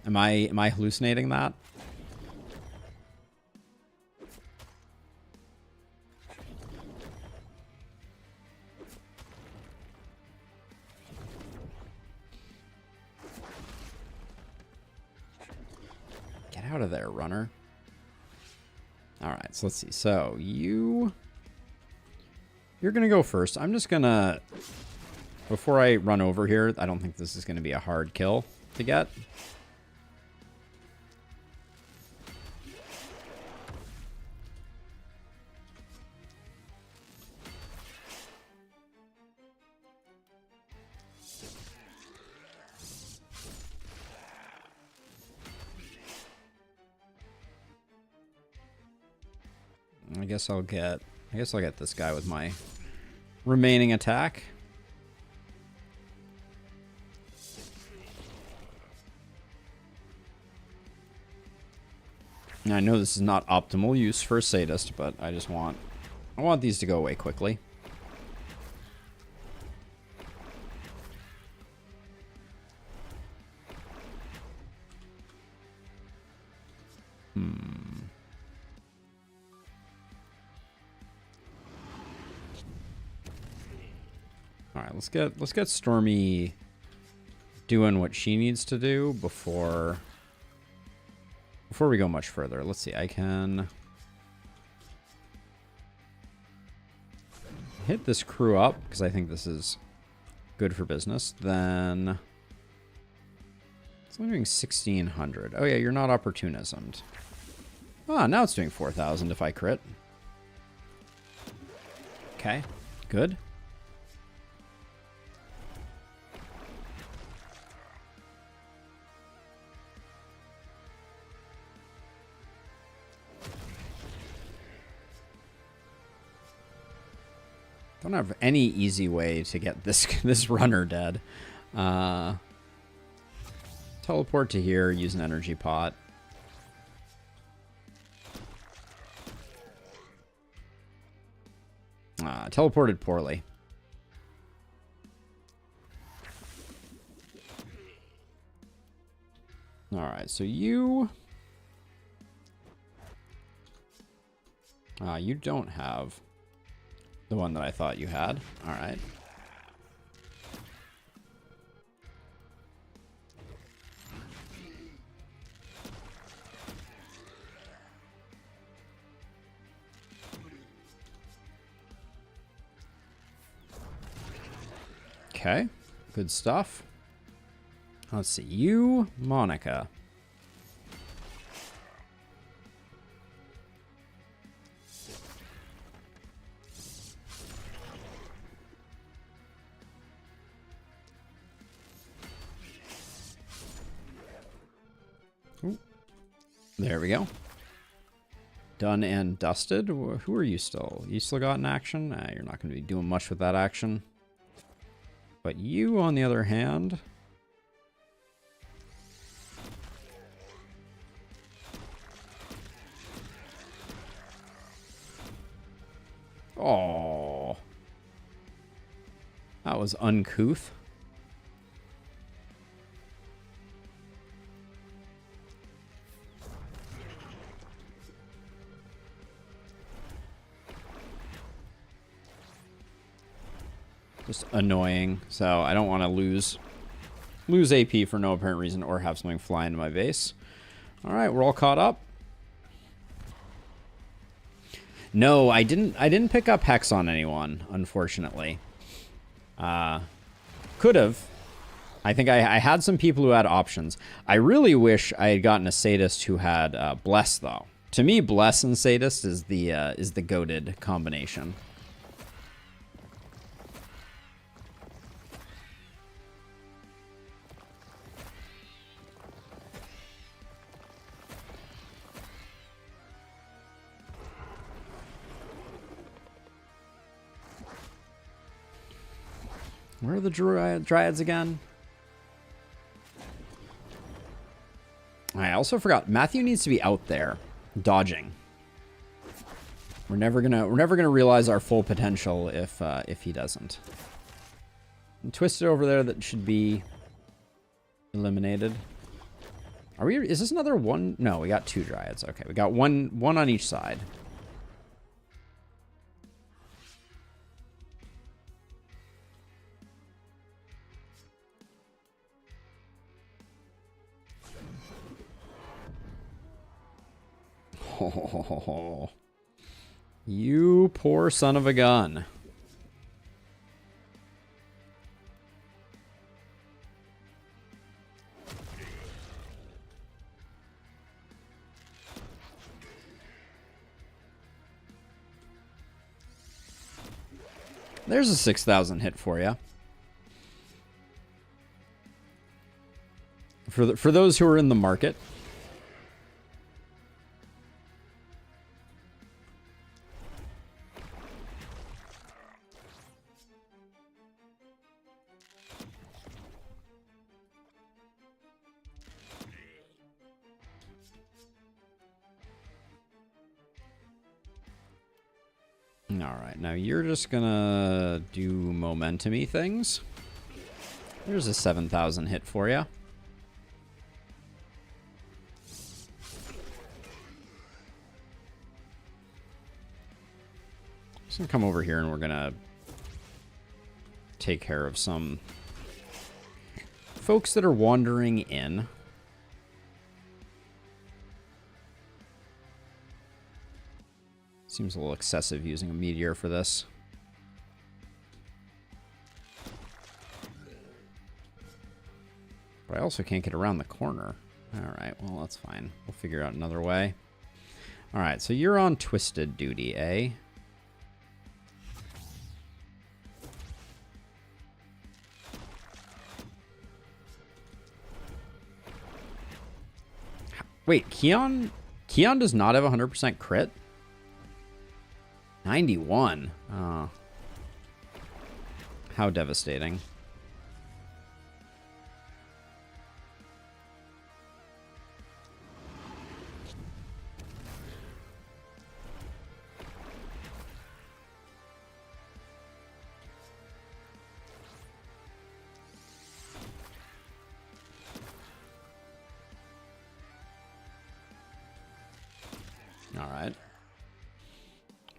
Speaker 1: Am I hallucinating that? Get out of there, runner. All right, so let's see. So you're going to go first. I'm just going to, before I run over here, I don't think this is going to be a hard kill to get. I guess I'll get this guy with my remaining attack. Now, I know this is not optimal use for a sadist, but I want these to go away quickly. All right, let's get Stormy doing what she needs to do before we go much further. Let's see. I can hit this crew up because I think this is good for business. Then it's only doing 1,600. Oh yeah, you're not opportunismed. Ah, now it's doing 4,000 if I crit. Okay, good. Don't have any easy way to get this runner dead. Teleport to here, use an energy pot. Teleported poorly. Alright, so you don't have the one that I thought you had. Alright. Okay. Good stuff. Let's see. You, Monica. Ooh. There we go. Done and dusted. Who are you still? You still got an action? You're not going to be doing much with that action. But you, on the other hand... Oh, that was uncouth. Just annoying. So I don't want to lose AP for no apparent reason or have something fly into my base. All right, we're all caught up. No, I didn't pick up Hex on anyone, unfortunately. Could have. I think I had some people who had options. I really wish I had gotten a Sadist who had Bless, though. To me, Bless and Sadist is the goated combination. Where are the Dryads again? I also forgot. Matthew needs to be out there, dodging. We're never gonna realize our full potential if he doesn't. And Twisted over there, that should be eliminated. Are we? Is this another one? No, we got 2 Dryads. Okay, we got one on each side. Oh, you poor son of a gun. There's a 6,000 hit for you. For those who are in the market. Alright, now you're just gonna do momentum-y things. There's a 7,000 hit for you. Just gonna come over here and we're gonna take care of some folks that are wandering in. Seems a little excessive using a meteor for this. But I also can't get around the corner. Alright, well, that's fine. We'll figure out another way. Alright, so you're on Twisted duty, eh? Wait, Keon does not have 100% crit? 91. Oh. How devastating. All right.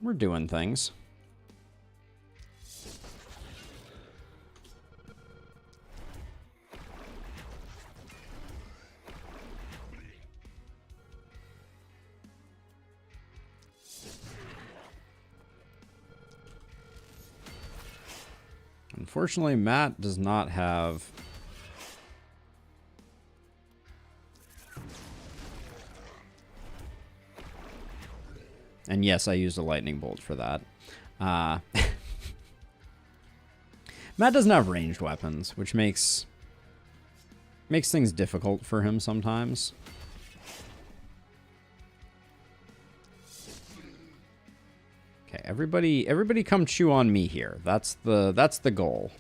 Speaker 1: We're doing things. Unfortunately, Matt does not have... And yes, I used a lightning bolt for that. Matt doesn't have ranged weapons, which makes things difficult for him sometimes. Okay, everybody come chew on me here. That's the goal.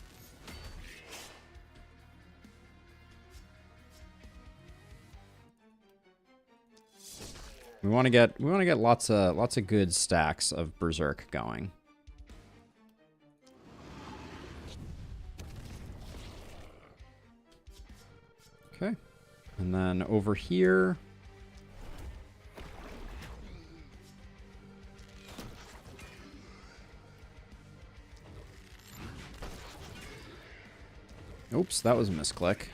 Speaker 1: We want to get lots of good stacks of Berserk going. Okay. And then over here, oops, that was a misclick.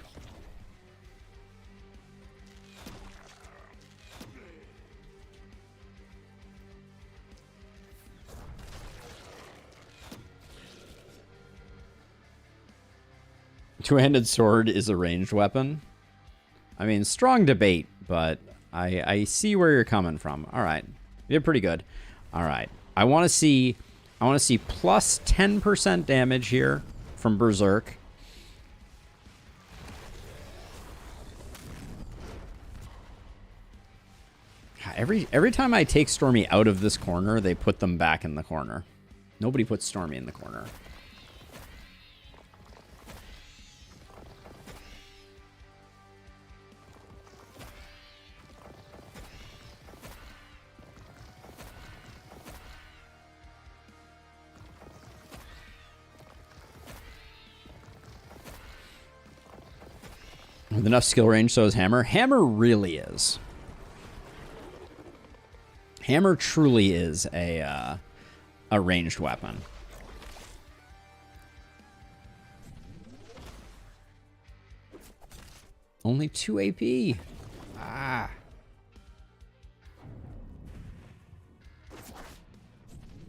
Speaker 1: Two-handed sword is a ranged weapon. I mean, strong debate, but I see where you're coming from. All right, you did pretty good. All right, I want to see plus 10% damage here from Berserk. Every time I take Stormy out of this corner, they put them back in the corner. Nobody puts Stormy in the corner. With enough skill range, so is Hammer. Hammer really is. Hammer truly is a ranged weapon. Only 2 AP. Ah.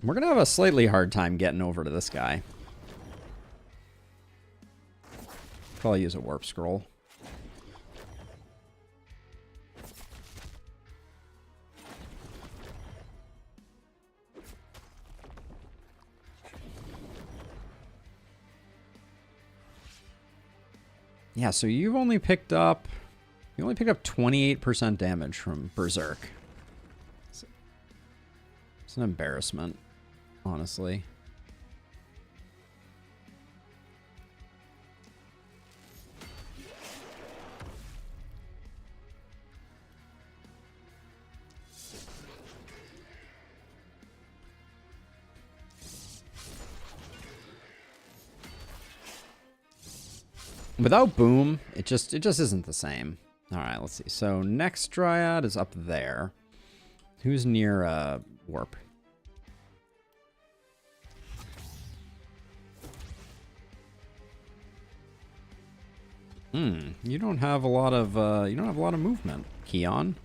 Speaker 1: We're going to have a slightly hard time getting over to this guy. Probably use a warp scroll. Yeah, so you only picked up 28% damage from Berserk. It's an embarrassment, honestly. Without Boom, it just isn't the same. All right, let's see. So next Dryad is up there. Who's near Warp? You don't have a lot of movement, Keon.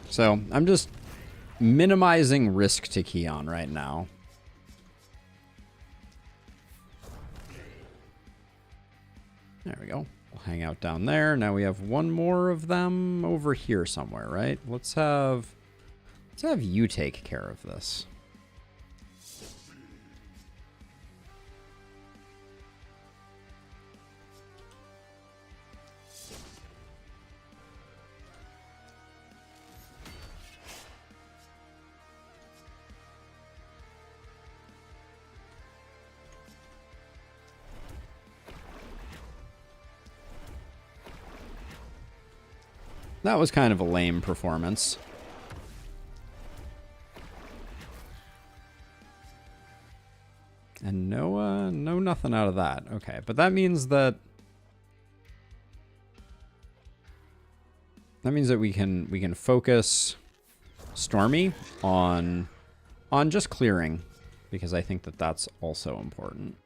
Speaker 1: So I'm just minimizing risk to Keon right now. There we go. We'll hang out down there. Now we have one more of them over here somewhere, right? Let's have you take care of this. That was kind of a lame performance. And no nothing out of that. Okay, but that means that That means that we can focus Stormy on just clearing, because I think that that's also important.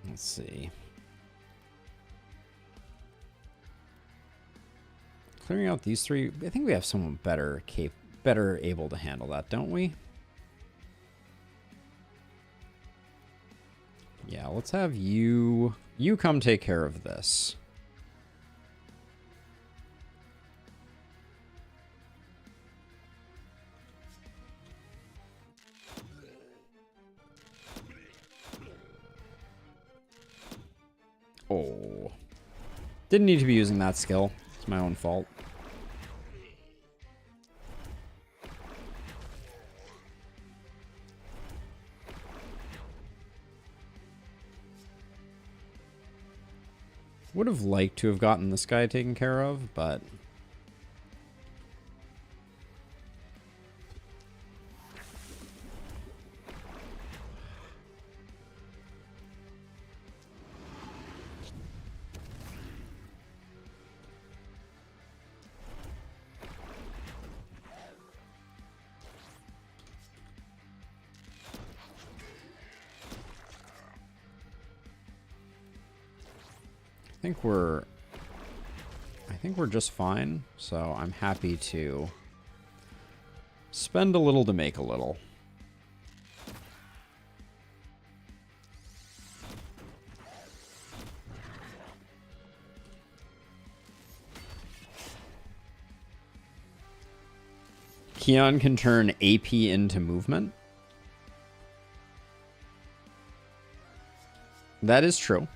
Speaker 1: Let's see. Clearing out these three, I think we have someone better able to handle that, don't we? Yeah, let's have you come take care of this. Oh. Didn't need to be using that skill. It's my own fault. Would have liked to have gotten this guy taken care of, but... I think we're just fine, so I'm happy to spend a little to make a little. Keon can turn AP into movement. That is true.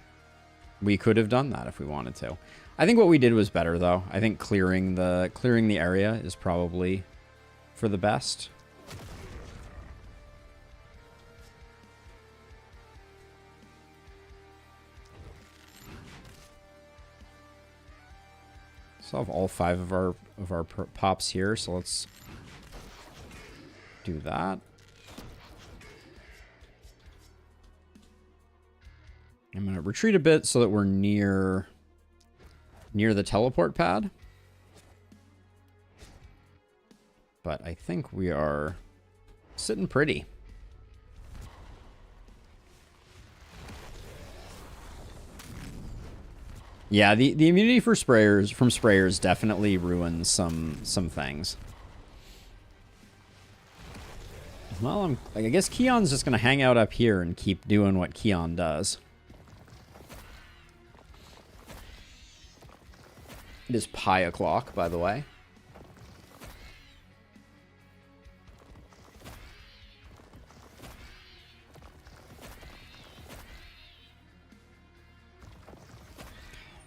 Speaker 1: We could have done that if we wanted to. I think what we did was better, though. I think clearing the area is probably for the best. Still have all 5 of our pops here, so let's do that. I'm going to retreat a bit so that we're near the teleport pad. But I think we are sitting pretty. Yeah, the immunity from sprayers definitely ruins some things. Well, I guess Keon's just going to hang out up here and keep doing what Keon does. It is pi o'clock, by the way.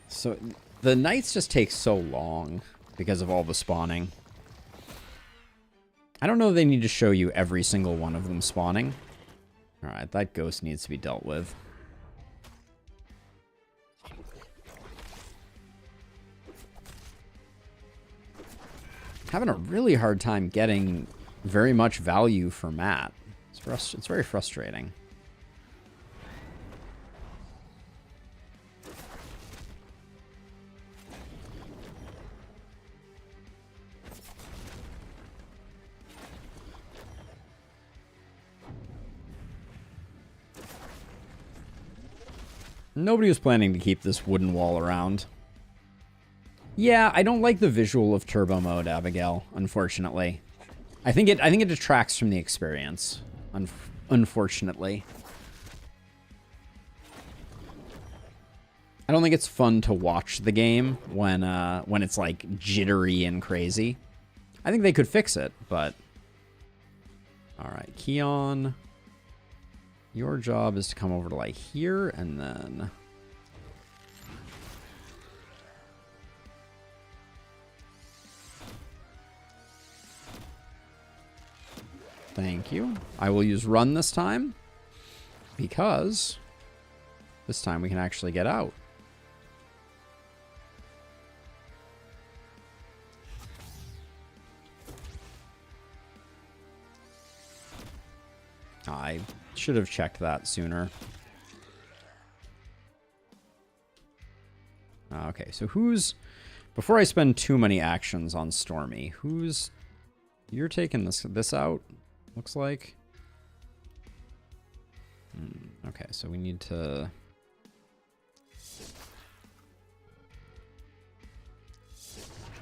Speaker 1: So the nights just take so long because of all the spawning. I don't know if they need to show you every single one of them spawning. Alright, that ghost needs to be dealt with. Having a really hard time getting very much value for Matt. It's very frustrating. Nobody was planning to keep this wooden wall around. Yeah, I don't like the visual of turbo mode, Abigail, unfortunately. I think it detracts from the experience, unfortunately. I don't think it's fun to watch the game when it's like jittery and crazy. I think they could fix it, but all right, Keon, your job is to come over to like here and then thank you. I will use run this time because this time we can actually get out. I should have checked that sooner. Okay, so who's... Before I spend too many actions on Stormy, who's... You're taking this out, looks like. Okay, so we need to...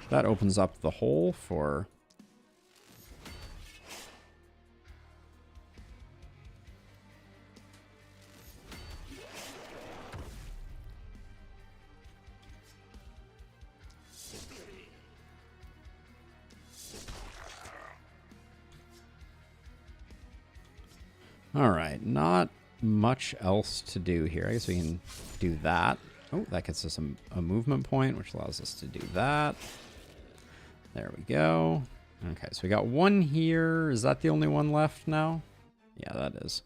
Speaker 1: That opens up the hole for... All right, not much else to do here. I guess we can do that. Oh, that gets us a movement point, which allows us to do that. There we go. Okay, so we got one here. Is that the only one left now? Yeah, that is.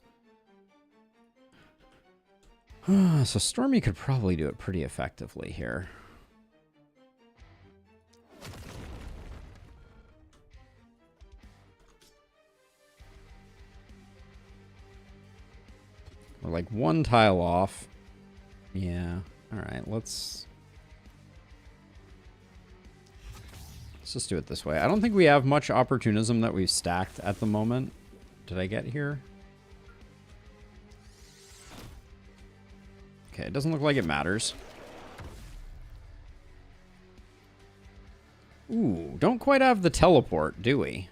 Speaker 1: So Stormy could probably do it pretty effectively here. We're like one tile off. Yeah. All right, let's just do it this way. I don't think we have much opportunism that we've stacked at the moment. Did I get here? Okay, it doesn't look like it matters. Ooh, don't quite have the teleport, do we?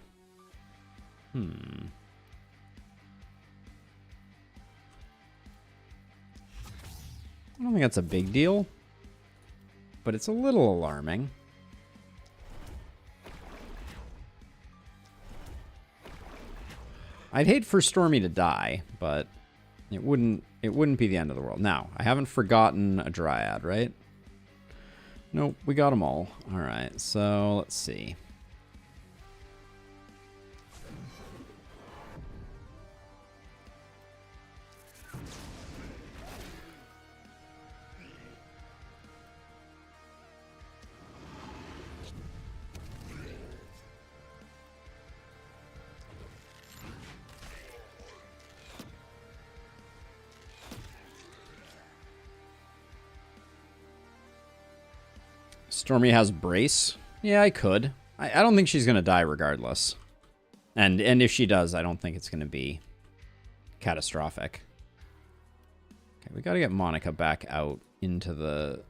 Speaker 1: I don't think that's a big deal, but it's a little alarming. I'd hate for Stormy to die, but it wouldn't be the end of the world. Now, I haven't forgotten a Dryad, right? Nope, we got them all. All right, so let's see. Stormy has brace. Yeah, I could. I don't think she's going to die regardless. And if she does, I don't think it's going to be catastrophic. Okay, we got to get Monica back out into the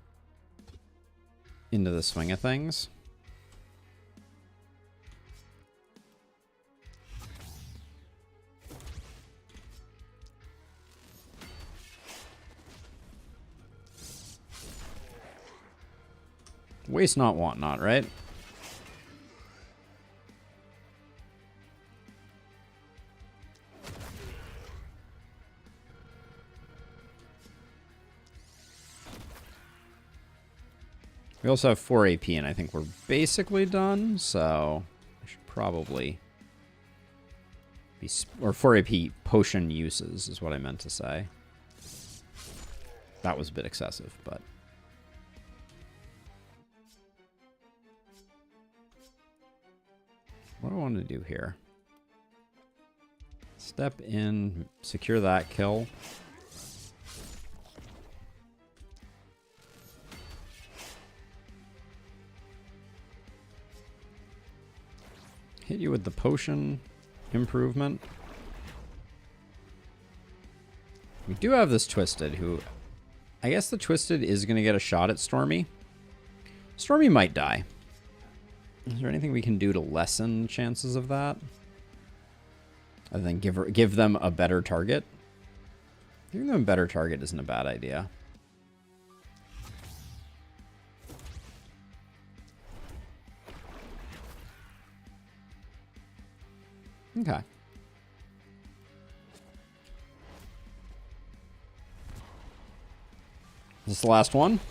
Speaker 1: swing of things. Waste not, want not, right? We also have 4 AP, and I think we're basically done, so I should probably be... Or 4 AP potion uses is what I meant to say. That was a bit excessive, but... What do I want to do here? Step in, secure that kill. Hit you with the potion improvement. We do have this Twisted, who... I guess the Twisted is going to get a shot at Stormy. Stormy might die. Is there anything we can do to lessen the chances of that? Other than give them a better target? Giving them a better target isn't a bad idea. Okay. Is this the last one?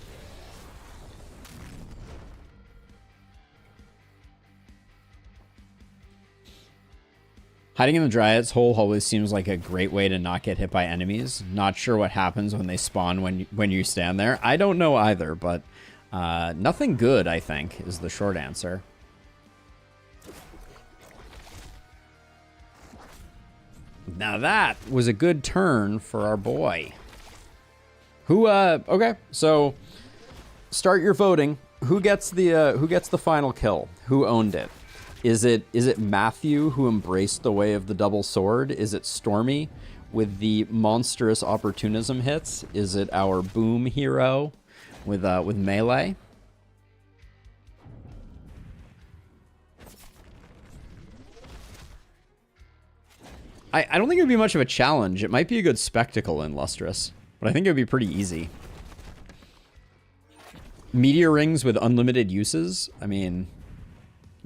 Speaker 1: Hiding in the Dryad's hole always seems like a great way to not get hit by enemies. Not sure what happens when they spawn when you stand there. I don't know either, but nothing good, I think, is the short answer. Now that was a good turn for our boy. Okay, so start your voting. Who gets the final kill? Who owned it? Is it Matthew, who embraced the way of the double sword? Is it Stormy with the monstrous opportunism hits? Is it our boom hero with melee? I don't think it would be much of a challenge. It might be a good spectacle in Lustrous, but I think it would be pretty easy. Meteor rings with unlimited uses. I mean,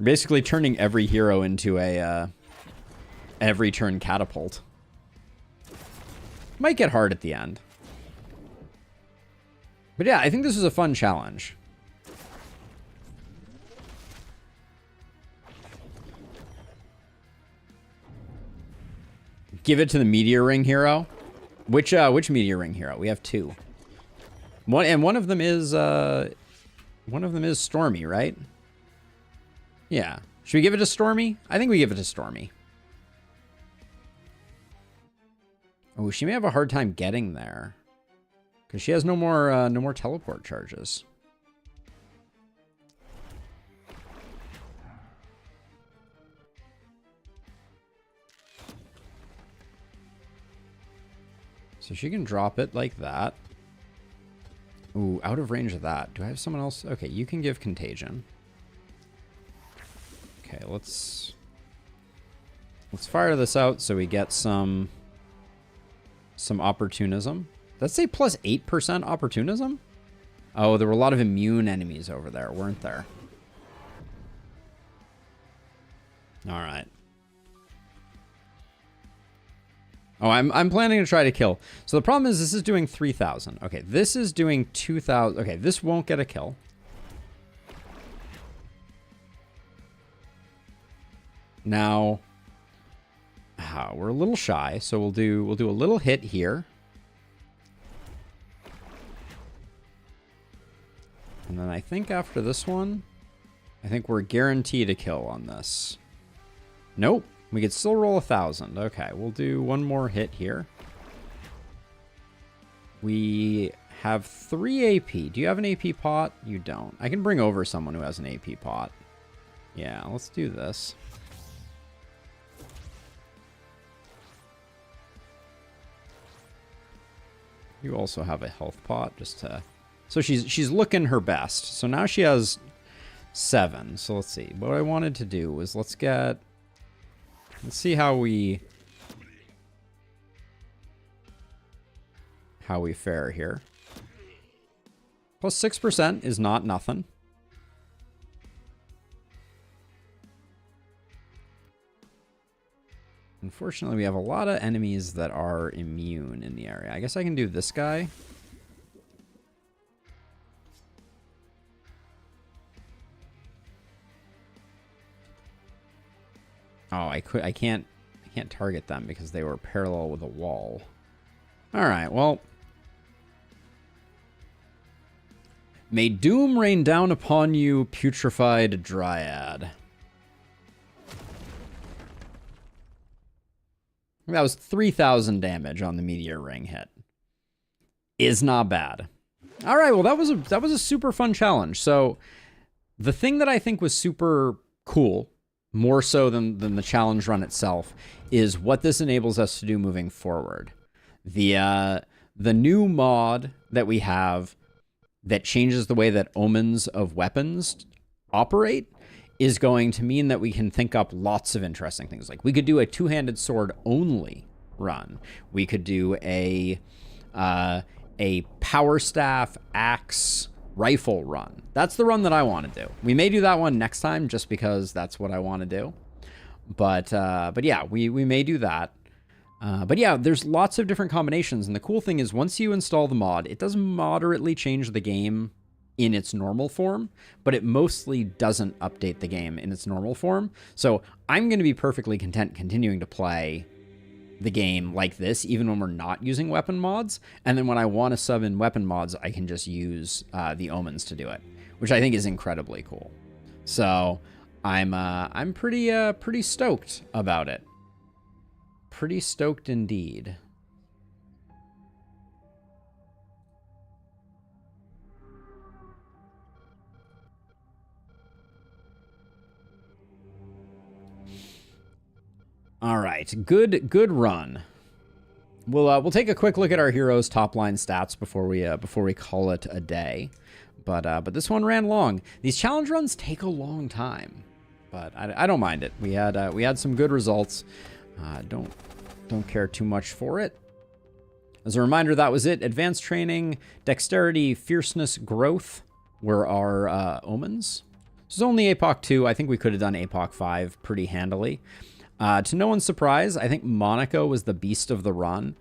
Speaker 1: basically turning every hero into a every turn catapult. Might get hard at the end. But yeah, I think this is a fun challenge. Give it to the meteor ring hero. Which meteor ring hero? We have two. One of them is Stormy, right? Yeah. Should we give it to Stormy? I think we give it to Stormy. Oh, she may have a hard time getting there, because she has no more teleport charges. So she can drop it like that. Ooh, out of range of that. Do I have someone else? Okay, you can give Contagion. Okay, let's fire this out so we get some opportunism. Let's say plus 8% opportunism? Oh, there were a lot of immune enemies over there, weren't there? All right. Oh, I'm planning to try to kill. So the problem is this is doing 3,000. Okay, this is doing 2,000. Okay, this won't get a kill. Now, we're a little shy, so we'll do a little hit here. And then I think after this one, I think we're guaranteed a kill on this. Nope. We could still roll 1,000. Okay, we'll do one more hit here. We have 3 AP. Do you have an AP pot? You don't. I can bring over someone who has an AP pot. Yeah, let's do this. You also have a health pot, just to... So she's looking her best. So now she has 7. So let's see. What I wanted to do was let's see how we fare here. Plus 6% is not nothing. Unfortunately, we have a lot of enemies that are immune in the area. I guess I can do this guy. Oh, I can't target them because they were parallel with a wall. All right, well. May doom rain down upon you, putrefied dryad. That was 3,000 damage on the meteor ring hit. Is not bad. All right, well, that was a super fun challenge. So the thing that I think was super cool, more so than the challenge run itself, is what this enables us to do moving forward. The new mod that we have that changes the way that omens of weapons operate is going to mean that we can think up lots of interesting things. Like we could do a two-handed sword only run. We could do a power staff axe rifle run. That's the run that I want to do. We may do that one next time just because that's what I want to do. But yeah, we may do that. But yeah, there's lots of different combinations. And the cool thing is once you install the mod, it does moderately change the game in its normal form, but it mostly doesn't update the game in its normal form. So I'm going to be perfectly content continuing to play the game like this, even when we're not using weapon mods. And then when I want to sub in weapon mods, I can just use the omens to do it, which I think is incredibly cool. So I'm pretty stoked about it. Pretty stoked indeed. All right, good run. We'll take a quick look at our heroes' top line stats before we call it a day. But this one ran long. These challenge runs take a long time, but I don't mind it. We had some good results. Don't care too much for it. As a reminder, that was it. Advanced training, dexterity, fierceness, growth were our omens. This is only Apoc2. I think we could have done Apoc5 pretty handily. To no one's surprise, I think Monaco was the beast of the run.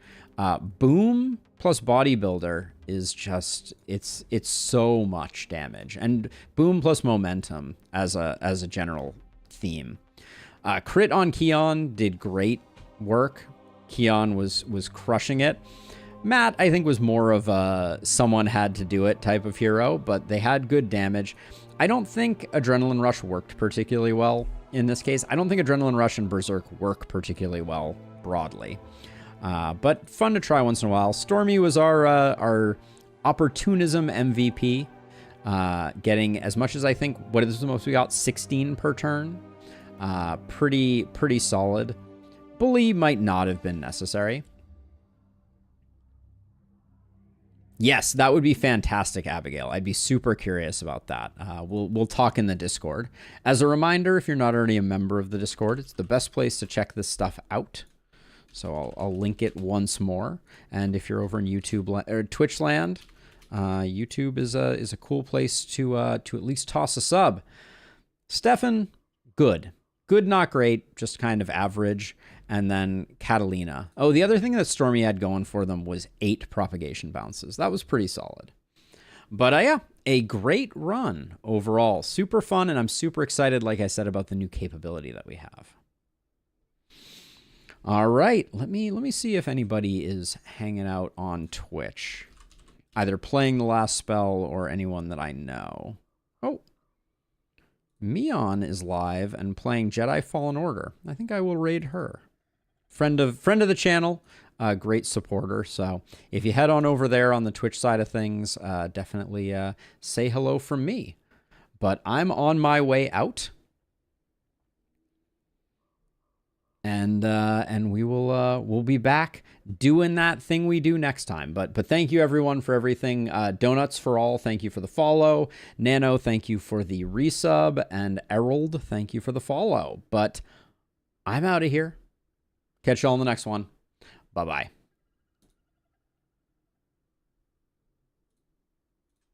Speaker 1: Boom plus bodybuilder is just it's so much damage, and boom plus momentum as a general theme. Crit on Keon did great work. Keon was crushing it. Matt, I think, was more of a someone had to do it type of hero, but they had good damage. I don't think Adrenaline Rush worked particularly well in this case. I don't think Adrenaline Rush and Berserk work particularly well broadly. But fun to try once in a while. Stormy was our opportunism MVP, getting as much as I think, what is the most we got? 16 per turn. Pretty solid. Bully might not have been necessary. Yes, that would be fantastic, Abigail. I'd be super curious about that. We'll talk in the Discord. As a reminder, if you're not already a member of the Discord, it's the best place to check this stuff out. So I'll link it once more. And if you're over in YouTube or Twitch land, YouTube is a cool place to at least toss a sub. Stefan, good, not great, just kind of average. And then Catalina. Oh, the other thing that Stormy had going for them was 8 propagation bounces. That was pretty solid. But yeah, a great run overall. Super fun, and I'm super excited, like I said, about the new capability that we have. All right, let me see if anybody is hanging out on Twitch, either playing the last spell or anyone that I know. Oh, Mion is live and playing Jedi Fallen Order. I think I will raid her. Friend of the channel, great supporter. So if you head on over there on the Twitch side of things, definitely say hello from me. But I'm on my way out, and we'll be back doing that thing we do next time. But thank you everyone for everything. Donuts for all, thank you for the follow. Nano, thank you for the resub, and Errol, thank you for the follow. But I'm out of here. Catch y'all in the next one. Bye-bye.